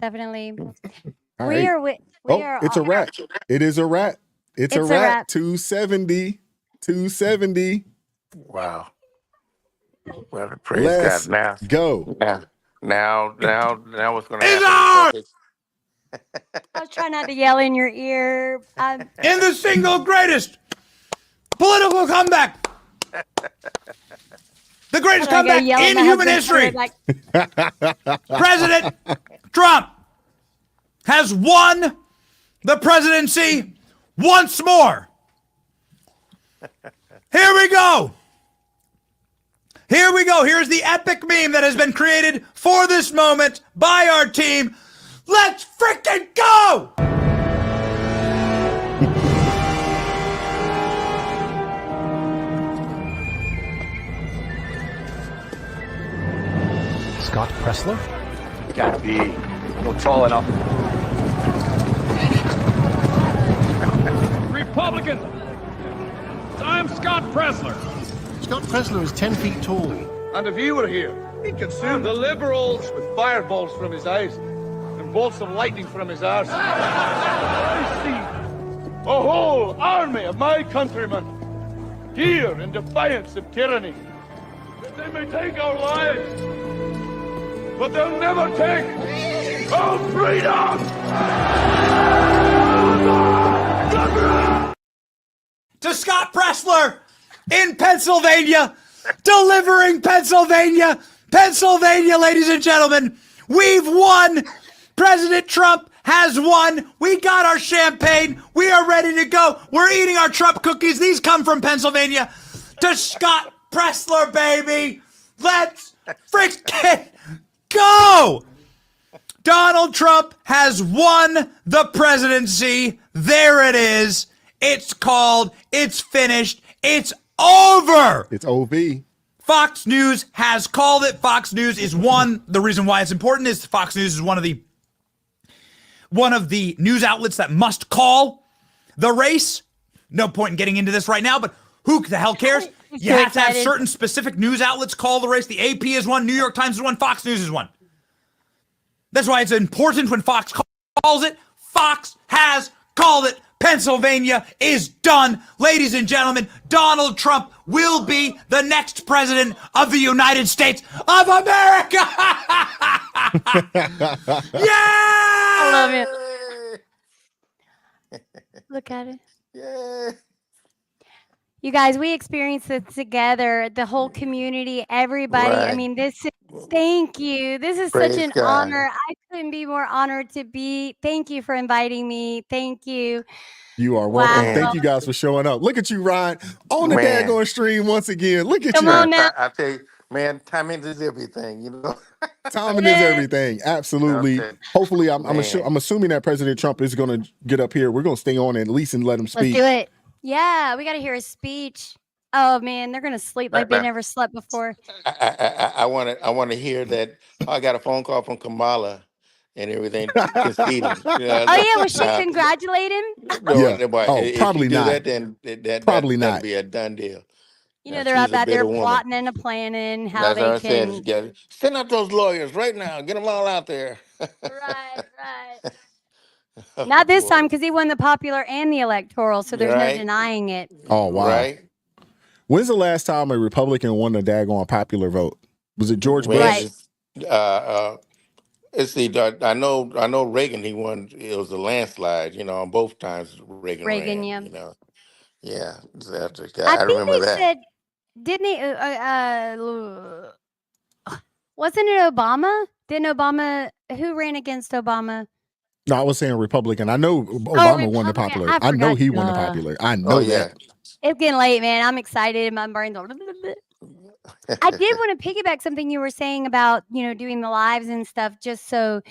All We right. are we are It's a all, wrap. It is a wrap. It's a wrap. 270. 270. Wow. Well, praise Let's God. Now, go. now, what's going to happen? I was trying not to yell in your ear. In the single greatest political comeback, the greatest comeback in human history, President Trump has won the presidency once more. Here we go. Here's the epic meme that has been created for this moment by our team. Let's freaking go! Scott Pressler? Can't be. No tall enough. Republicans! I'm Scott Pressler. Scott Pressler is 10 feet tall. And if you were here, he'd consume the Liberals with fireballs from his eyes and bolts of lightning from his arse. I see a whole army of my countrymen here in defiance of tyranny. They may take our lives, but they'll never take our freedom! To Scott Pressler in Pennsylvania, delivering Pennsylvania, ladies and gentlemen. We've won. President Trump has won. We got our champagne. We are ready to go. We're eating our Trump cookies. These come from Pennsylvania. To Scott Pressler, baby. Let's freaking go. Donald Trump has won the presidency. There it is. It's called. It's finished. It's over. It's OV. Fox News has called it. Fox News is one. The reason why it's important is Fox News is one of the news outlets that must call the race. No point in getting into this right now, but who the hell cares? You have to have certain specific news outlets call the race. The AP is one. New York Times is one. Fox News is one. That's why it's important when Fox calls it. Fox has called it. Pennsylvania is done. Ladies and gentlemen, Donald Trump will be the next president of the United States of America. Yeah! I love it. Look at it. Yeah. You guys, we experienced this together, the whole community, everybody. Right. I mean, thank you. This is Praise such an God. honor. I couldn't be more honored to be. Thank you for inviting me. Thank you. You are welcome. Wow. Thank you guys for showing up. Look at you, Ryan, on the Man. daggone stream once again. Look at Come you. on now. I tell you, man, timing is everything, you know. Timing is everything. Absolutely. Okay. Hopefully, I'm Man. assuming that President Trump is going to get up here. We're going to stay on at least and let him Let's speak. do it. Yeah, we got to hear his speech. Oh man, they're gonna sleep like they never slept before. I want to hear that. I got a phone call from Kamala and everything conceding. Oh yeah, was she congratulate him? Yeah. If probably you do not. that, then Probably not. that'd be a done deal. You know, they're she's out a there bitter woman. plotting and planning how That's what I they can. said. Yeah, send out those lawyers right now. Get them all out there. Right. Not this time because he won the popular and the electoral, so there's Right. no denying it. Oh, wow. Right? When's the last time a Republican won the daggone popular vote? Was it George Bush? Right. Let's see. I know Reagan. He won. It was a landslide. You know, on both times Reagan ran. Yeah. You know, yeah. I I think remember they that. said, didn't he? Wasn't it Obama? Didn't Obama? Who ran against Obama? No, I was saying Republican. I know Obama won the Republican. popular. I I know forgot. he won the popular. I know that. It's getting late, man. I'm excited. My brain's all. I did want to piggyback something you were saying about, doing the lives and stuff, just so,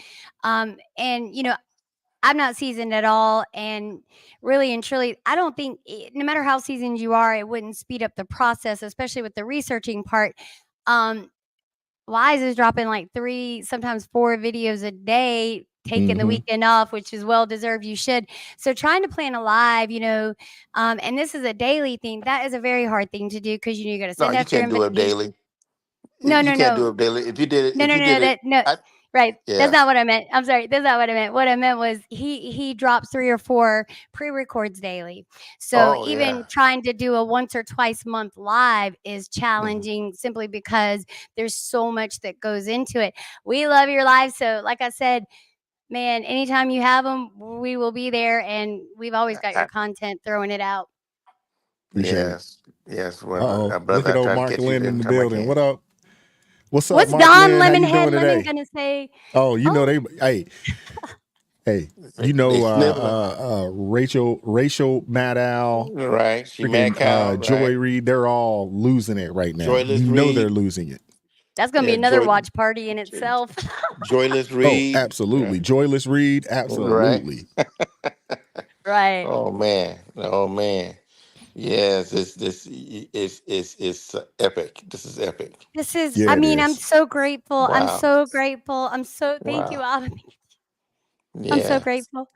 and I'm not seasoned at all, and really and truly, I don't think no matter how seasoned you are, it wouldn't speed up the process, especially with the researching part. Wise is dropping like 3, sometimes 4 videos a day taking the weekend off, which is well deserved. You should. So trying to plan a live, and this is a daily thing. That is a very hard thing to do because you got to No, send you out your can't do it invitation. daily. No, You no, can't do no. it daily. If you did it, No, no, no, no. I, Right. That's yeah. not what I meant. I'm sorry. That's not what I meant. What I meant was he drops 3 or 4 pre-records daily. So Oh even yeah. trying to do a once or twice month live is Mhm. challenging simply because there's so much that goes into it. We love your live. So like I said, man, anytime you have them, we will be there, and we've always got your content throwing it out. Appreciate it. Yes. Well, Uh-oh. Look brother, at I old try to Mark catch you Lynn in the anytime I building. can. What up? What's up, What's Mark Don Lynn? How you doing Lemonhead Lemon today? gonna say? Oh, you know Oh, hey, They sniveling. Rachel Maddow, Right. She mad freaking cow. Joy Right. Reid, they're all losing it right now. Joyless You know they're Reed. losing it. that's gonna be Yeah. another watch party in itself. Joyless Oh, Reed. absolutely. Right. Joyless Reid, Right. absolutely. Right. Oh man. Oh man. Yes. It's epic. This is epic. This is, Yeah, I it mean, I'm is. so grateful. I'm Wow. so grateful. Thank you, Wow. Abba. I'm so Yeah. grateful.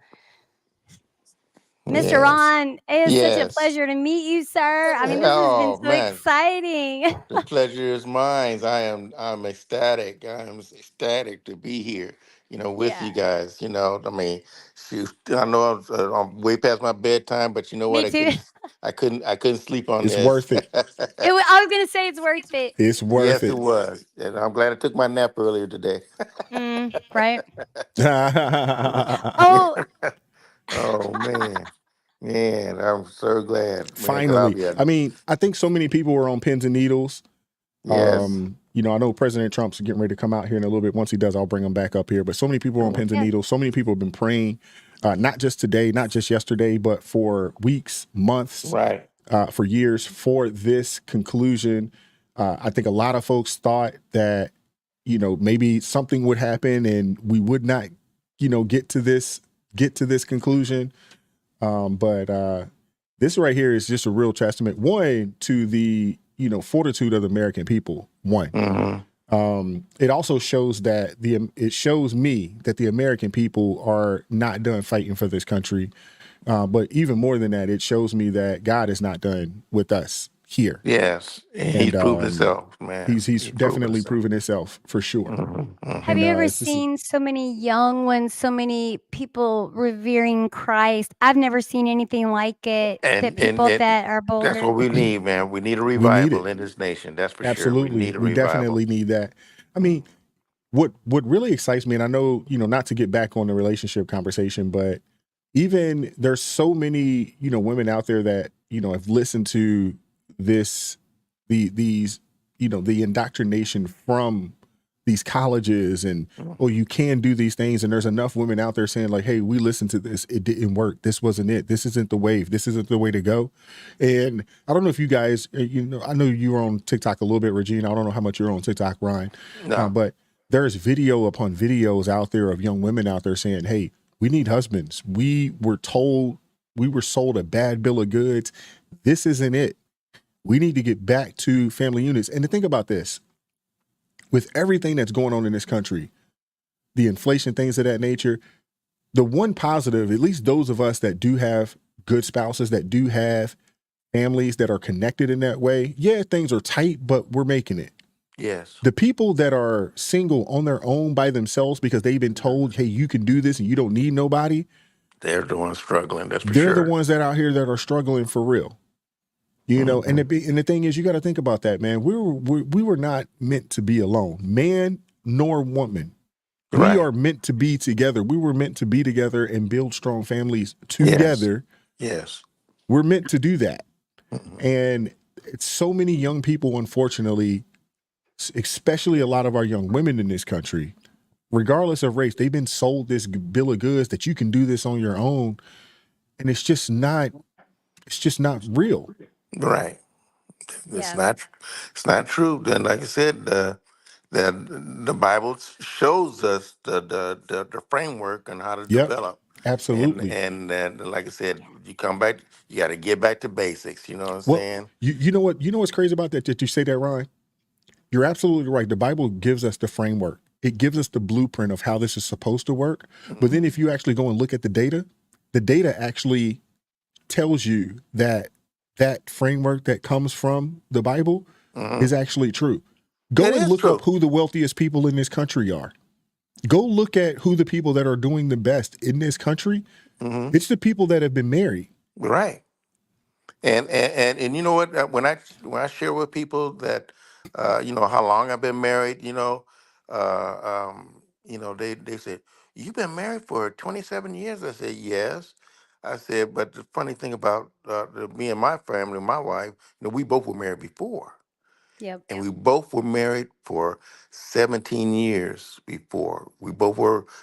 Mr. Yes. Ron, it is such a Yes. pleasure to meet you, sir. I mean, this has been Oh so man. exciting. The pleasure is mine. I'm ecstatic. I am ecstatic to be here, with Yeah, you guys. I mean, shoot, I know I'm way past my bedtime, but you know what? me too. I couldn't sleep on It's this. worth it. I was going to say it's worth it. It's worth Yes, it it. was. And I'm glad I took my nap earlier today. Right. Oh, Oh man, I'm so glad, man, because I'll Finally. be I mean, I think so many people were on pins and needles. yes, I know President Trump's getting ready to come out here in a little bit. Once he does, I'll bring him back up here. But so many people are on pins and yeah. needles. So many people have been praying, not just today, not just yesterday, but for weeks, months, right. for years for this conclusion. I think a lot of folks thought that, maybe something would happen and we would not, get to this conclusion. But this right here is just a real testament, one, to the, fortitude of the American people. One. Mm-hmm. It also shows that it shows me that the American people are not done fighting for this country. But even more than that, it shows me that God is not done with us here. Yes, and he's And proved himself, man. he's He proved definitely himself. proven himself for sure. Mm-hmm. Have And you ever this is seen so many young ones, so many people revering Christ? I've never seen anything like it. That people And that are that's bolder. what we need, man. We need a we need it. revival in this nation. That's for sure. We Absolutely. need a We revival. definitely need that. I mean, what really excites me, and I know, not to get back on the relationship conversation, but even there's so many, women out there that, have listened to these, the indoctrination from these colleges and, oh, you can do these things. And there's enough women out there saying like, hey, we listened to this. It didn't work. This wasn't it. This isn't the wave. This isn't the way to go. And I don't know if you guys, I know you were on TikTok a little bit, Regina. I don't know how much you're on TikTok, Ryan, No. but there's video upon videos out there of young women out there saying, hey, we need husbands. We were sold a bad bill of goods. This isn't it. We need to get back to family units. And to think about this, with everything that's going on in this country, the inflation, things of that nature, the one positive, at least those of us that do have good spouses, that do have families that are connected in that way, yeah, things are tight, but we're making it. Yes. The people that are single on their own by themselves because they've been told, hey, you can do this and you don't need nobody, They're the ones struggling. That's for they're sure. the ones that out here that are struggling for real. And the thing is, you got to think about that, man. We were not meant to be alone, man nor woman. Right. We are meant to be together. We were meant to be together and build strong families together. Yes. We're meant to do that. And it's so many young people, unfortunately, especially a lot of our young women in this country, regardless of race, they've been sold this bill of goods that you can do this on your own. And it's just not real. Right. It's not true. Then, like I said, the Bible shows us the framework on how to Yep. develop. Absolutely. And like I said, you come back, you got to get back to basics. You know what I'm Well, saying? you know what's crazy about that you say that, Ryan? You're absolutely right. The Bible gives us the framework. it gives us the blueprint of how this is supposed to work. But then if you actually go and look at the data actually tells you that that framework that comes from the Bible is actually true. Go It and is look up true. who the wealthiest people in this country are. Go look at who the people that are doing the best in this country. It's the people that have been married. Right. And you know what? When I share with people that you know how long I've been married, they say you've been married for 27 years. I said yes. I said, but the funny thing about me and my family, my wife, we both were married before. Yep. And we both were married for 17 years before.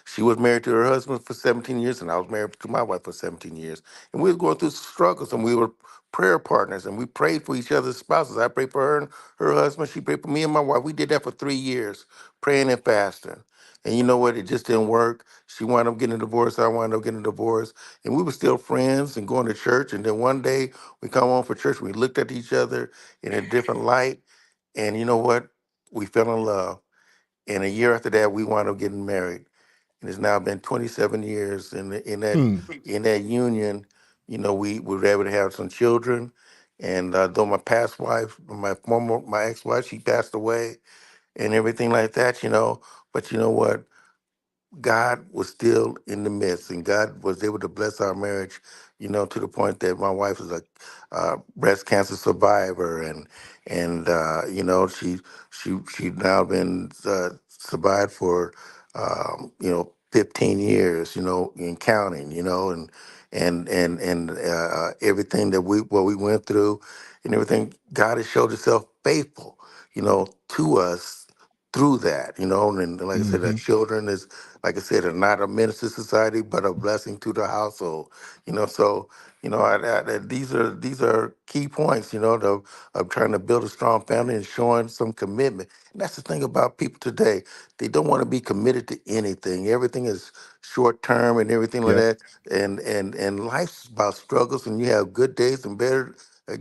She was married to her husband for 17 years, and I was married to my wife for 17 years. And we were going through struggles, and we were prayer partners, and we prayed for each other's spouses. I prayed for her and her husband. She prayed for me and my wife. We did that for 3 years, praying and fasting. And you know what? It just didn't work. She wound up getting a divorce. I wound up getting a divorce. And we were still friends and going to church. And then one day we come home for church. We looked at each other in a different light. And you know what? We fell in love. And a year after that, we wound up getting married. And it's now been 27 years. And in that union, we were able to have some children. And though my past wife, my ex-wife, she passed away and everything like that, But you know what? God was still in the midst, and God was able to bless our marriage, to the point that my wife is a breast cancer survivor, and she now been survived for 15 years, and counting, and everything that we went through, and everything. God has showed Himself faithful, to us through that, and like I said, our children is, like I said, are not a menace to society, but a blessing to the household. So these are key points. Of trying to build a strong family and showing some commitment. And that's the thing about people today; they don't want to be committed to anything. Everything is short term and everything like Yep. that. And life's about struggles, and you have good days and better.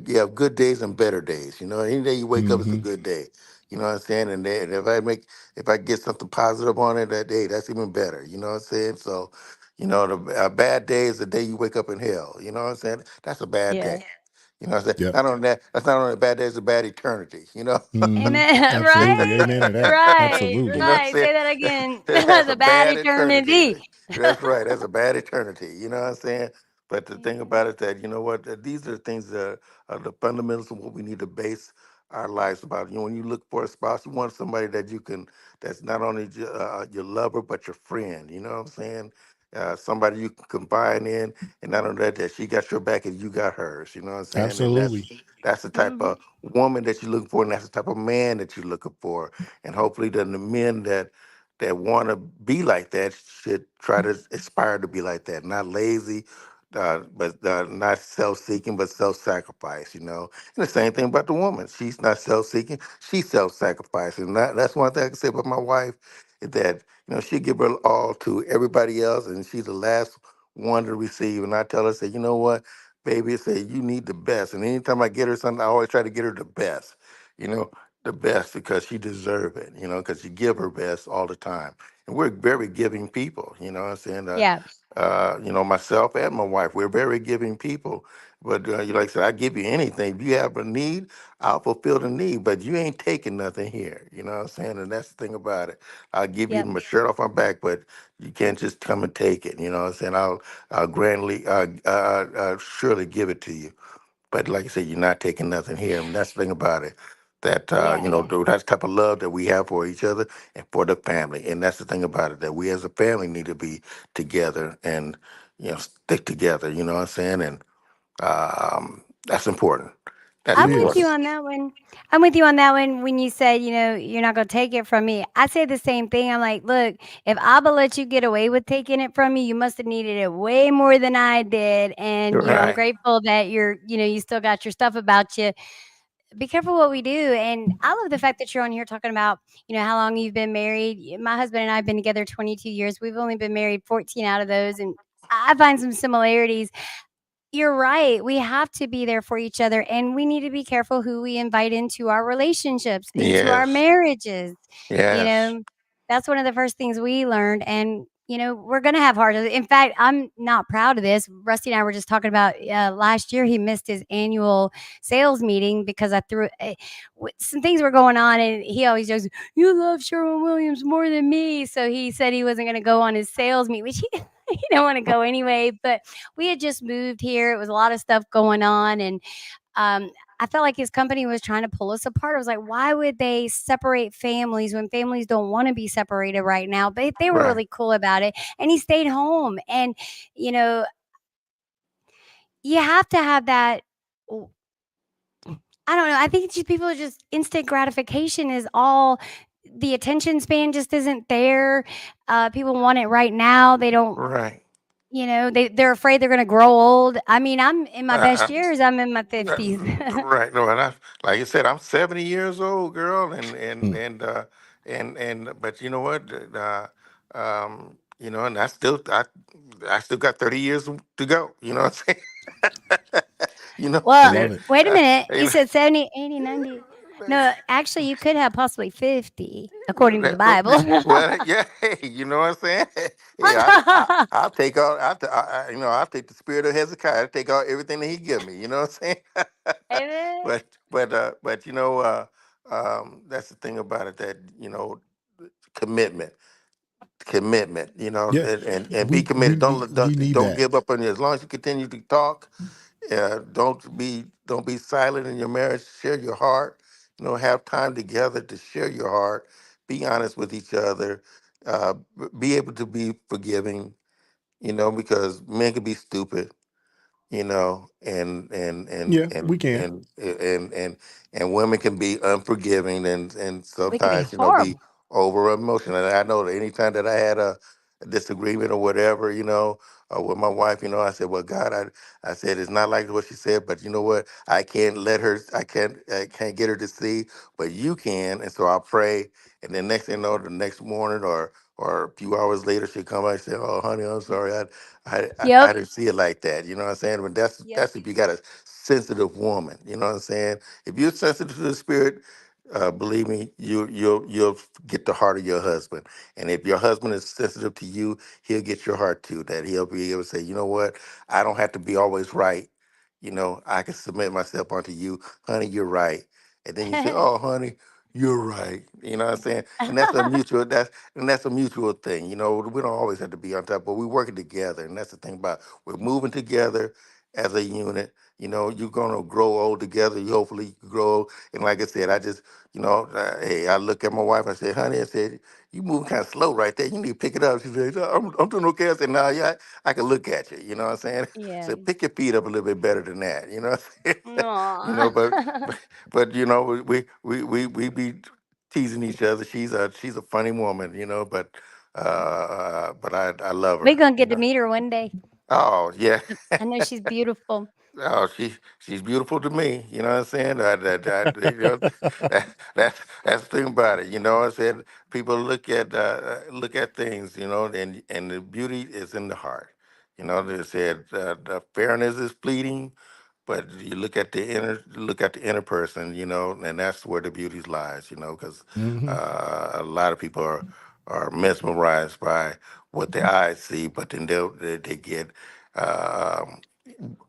You have good days and better days. Any day you wake up, it's a good day. You know what I'm saying? And if I get something positive on it that day, that's even better. You know what I'm saying? So, a bad day is the day you wake up in hell. You know what I'm saying? That's a bad Yeah. day. You know what I'm saying? Yep. Not only that, that's not only a bad day, it's a bad eternity. Amen. Absolutely. Right? Amen to that. Right. You know what Absolutely. I'm Right. saying? Say that again. That's a The bad bad eternity. eternity. That's right. That's a bad eternity. You know what I'm saying? But the thing about it is that, you know what? That these are the things that are the fundamentals of what we need to base our lives about. When you look for a spouse, you want somebody that's not only your lover, but your friend. You know what I'm saying? Somebody you can confide in, and not only that, that she got your back and you got hers. You know what I'm saying? And Absolutely. that's the type of woman that you're looking for, and that's the type of man that you're looking for. And hopefully, the men that want to be like that should try to aspire to be like that, not lazy, but not self-seeking, but self-sacrifice. And the same thing about the woman. She's not self-seeking; she's self-sacrificing. That's one thing I can say about my wife is that she give her all to everybody else, and she's the last one to receive. And I tell her, say, you know what, baby, I say you need the best. And anytime I get her something, I always try to get her the best. You know, the best because she deserve it, because she give her best all the time. And we're very giving people, you know what I'm saying? Yeah. Myself and my wife, we're very giving people. But like I said, I give you anything. If you have a need, I'll fulfill the need. But you ain't taking nothing here, you know what I'm saying? And that's the thing about it. I'll give you Yep. my shirt off my back, but you can't just come and take it, you know what I'm saying? I'll grandly, surely give it to you. But like I said, you're not taking nothing here. And that's the thing about it. That Yeah. that's the type of love that we have for each other and for the family. And that's the thing about it, that we as a family need to be together and stick together, you know what I'm saying? And that's important. That's It I'm with you important. is. on that one. I'm with you on that one when you said, you're not going to take it from me. I say the same thing. I'm like, look, if Abba let you get away with taking it from me, you must have needed it way more than I did. And, I'm Right. grateful that you still got your stuff about you. Be careful what we do. And I love the fact that you're on here talking about, how long you've been married. My husband and I have been together 22 years. We've only been married 14 out of those. And I find some similarities. You're right. We have to be there for each other, and we need to be careful who we invite into our relationships, into our Yes. marriages. You Yes. know, That's one of the first things we learned. And, you know, we're going to have hard. In fact, I'm not proud of this. Rusty and I were just talking about last year, he missed his annual sales meeting because I threw some things were going on. And he always goes, "You love Sherwin-Williams more than me." So he said he wasn't going to go on his sales meeting, which he didn't want to go anyway. But we had just moved here. It was a lot of stuff going on. And I felt like his company was trying to pull us apart. I was like, why would they separate families when families don't want to be separated right now? But they were Right. really cool about it. And he stayed home. And, you know, you have to have that. I don't know. I think just people are just instant gratification is all. The attention span just isn't there. People want it right now. They don't. Right. You know, they're afraid they're going to grow old. I mean, I'm in my best Uh, years. I'm in my 50s. right. No, and like I said, I'm 70 years old, girl, Mm. but you know what? You know, and I still got 30 years to go. You know what I'm saying? You know what I'm Well, saying? Love it. wait a minute. You You know, said 70, 80, 90. No, actually, you could have possibly 50, according to the Bible. well, yeah, hey, you know what I'm saying? Yeah, I'll take all. You know, I'll take the spirit of Hezekiah. I'll take all everything that he give me. You know what I'm saying? Amen. but you know, that's the thing about it, that you know, commitment, you know, Yeah, and be committed. we need Don't that. give up on it. As long as you continue to talk, don't be silent in your marriage. Share your heart. You know, have time together to share your heart. Be honest with each other. Be able to be forgiving. You know, because men can be stupid, you know, Yeah, we can. and women can be unforgiving, and We could be sometimes, you know, be horrible. over emotional. And I know that anytime that I had a disagreement or whatever, you know, with my wife, you know, I said, well, God, I said, it's not like what she said, but you know what, I can't get her to see, but you can. And so I'll pray, and then next thing you know, the next morning or a few hours later, she'll come back and say, "Oh, honey, I'm sorry. I Yep. didn't see it like that." You know what I'm saying? But Yep. that's if you got a sensitive woman. You know what I'm saying? If you're sensitive to the spirit, believe me, you'll get the heart of your husband. And if your husband is sensitive to you, he'll get your heart too. That he'll be able to say, you know what? I don't have to be always right. You know, I can submit myself onto you, honey. You're right. And then you say, "Oh, honey, you're right." You know what I'm saying? And that's a mutual thing. You know, we don't always have to be on top, but we're working together. And that's the thing about, we're moving together as a unit. You know, you're gonna grow old together. You hopefully grow old. And like I said, I just, you know, hey, I look at my wife and say, "Honey," I said, "you moving kind of slow right there. You need to pick it up." She said, I'm doing okay." I said, "No, yeah, I can look at you." You know what I'm saying? Yeah. So pick your feet up a little bit better than that. You know what I'm saying? You know, Aw. but you know, we be teasing each other. She's a funny woman, you know, but I love We're her, going to you get to know. meet her one day. Oh yeah. I know she's beautiful. Oh, she's beautiful to me. You know what I'm saying? You know, that's the thing about it. You know what I'm saying? People look at things, you know, and the beauty is in the heart. You know, they said the fairness is fleeting, but you look at the inner person, you know, and that's where the beauty lies. You know, because Hmm. a lot of people are mesmerized by what their eyes see, but then they get. Um,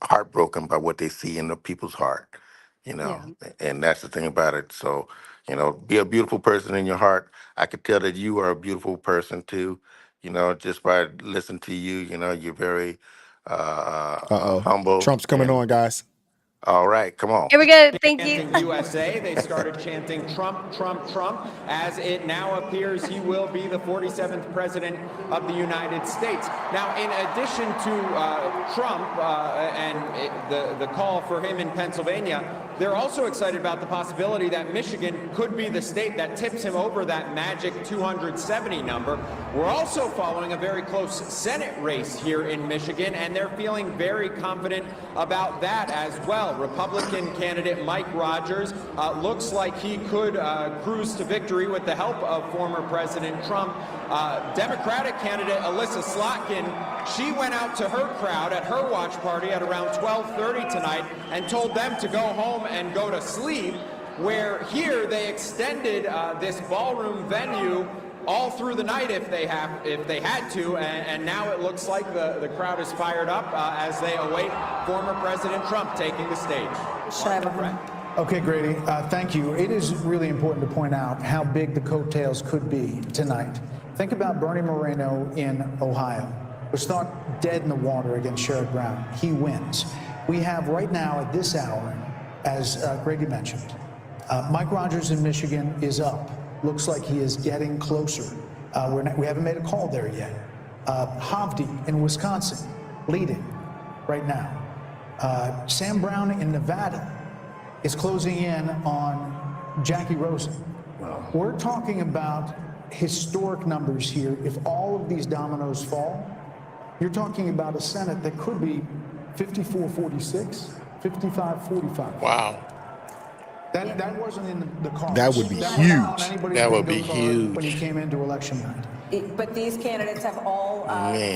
Heartbroken by what they see in the people's heart, you know, Yeah. and that's the thing about it. So, you know, be a beautiful person in your heart. I could tell that you are a beautiful person too, you know, just by listening to you. You know, you're very Uh-oh. humble. Trump's coming And on, guys. all right, come on. Here we go. Thank you. Chanting USA, they started chanting Trump, Trump, Trump. As it now appears, he will be the 47th president of the United States. Now, in addition to Trump the call for him in Pennsylvania, they're also excited about the possibility that Michigan could be the state that tips him over that magic 270 number. We're also following a very close Senate race here in Michigan, and they're feeling very confident about that as well. Republican candidate Mike Rogers looks like he could cruise to victory with the help of former President Trump. Democratic candidate Alyssa Slotkin, she went out to her crowd at her watch party at around 12:30 tonight and told them to go home and go to sleep, where here they extended this ballroom venue all through the night if they had to, and now it looks like the crowd is fired up as they await former President Trump taking the stage. Okay, Grady, thank you. It is really important to point out how big the coattails could be tonight. Think about Bernie Moreno in Ohio. Was thought dead in the water against Sherrod Brown. He wins. We have right now at this hour, as Grady mentioned, Mike Rogers in Michigan is up. Looks like he is getting closer. We haven't made a call there yet. Hovde in Wisconsin, leading right now. Sam Brown in Nevada is closing in on Jackie Rosen. Wow. We're talking about historic numbers here. If all of these dominoes fall, you're talking about a Senate that could be 54-46, 55-45. Wow. That wasn't in the cards. That would be huge. That would be huge. When you came into election night. But these candidates have all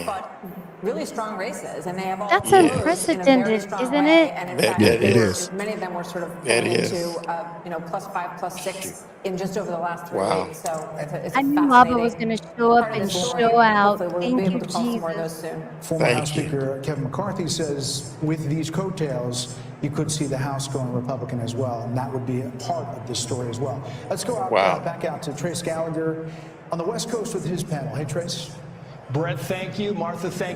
fought really strong races, and they have all That's closed unprecedented, in a very strong isn't way. it? And in That- fact, that they were- is. many of them were sort of That going is. into +5, +6 in just over the last 3 Wow. weeks. So it's I a knew Abba was fascinating going to show up part of and the story. show out. Hopefully we'll Thank be you, able to call some more of those Jesus. soon. Former Thank House you. Speaker Kevin McCarthy says with these coattails, you could see the House going Republican as well, and that would be a part of this story as well. Let's go out, Wow. back out to Trace Gallagher on the West Coast with his panel. Hey, Trace. Brett, thank you. Martha, thank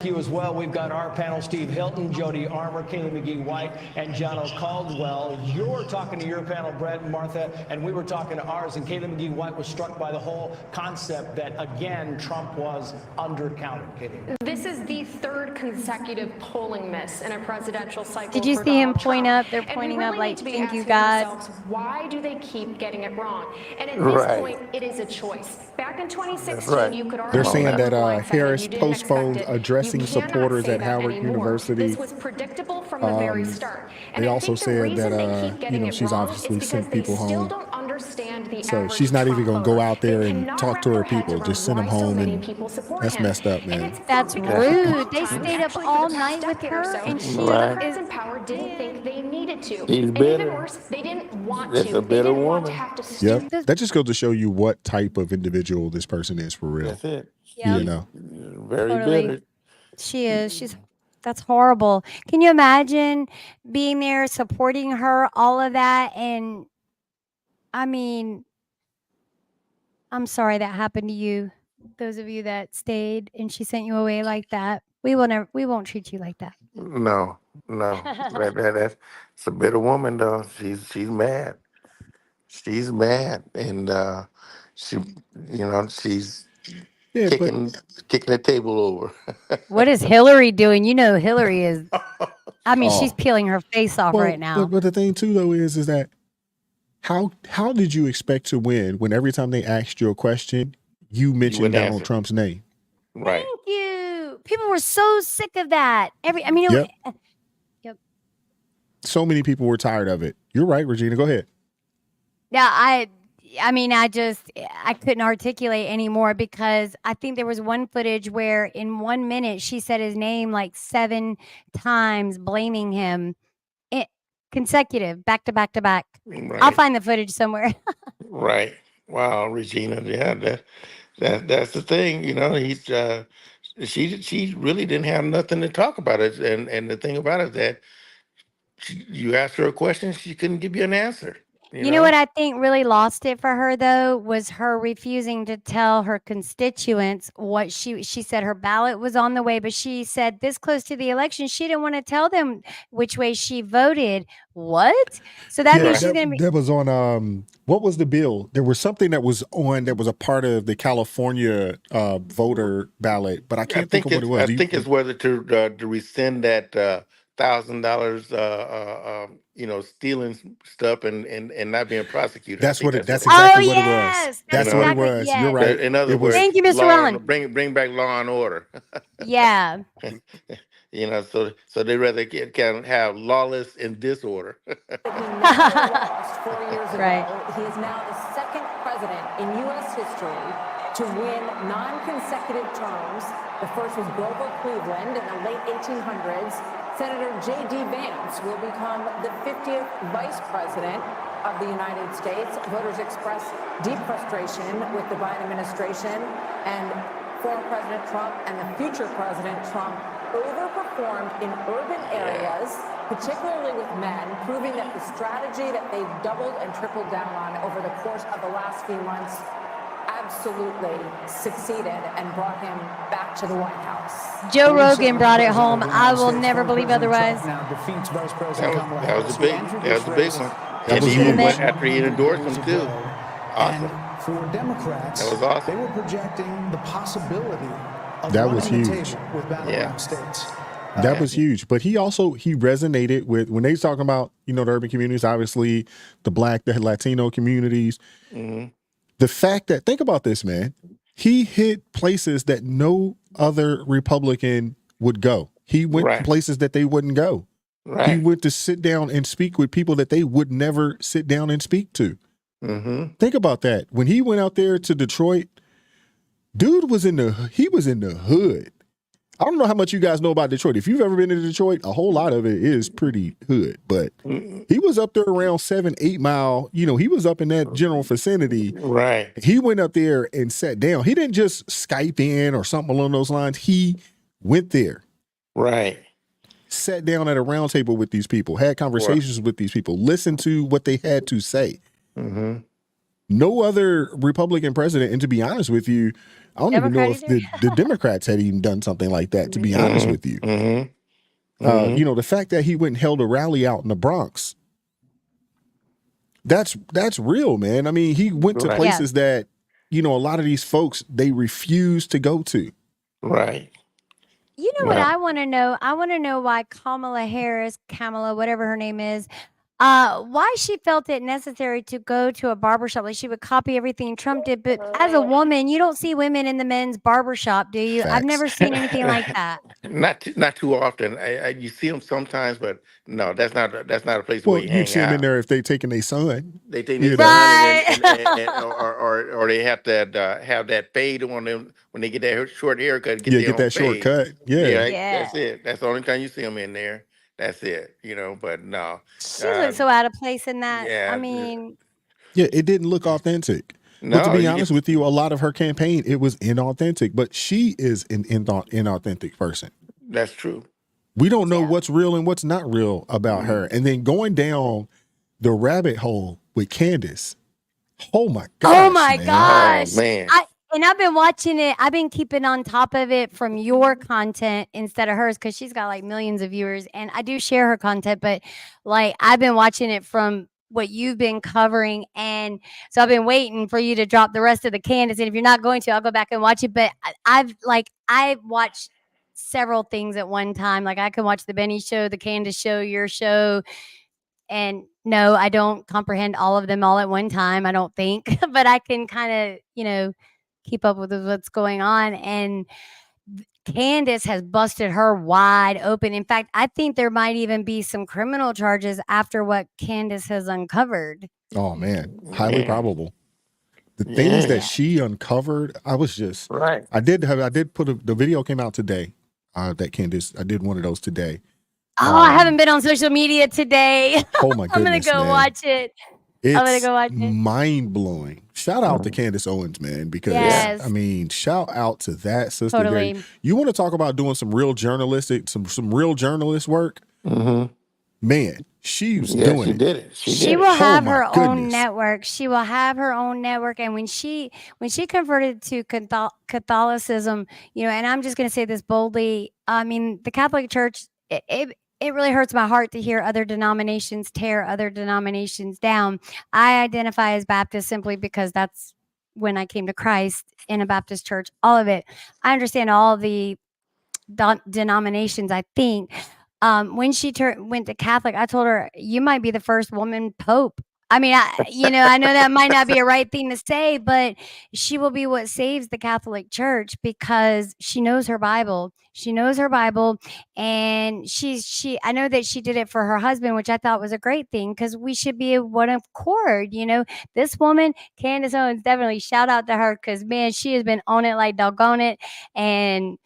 you as well. We've got our panel, Steve Hilton, Jody Armour, Kaylee McGee-White, and John O'Caldwell. You're talking to your panel, Brett and Martha, and we were talking to ours, and Kaylee McGee-White was struck by the whole concept that, again, Trump was undercounted. Kaylee. This is the third consecutive polling miss in a presidential cycle. Did you for see him Donald point Trump. up? They're And we pointing really up like, need to be thank you, asking God. ourselves, why do they keep getting it wrong? And at this Right. point, it is a choice. Back in 2016, That's right. you could argue They're saying the that line said Harris you didn't expect postponed it. addressing You cannot supporters say at that Howard anymore. University. This was predictable from the very start. And They I also think the said reason that, they keep getting it she's wrong obviously is because sent they people still home. don't understand the So average she's not even Trump going to go voter. out there They and cannot talk to her wrap their heads people. Just send around them why so home, many and people support that's him. messed up, And man. it's That's because for a rude. long They time, stayed up actually for all the past night with decade or her, so, and she Right. Democrats in power didn't think they needed to. He's And bitter. even worse, they didn't want That's to. a They bitter didn't want to woman. have to stoop Yep. That just goes to show you what type of individual this person is for real. That's it. Yep. You know. Very Totally. bitter. She is. That's horrible. Can you imagine being there, supporting her, all of that? And I mean, I'm sorry that happened to you. Those of you that stayed and she sent you away like that. We won't treat you like that. No, no. That's it's a bitter woman though. She's mad. She's mad, and she, she's Yeah, but kicking the table over. What is Hillary doing? You know, Hillary is, I mean, she's Oh. peeling her face off right now. But the thing too though is that how did you expect to win when every time they asked you a question, you mentioned wouldn't Donald answer. Trump's name? Right. Thank you. People were so sick of that. Yep. Yep. So many people were tired of it. You're right, Regina. Go ahead. Yeah, I mean, I couldn't articulate anymore because I think there was one footage where in 1 minute she said his name like 7 times, blaming him consecutive, back to back to back. Right. I'll find the footage somewhere. Right. Wow, Regina. Yeah, that's the thing. He's she really didn't have nothing to talk about it, and the thing about it is that you asked her a question, she couldn't give you an answer. You know what I think really lost it for her though was her refusing to tell her constituents what she said her ballot was on the way, but she said this close to the election she didn't want to tell them which way she voted. What? So that means she's gonna be. That was on what was the bill? There was something that was on that was a part of the California voter ballot, but I can't think of what it was. I think it's whether to rescind that $1,000 stealing stuff and not being prosecuted. That's what that's exactly what it yes, was. That's what it was. yes. You're right. In other It was- words, Thank you, Mr. law Ron. and- bring back law and order. Yeah. So they rather can have lawless and disorder. He never lost 4 years ago. Right. He is now the second president in U.S. history to win non-consecutive terms. The first was Grover Cleveland in the late 1800s. Senator J.D. Vance will become the 50th vice president of the United States. Voters expressed deep frustration with the Biden administration, and former President Trump and the future President Trump overperformed in urban areas, particularly with men, proving that the strategy that they've doubled and tripled down on over the course of the last few months absolutely succeeded and brought him back to the White House. Joe Rogan brought it home. I will never believe otherwise. Now defeats Vice President Kamala That was Harris. a big one. That was even huge. went after he endorsed him too. Awesome. And for Democrats, That was awesome. they were projecting the possibility of That was running the huge. table with battleground states. That was huge. But he resonated with, when they talking about, the urban communities, obviously the Black, the Latino communities. Mm-hmm. The fact that, think about this, man. He hit places that no other Republican would go. He went to places that they wouldn't go. Right. He went to sit down and speak with people that they would never sit down and speak to. Mm-hmm. Think about that. When he went out there to Detroit, dude was in the hood. I don't know how much you guys know about Detroit. If you've ever been to Detroit, a whole lot of it is pretty hood. But he was up there around 7-8 mile. He was up in that general vicinity. Right. He went up there and sat down. He didn't just Skype in or something along those lines. He went there. Right. Sat down at a round table with these people, had conversations with these people, listened to what they had to say. Mm-hmm. No other Republican president, and to be honest with you, I don't even know if the Democrats had even done something like that, to be honest with you. Mm-hmm. The fact that he went and held a rally out in the Bronx, that's real, man. I mean, he went to places that, a lot of these folks, they refuse to go to. Right. You know what I want to know? I want to know why Kamala, whatever her name is, why she felt it necessary to go to a barbershop. Like she would copy everything Trump did. But as a woman, you don't see women in the men's barbershop, do you? I've never seen anything like that. Not too often. You see them sometimes, but no, that's not a place Well, where you you'd hang see them in out. there if they taking their son. They take their son or they have to have that fade on them when they get that short haircut. Get that shortcut. Yeah. That's it. That's the only time you see them in there. That's it. But no. She looks so out of place in that. Yeah. I mean, Yeah, it didn't look authentic. No, but to be honest with you, a lot of her campaign, it was inauthentic. But she is an inauthentic person. That's true. We don't know what's real and what's not real about her. And then going down the rabbit hole with Candace. Oh my gosh. Oh my gosh. Oh, man. And I've been watching it. I've been keeping on top of it from your content instead of hers because she's got like millions of viewers. And I do share her content, but like I've been watching it from what you've been covering. And so I've been waiting for you to drop the rest of the Candace. And if you're not going to, I'll go back and watch it. But I've watched several things at one time. Like I can watch the Benny show, the Candace show, your show. And no, I don't comprehend all of them all at one time, I don't think. But I can kind of, keep up with what's going on. And Candace has busted her wide open. In fact, I think there might even be some criminal charges after what Candace has uncovered. Oh man, highly probable. The things that she uncovered, I was just I did put the video came out today. That Candace, I did one of those today. Oh, I haven't been on social media today. Oh my goodness, I'm gonna go watch it. I'm gonna go watch it. Mind blowing. Shout out to Candace Owens, man, because I mean, shout out to that sister. Totally. You want to talk about doing some real journalistic, some real journalist work? Mm-hmm. Man, she's doing it. Did it. She will have her own network. She will have her own network. And when she converted to Catholicism, and I'm just going to say this boldly, I mean, the Catholic Church, it really hurts my heart to hear other denominations tear other denominations down. I identify as Baptist simply because that's when I came to Christ in a Baptist church, all of it. I understand all the denominations, I think. When she went to Catholic, I told her, you might be the first woman pope. I mean, I know that might not be a right thing to say, but she will be what saves the Catholic Church because she knows her Bible. She knows her Bible, and I know that she did it for her husband, which I thought was a great thing because we should be one accord. This woman, Candace Owens, definitely shout out to her because man, she has been on it like doggone it, and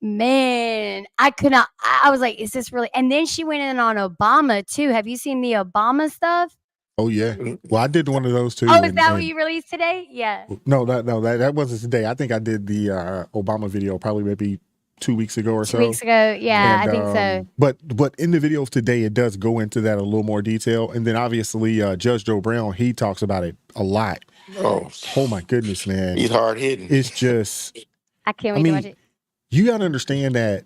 man, I could not. I was like, is this really? And then she went in on Obama too. Have you seen the Obama stuff? Oh yeah. Well, I did one of those too, Oh, is and that what you released today? Yeah. that wasn't today. I think I did the Obama video probably maybe 2 weeks ago or 2 weeks so. ago. Yeah, And I think so. but in the video of today, it does go into that a little more detail. And then obviously Judge Joe Brown, he talks about it a lot. Oh, Oh my goodness, man. he's hard hitting. It's just, I can't I wait to watch mean, it. you got to understand that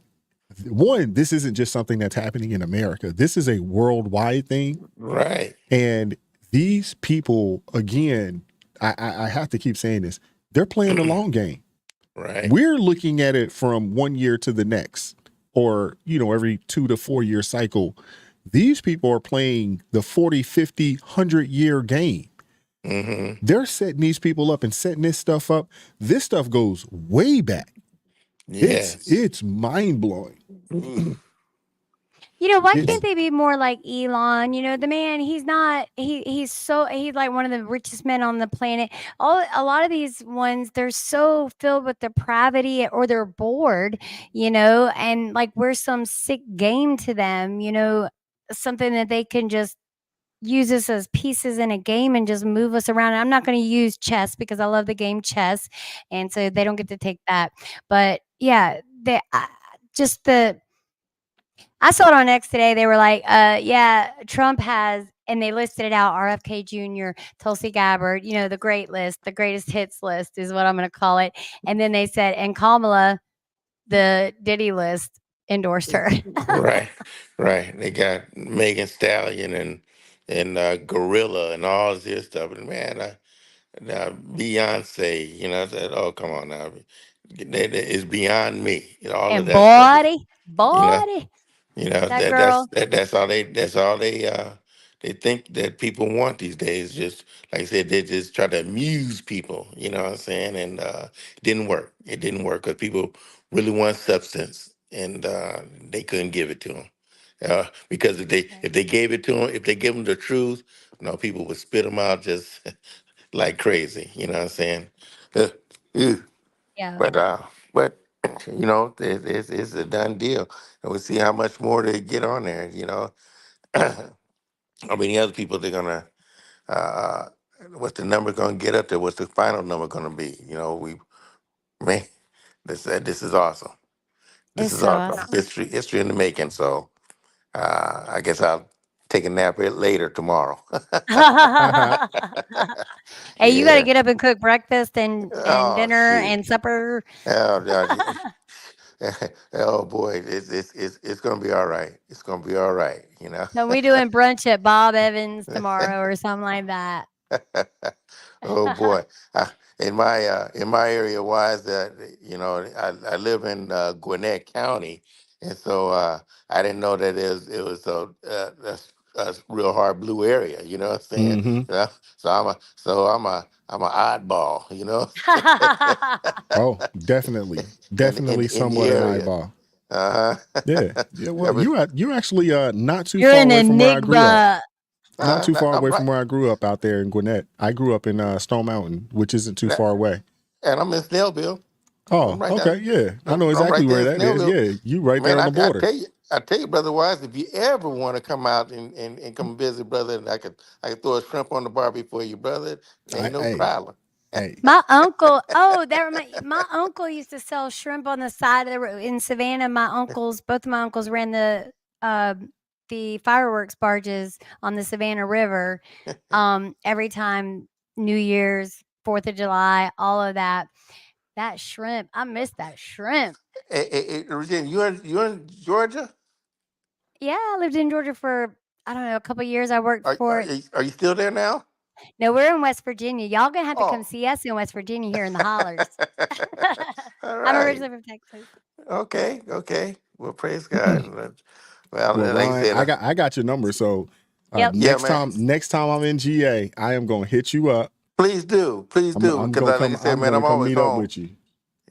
one, this isn't just something that's happening in America. This is a worldwide thing. Right. And these people, again, I have to keep saying this, they're playing the long game. Right. We're looking at it from 1 year to the next, or, every 2 to 4 year cycle. These people are playing the 40, 50, 100-year game. Mm-hmm. They're setting these people up and setting this stuff up. This stuff goes way back. Yes. It's mind blowing. Why can't they be more like Elon? The man, he's like one of the richest men on the planet. A lot of these ones, they're so filled with depravity or they're bored, and like we're some sick game to them, something that they can just use us as pieces in a game and just move us around. And I'm not going to use chess because I love the game chess, and so they don't get to take that. But yeah, I saw it on X today. They were like, yeah, Trump has, and they listed it out, RFK Jr., Tulsi Gabbard, the great list, the greatest hits list is what I'm going to call it. And then they said, and Kamala, the Diddy list, endorsed her. Right. They got Megan Stallion and Gorilla and all this stuff. And man, now Beyonce, I said, oh, come on now. It's beyond me. All of And that stuff is, you know, body, that girl. that's all they think that people want these days. Just like I said, they just try to amuse people. You know what I'm saying? And it didn't work. It didn't work because people really want substance, and they couldn't give it to them. Because if they gave it to them, if they give them the truth, people would spit them out just like crazy. You know what I'm saying? Uh, ew. Yeah. But it's a done deal, and we'll see how much more they get on there. How many other people they're gonna? Uh, what's the number gonna get up there? What's the final number gonna be? Man, this is awesome. This It's is so awesome. awesome. History in the making. So I guess I'll take a nap later tomorrow. Hey, you got to Yeah. get up and cook breakfast and Oh dinner shoot. and supper. Oh, God. Oh boy, it's gonna be all right. It's gonna be all right. So we doing brunch at Bob Evans tomorrow or something like that. Oh boy, in my area, wise that I live in Gwinnett County, and so I didn't know that it was a real hard blue area. You know what I'm saying? Mm-hmm. So I'm a oddball. Oh, definitely. in Definitely in the somewhat an area. eyeball. Uh huh. Yeah. Yeah. Well, you actually not too You're far an away from where I grew up. enigma. Not too far I'm away right, from where I grew up out there in Gwinnett. I grew up in Stone Mountain, which isn't too far away. and I'm in Snellville. I'm Oh, right okay. down. Yeah. I know I'm exactly right there where in that is. Snellville. Yeah. You right there Man, on I, the I border. tell you, brother Wise, if you ever want to come out and come visit, brother, and I could throw a shrimp on the barbie for you, brother. Ain't no Hey, problem. hey. My uncle, oh, my uncle used to sell shrimp on the side of the road in Savannah. Both of my uncles ran the fireworks barges on the Savannah River. Every time New Year's, 4th of July, all of that. That shrimp, I miss that shrimp. Hey, Regina, you in Georgia? Yeah, I lived in Georgia for, I don't know, a couple years. I worked for, Are you still there now? no, we're in West Virginia. Y'all gonna have to come Oh, see us in West Virginia here in the hollers. all I'm right. originally from Texas. Okay. Well, praise God. Well, Well, like I Ryan, said, I got your number. So Yep. yeah, next man. time I'm in GA, I am gonna hit you up. Please do, I'm because gonna like I come. said, I'm man, gonna I'm come always meet up home. with you.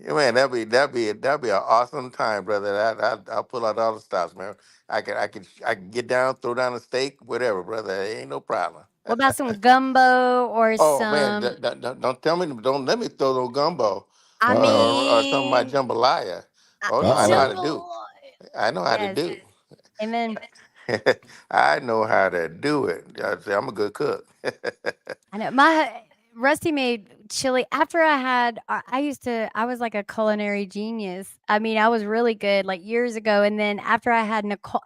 Yeah, man, that'd be an awesome time, brother. I'll pull out all the stops, man. I can get down, throw down a steak, whatever, brother. It ain't no problem. What about some gumbo or Oh man, some? don't tell me, don't let me throw no gumbo I or some of my mean, jambalaya. Oh no, I know how Uh to do. jambalaya. I know how to Yes. do. Amen. I know how to do it. I say I'm a good cook. I know my Rusty made chili after I had. I was like a culinary genius. I mean, I was really good like years ago, and then after I had Nicole,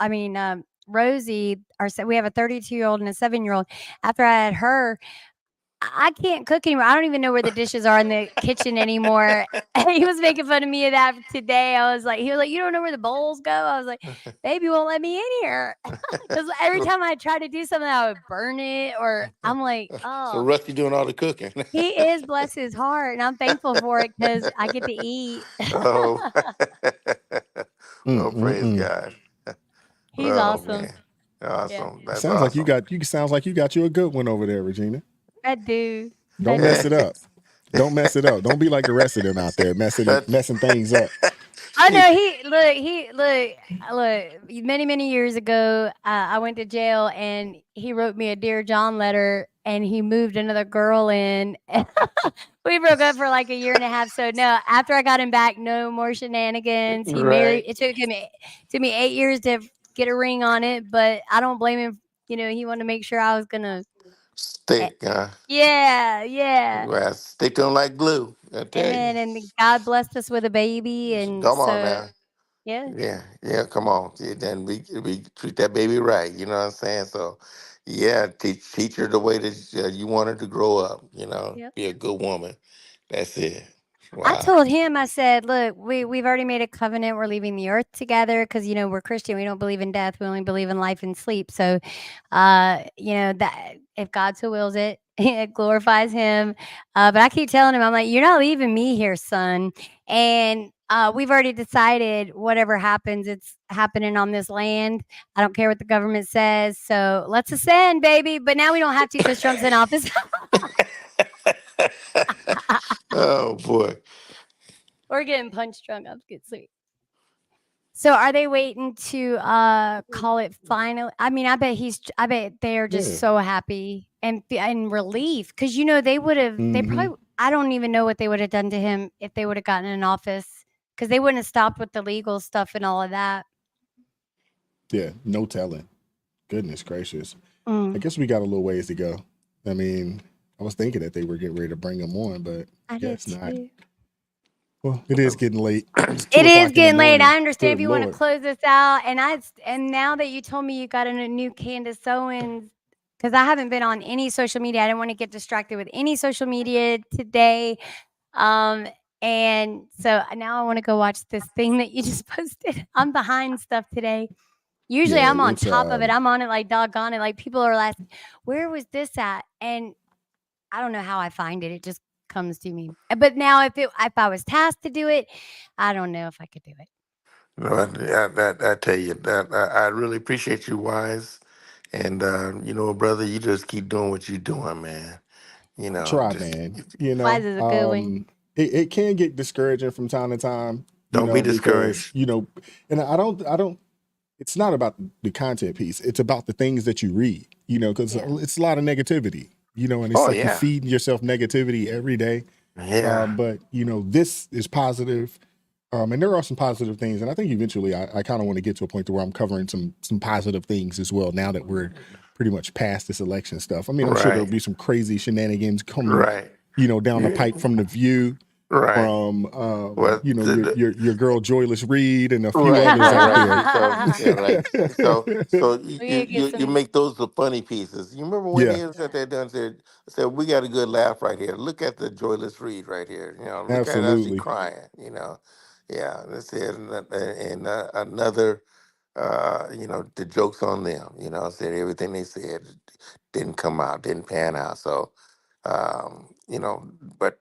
Rosie, we have a 32-year-old and a 7-year-old. After I had her, I can't cook anymore. I don't even know where the dishes are in the kitchen anymore. He was making fun of me of that today. He was like, "You don't know where the bowls go?" I was like, "Baby won't let me in here." Because every so, time I try to do something, I would burn it, or I'm like, so "Oh." Rusty doing all the cooking. He is, bless his heart, and I'm thankful for it because I get to eat. Oh, Mm, oh, mm, praise mm. God. He's Oh awesome. man, Yeah, awesome. It That's sounds like you awesome. got you sounds like you got you a good one over there, Regina. I do. I Don't mess do. it up. Don't mess it up. Don't be like the rest of them out there messing things up. Oh She- no, look. Many, many years ago, I went to jail, and he wrote me a Dear John letter, and he moved another girl in. We broke up for like a year and a half. So no, after I got him back, no more shenanigans. He married. right. It took me 8 years to get a ring on it, but I don't blame him. He wanted to make sure I was gonna. eh, Stick. Yeah, yeah. Well, stick to them like glue. I tell you. Amen. And God blessed us with a baby, and Come on so now. yeah, Yeah, yeah, come on. Yeah, then we treat that baby right. You know what I'm saying? So, yeah, teach her the way that you want her to grow up. yeah. Be a good woman. That's it. I Wow. told him, I said, "Look, we've already made a covenant. We're leaving the earth together because we're Christian. We don't believe in death. We only believe in life and sleep. So, that if God so wills it, it glorifies Him. But I keep telling him, I'm like, you're not leaving me here, son. And we've already decided whatever happens, it's happening on this land. I don't care what the government says. So let's ascend, baby. But now we don't have to because Trump's in office. Oh boy. We're getting punch drunk. I'm getting sweet. So are they waiting to call it final? I mean, I bet they're just Yeah. so happy and relief because they Hmm. probably I don't even know what they would have done to him if they would have gotten in office because they wouldn't have stopped with the legal stuff and all of that. Yeah. No telling. Goodness gracious. I Mm, guess we got a little ways to go. I mean, I was thinking that they were getting ready to bring them on, but I did guess not. too. Well, it is getting late. It's It two is o'clock in the getting late. morning. I understand Good if you want to Lord. close this out, and now that you told me you got a new Candace Owens, because I haven't been on any social media. I didn't want to get distracted with any social media today. Um, and so now I want to go watch this thing that you just posted. I'm behind stuff today. Usually Yeah, I'm on it's top of it. I'm on it like doggone it. Like people are asking, where was this at? And I don't know how I find it. It just comes to me. But now if I was tasked to do it, I don't know if I could do it. No, I tell you that I really appreciate you, Wise, and brother, you just keep doing what you're doing, man. try, Just man. Wise is a good one. It can get discouraging from time to time, don't be because discouraged. and I don't. It's not about the content piece. It's about the things that you read. Because Yeah. it's a lot of negativity. And it's Oh like you yeah, feeding yourself negativity every day. yeah, But this is positive. And there are some positive things, and I think eventually I kind of want to get to a point to where I'm covering some positive things as well. Now that we're pretty much past this election stuff, I mean, I'm sure there'll right, be some crazy shenanigans coming, right, down the pipe from the View, right. from Well, your girl Joyless Reed and a few right, others right, out right. there. So yeah, right. So We need to get you some. make those the funny pieces. You remember when Yeah, he was at that done said we got a good laugh right here. Look at the joyless read right here. Look at how she absolutely. crying. Yeah. That's it. And another. The jokes on them. Said everything they said didn't come out, didn't pan out. So, but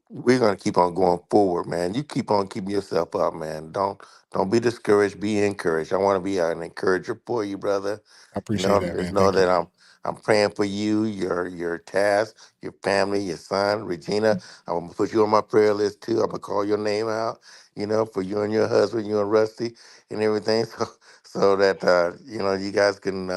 we're gonna keep on going forward, man. You keep on keeping yourself up, man. Don't be discouraged. Be encouraged. I want to be an encourager for you, brother. I appreciate that, Just man. know Thank you. that I'm praying for you, your task, your family, your son, Regina. I'm gonna put you on my prayer list too. I'm gonna call your name out, for you and your husband, you and Rusty, and everything, so that you guys can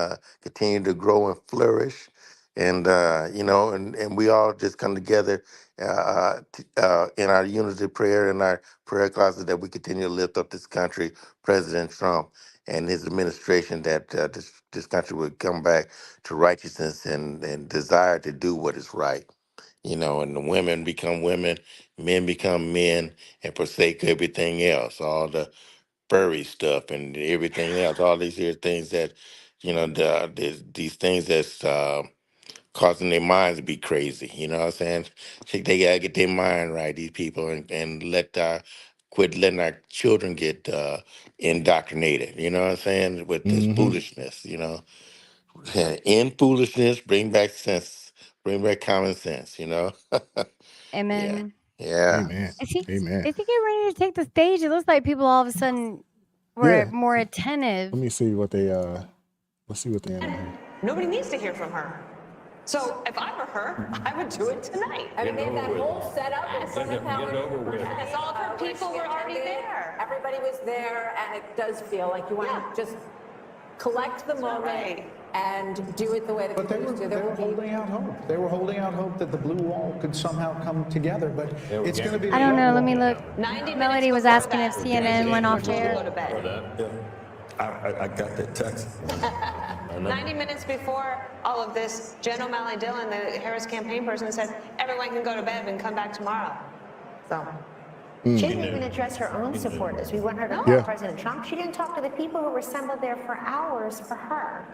continue to grow and flourish, and and we all just come together in our unity prayer in our prayer closet that we continue to lift up this country, President Trump, and his administration that this country would come back to righteousness and desire to do what is right. And the women become women, men become men, and forsake everything else, all the furry stuff and everything else, all these here things that, these things that's causing their minds to be crazy. You know what I'm saying? They gotta get their mind right, these people, and quit letting our children get indoctrinated. You know what I'm saying? With this foolishness. In foolishness, bring back sense, bring back common sense. Yeah, Amen. yeah. Amen. Is he Amen. is he getting ready to take the stage? It looks like people all of a sudden were Yeah. more attentive. Let me see what they let's see what they have here. Nobody needs to hear from her. So if I were her, I would do it tonight. I mean, they had that whole setup in front of Howard. And all of her people were already there. Everybody was there, and it does feel like you want to just collect the moment and do it the way that But they people were, used to. they were holding out hope. They were holding out hope that the blue wall could somehow come together, but it's going to be. I don't know. Let me look. 90 Melody was asking if CNN went off air. I got that text. 90 minutes before all of this, Jen O'Malley Dillon, the Harris campaign person, said everyone can go to bed and come back tomorrow. So. She didn't even address her own supporters. We want her to call President Trump. She didn't talk to the people who were assembled there for hours for her.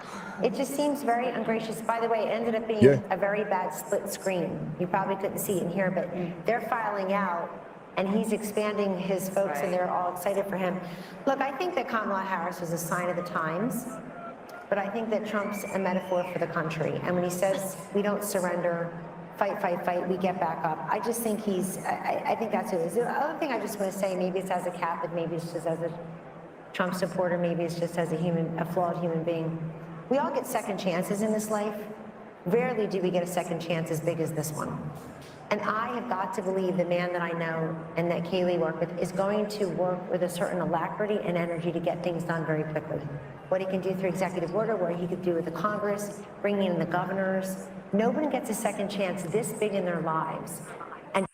It just seems very ungracious. By the way, it ended up being a very bad split screen. You probably couldn't see it in here, but they're filing out, and he's expanding his folks, and they're all excited for him. Look, I think that Kamala Harris was a sign of the times, but I think that Trump's a metaphor for the country. And when he says we don't surrender, fight, fight, fight, we get back up. I just think I think that's who it is. The other thing I just want to say, maybe it's as a Catholic, maybe it's just as a Trump supporter, maybe it's just as a flawed human being. We all get second chances in this life. Rarely do we get a second chance as big as this one. And I have got to believe the man that I know and that Kayleigh worked with is going to work with a certain alacrity and energy to get things done very quickly. What he can do through executive order, what he could do with the Congress, bringing in the governors. Nobody gets a second chance this big in their lives and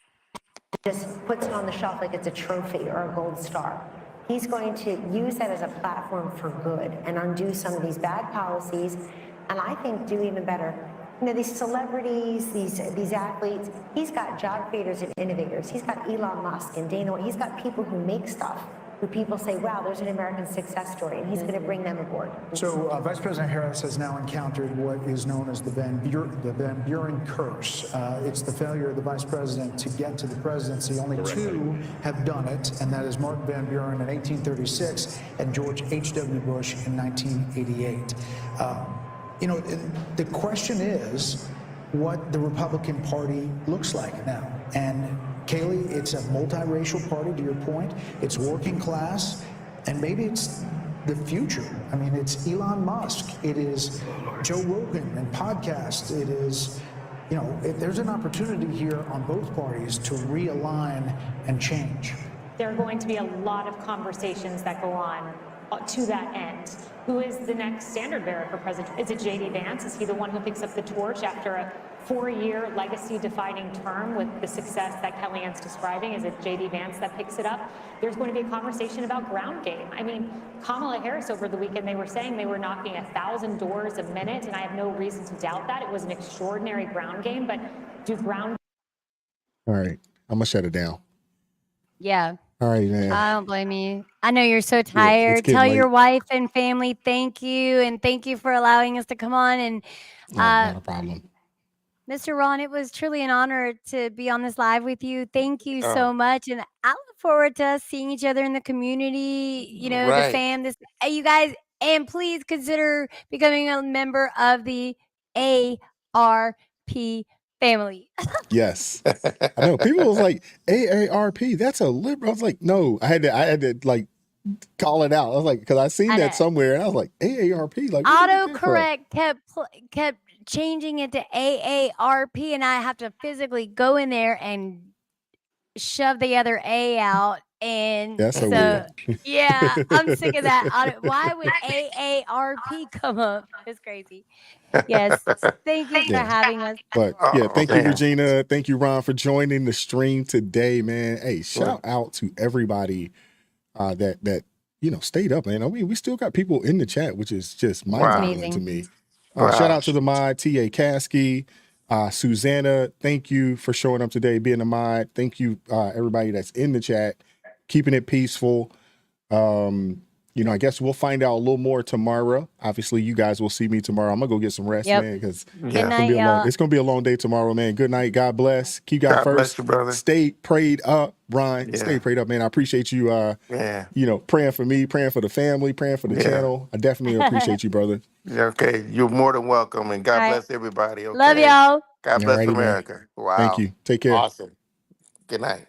just puts it on the shelf like it's a trophy or a gold star. He's going to use that as a platform for good and undo some of these bad policies, and I think do even better. These celebrities, these athletes, he's got job creators and innovators. He's got Elon Musk and Dana White. He's got people who make stuff, who people say, wow, there's an American success story, and he's going to bring them aboard. So Vice President Harris has now encountered what is known as the Van Buren curse. It's the failure of the vice president to get to the presidency. Only two have done it, and that is Mark Van Buren in 1836 and George H.W. Bush in 1988. The question is what the Republican Party looks like now. And Kayleigh, it's a multiracial party, to your point. It's working class, and maybe it's the future. I mean, it's Elon Musk. It is Joe Rogan and podcasts. It is, there's an opportunity here on both parties to realign and change. There are going to be a lot of conversations that go on to that end. Who is the next standard bearer for president? Is it J.D. Vance? Is he the one who picks up the torch after a 4-year legacy-defining term with the success that Kellyanne's describing? Is it J.D. Vance that picks it up? There's going to be a conversation about ground game. I mean, Kamala Harris over the weekend, they were saying they were knocking 1,000 doors a minute, and I have no reason to doubt that. It was an extraordinary ground game, but do ground... All right, I'm gonna shut it down. Yeah. All right, man. I don't blame you. I know you're so tired. getting Tell late. your wife and family thank you, and thank you for allowing us to come on. And Not a problem. Mr. Ron, it was truly an honor to be on this live with you. Thank you Oh. so much, and I look forward to us seeing each other in the community. The Right. fam, you guys, and please consider becoming a member of the ARP family. Yes. I know. People was like, AARP, that's a liberal. I was like, no, I had to like call it out. I was like, because I seen I know. that somewhere, and I was like, AARP, like where did you get that from? Autocorrect kept changing it to AARP, and I have to physically go in there and shove the other A out. And That's so so, weird. yeah, I'm sick of that. Why would AARP come up? It's crazy. Yes. Thank you for Yeah. having us. But yeah, thank you, man. Regina. Thank you, Ron, for joining the stream today, man. Hey, shout out to everybody that stayed up, man. We still got people in the chat, which is just That's mind-boggling to amazing. me. Shout Wow. out to the mod, T.A. Kasky, Susanna. Thank you for showing up today, being a mod. Thank you, everybody that's in the chat, keeping it peaceful. I guess we'll find out a little more tomorrow. Obviously, you guys will see me tomorrow. I'm gonna go get some rest, Yep. man, because Good night, y'all. it's gonna be a long day tomorrow, man. Good night. God bless. Keep God God bless first. you, brother. Stay prayed up, Brian. Yeah. Stay prayed up, man. I appreciate you. Yeah. Praying for me, praying for the family, praying for the Yeah. channel. I definitely appreciate you, brother. Yeah, okay. You're more than welcome, and God All right. bless everybody. Okay. Love y'all. God bless Alrighty, man. America. Wow. Thank you. Take care. Awesome. Good night.